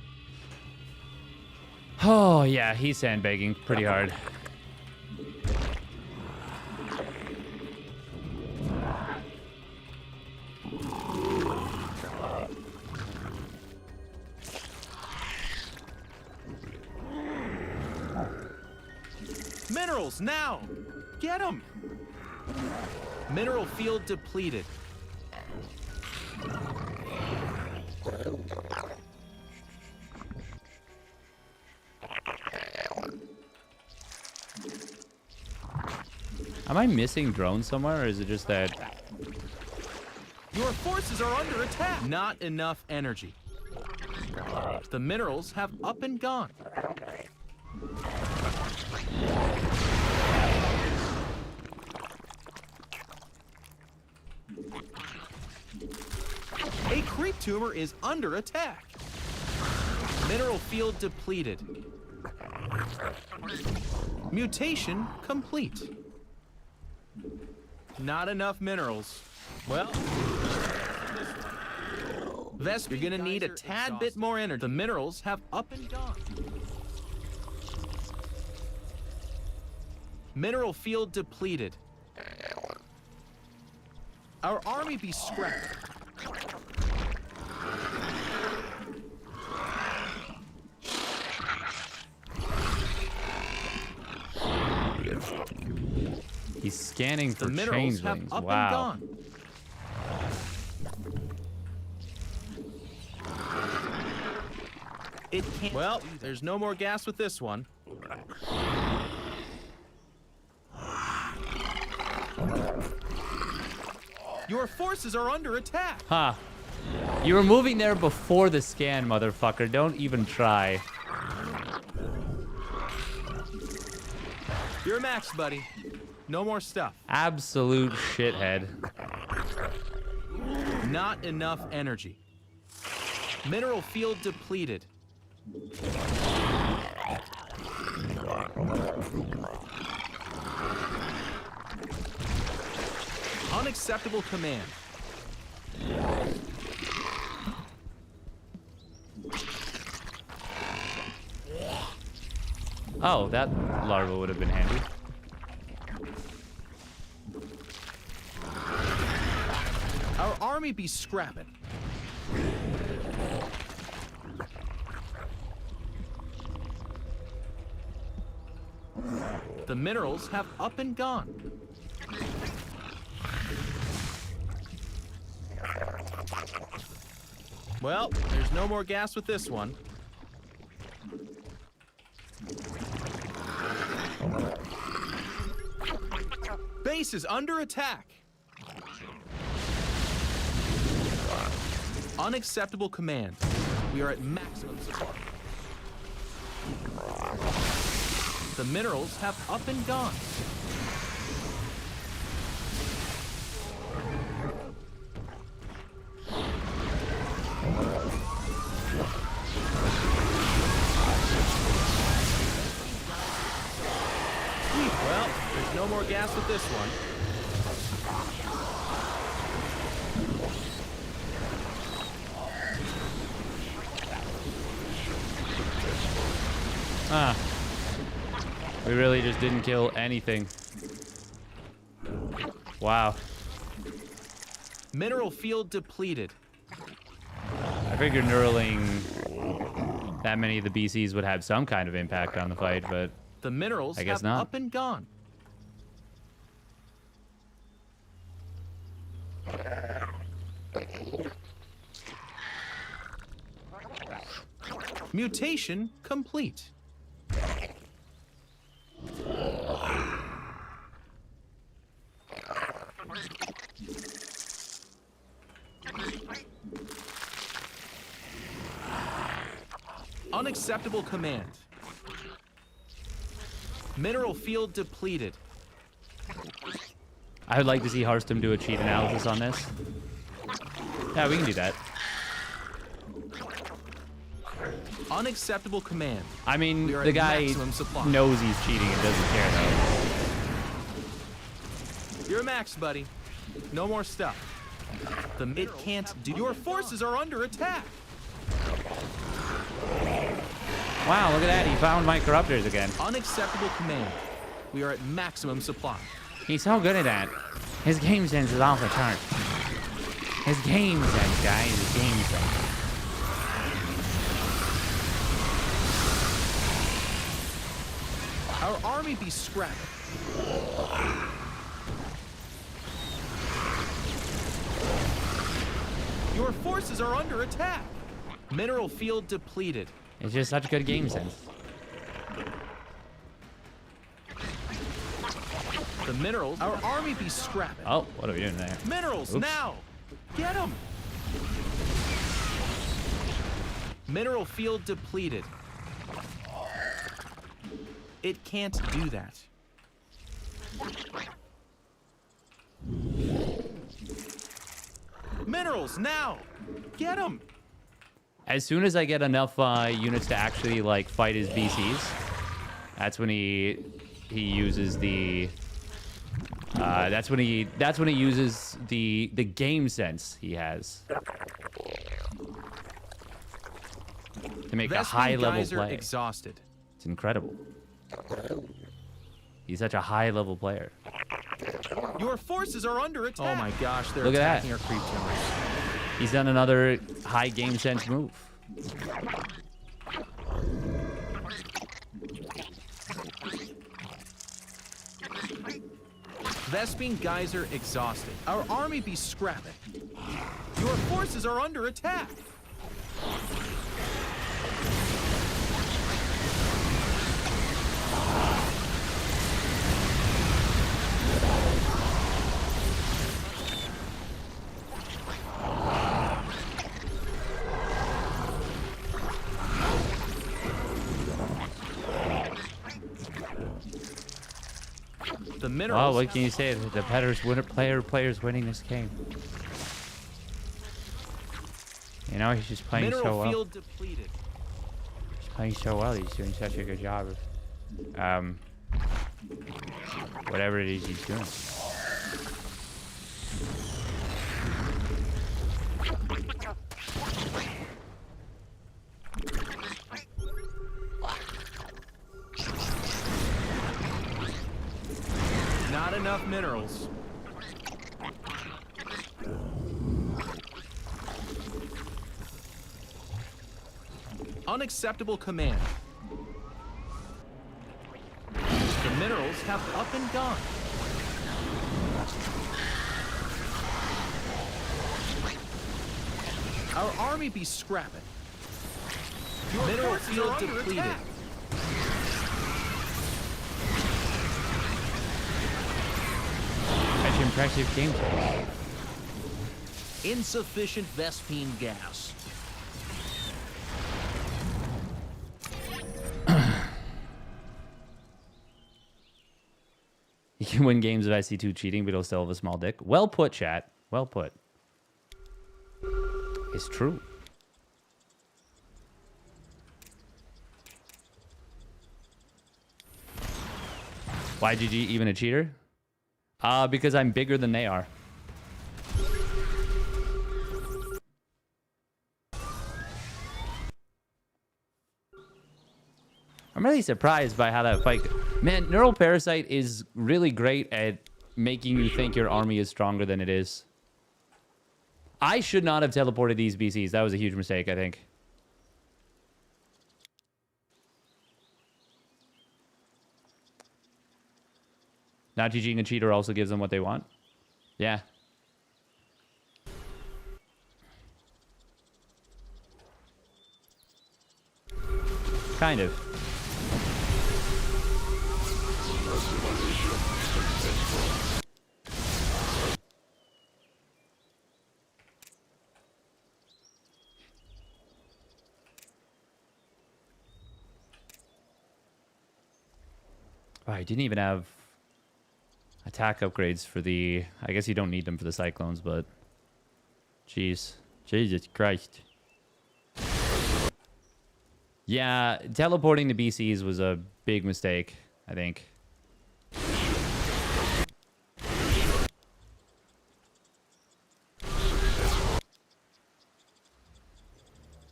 Oh, yeah, he's sandbagging pretty hard.
Minerals now! Get them! Mineral field depleted.
Am I missing drones somewhere, or is it just that...
Your forces are under attack. Not enough energy. The minerals have up and gone. A creep tumor is under attack. Mineral field depleted. Mutation complete. Not enough minerals. Well, Vesp, you're gonna need a tad bit more energy. The minerals have up and gone. Mineral field depleted. Our army be scrapped.
He's scanning for
The minerals have
changelings.
up
Wow.
and gone. It can't. Well, there's no more gas with this one. Your forces are under attack.
Huh. You were moving there before the scan, motherfucker. Don't even try.
You're max, buddy. No more stuff.
Absolute shithead.
Not enough energy. Mineral field depleted. Unacceptable command.
Oh, that larva would have been handy.
Our army be scrapping. The minerals have up and gone. Well, there's no more gas with this one. Base is under attack. Unacceptable command. We are at maximum support. The minerals have up and gone. Well, there's no more gas with this one.
Ah. We really just didn't kill anything. Wow.
Mineral field depleted.
I figured knurling that many of the BCs would have some kind of impact on the fight, but
the minerals
I guess
have
not.
up and gone. Mutation complete. Unacceptable command. Mineral field depleted.
I would like to see Hearthstone do a cheat analysis on this. Yeah, we can do that.
Unacceptable command.
I mean,
We are
the
at
guy
maximum supply.
knows he's cheating and doesn't care, though.
You're max, buddy. No more stuff. It can't do. Your forces are under attack.
Wow, look at that. He found my corruptors again.
Unacceptable command. We are at maximum supply.
He's so good at that. His game sense is off the chart. His game sense, guys. His game sense.
Our army be scrapped. Your forces are under attack. Mineral field depleted.
It's just such good game sense.
The minerals. Our army be scrapping.
Oh, what are we doing there?
Minerals
Oops.
now. Get them. Mineral field depleted. It can't do that. Minerals now. Get them.
As soon as I get enough units to actually like fight his BCs, that's when he uses the that's when he uses the game sense he has to make a high level play.
Exhausted.
It's incredible. He's such a high level player.
Your forces are under attack. Oh my gosh, they're
Look at
attacking
that.
our creep tumors.
He's done another high game sense move.
Vespene Geyser exhausted. Our army be scrapping. Your forces are under attack. The minerals.
Well, what can you say? The player's winning this game. You know, he's just playing
Mineral
so well.
field depleted.
He's playing so well. He's doing such a good job of whatever it is he's doing.
Not enough minerals. Unacceptable command. The minerals have up and gone. Our army be scrapping. Your mineral field depleted. Attack.
Such impressive gameplay.
Insufficient Vespene gas.
You can win games of IC2 cheating, but he'll still have a small dick. Well put, chat. Well put. It's true. Why GG even a cheater? Because I'm bigger than they are. I'm really surprised by how that fight... Man, Neural Parasite is really great at making you think your army is stronger than it is. I should not have teleported these BCs. That was a huge mistake, I think. Not GGing a cheater also gives them what they want. Yeah. Kind of. Oh, I didn't even have attack upgrades for the... I guess you don't need them for the Cyclones, but... Jeez. Jesus Christ. Yeah, teleporting to BCs was a big mistake, I think.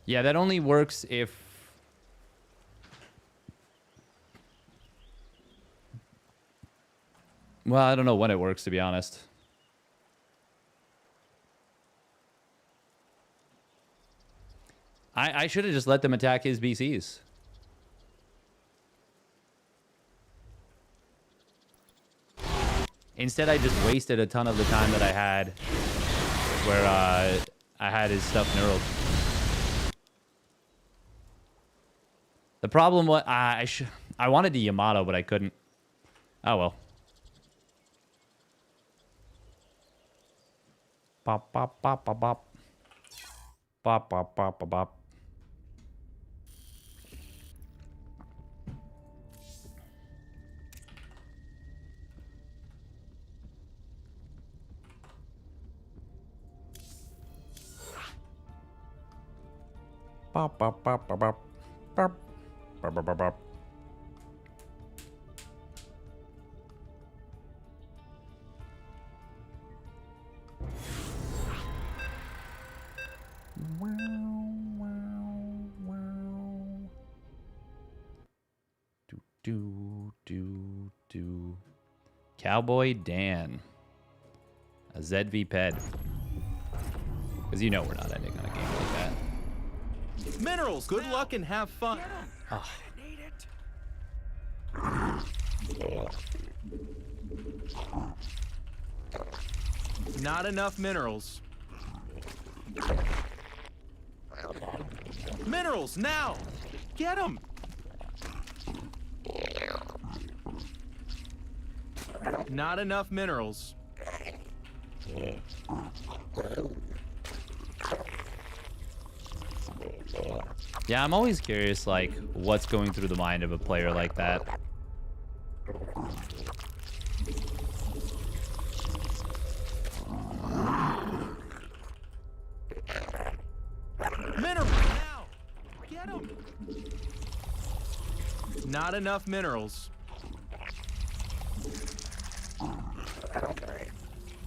Yeah, that only works if... Well, I don't know when it works, to be honest. I should have just let them attack his BCs. Instead, I just wasted a ton of the time that I had where I had his stuff knurled. The problem was I wanted the Yamato, but I couldn't. Oh well. Bop bop bop bop bop. Bop bop bop bop bop. Bop bop bop bop bop. Bop bop bop bop bop. Do. Cowboy Dan. A ZV Ped. Because you know we're not ending on a game like that.
Minerals, good luck and have fun.
Oh.
Not enough minerals. Minerals, now! Get them! Not enough minerals.
Yeah, I'm always curious, like, what's going through the mind of a player like that.
Minerals, now! Get them! Not enough minerals.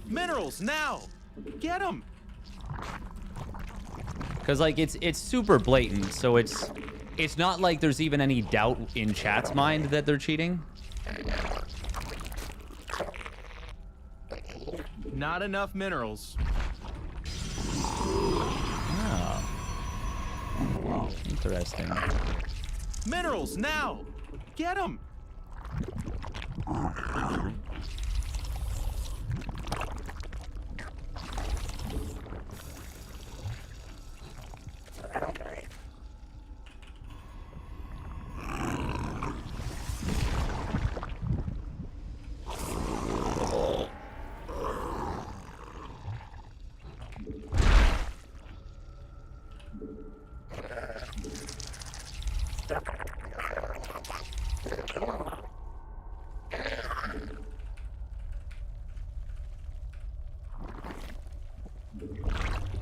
Minerals, now! Get them!
Because, like, it's super blatant, so it's not like there's even any doubt in chat's mind that they're cheating.
Not enough minerals.
Oh. Interesting.
Minerals, now! Get them!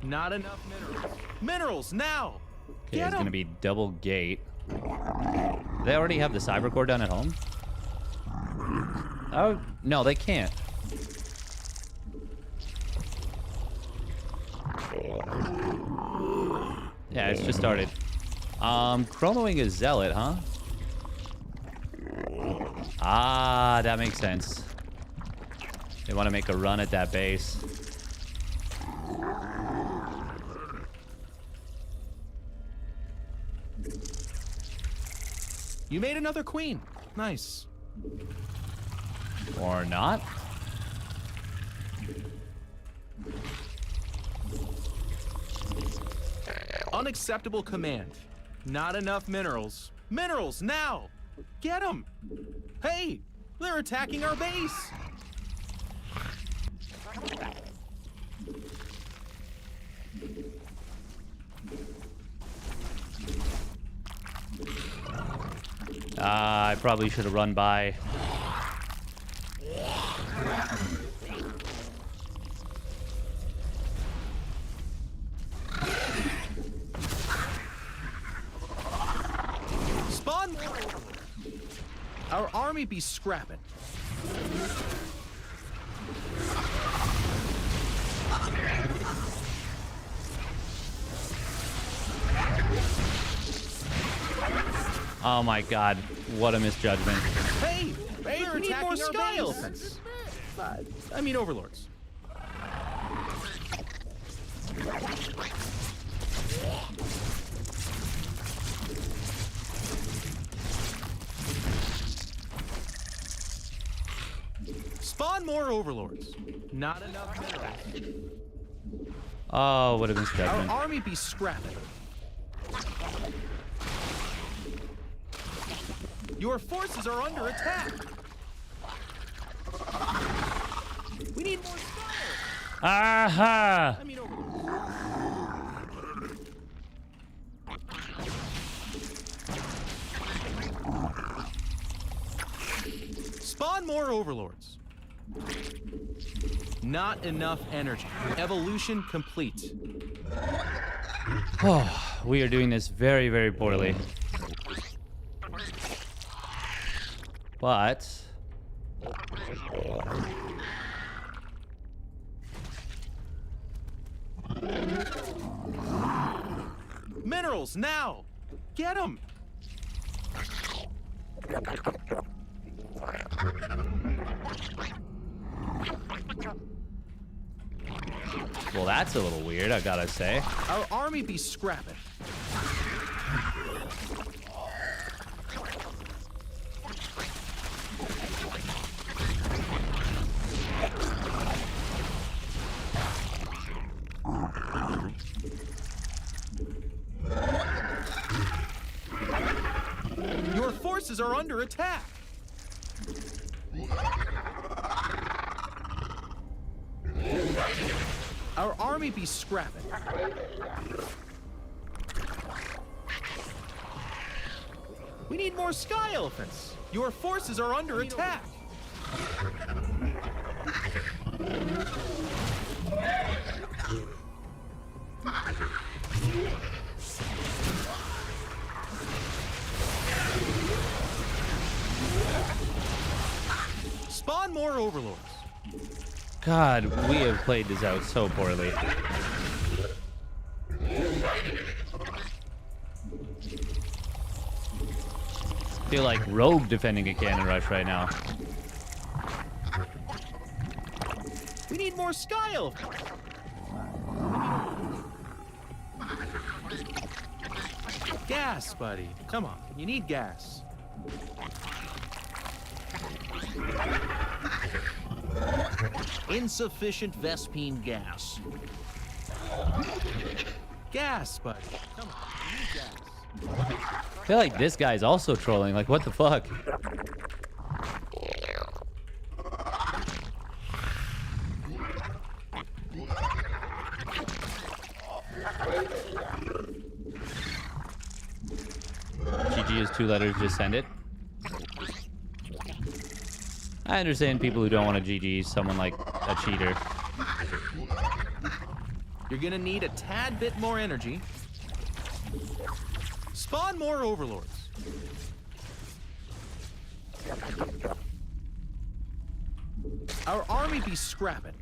Not enough minerals. Minerals, now!
Okay, it's going to be double gate. They already have the cyber core done at home? Oh, no, they can't. Yeah, it's just started. Chronoing a zealot, huh? Ah, that makes sense. They want to make a run at that base.
You made another queen. Nice.
Or not.
Unacceptable command. Not enough minerals. Minerals, now! Get them! Hey! They're attacking our base!
I probably should have run by.
Spawn! Our army be scrapping.
Oh my god, what a misjudgment.
Hey! They're attacking more sky elephants. I mean overlords. Spawn more overlords. Not enough minerals.
Oh, what a misjudgment.
Our army be scrapping. Your forces are under attack. We need more fire.
Aha!
I mean Spawn more overlords. Not enough energy. Evolution complete.
Oh, we are doing this very, very poorly. But
minerals now. Get them.
well, that's a little weird, I gotta say.
Our army be scrapping. Your forces are under attack. Our army be scrapping. We need more sky elephants. Your forces are under attack. Spawn more overlords.
God, we have played this out so poorly. Feel like Rogue defending a cannon rush right now.
We need more sky elephants. Gas, buddy. Come on, you need gas.
Insufficient Vespine gas.
Gas, buddy. Come on, you need gas.
I feel like this guy's also trolling. Like, what the fuck? GG is 2 letters, just send it. I understand people who don't want to GG someone like a cheater.
You're gonna need a tad bit more energy. Spawn more overlords. Our army be scrapping.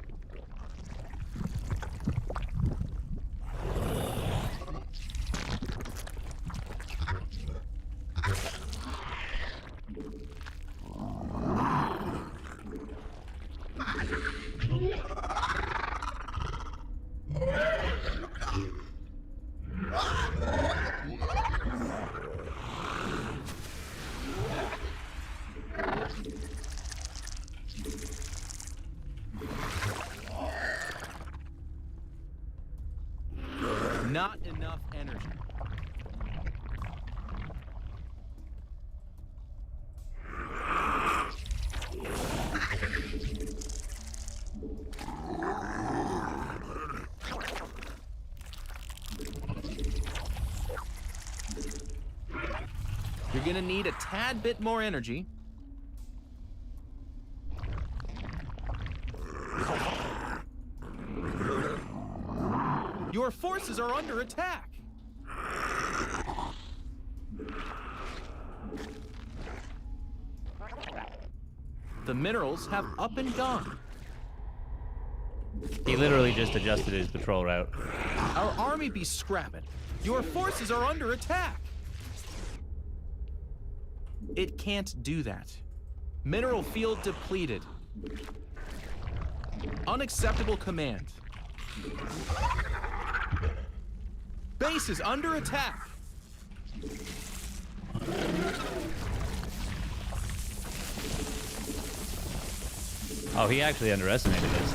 Not enough energy. You're gonna need a tad bit more energy. Your forces are under attack. The minerals have up and gone.
He literally just adjusted his patrol route.
Our army be scrapping. Your forces are under attack. It can't do that. Mineral field depleted. Unacceptable command. Base is under attack.
Oh, he actually underestimated this.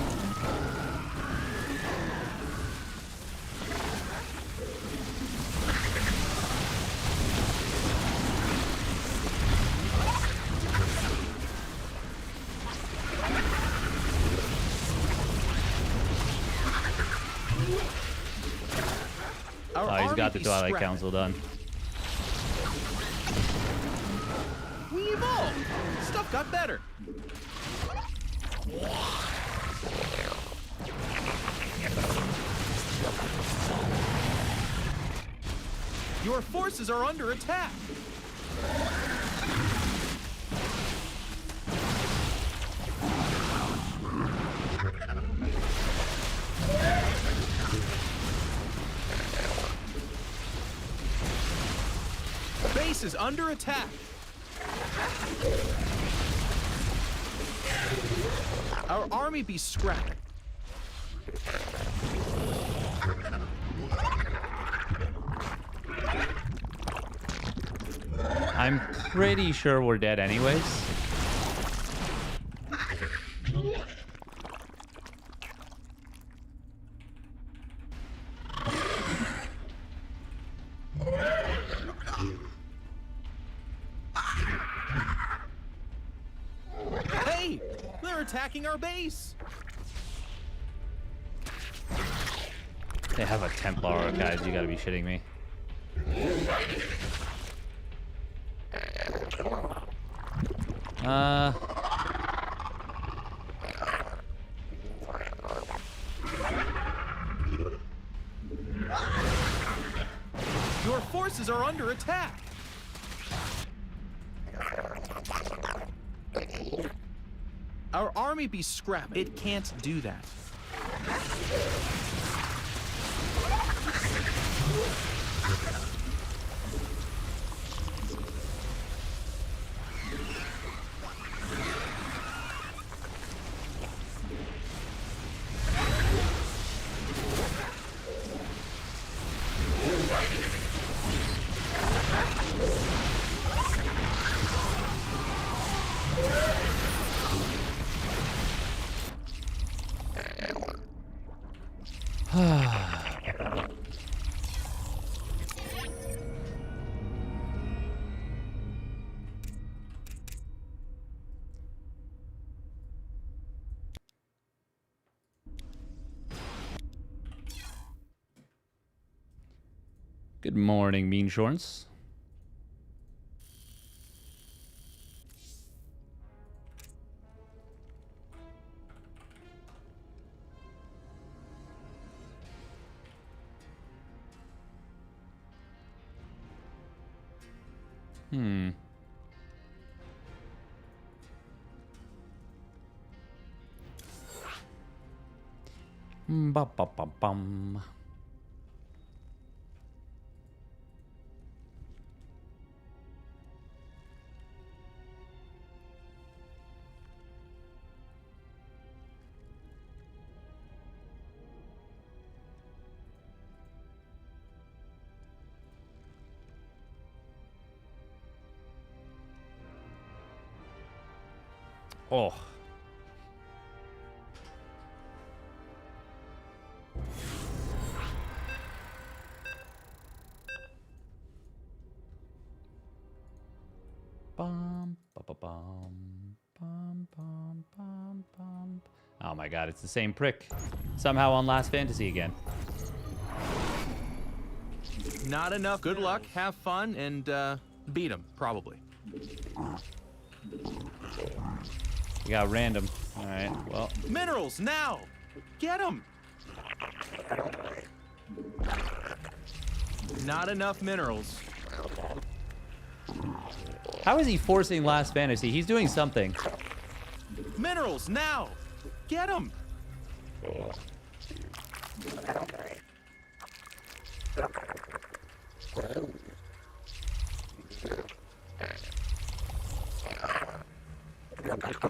Oh, he's got the Twilight Council done.
We evolved. Stuff got better. Your forces are under attack. Base is under attack. Our army be scrapping.
I'm pretty sure we're dead anyways.
Hey, they're attacking our base.
They have a Templar, guys. You gotta be shitting me.
Your forces are under attack. Our army be scrapped. It can't do that.
Good morning, Mean Shorts. Ba-ba-ba-bum. Oh. Bum, ba-ba-bum, bum, bum, bum, bum. Oh my god, it's the same prick. Somehow on Last Fantasy again.
Not enough. Good luck, have fun, and Beat him, probably.
You got random. All right, well.
Minerals, now! Get him! Not enough minerals.
How is he forcing Last Fantasy? He's doing something.
Minerals, now! Get him!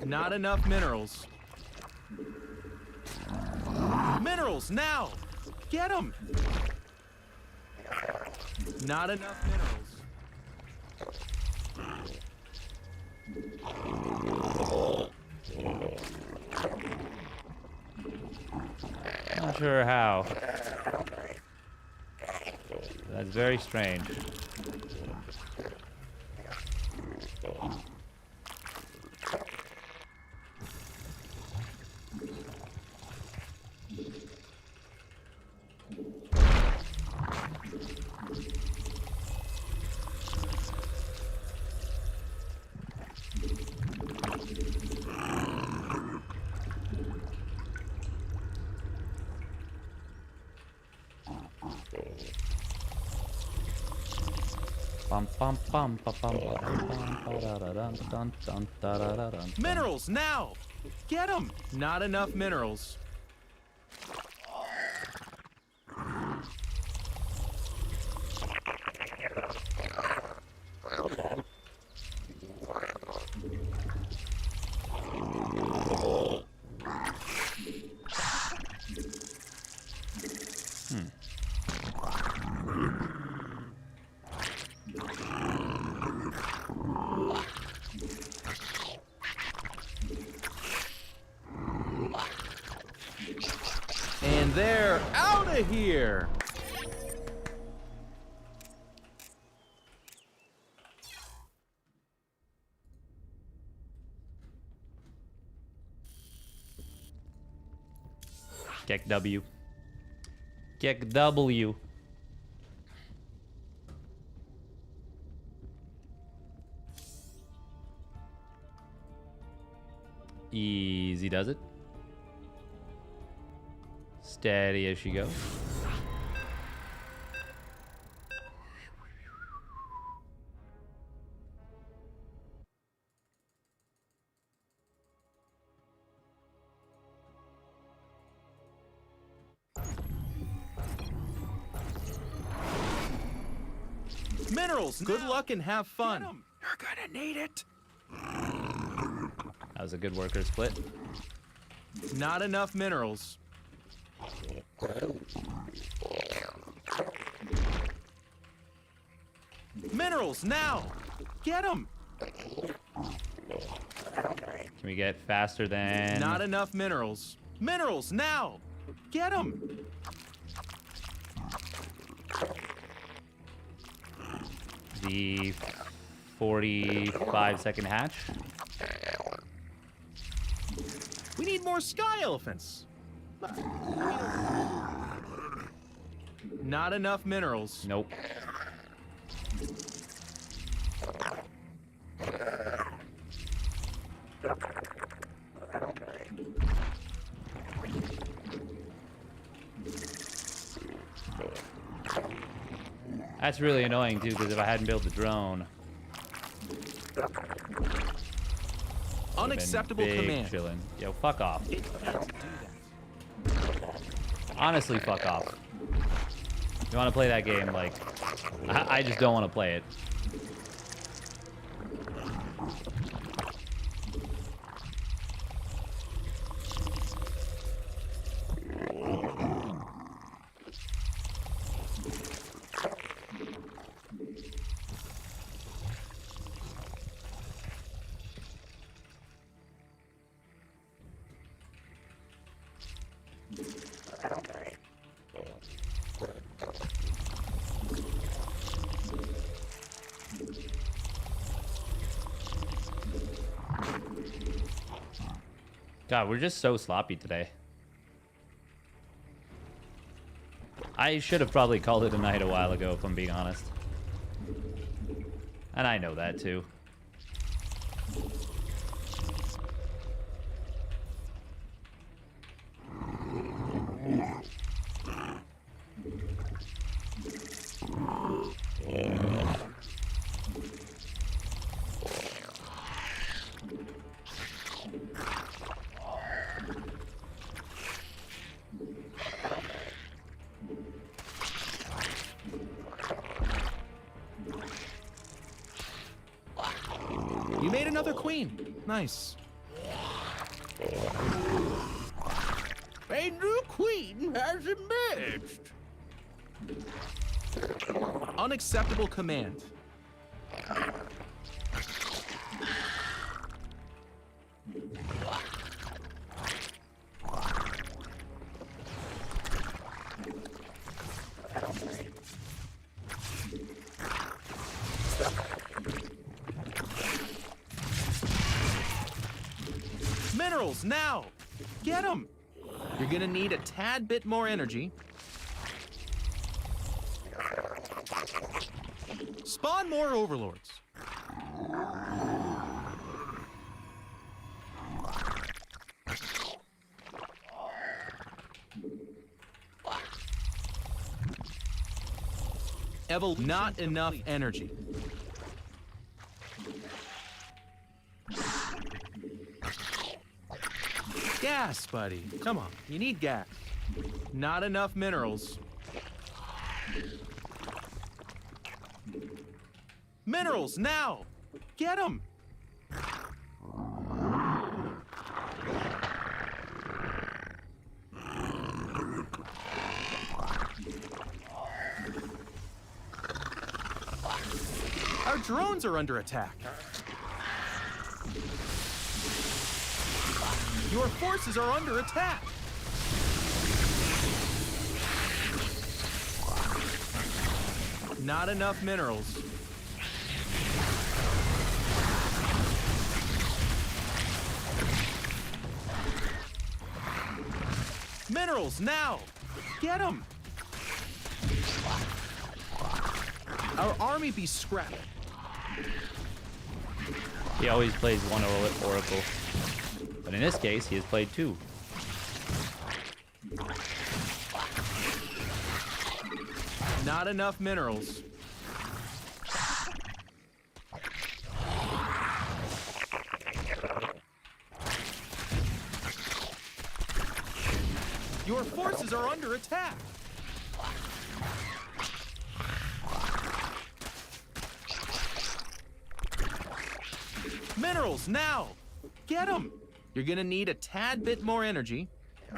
Not enough minerals. Minerals, now! Get him! Not enough minerals.
Not sure how. That's very strange.
Minerals, now! Get them! Not enough minerals. And they're out of here!
Kick W. Kick W. Easy does it. Steady as she goes.
Minerals, good luck and have fun.
You're gonna need it.
That was a good worker split.
Not enough minerals. Minerals, now! Get them!
Can we get faster than...
Not enough minerals. Minerals, now! Get them!
The 45-second hatch.
We need more sky elephants. Not enough minerals.
Nope. That's really annoying too, because if I hadn't built the drone,
unacceptable command.
Chillin'. Yo, fuck off. Honestly, fuck off. You want to play that game? Like, I just don't want to play it. God, we're just so sloppy today. I should have probably called it a night a while ago, if I'm being honest. And I know that too.
You made another queen. Nice.
A new queen has emerged.
Unacceptable command. Minerals, now! Get them! You're gonna need a tad bit more energy. Spawn more overlords. Not enough energy. Gas, buddy. Come on, you need gas. Not enough minerals. Minerals, now! Get them! Our drones are under attack. Your forces are under attack. Not enough minerals. Minerals, now! Get them! Our army be scrapped.
He always plays one oracle. But in this case, he has played two.
Not enough minerals. Your forces are under attack. Minerals, now! Get them! You're gonna need a tad bit more energy.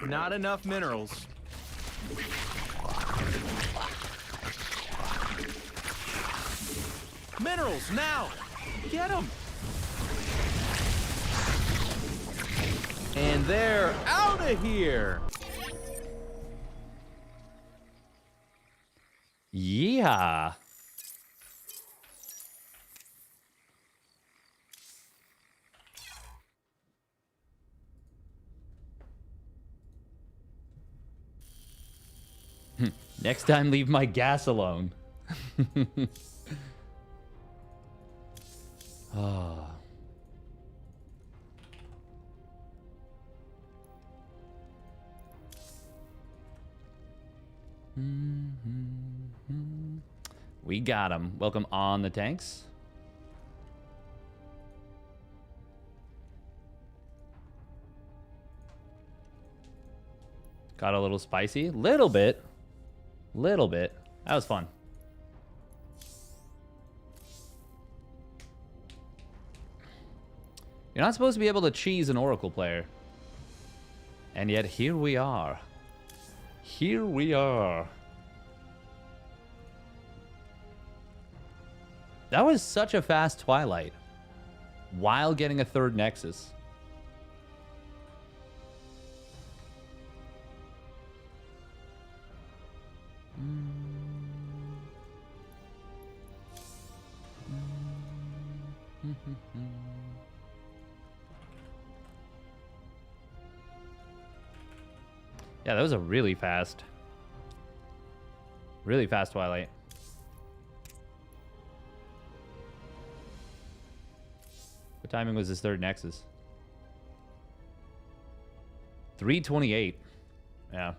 Not enough minerals. Minerals, now! Get them! And they're out of here!
Yeah. Next time, leave my gas alone. Oh. We got him. Welcome on the tanks. Got a little spicy. Little bit. Little bit. That was fun. You're not supposed to be able to cheese an Oracle player. And yet here we are. Here we are. That was such a fast Twilight. While getting a third Nexus. Yeah, that was a really fast Twilight. What timing was this third Nexus? 3:28. Yeah.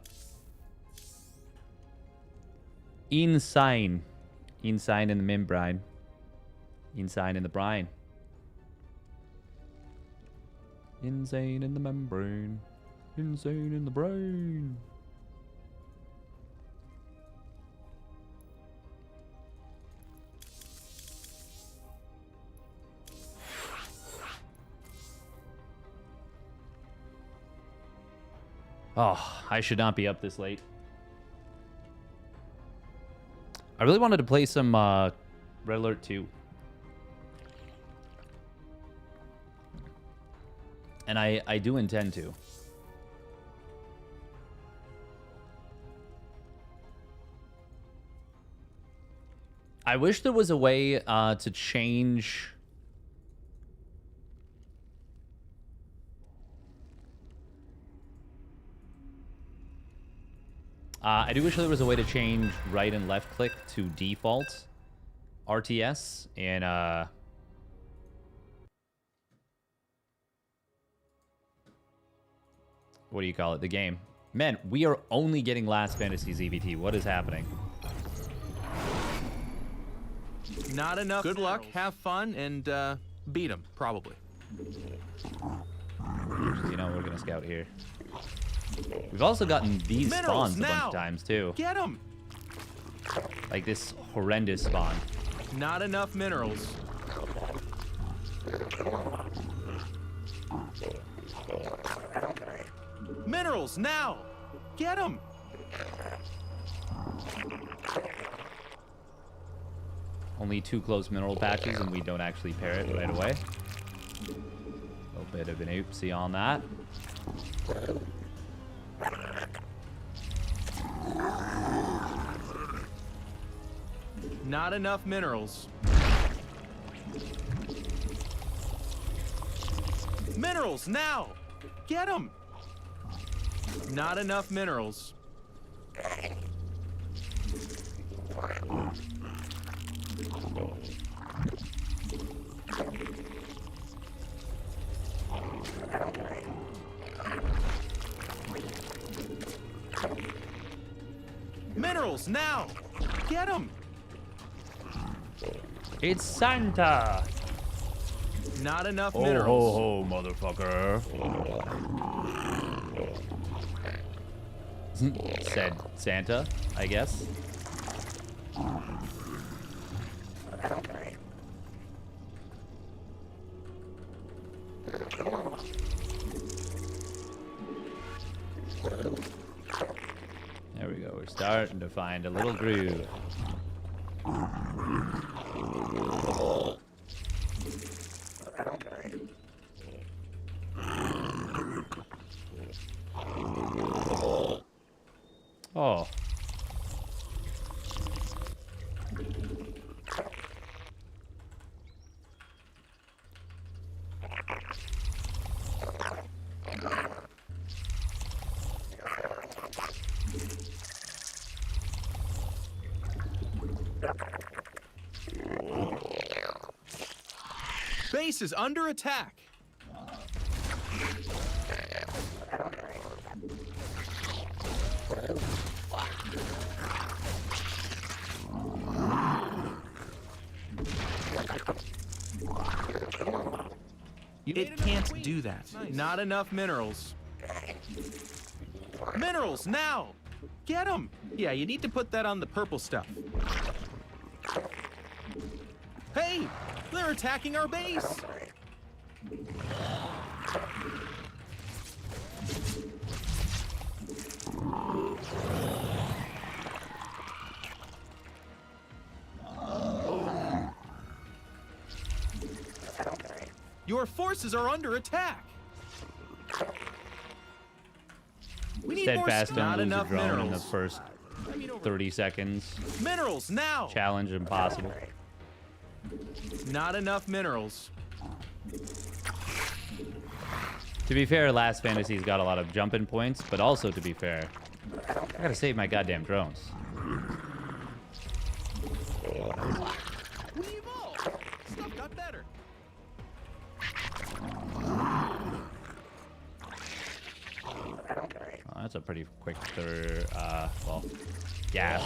Insane. Insane in the membrane. Insane in the brain. Insane in the membrane. Insane in the brain. Oh, I should not be up this late. I really wanted to play some Red Alert 2. And I do intend to. I wish there was a way to change... I do wish there was a way to change right and left click to default RTS and what do you call it? The game. Man, we are only getting Last Fantasy ZVT. What is happening?
Not enough. Good luck, have fun, and beat them, probably.
You know, we're going to scout here. We've also gotten these spawns a bunch of times, too.
Get them!
Like this horrendous spawn.
Not enough minerals. Minerals, now! Get them!
Only 2 close mineral patches, and we don't actually pair it right away. A little bit of an oopsie on that.
Not enough minerals. Minerals, now! Get them! Not enough minerals. Minerals, now! Get them!
It's Santa!
Not enough minerals.
Ho, ho, motherfucker. Said Santa, I guess. There we go. We're starting to find a little groove. Oh.
Base is under attack. It can't do that. Nice. Not enough minerals. Minerals, now! Get them! Yeah, you need to put that on the purple stuff. Hey! They're attacking our base! Your forces are under attack. We need
Steadfast
more. Not
don't lose a
enough
drone
minerals.
in the first 30 seconds.
Minerals now.
Challenge impossible.
Not enough minerals.
To be fair, Last Fantasy's got a lot of jumping points, but also to be fair, I gotta save my goddamn drones.
We evolved. Stuff got better.
That's a pretty quick well, gas.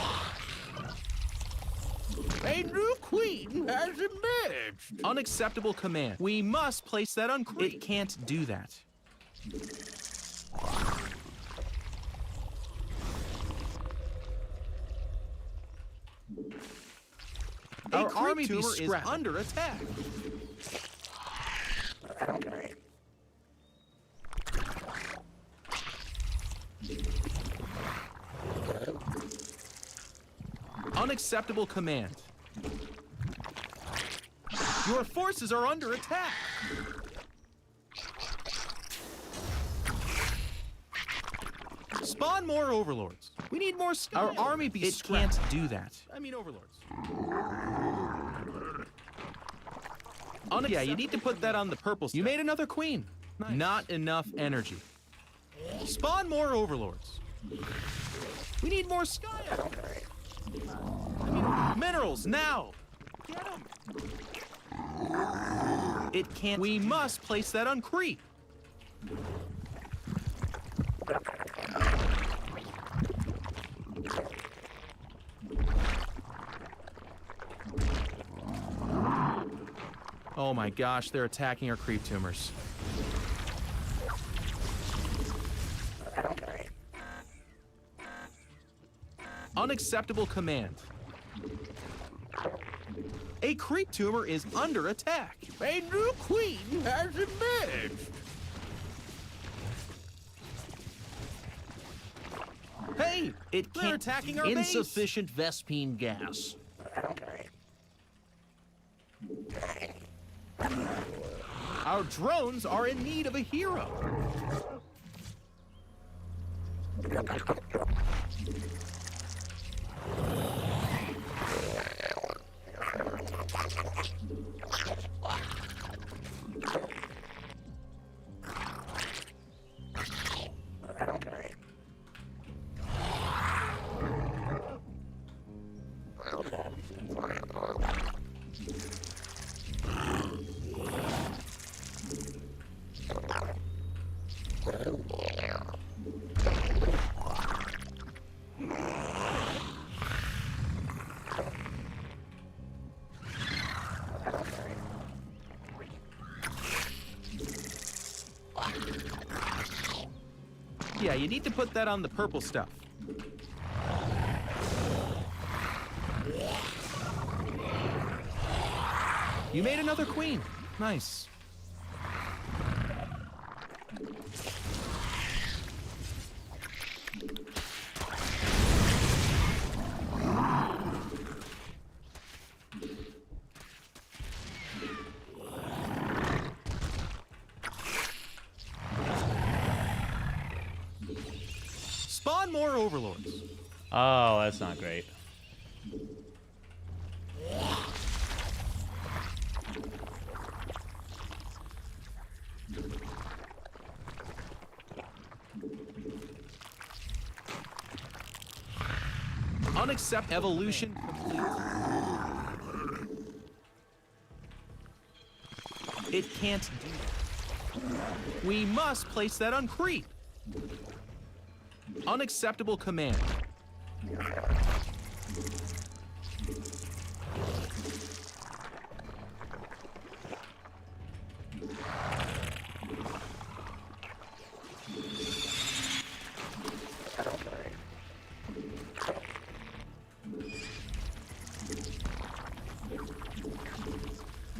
A new queen has emerged.
Unacceptable command. We must place that on creep. It can't do that. Our army tumor is under attack. Unacceptable command. Your forces are under attack. Spawn more overlords. We need more sky. Our army be scrapped. Can't do that. I mean overlords. Yeah, you need to put that on the purple stuff. You made another queen. Nice. Not enough energy. Spawn more overlords. We need more sky. I mean, minerals, now! Get them! It can't. We must place that on creep. Oh my gosh, they're attacking our creep tumors. Unacceptable command. A creep tumor is under attack.
A new queen has emerged.
Hey, it can't. They're attacking our base.
Insufficient Vespine gas.
Our drones are in need of a hero. Yeah, you need to put that on the purple stuff. You made another queen. Nice. Spawn more overlords.
Oh, that's not great.
Unaccept evolution complete. It can't do that. We must place that on creep. Unacceptable command.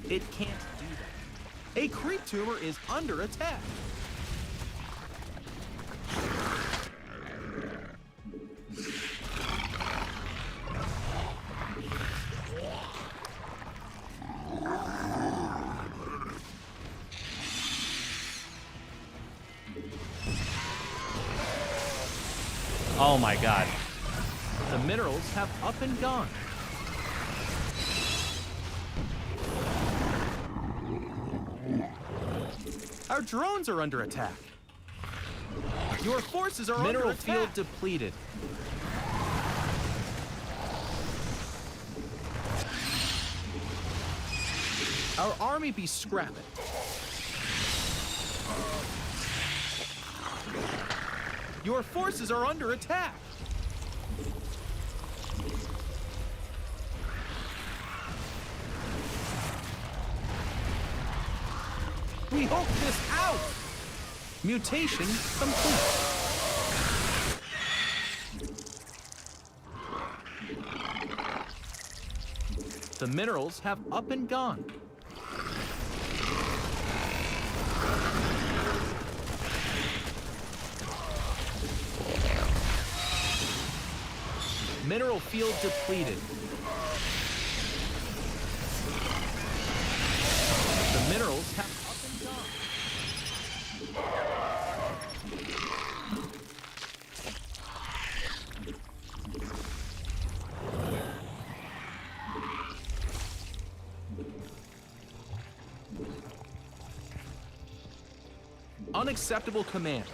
It can't do that. A creep tumor is under attack.
Oh my god.
The minerals have up and gone. Our drones are under attack. Your forces are under attack. Mineral field depleted. Our army be scrapping. Your forces are under attack. We hope this out. Mutation complete. The minerals have up and gone. Mineral field depleted. The minerals have up and gone. Unacceptable command.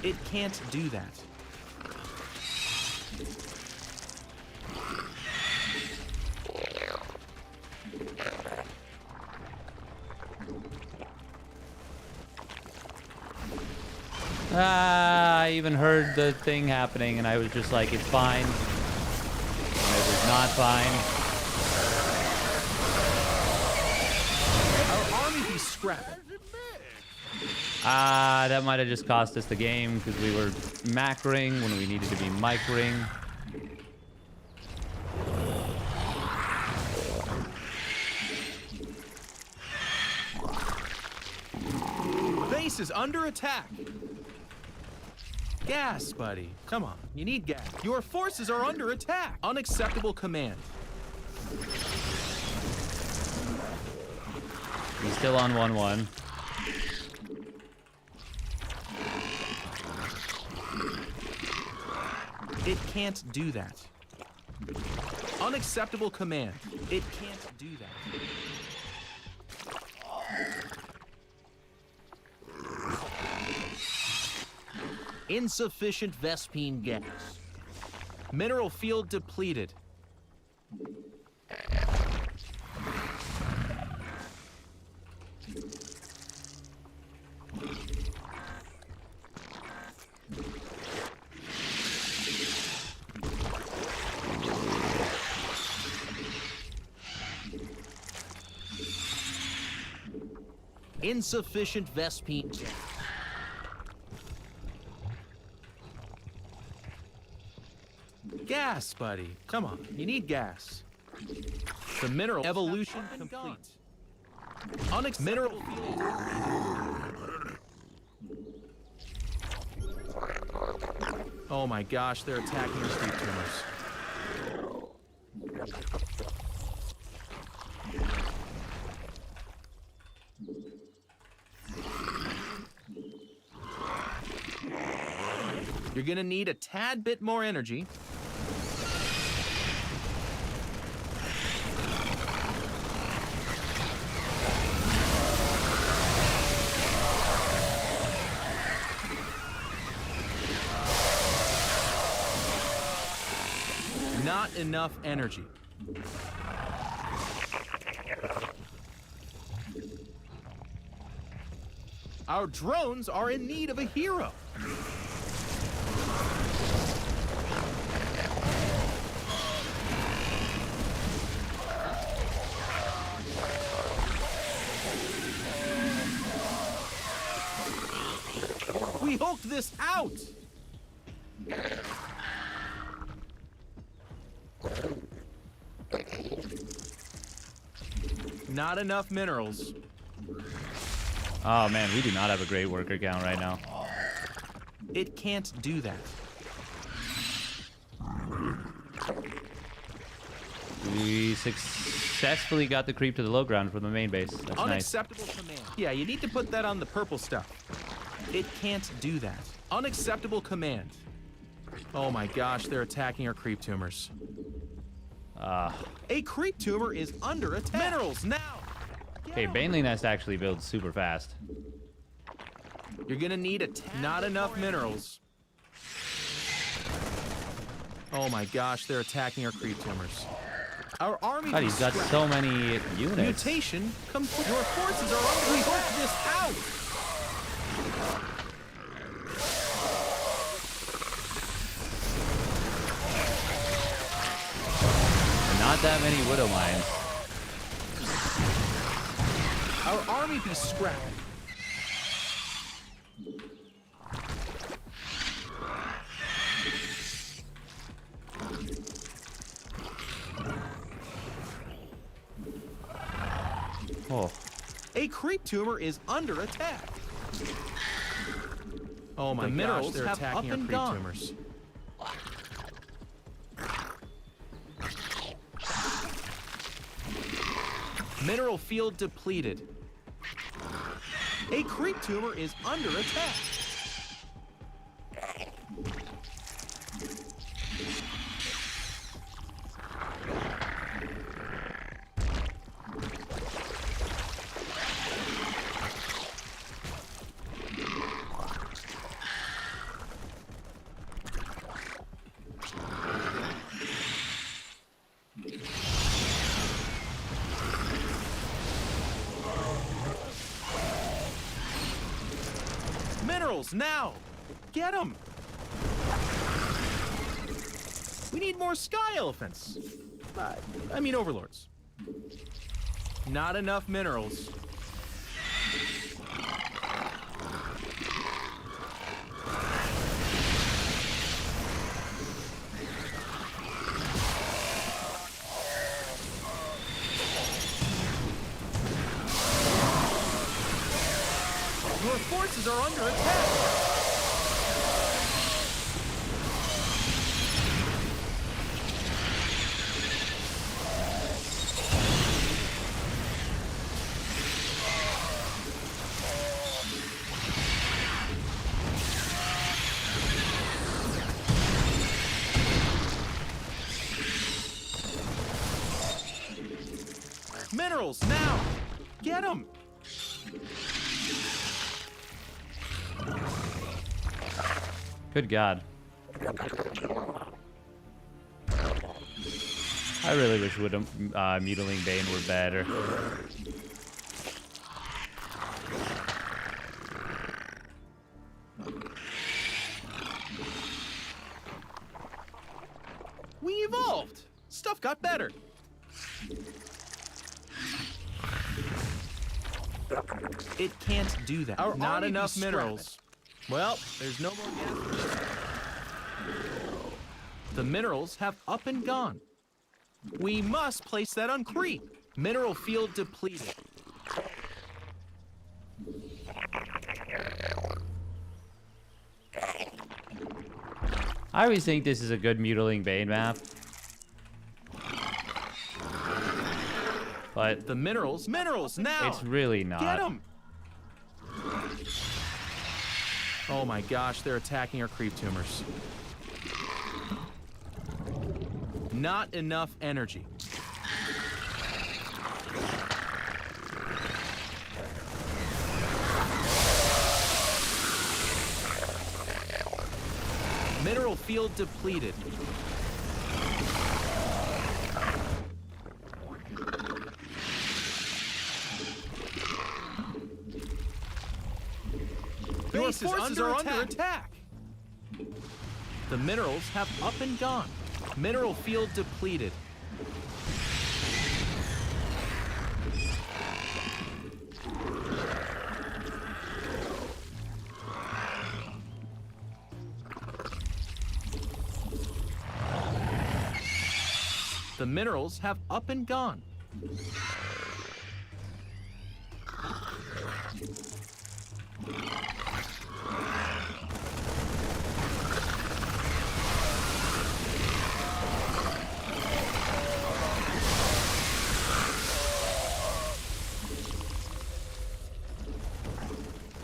It can't do that.
I even heard the thing happening, and I was just like, it's fine. And it was not fine.
Our army be scrapped.
That might have just cost us the game because we were macroing when we needed to be microing.
Base is under attack. Gas, buddy. Come on, you need gas. Your forces are under attack. Unacceptable command.
He's still on 1-1.
It can't do that. Unacceptable command. It can't do that.
Insufficient Vespine gas.
Mineral field depleted.
Insufficient Vespine gas.
Gas, buddy. Come on, you need gas. The mineral evolution complete. Onyx mineral field. Oh my gosh, they're attacking our street tumors. You're gonna need a tad bit more energy. Not enough energy. Our drones are in need of a hero. We hooked this out. Not enough minerals.
Oh man, we do not have a great worker count right now.
It can't do that.
We successfully got the creep to the low ground from the main base. That's nice.
Unacceptable command. Yeah, you need to put that on the purple stuff. It can't do that. Unacceptable command. Oh my gosh, they're attacking our creep tumors. A creep tumor is under attack. Minerals now.
Okay, Baneley Nest actually builds super fast.
You're gonna need not enough minerals. Oh my gosh, they're attacking our creep tumors. Our army.
God, he's got so many units.
Mutation complete. Your forces are under. We hope this out.
Not that many Widow Mines.
Our army be scrapped.
Oh.
A creep tumor is under attack. Oh my
The
gosh,
minerals
they're
have
attacking
up
our
and
creep
gone.
tumors. Mineral field depleted. A creep tumor is under attack. Minerals now! Get them! We need more sky elephants. I mean overlords. Not enough minerals. Your forces are under attack! Minerals, now! Get them!
Good God. I really wish Mutiling Bane were better.
We evolved! Stuff got better. It can't do that.
Our
Not
army
enough
be
minerals. Well, there's no more gas. The minerals have up and gone. We must place that on creep. Mineral field depleted.
I always think this is a good Mutiling Bane map. But
The minerals now!
it's really not.
Get them! Oh my gosh, they're attacking our creep tumors. Not enough energy. Mineral field depleted. Your forces are under attack. The minerals have up and gone. Mineral field depleted. The minerals have up and gone.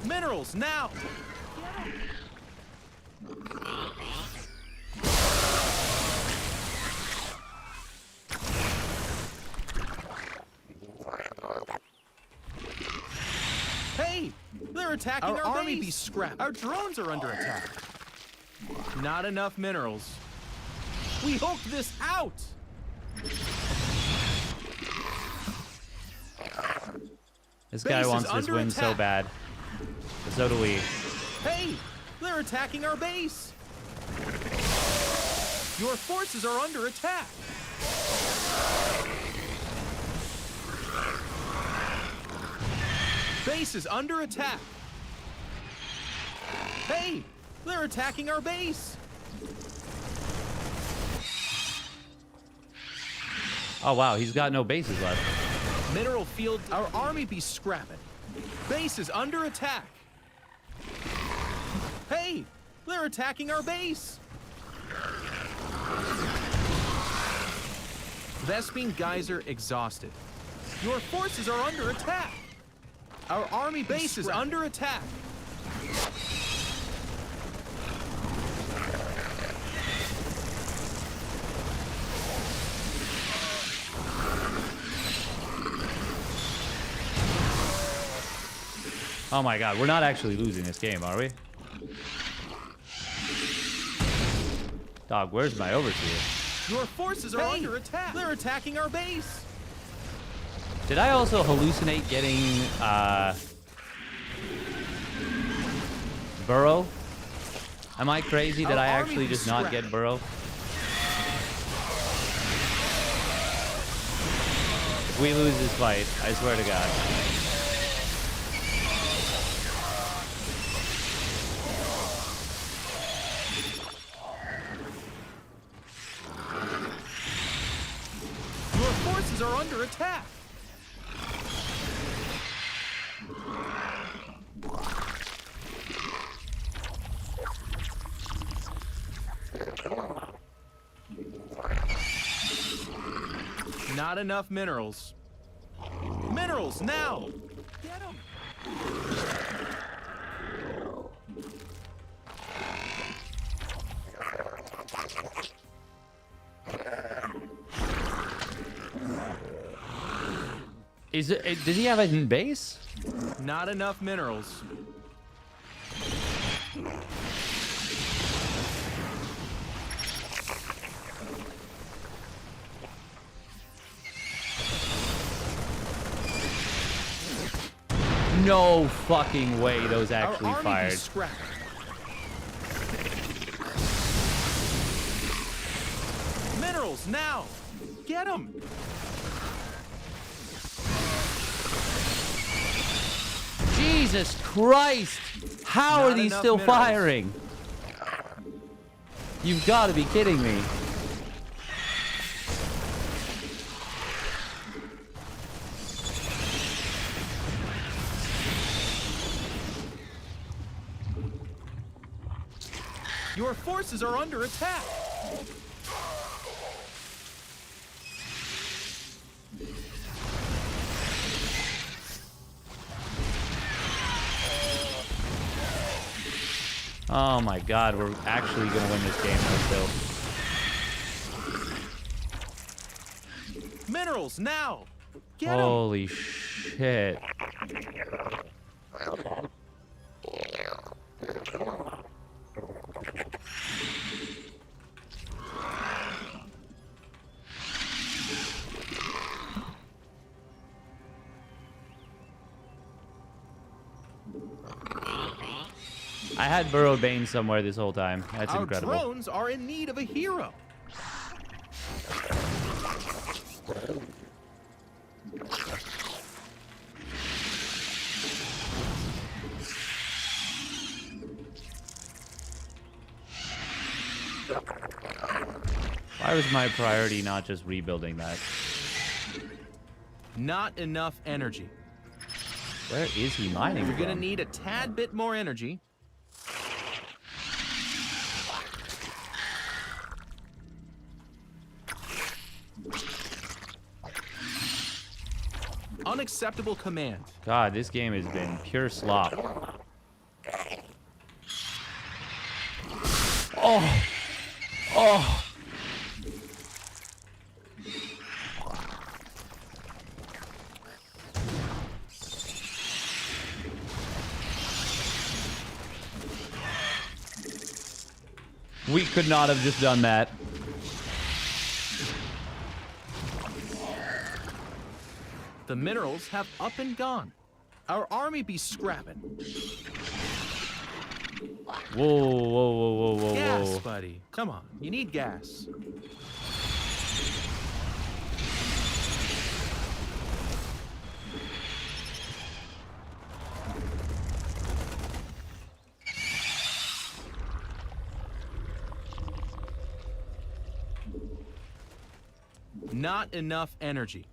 Minerals now! Hey! They're attacking our army base. Be scrapped. Our drones are under attack. Not enough minerals. We hoped this out!
This guy wants this win so bad. But so do we.
Hey! They're attacking our base! Your forces are under attack! Base is under attack. Hey, they're attacking our base.
Oh, wow. He's got no bases left.
Mineral field, our army be scrapping. Base is under attack. Hey, they're attacking our base. Vespine Geyser exhausted. Your forces are under attack. Our army base is under attack.
Oh my god, we're not actually losing this game, are we? Dog, where's my overseer?
Your forces are under attack. They're attacking our base.
Did I also hallucinate getting Burrow? Am I crazy? Did I actually just not get Burrow? If we lose this fight, I swear to God.
Your forces are under attack. Not enough minerals. Minerals now! Get them!
Is it? Does he have it in base?
Not enough minerals.
No fucking way those actually
Our army
fired.
is scrapped. Minerals now! Get them!
Jesus Christ! How are
Not
these
enough
still
minerals.
firing? You've got to be kidding me.
Your forces are under attack.
Oh my god, we're actually going to win this game though still.
Minerals now! Get 'em.
Holy shit. I had Burrow Bane somewhere this whole time. That's
Our
incredible.
drones are in need of a hero.
Why was my priority not just rebuilding that?
Not enough energy.
Where is he mining
You're gonna
from?
need a tad bit more energy. Unacceptable command.
God, this game has been pure slop. Oh! Oh! We could not have just done that.
The minerals have up and gone. Our army be scrapping.
Whoa, whoa, whoa, whoa, whoa,
Gas,
whoa.
buddy. Come on, you need gas. Not enough energy.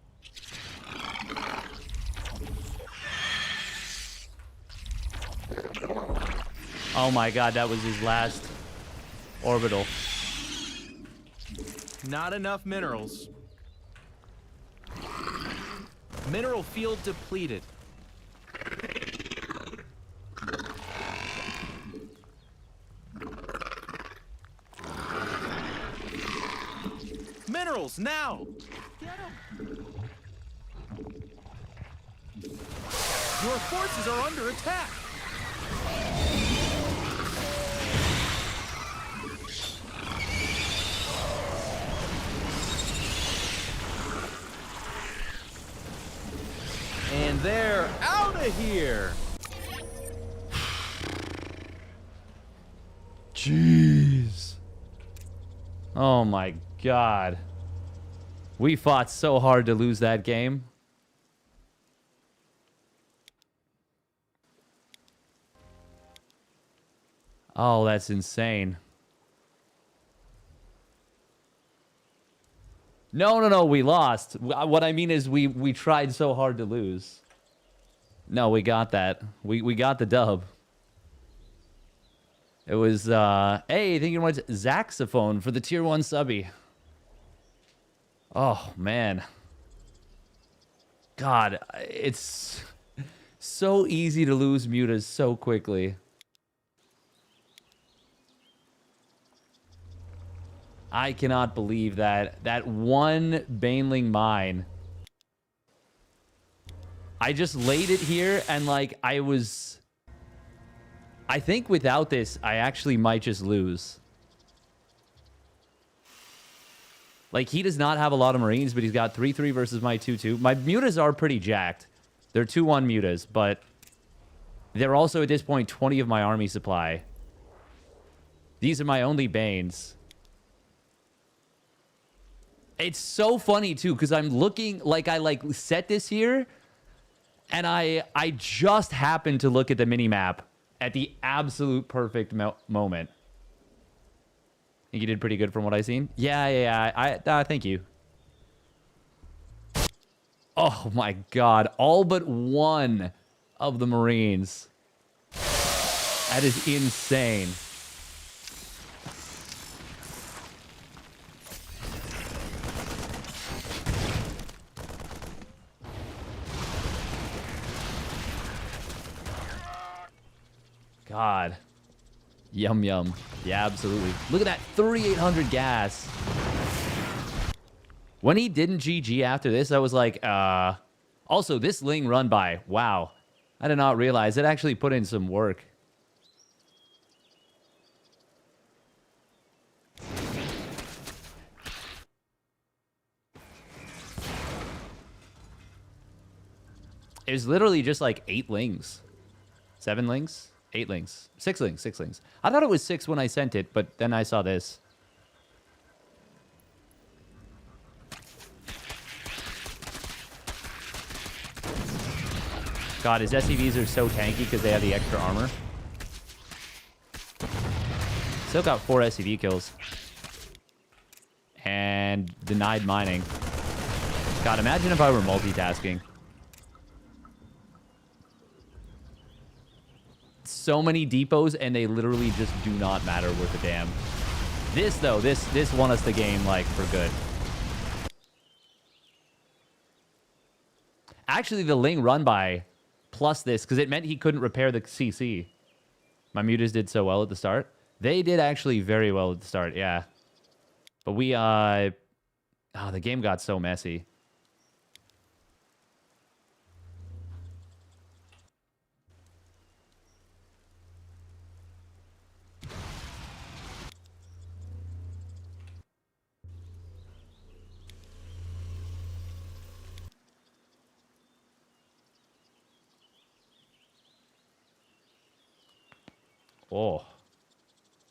Oh my god, that was his last orbital.
Not enough minerals. Mineral field depleted. Minerals now! Get 'em. Your forces are under attack. And they're out of here.
Jeez. Oh my god. We fought so hard to lose that game. Oh, that's insane. No, we lost. What I mean is we tried so hard to lose. No, we got that. We got the dub. It was, hey, thank you very much, Zaxophone, for the tier 1 subby. Oh, man. God, it's so easy to lose mutas so quickly. I cannot believe that one Baneling mine. I just laid it here and like I think without this, I actually might just lose. Like, he does not have a lot of Marines, but he's got 3-3 versus my 2-2. My mutas are pretty jacked. They're 2-1 mutas, but they're also, at this point, 20 of my army supply. These are my only Banes. It's so funny, too, because I'm looking, like, I, like, set this here, and I just happened to look at the mini-map at the absolute perfect moment. Think you did pretty good from what I've seen? Yeah. Thank you. Oh my god. All but one of the Marines. That is insane. God. Yum, yum. Yeah, absolutely. Look at that. 3,800 gas. When he didn't GG after this, I was like, Also, this Ling run by. Wow. I did not realize it actually put in some work. It was literally just like 8 Lings. 7 Lings? 8 Lings. 6 Lings. 6 Lings. I thought it was 6 when I sent it, but then I saw this. God, his SCVs are so tanky because they have the extra armor. Still got 4 SCV kills. And denied mining. God, imagine if I were multitasking. So many depots, and they literally just do not matter worth a damn. This, though, this won us the game, like, for good. Actually, the Ling run by plus this, because it meant he couldn't repair the CC. My mutas did so well at the start. They did actually very well at the start, yeah. But we, the game got so messy. Oh.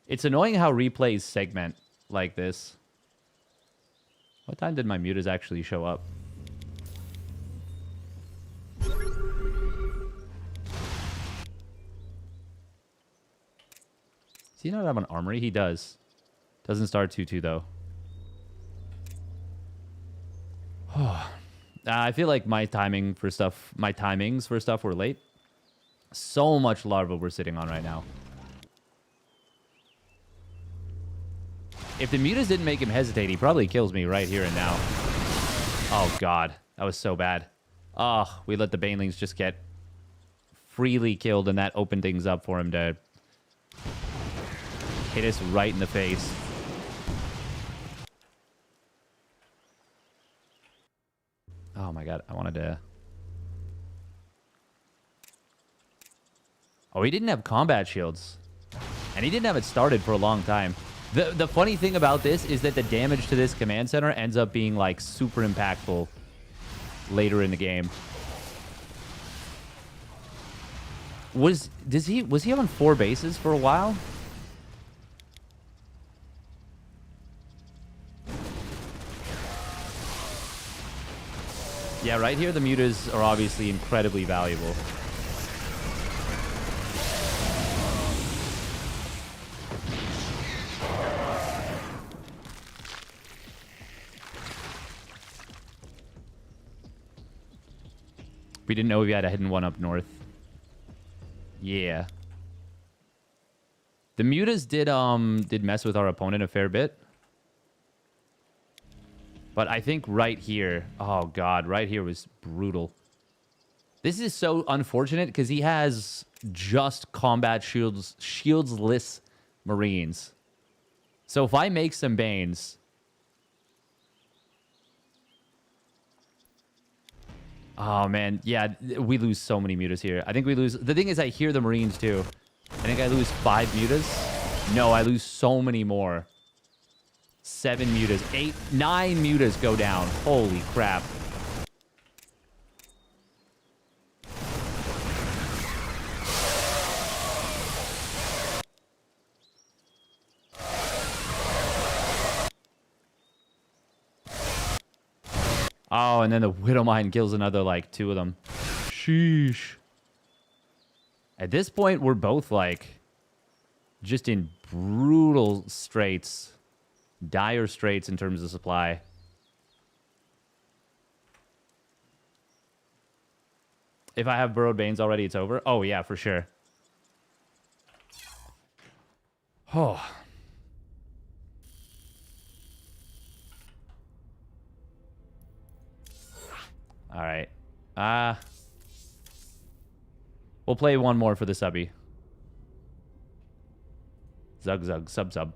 It's annoying how replays segment like this. What time did my mutas actually show up? Does he not have an armory? He does. Doesn't start 2-2 though. I feel like my timings for stuff were late. So much larva we're sitting on right now. If the mutas didn't make him hesitate, he probably kills me right here and now. Oh, God. That was so bad. Oh, we let the banelings just get freely killed, and that opened things up for him to hit us right in the face. Oh, my God. I wanted to... Oh, he didn't have combat shields. And he didn't have it started for a long time. The funny thing about this is that the damage to this command center ends up being, like, super impactful later in the game. Was he on 4 bases for a while? Yeah, right here the mutas are obviously incredibly valuable. We didn't know we had a hidden one up north. Yeah. The mutas did mess with our opponent a fair bit. But I think right here, oh God, right here was brutal. This is so unfortunate because he has just combat shieldsless Marines. So if I make some Banes... Oh, man. Yeah, we lose so many mutas here. I think we lose... The thing is, I hear the Marines, too. I think I lose 5 mutas. No, I lose so many more. 7 mutas. 8, 9 mutas go down. Holy crap. Oh, and then the Widowmine kills another, like, 2 of them. Sheesh. At this point, we're both, like, just in brutal straits. Dire straits in terms of supply. If I have Burrowed Banes already, it's over? Oh, yeah, for sure. Oh. All right. We'll play one more for the subby. Zug, zug, sub, sub.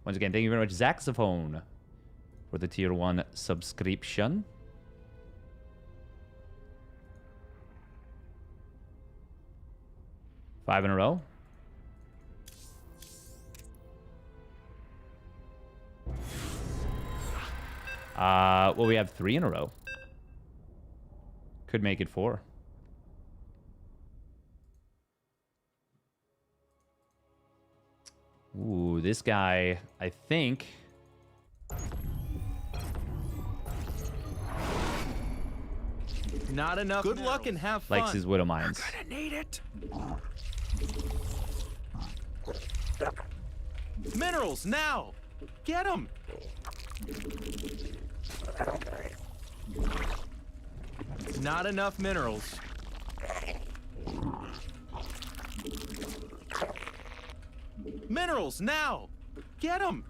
Once again, thank you very much, Zaxophone, for the tier 1 subscription. Five in a row. Well, we have 3 in a row. Could make it 4. Ooh, this guy, I think...
Not enough. Good luck and have fun.
Likes his Widow Mines.
You're gonna need it. Minerals, now! Get them! Not enough minerals. Minerals, now! Get them!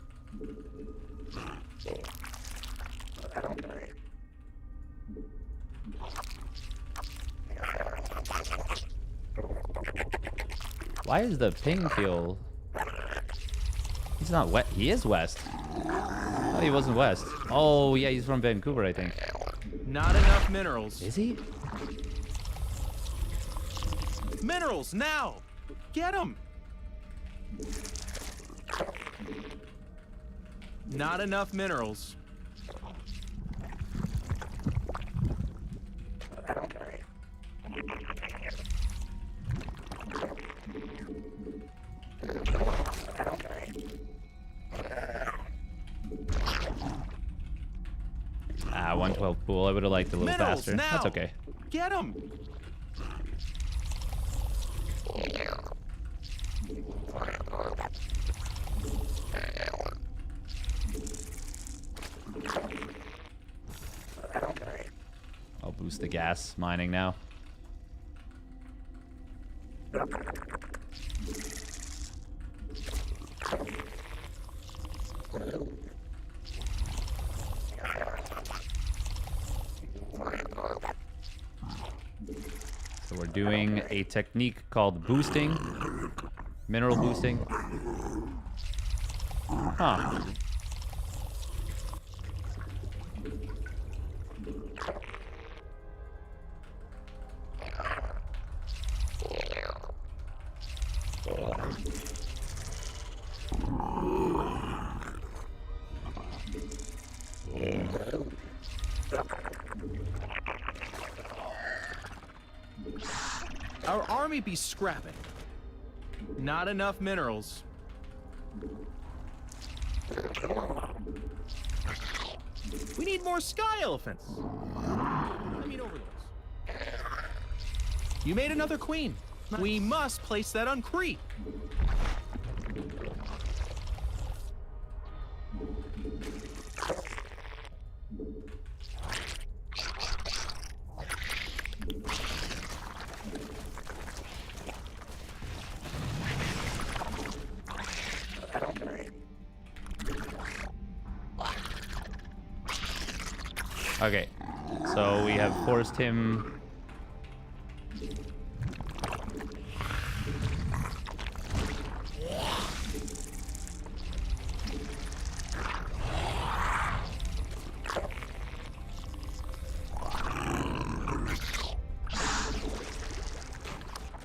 Why is the ping feel... He's not west. He is west. I thought he wasn't west. Oh, yeah, he's from Vancouver, I think.
Not enough minerals.
Is he?
Minerals, now! Get them! Not enough minerals.
Ah, 112 pool. I would have liked a little
Minerals,
faster.
now.
That's okay.
Get them!
the gas mining now. So we're doing a technique called boosting, mineral boosting. Huh.
Our army be scrapping. Not enough minerals. We need more sky elephants. I mean overlords. You made another queen. Nice. We must place that on Crete.
Okay, so we have forced him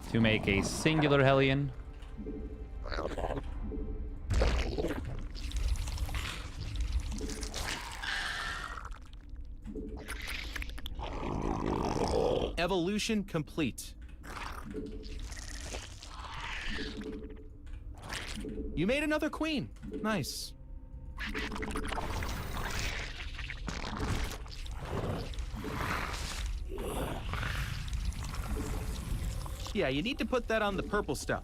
to make a singular Hellion.
Evolution complete. You made another queen. Nice. Yeah, you need to put that on the purple stuff.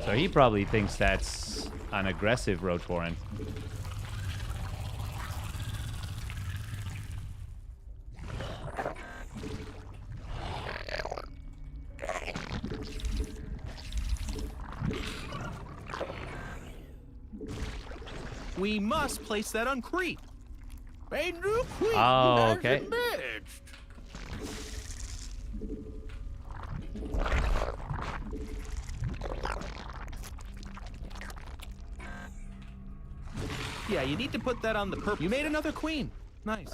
So he probably thinks that's an aggressive road torrent.
We must place that on Crete. A new queen
Oh, okay.
has emerged. Yeah, you need to put that on the purple. You made another queen. Nice.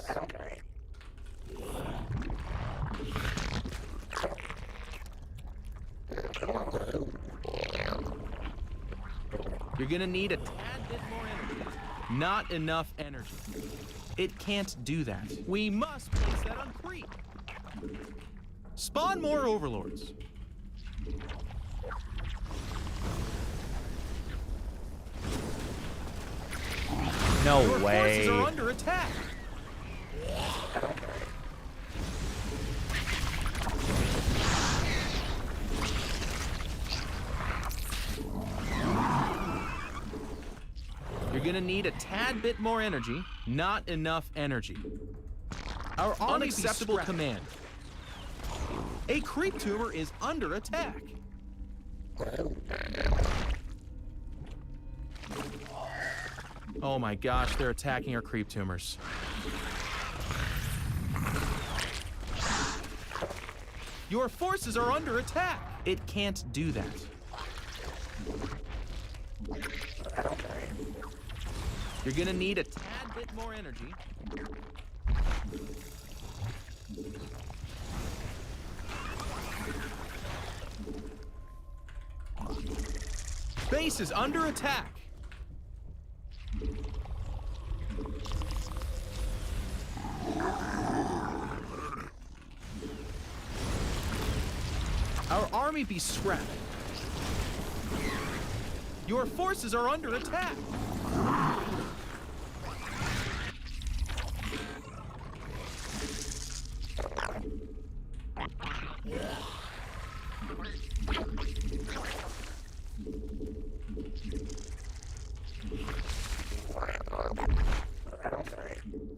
You're gonna need a tad bit more energy. Not enough energy. It can't do that. We must place that on Crete. Spawn more overlords.
No
Your
way.
forces are under attack. You're gonna need a tad bit more energy. Not enough energy. Our unacceptable command. A creep tumor is under attack. Oh my gosh, they're attacking our creep tumors. Your forces are under attack. It can't do that. You're gonna need a tad bit more energy. Base is under attack. Our army be scrapped. Your forces are under attack.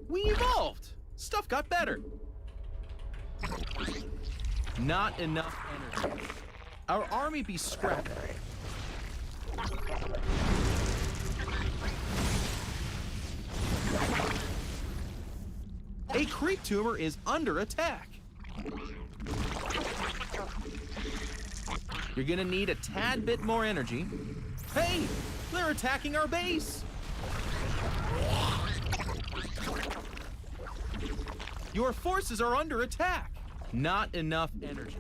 We evolved. Stuff got better. Not enough energy. Our army be scrapped. A creep tumor is under attack. You're gonna need a tad bit more energy. Hey, they're attacking our base. Your forces are under attack. Not enough energy.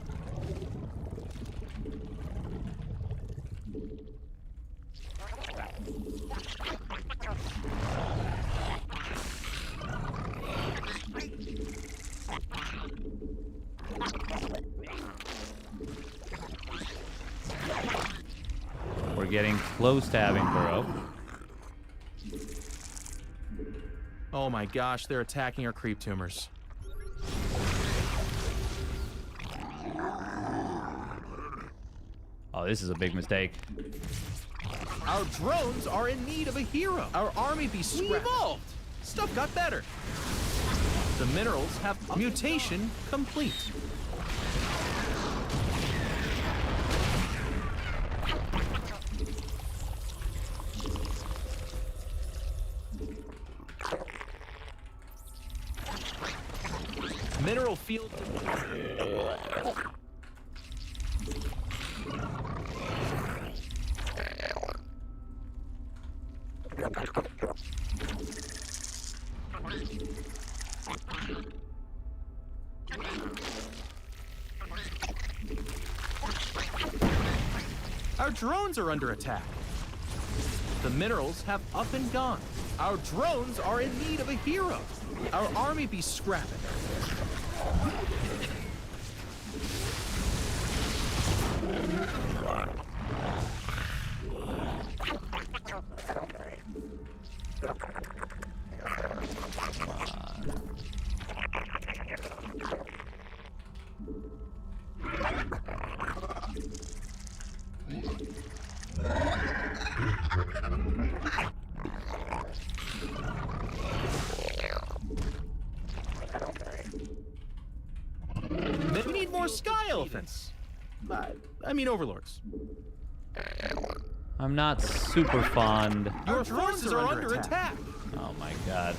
We're getting close to having burrow.
Oh my gosh, they're attacking our creep tumors.
Oh, this is a big mistake.
Our drones are in need of a hero. Our army be scrapped. We evolved. Stuff got better. The minerals have mutation complete. Mineral field. Our drones are under attack. The minerals have up and gone. Our drones are in need of a hero. Our army be scrapping. We need more sky elephants. I mean overlords.
I'm not super fond.
Your forces are under attack.
Oh my god.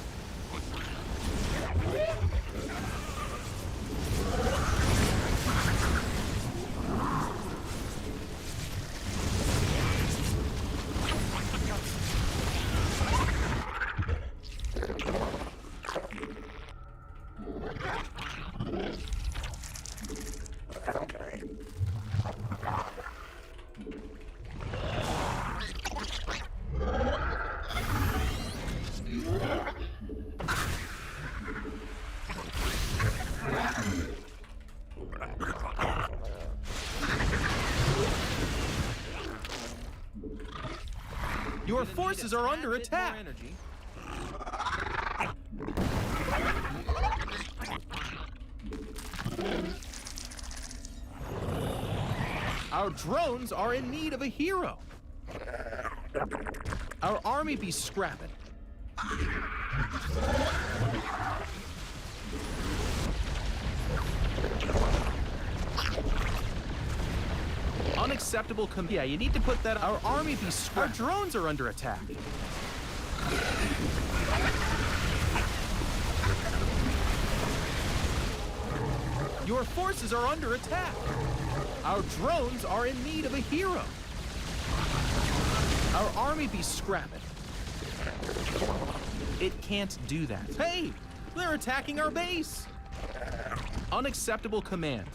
Your forces are under attack. Our drones are in need of a hero. Our army be scrapping. Unacceptable yeah, you need to put that. Our army be scrapped. Our drones are under attack. Your forces are under attack. Our drones are in need of a hero. Our army be scrapping. It can't do that. Hey, they're attacking our base. Unacceptable command.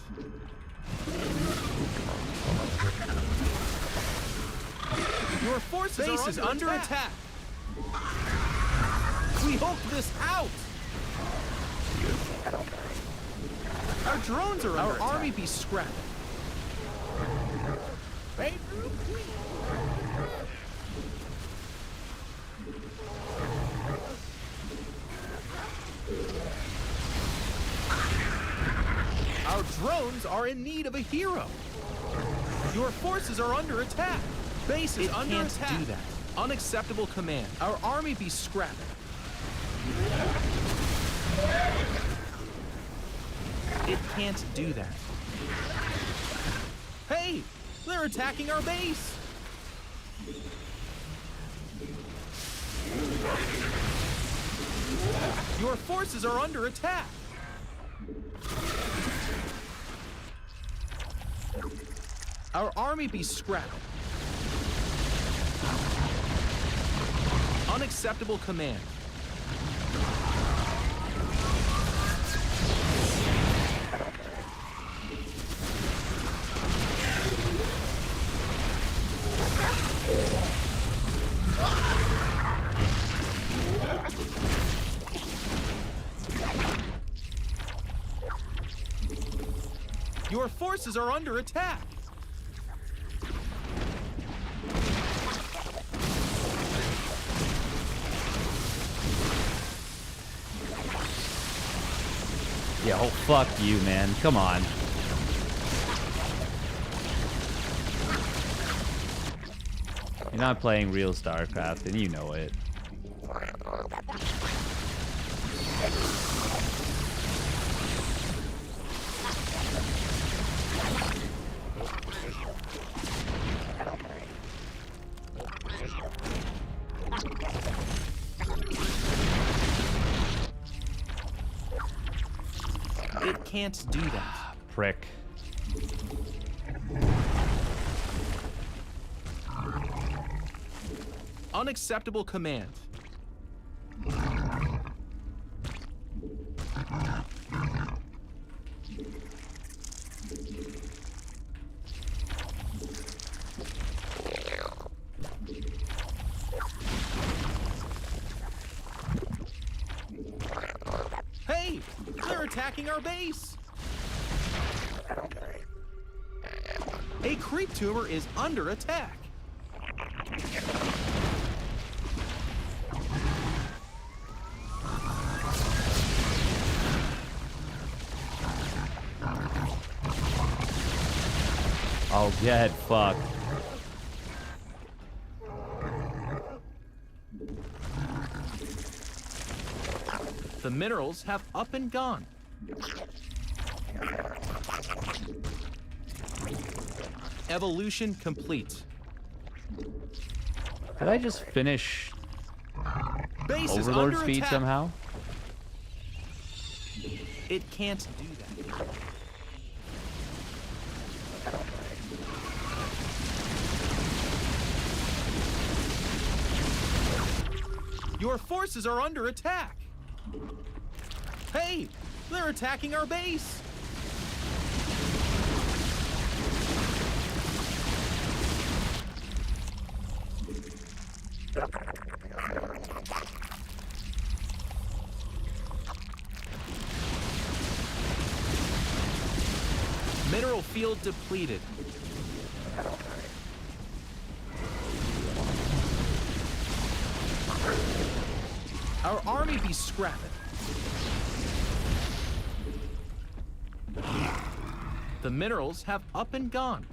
Your forces are under attack. We hope this out. Our drones are under attack. Our army be scrapped. Our drones are in need of a hero. Your forces are under attack. Base is under attack. Can't do that. Unacceptable command. Our army be scrapped. It can't do that. Hey! They're attacking our base! Your forces are under attack! Our army be scrapped. Unacceptable command. Your forces are under attack.
Yeah, oh, fuck you, man. Come on. You're not playing real StarCraft, and you know it.
It can't do that.
Prick.
Unacceptable command. Hey! They're attacking our base! A creep tumor is under attack.
Oh, get fucked.
The minerals have up and gone. Evolution complete.
Did I just finish
Base is
Overlord
under
speed
attack.
somehow?
It can't do that. Your forces are under attack. Hey, they're attacking our base. Mineral field depleted. Our army be scrapping. The minerals have up and gone.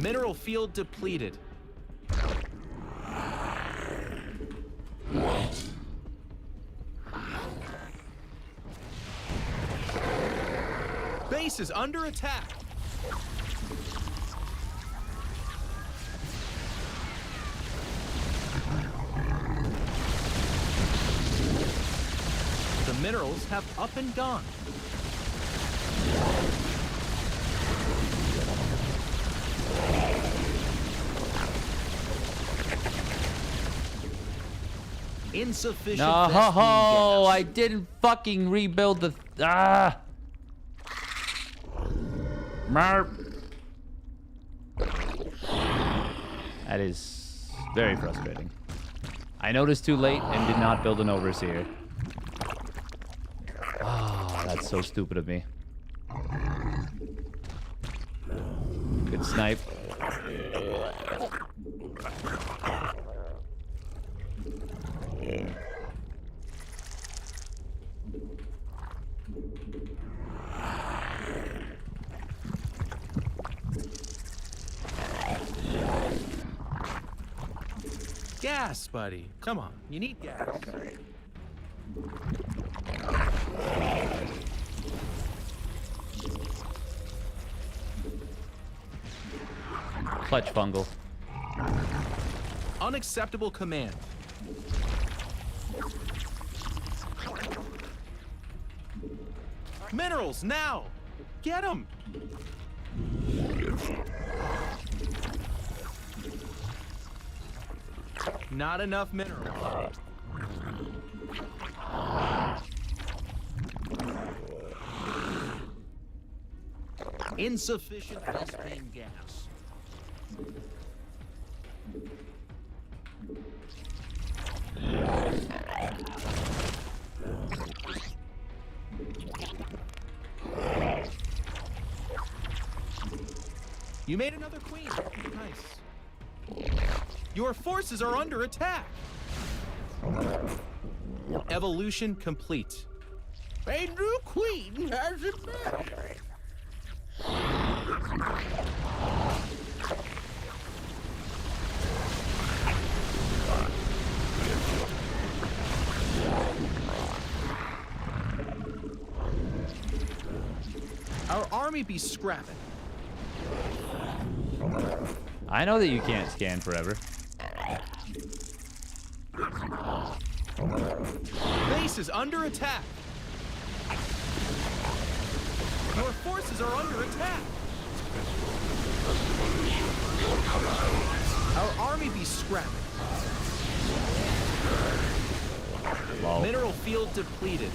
Mineral field depleted. Base is under attack. The minerals have up and gone. Insufficient.
No,
Vespene gas.
I didn't fucking rebuild the. Ah! Marp. That is very frustrating. I noticed too late and did not build an overseer. Oh, that's so stupid of me. Good snipe.
gas, buddy. Come on, you need gas.
Clutch fungal.
Unacceptable command. Minerals, now! Get them! Not enough minerals. Insufficient Vespene gas. You made another queen. Nice. Your forces are under attack. Evolution complete. A new queen has emerged. Our army be scrapping.
I know that you can't scan forever.
Base is under attack. Your forces are under attack. Our army be scrapping.
Lol.
Mineral field depleted.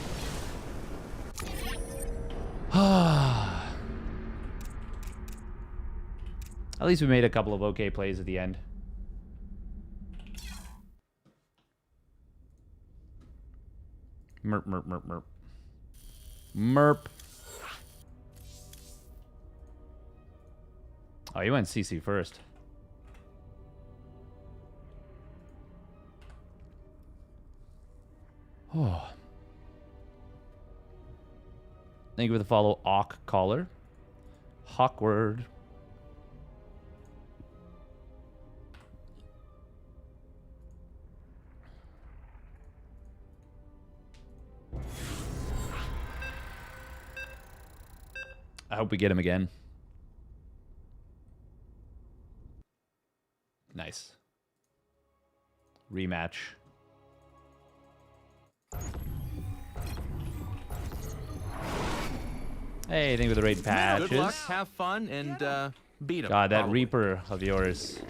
At least we made a couple of okay plays at the end. Merp, merp, merp, merp. Merp. Oh, you went CC first. Oh. Thank you for the follow, Awk Caller. Hawkward. I hope we get him again. Nice. Rematch. Hey, thank you for the raid patches.
Good luck, have fun, and beat him.
God, that
probably.
Reaper of yours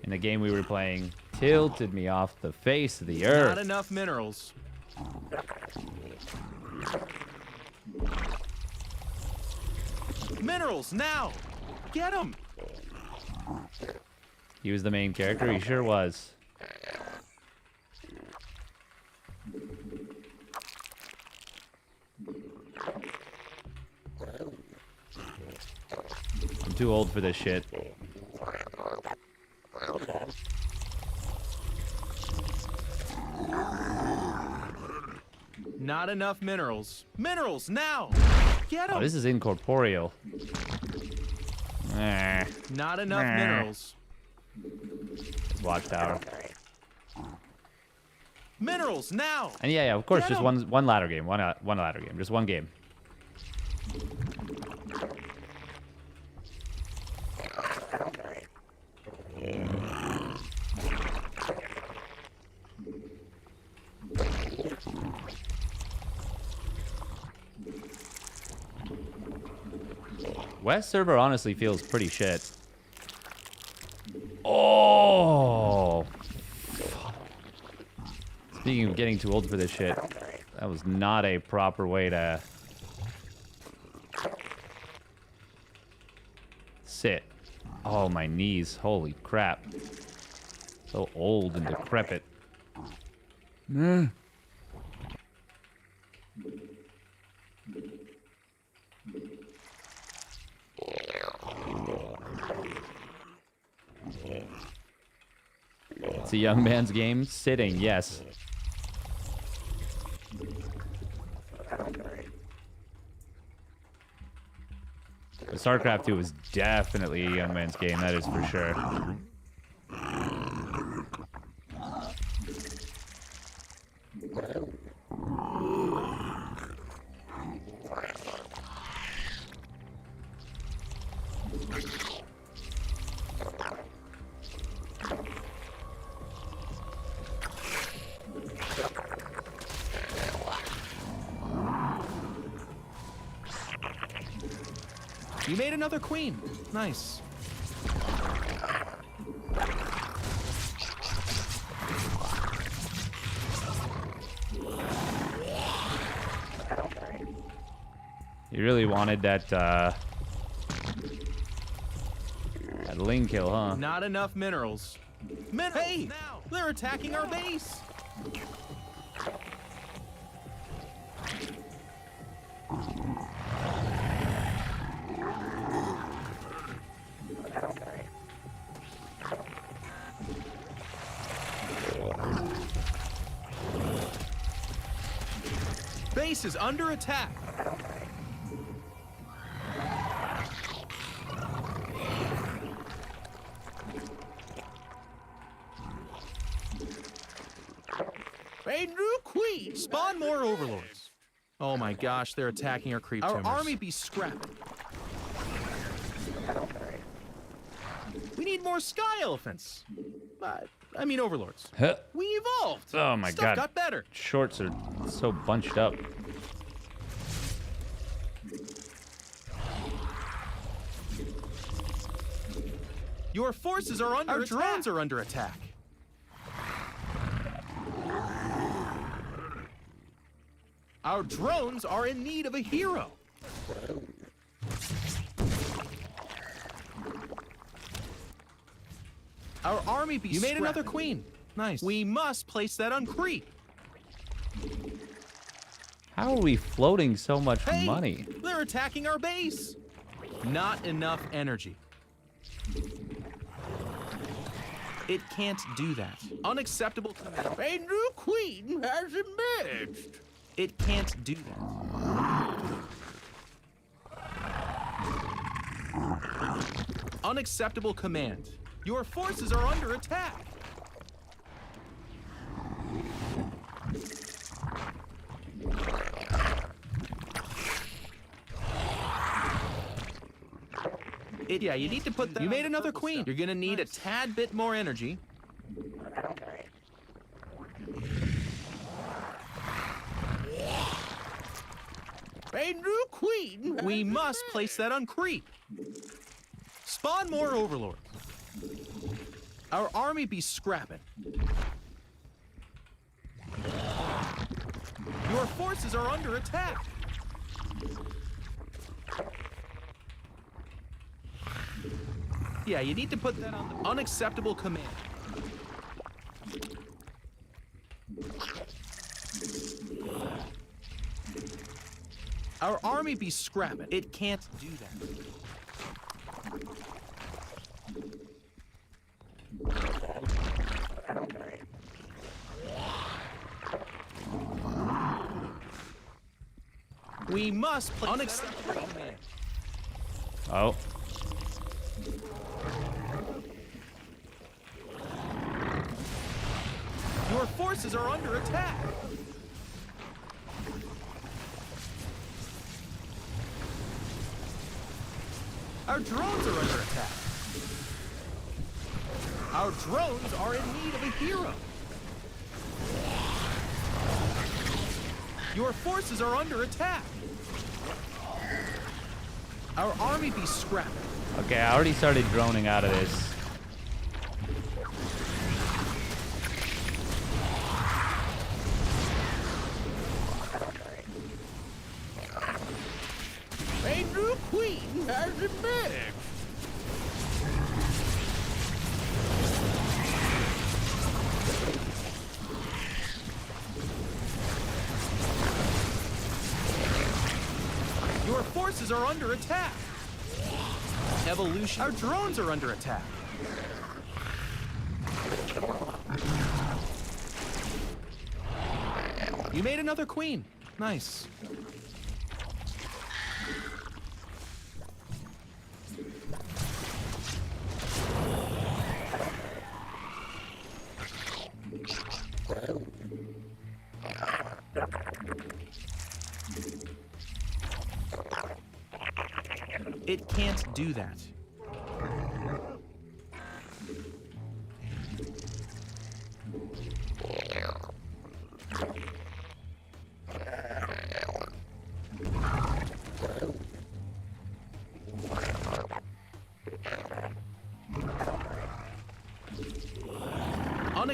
in the game we were playing tilted me off the face of the earth.
Not enough minerals. Minerals, now! Get them!
He was the main character, he sure was. I'm too old for this shit.
Not enough minerals. Minerals, now! Get them!
Oh, this is incorporeal.
Not enough minerals.
Watchtower.
Minerals, now!
And yeah, of course,
Get
just
'em!
one ladder game. One ladder game. Just one game. West server honestly feels pretty shit. Oh! Speaking of getting too old for this shit, that was not a proper way to sit. Oh, my knees. Holy crap. So old and decrepit. It's a young man's game. Sitting, yes. But StarCraft 2 was definitely a young man's game, that is for sure.
You made another queen. Nice.
You really wanted that that Ling kill, huh?
Not enough minerals. Hey! They're attacking our base! Base is under attack. A new queen! Spawn more overlords. Oh my gosh, they're attacking our creep tumors. Our army be scrapped. We need more sky elephants. I mean overlords.
Huh.
We evolved.
Oh my
Stuff
god.
got better.
Shorts are so bunched up.
Your forces are under attack. Our drones are under attack. Our drones are in need of a hero. Our army be You made another queen. Nice. We must place that on creep.
How are we floating so much
Hey,
money?
They're attacking our base. Not enough energy. It can't do that. Unacceptable command. A new queen has emerged. It can't do that. Unacceptable command. Your forces are under attack. Yeah, you need to put that. You made another queen. You're gonna need a tad bit more energy. A new queen. We must place that on creep. Spawn more overlords. Our army be scrapping. Your forces are under attack. Yeah, you need to put that on the unacceptable command. Our army be scrapping. It can't do that. We must play unacceptable command.
Oh.
Your forces are under attack. Our drones are under attack. Our drones are in need of a hero. Your forces are under attack. Our army be scrapped.
Okay, I already started droning out of this.
A new queen has emerged. Your forces are under attack. Evolution. Our drones are under attack. You made another queen. Nice. It can't do that.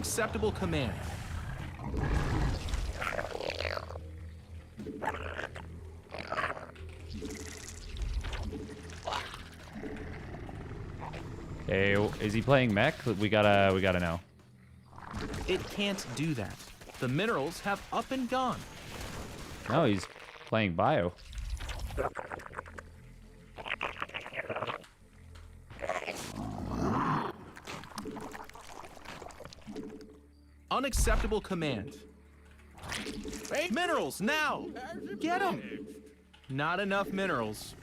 Unacceptable command.
Hey, is he playing mech? We gotta know.
It can't do that. The minerals have up and gone.
No, he's playing bio.
Unacceptable command. Minerals, now! Get them! Not enough minerals.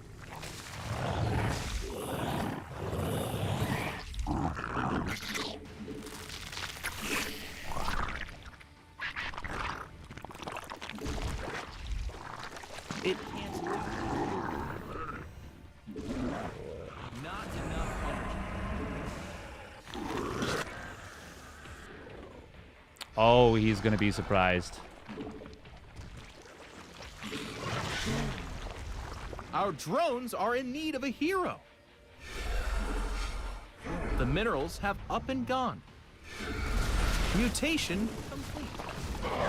It can't do it. Not enough energy.
Oh, he's gonna be surprised.
Our drones are in need of a hero. The minerals have up and gone. Mutation complete.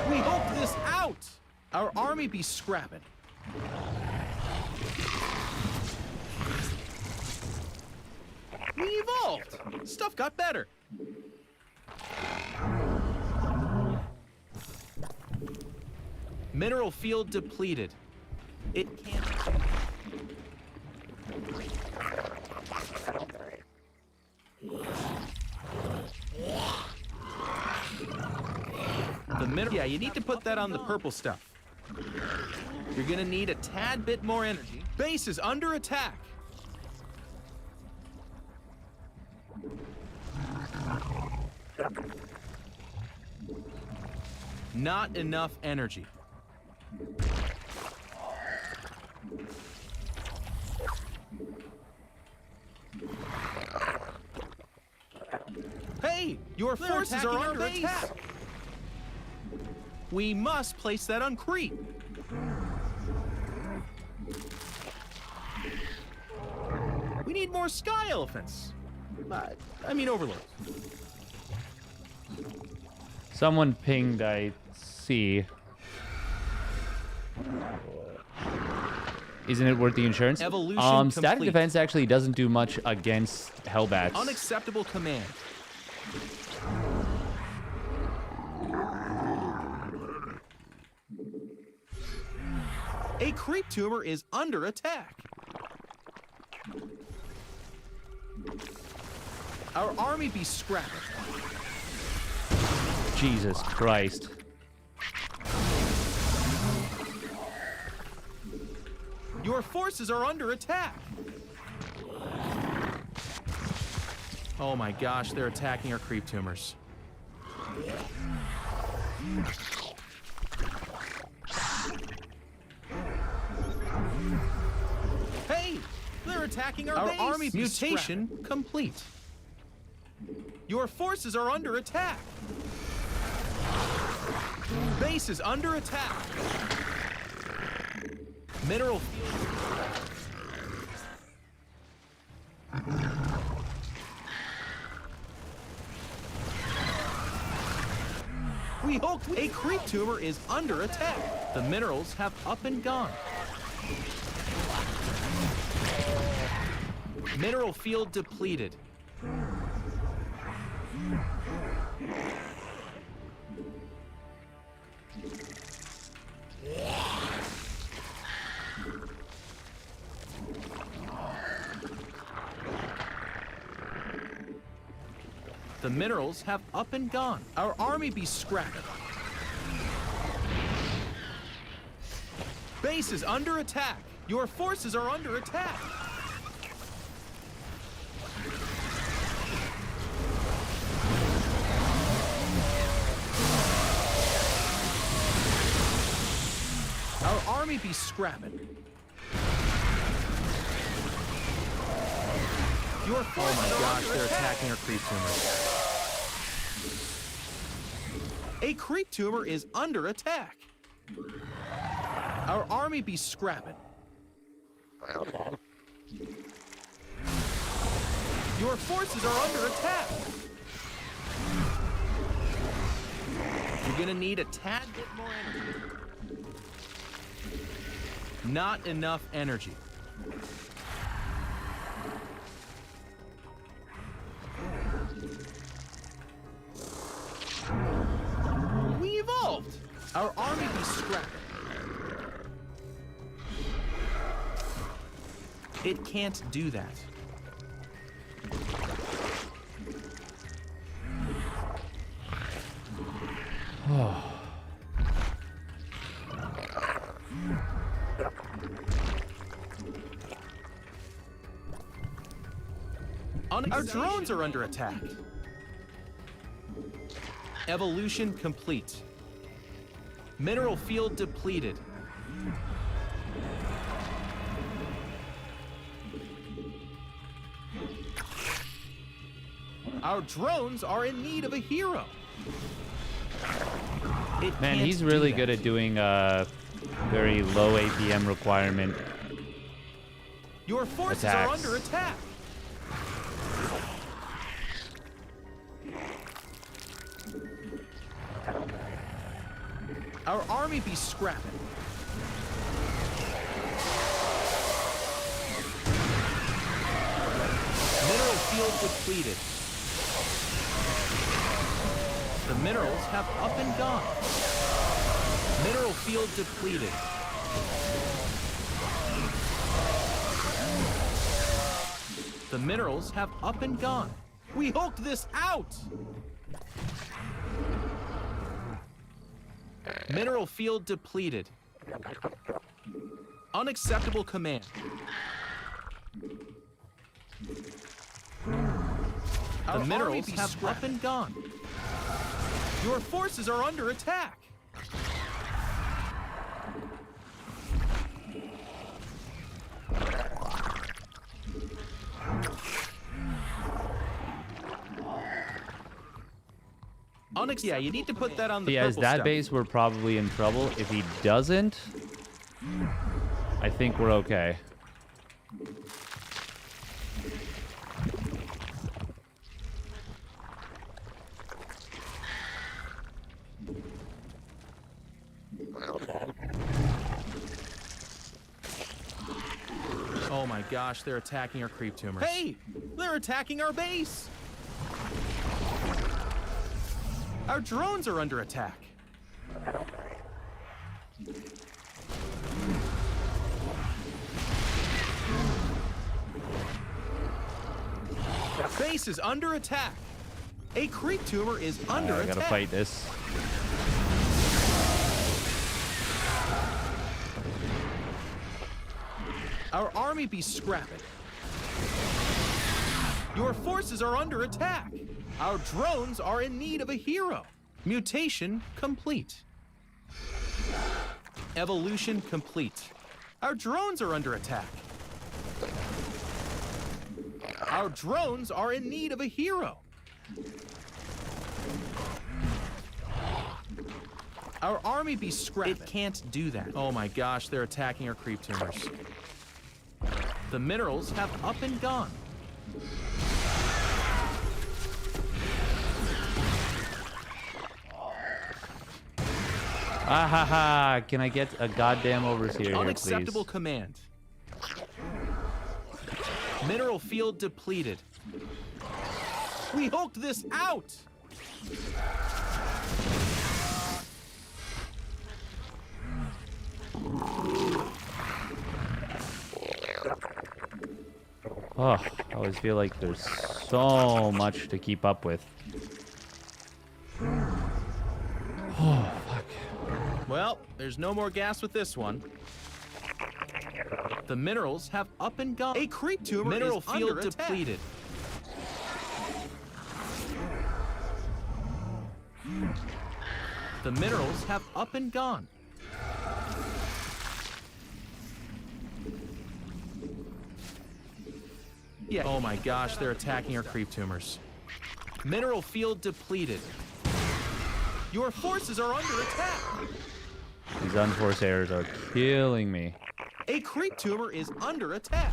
We hope this out. Our army be scrapping. We evolved. Stuff got better. Mineral field depleted. It can't. The mineral. Yeah, you need to put that on the purple stuff. You're gonna need a tad bit more energy. Base is under attack. Not enough energy. Hey, your forces are under attack. We must place that on creep. We need more sky elephants. I mean overlords.
Someone pinged, I see. Isn't it worth the insurance?
Evolution
Static
complete.
defense actually doesn't do much against Hellbats.
Unacceptable command. A creep tumor is under attack. Our army be scrapped.
Jesus Christ.
Your forces are under attack. Oh my gosh, they're attacking our creep tumors. Hey, they're attacking our base. Army mutation complete. Your forces are under attack. Base is under attack. Mineral field. We hope a creep tumor is under attack. The minerals have up and gone. Mineral field depleted. The minerals have up and gone. Our army be scrapped. Base is under attack. Your forces are under attack. Our army be scrapping. Your forces oh my gosh, they're attacking our creep tumors. A creep tumor is under attack. Our army be scrapping. Your forces are under attack. You're gonna need a tad bit more energy. Not enough energy. We evolved! Our army be scrapped. It can't do that. Our drones are under attack. Evolution complete. Mineral field depleted. Our drones are in need of a hero.
Man, he's really good at doing a very low APM requirement.
Your forces
attacks.
are under attack. Our army be scrapping. Mineral field depleted. The minerals have up and gone. Mineral field depleted. The minerals have up and gone. We hulked this out! Mineral field depleted. Unacceptable command. The minerals have up and gone. Your forces are under attack. Yeah, you need to put that on the
Yeah, as
purple
that
stuff.
base, we're probably in trouble. If he doesn't, I think we're okay.
Oh my gosh, they're attacking our creep tumors. Hey, they're attacking our base. Our drones are under attack. Base is under attack. A creep tumor is under
I
attack.
gotta fight this.
Our army be scrapping. Your forces are under attack. Our drones are in need of a hero. Mutation complete. Evolution complete. Our drones are under attack. Our drones are in need of a hero. Our army be scrapping. It can't do that. Oh my gosh, they're attacking our creep tumors. The minerals have up and gone.
Ah ha ha! Can I get a goddamn overseer here,
Unacceptable
please?
command. Mineral field depleted. We hulked this out!
Oh, I always feel like there's so much to keep up with. Oh, fuck.
Well, there's no more gas with this one. The minerals have up and gone. A creep tumor mineral field depleted. The minerals have up and gone. Yeah. Oh my gosh, they're attacking our creep tumors. Mineral field depleted. Your forces are under attack.
These unforced errors are killing me.
A creep tumor is under attack.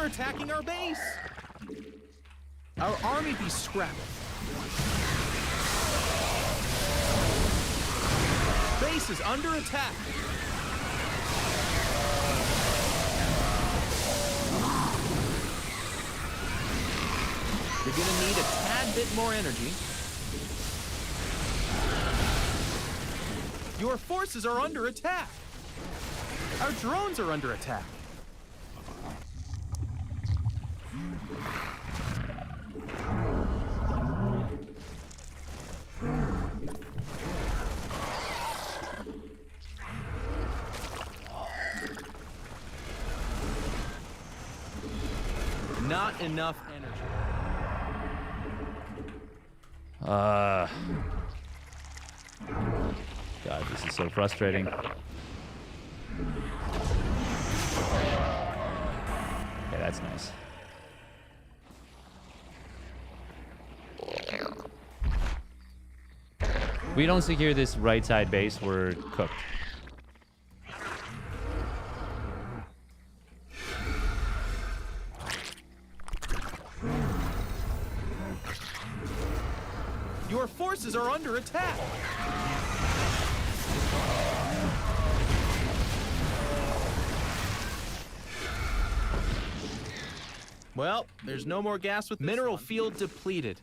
They're attacking our base! Our army be scrapped. Base is under attack. You're gonna need a tad bit more energy. Your forces are under attack. Our drones are under attack. Not enough energy.
God, this is so frustrating. Okay, that's nice. We don't secure this right side base, we're cooked.
Your forces are under attack. Well, there's no more gas with mineral field depleted.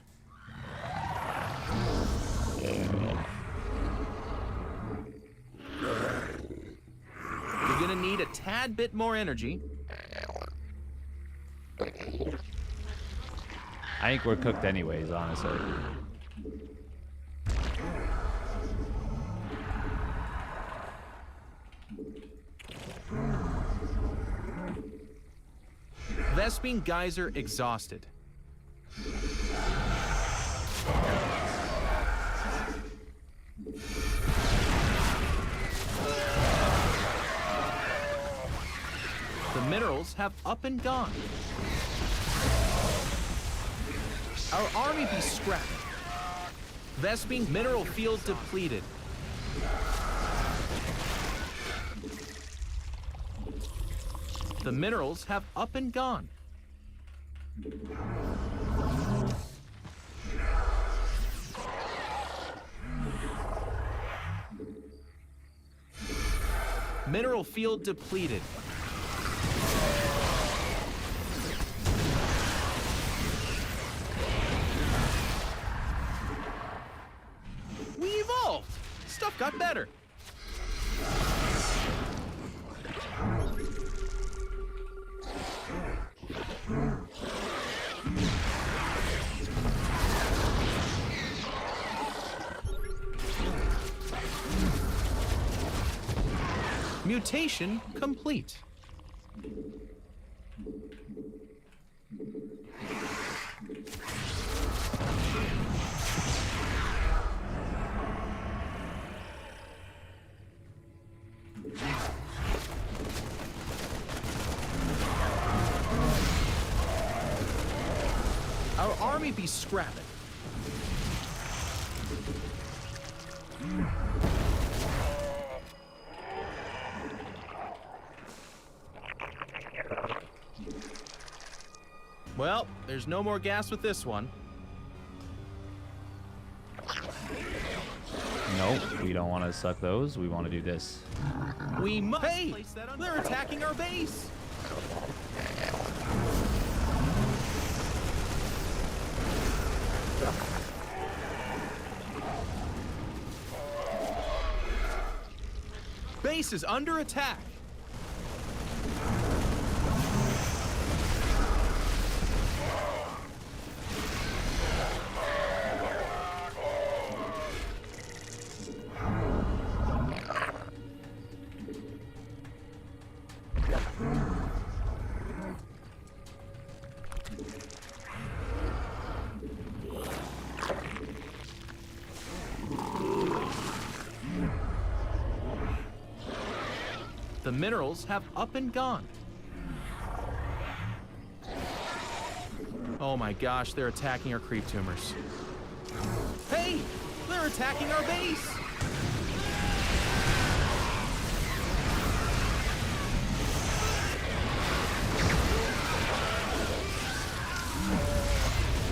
You're gonna need a tad bit more energy.
I think we're cooked anyways, honestly.
Vespine Geyser exhausted. The minerals have up and gone. Our army be scrapped. Vespine mineral field depleted. The minerals have up and gone. Mineral field depleted. We evolved! Stuff got better. Mutation complete. Our army be scrapping. Well, there's no more gas with this one.
Nope, we don't want to suck those. We want to do this.
We must place that on. They're attacking our base. Base is under attack. The minerals have up and gone. Oh my gosh, they're attacking our creep tumors. Hey, they're attacking our base.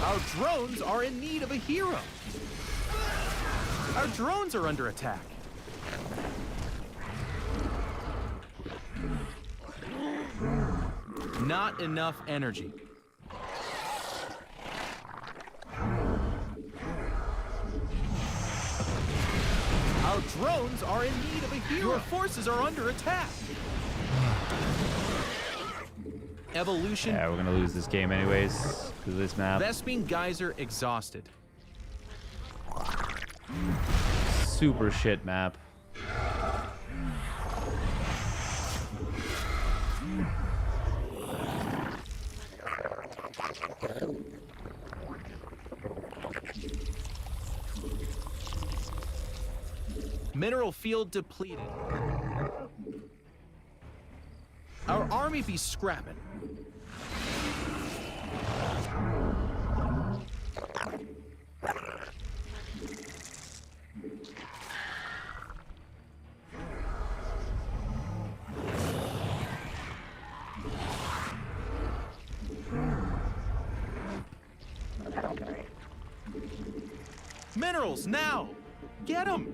Our drones are in need of a hero. Our drones are under attack. Not enough energy. Our drones are in need of a hero. Your forces are under attack. Evolution.
Yeah, we're gonna lose this game anyways because of this map.
Vespene Geyser exhausted.
Super shit map.
Mineral field depleted. Our army be scrapping. Minerals now! Get them!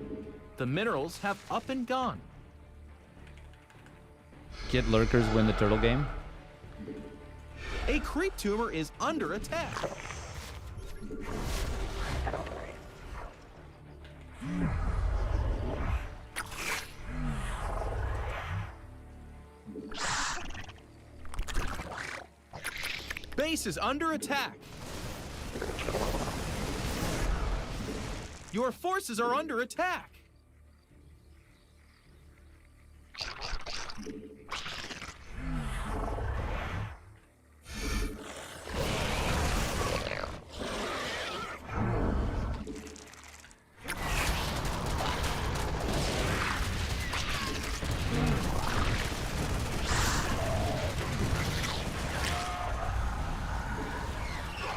The minerals have up and gone.
Get lurkers win the turtle game.
A creep tumor is under attack. Base is under attack. Your forces are under attack.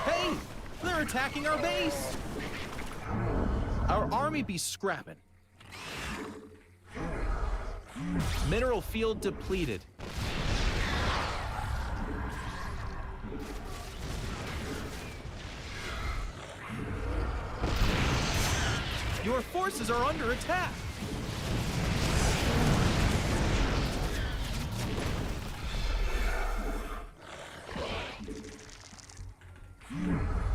Hey, they're attacking our base. Our army be scrapping. Mineral field depleted. Your forces are under attack.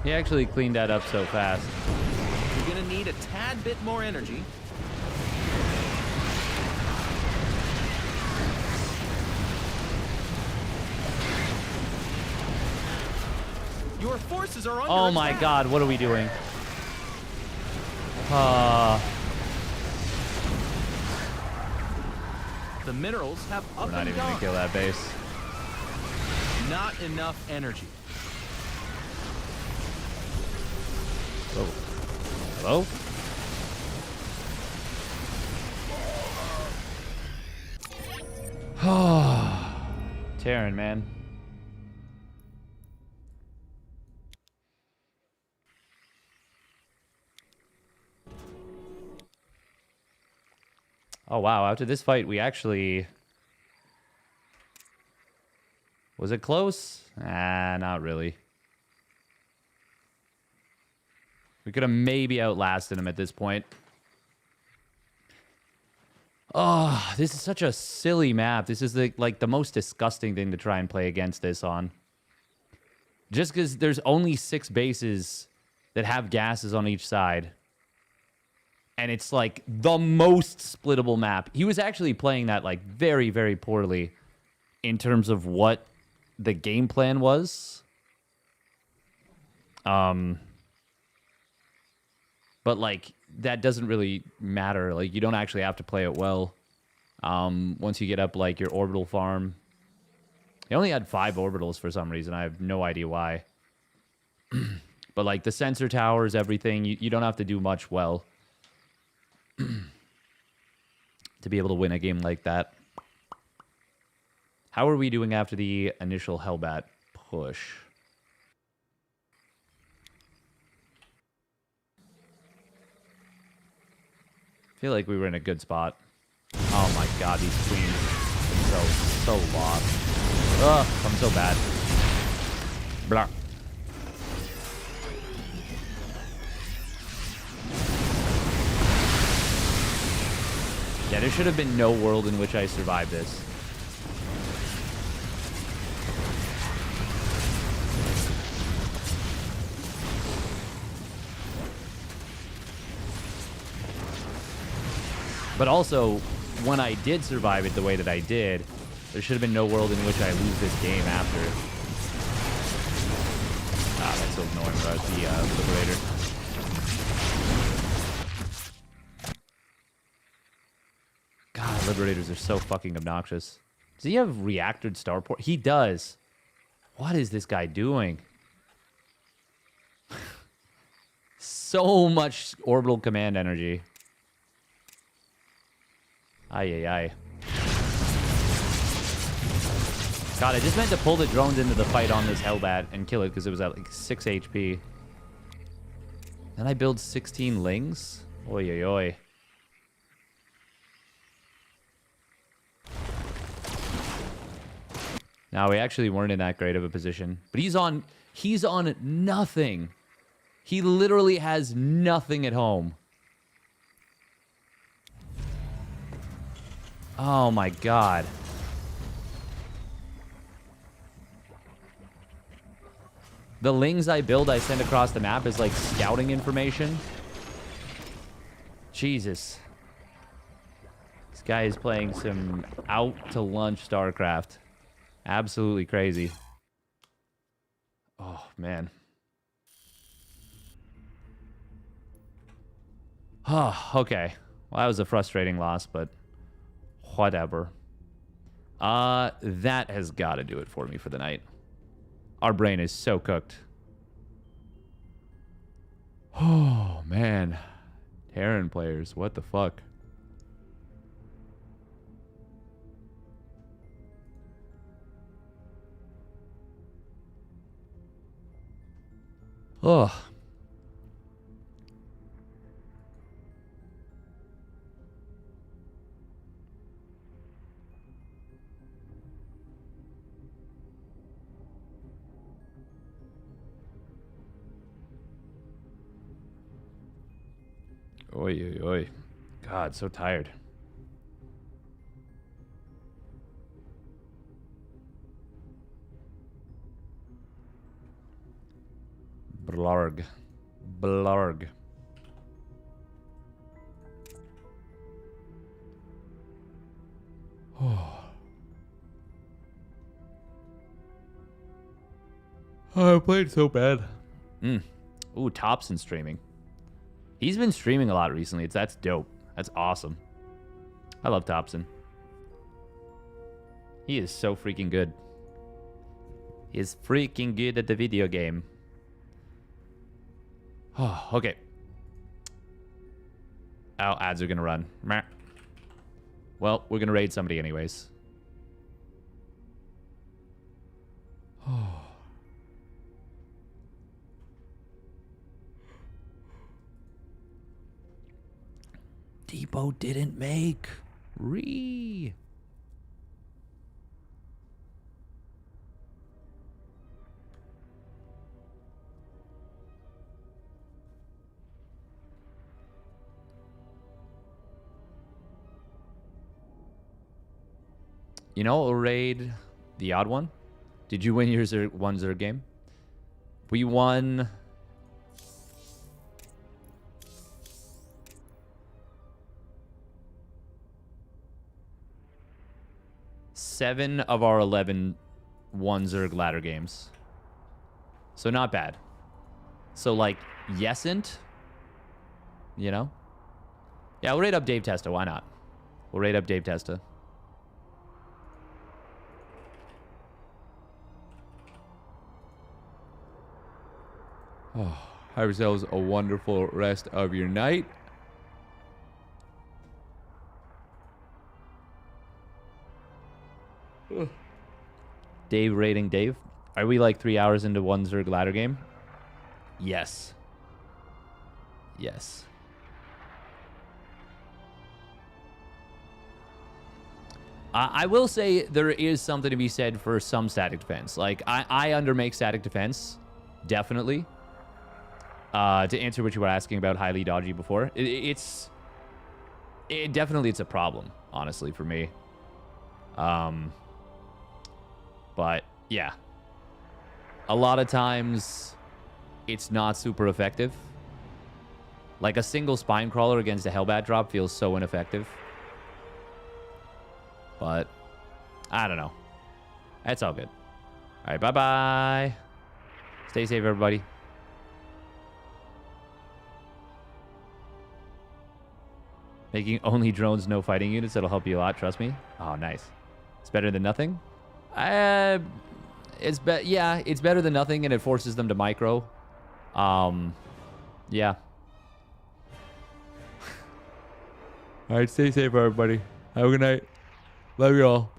He actually cleaned that up so fast.
You're gonna need a tad bit more energy. Your forces are under
Oh
attack.
my god, what are we doing?
The minerals have up
We're not
and
even
gone.
gonna kill that base.
Not enough energy.
Oh. Hello? Terran, man. Oh wow, after this fight we actually... Was it close? Ah, not really. We could have maybe outlasted him at this point. Oh, this is such a silly map. This is like the most disgusting thing to try and play against this on. Just because there's only 6 bases that have gases on each side. And it's like the most splittable map. He was actually playing that like very, very poorly in terms of what the game plan was. But like that doesn't really matter. Like you don't actually have to play it well. Once you get up like your orbital farm. He only had 5 orbitals for some reason. I have no idea why. But like the sensor towers, everything, you don't have to do much well to be able to win a game like that. How are we doing after the initial Hellbat push? I feel like we were in a good spot. Oh my god, these queens are so lost. Ugh, I'm so bad. Blah. Yeah, there should have been no world in which I survived this. But also, when I did survive it the way that I did, there should have been no world in which I lose this game after. Ah, that's so annoying about the Liberator. God, Liberators are so fucking obnoxious. Does he have reactored starport? He does. What is this guy doing? So much orbital command energy. Ay, ay, ay. God, I just meant to pull the drones into the fight on this Hellbat and kill it because it was at like 6 HP. Then I build 16 Lings? Oi, oi, oi. Now, we actually weren't in that great of a position. But he's on nothing. He literally has nothing at home. Oh my god. The Lings I build, I send across the map as like scouting information. Jesus. This guy is playing some out to lunch StarCraft. Absolutely crazy. Oh, man. Oh, okay. Well, that was a frustrating loss, but whatever. That has got to do it for me for the night. Our brain is so cooked. Oh, man. Terran players, what the fuck? Oh. Oi, oi, oi. God, so tired. Blarg. Blarg. Oh. I played so bad. Ooh, Thompson streaming. He's been streaming a lot recently. That's dope. That's awesome. I love Thompson. He is so freaking good. He is freaking good at the video game. Oh, okay. Oh, ads are gonna run. Meh. Well, we're gonna raid somebody anyways. Oh. Depot didn't make. You know, we'll raid the odd one. Did you win your one Zerg game? We won. Seven of our 11 one Zerg ladder games. So not bad. So like, yesn't. You know? Yeah, we'll raid up Dave Testa. Why not? We'll raid up Dave Testa. Oh, have yourselves a wonderful rest of your night. Dave rating Dave. Are we like 3 hours into one Zerg ladder game? Yes. Yes. I will say there is something to be said for some static defense. Like, I undermake static defense. Definitely. To answer what you were asking about highly dodgy before. It's definitely it's a problem, honestly, for me. But yeah, a lot of times it's not super effective. Like a single spine crawler against a Hellbat drop feels so ineffective. But I don't know. That's all good. All right, bye-bye. Stay safe, everybody. Making only drones, no fighting units. That'll help you a lot, trust me. Oh, nice. It's better than nothing? Yeah, it's better than nothing, and it forces them to micro. Yeah. All right, stay safe, everybody. Have a good night. Love you all. Bye-bye.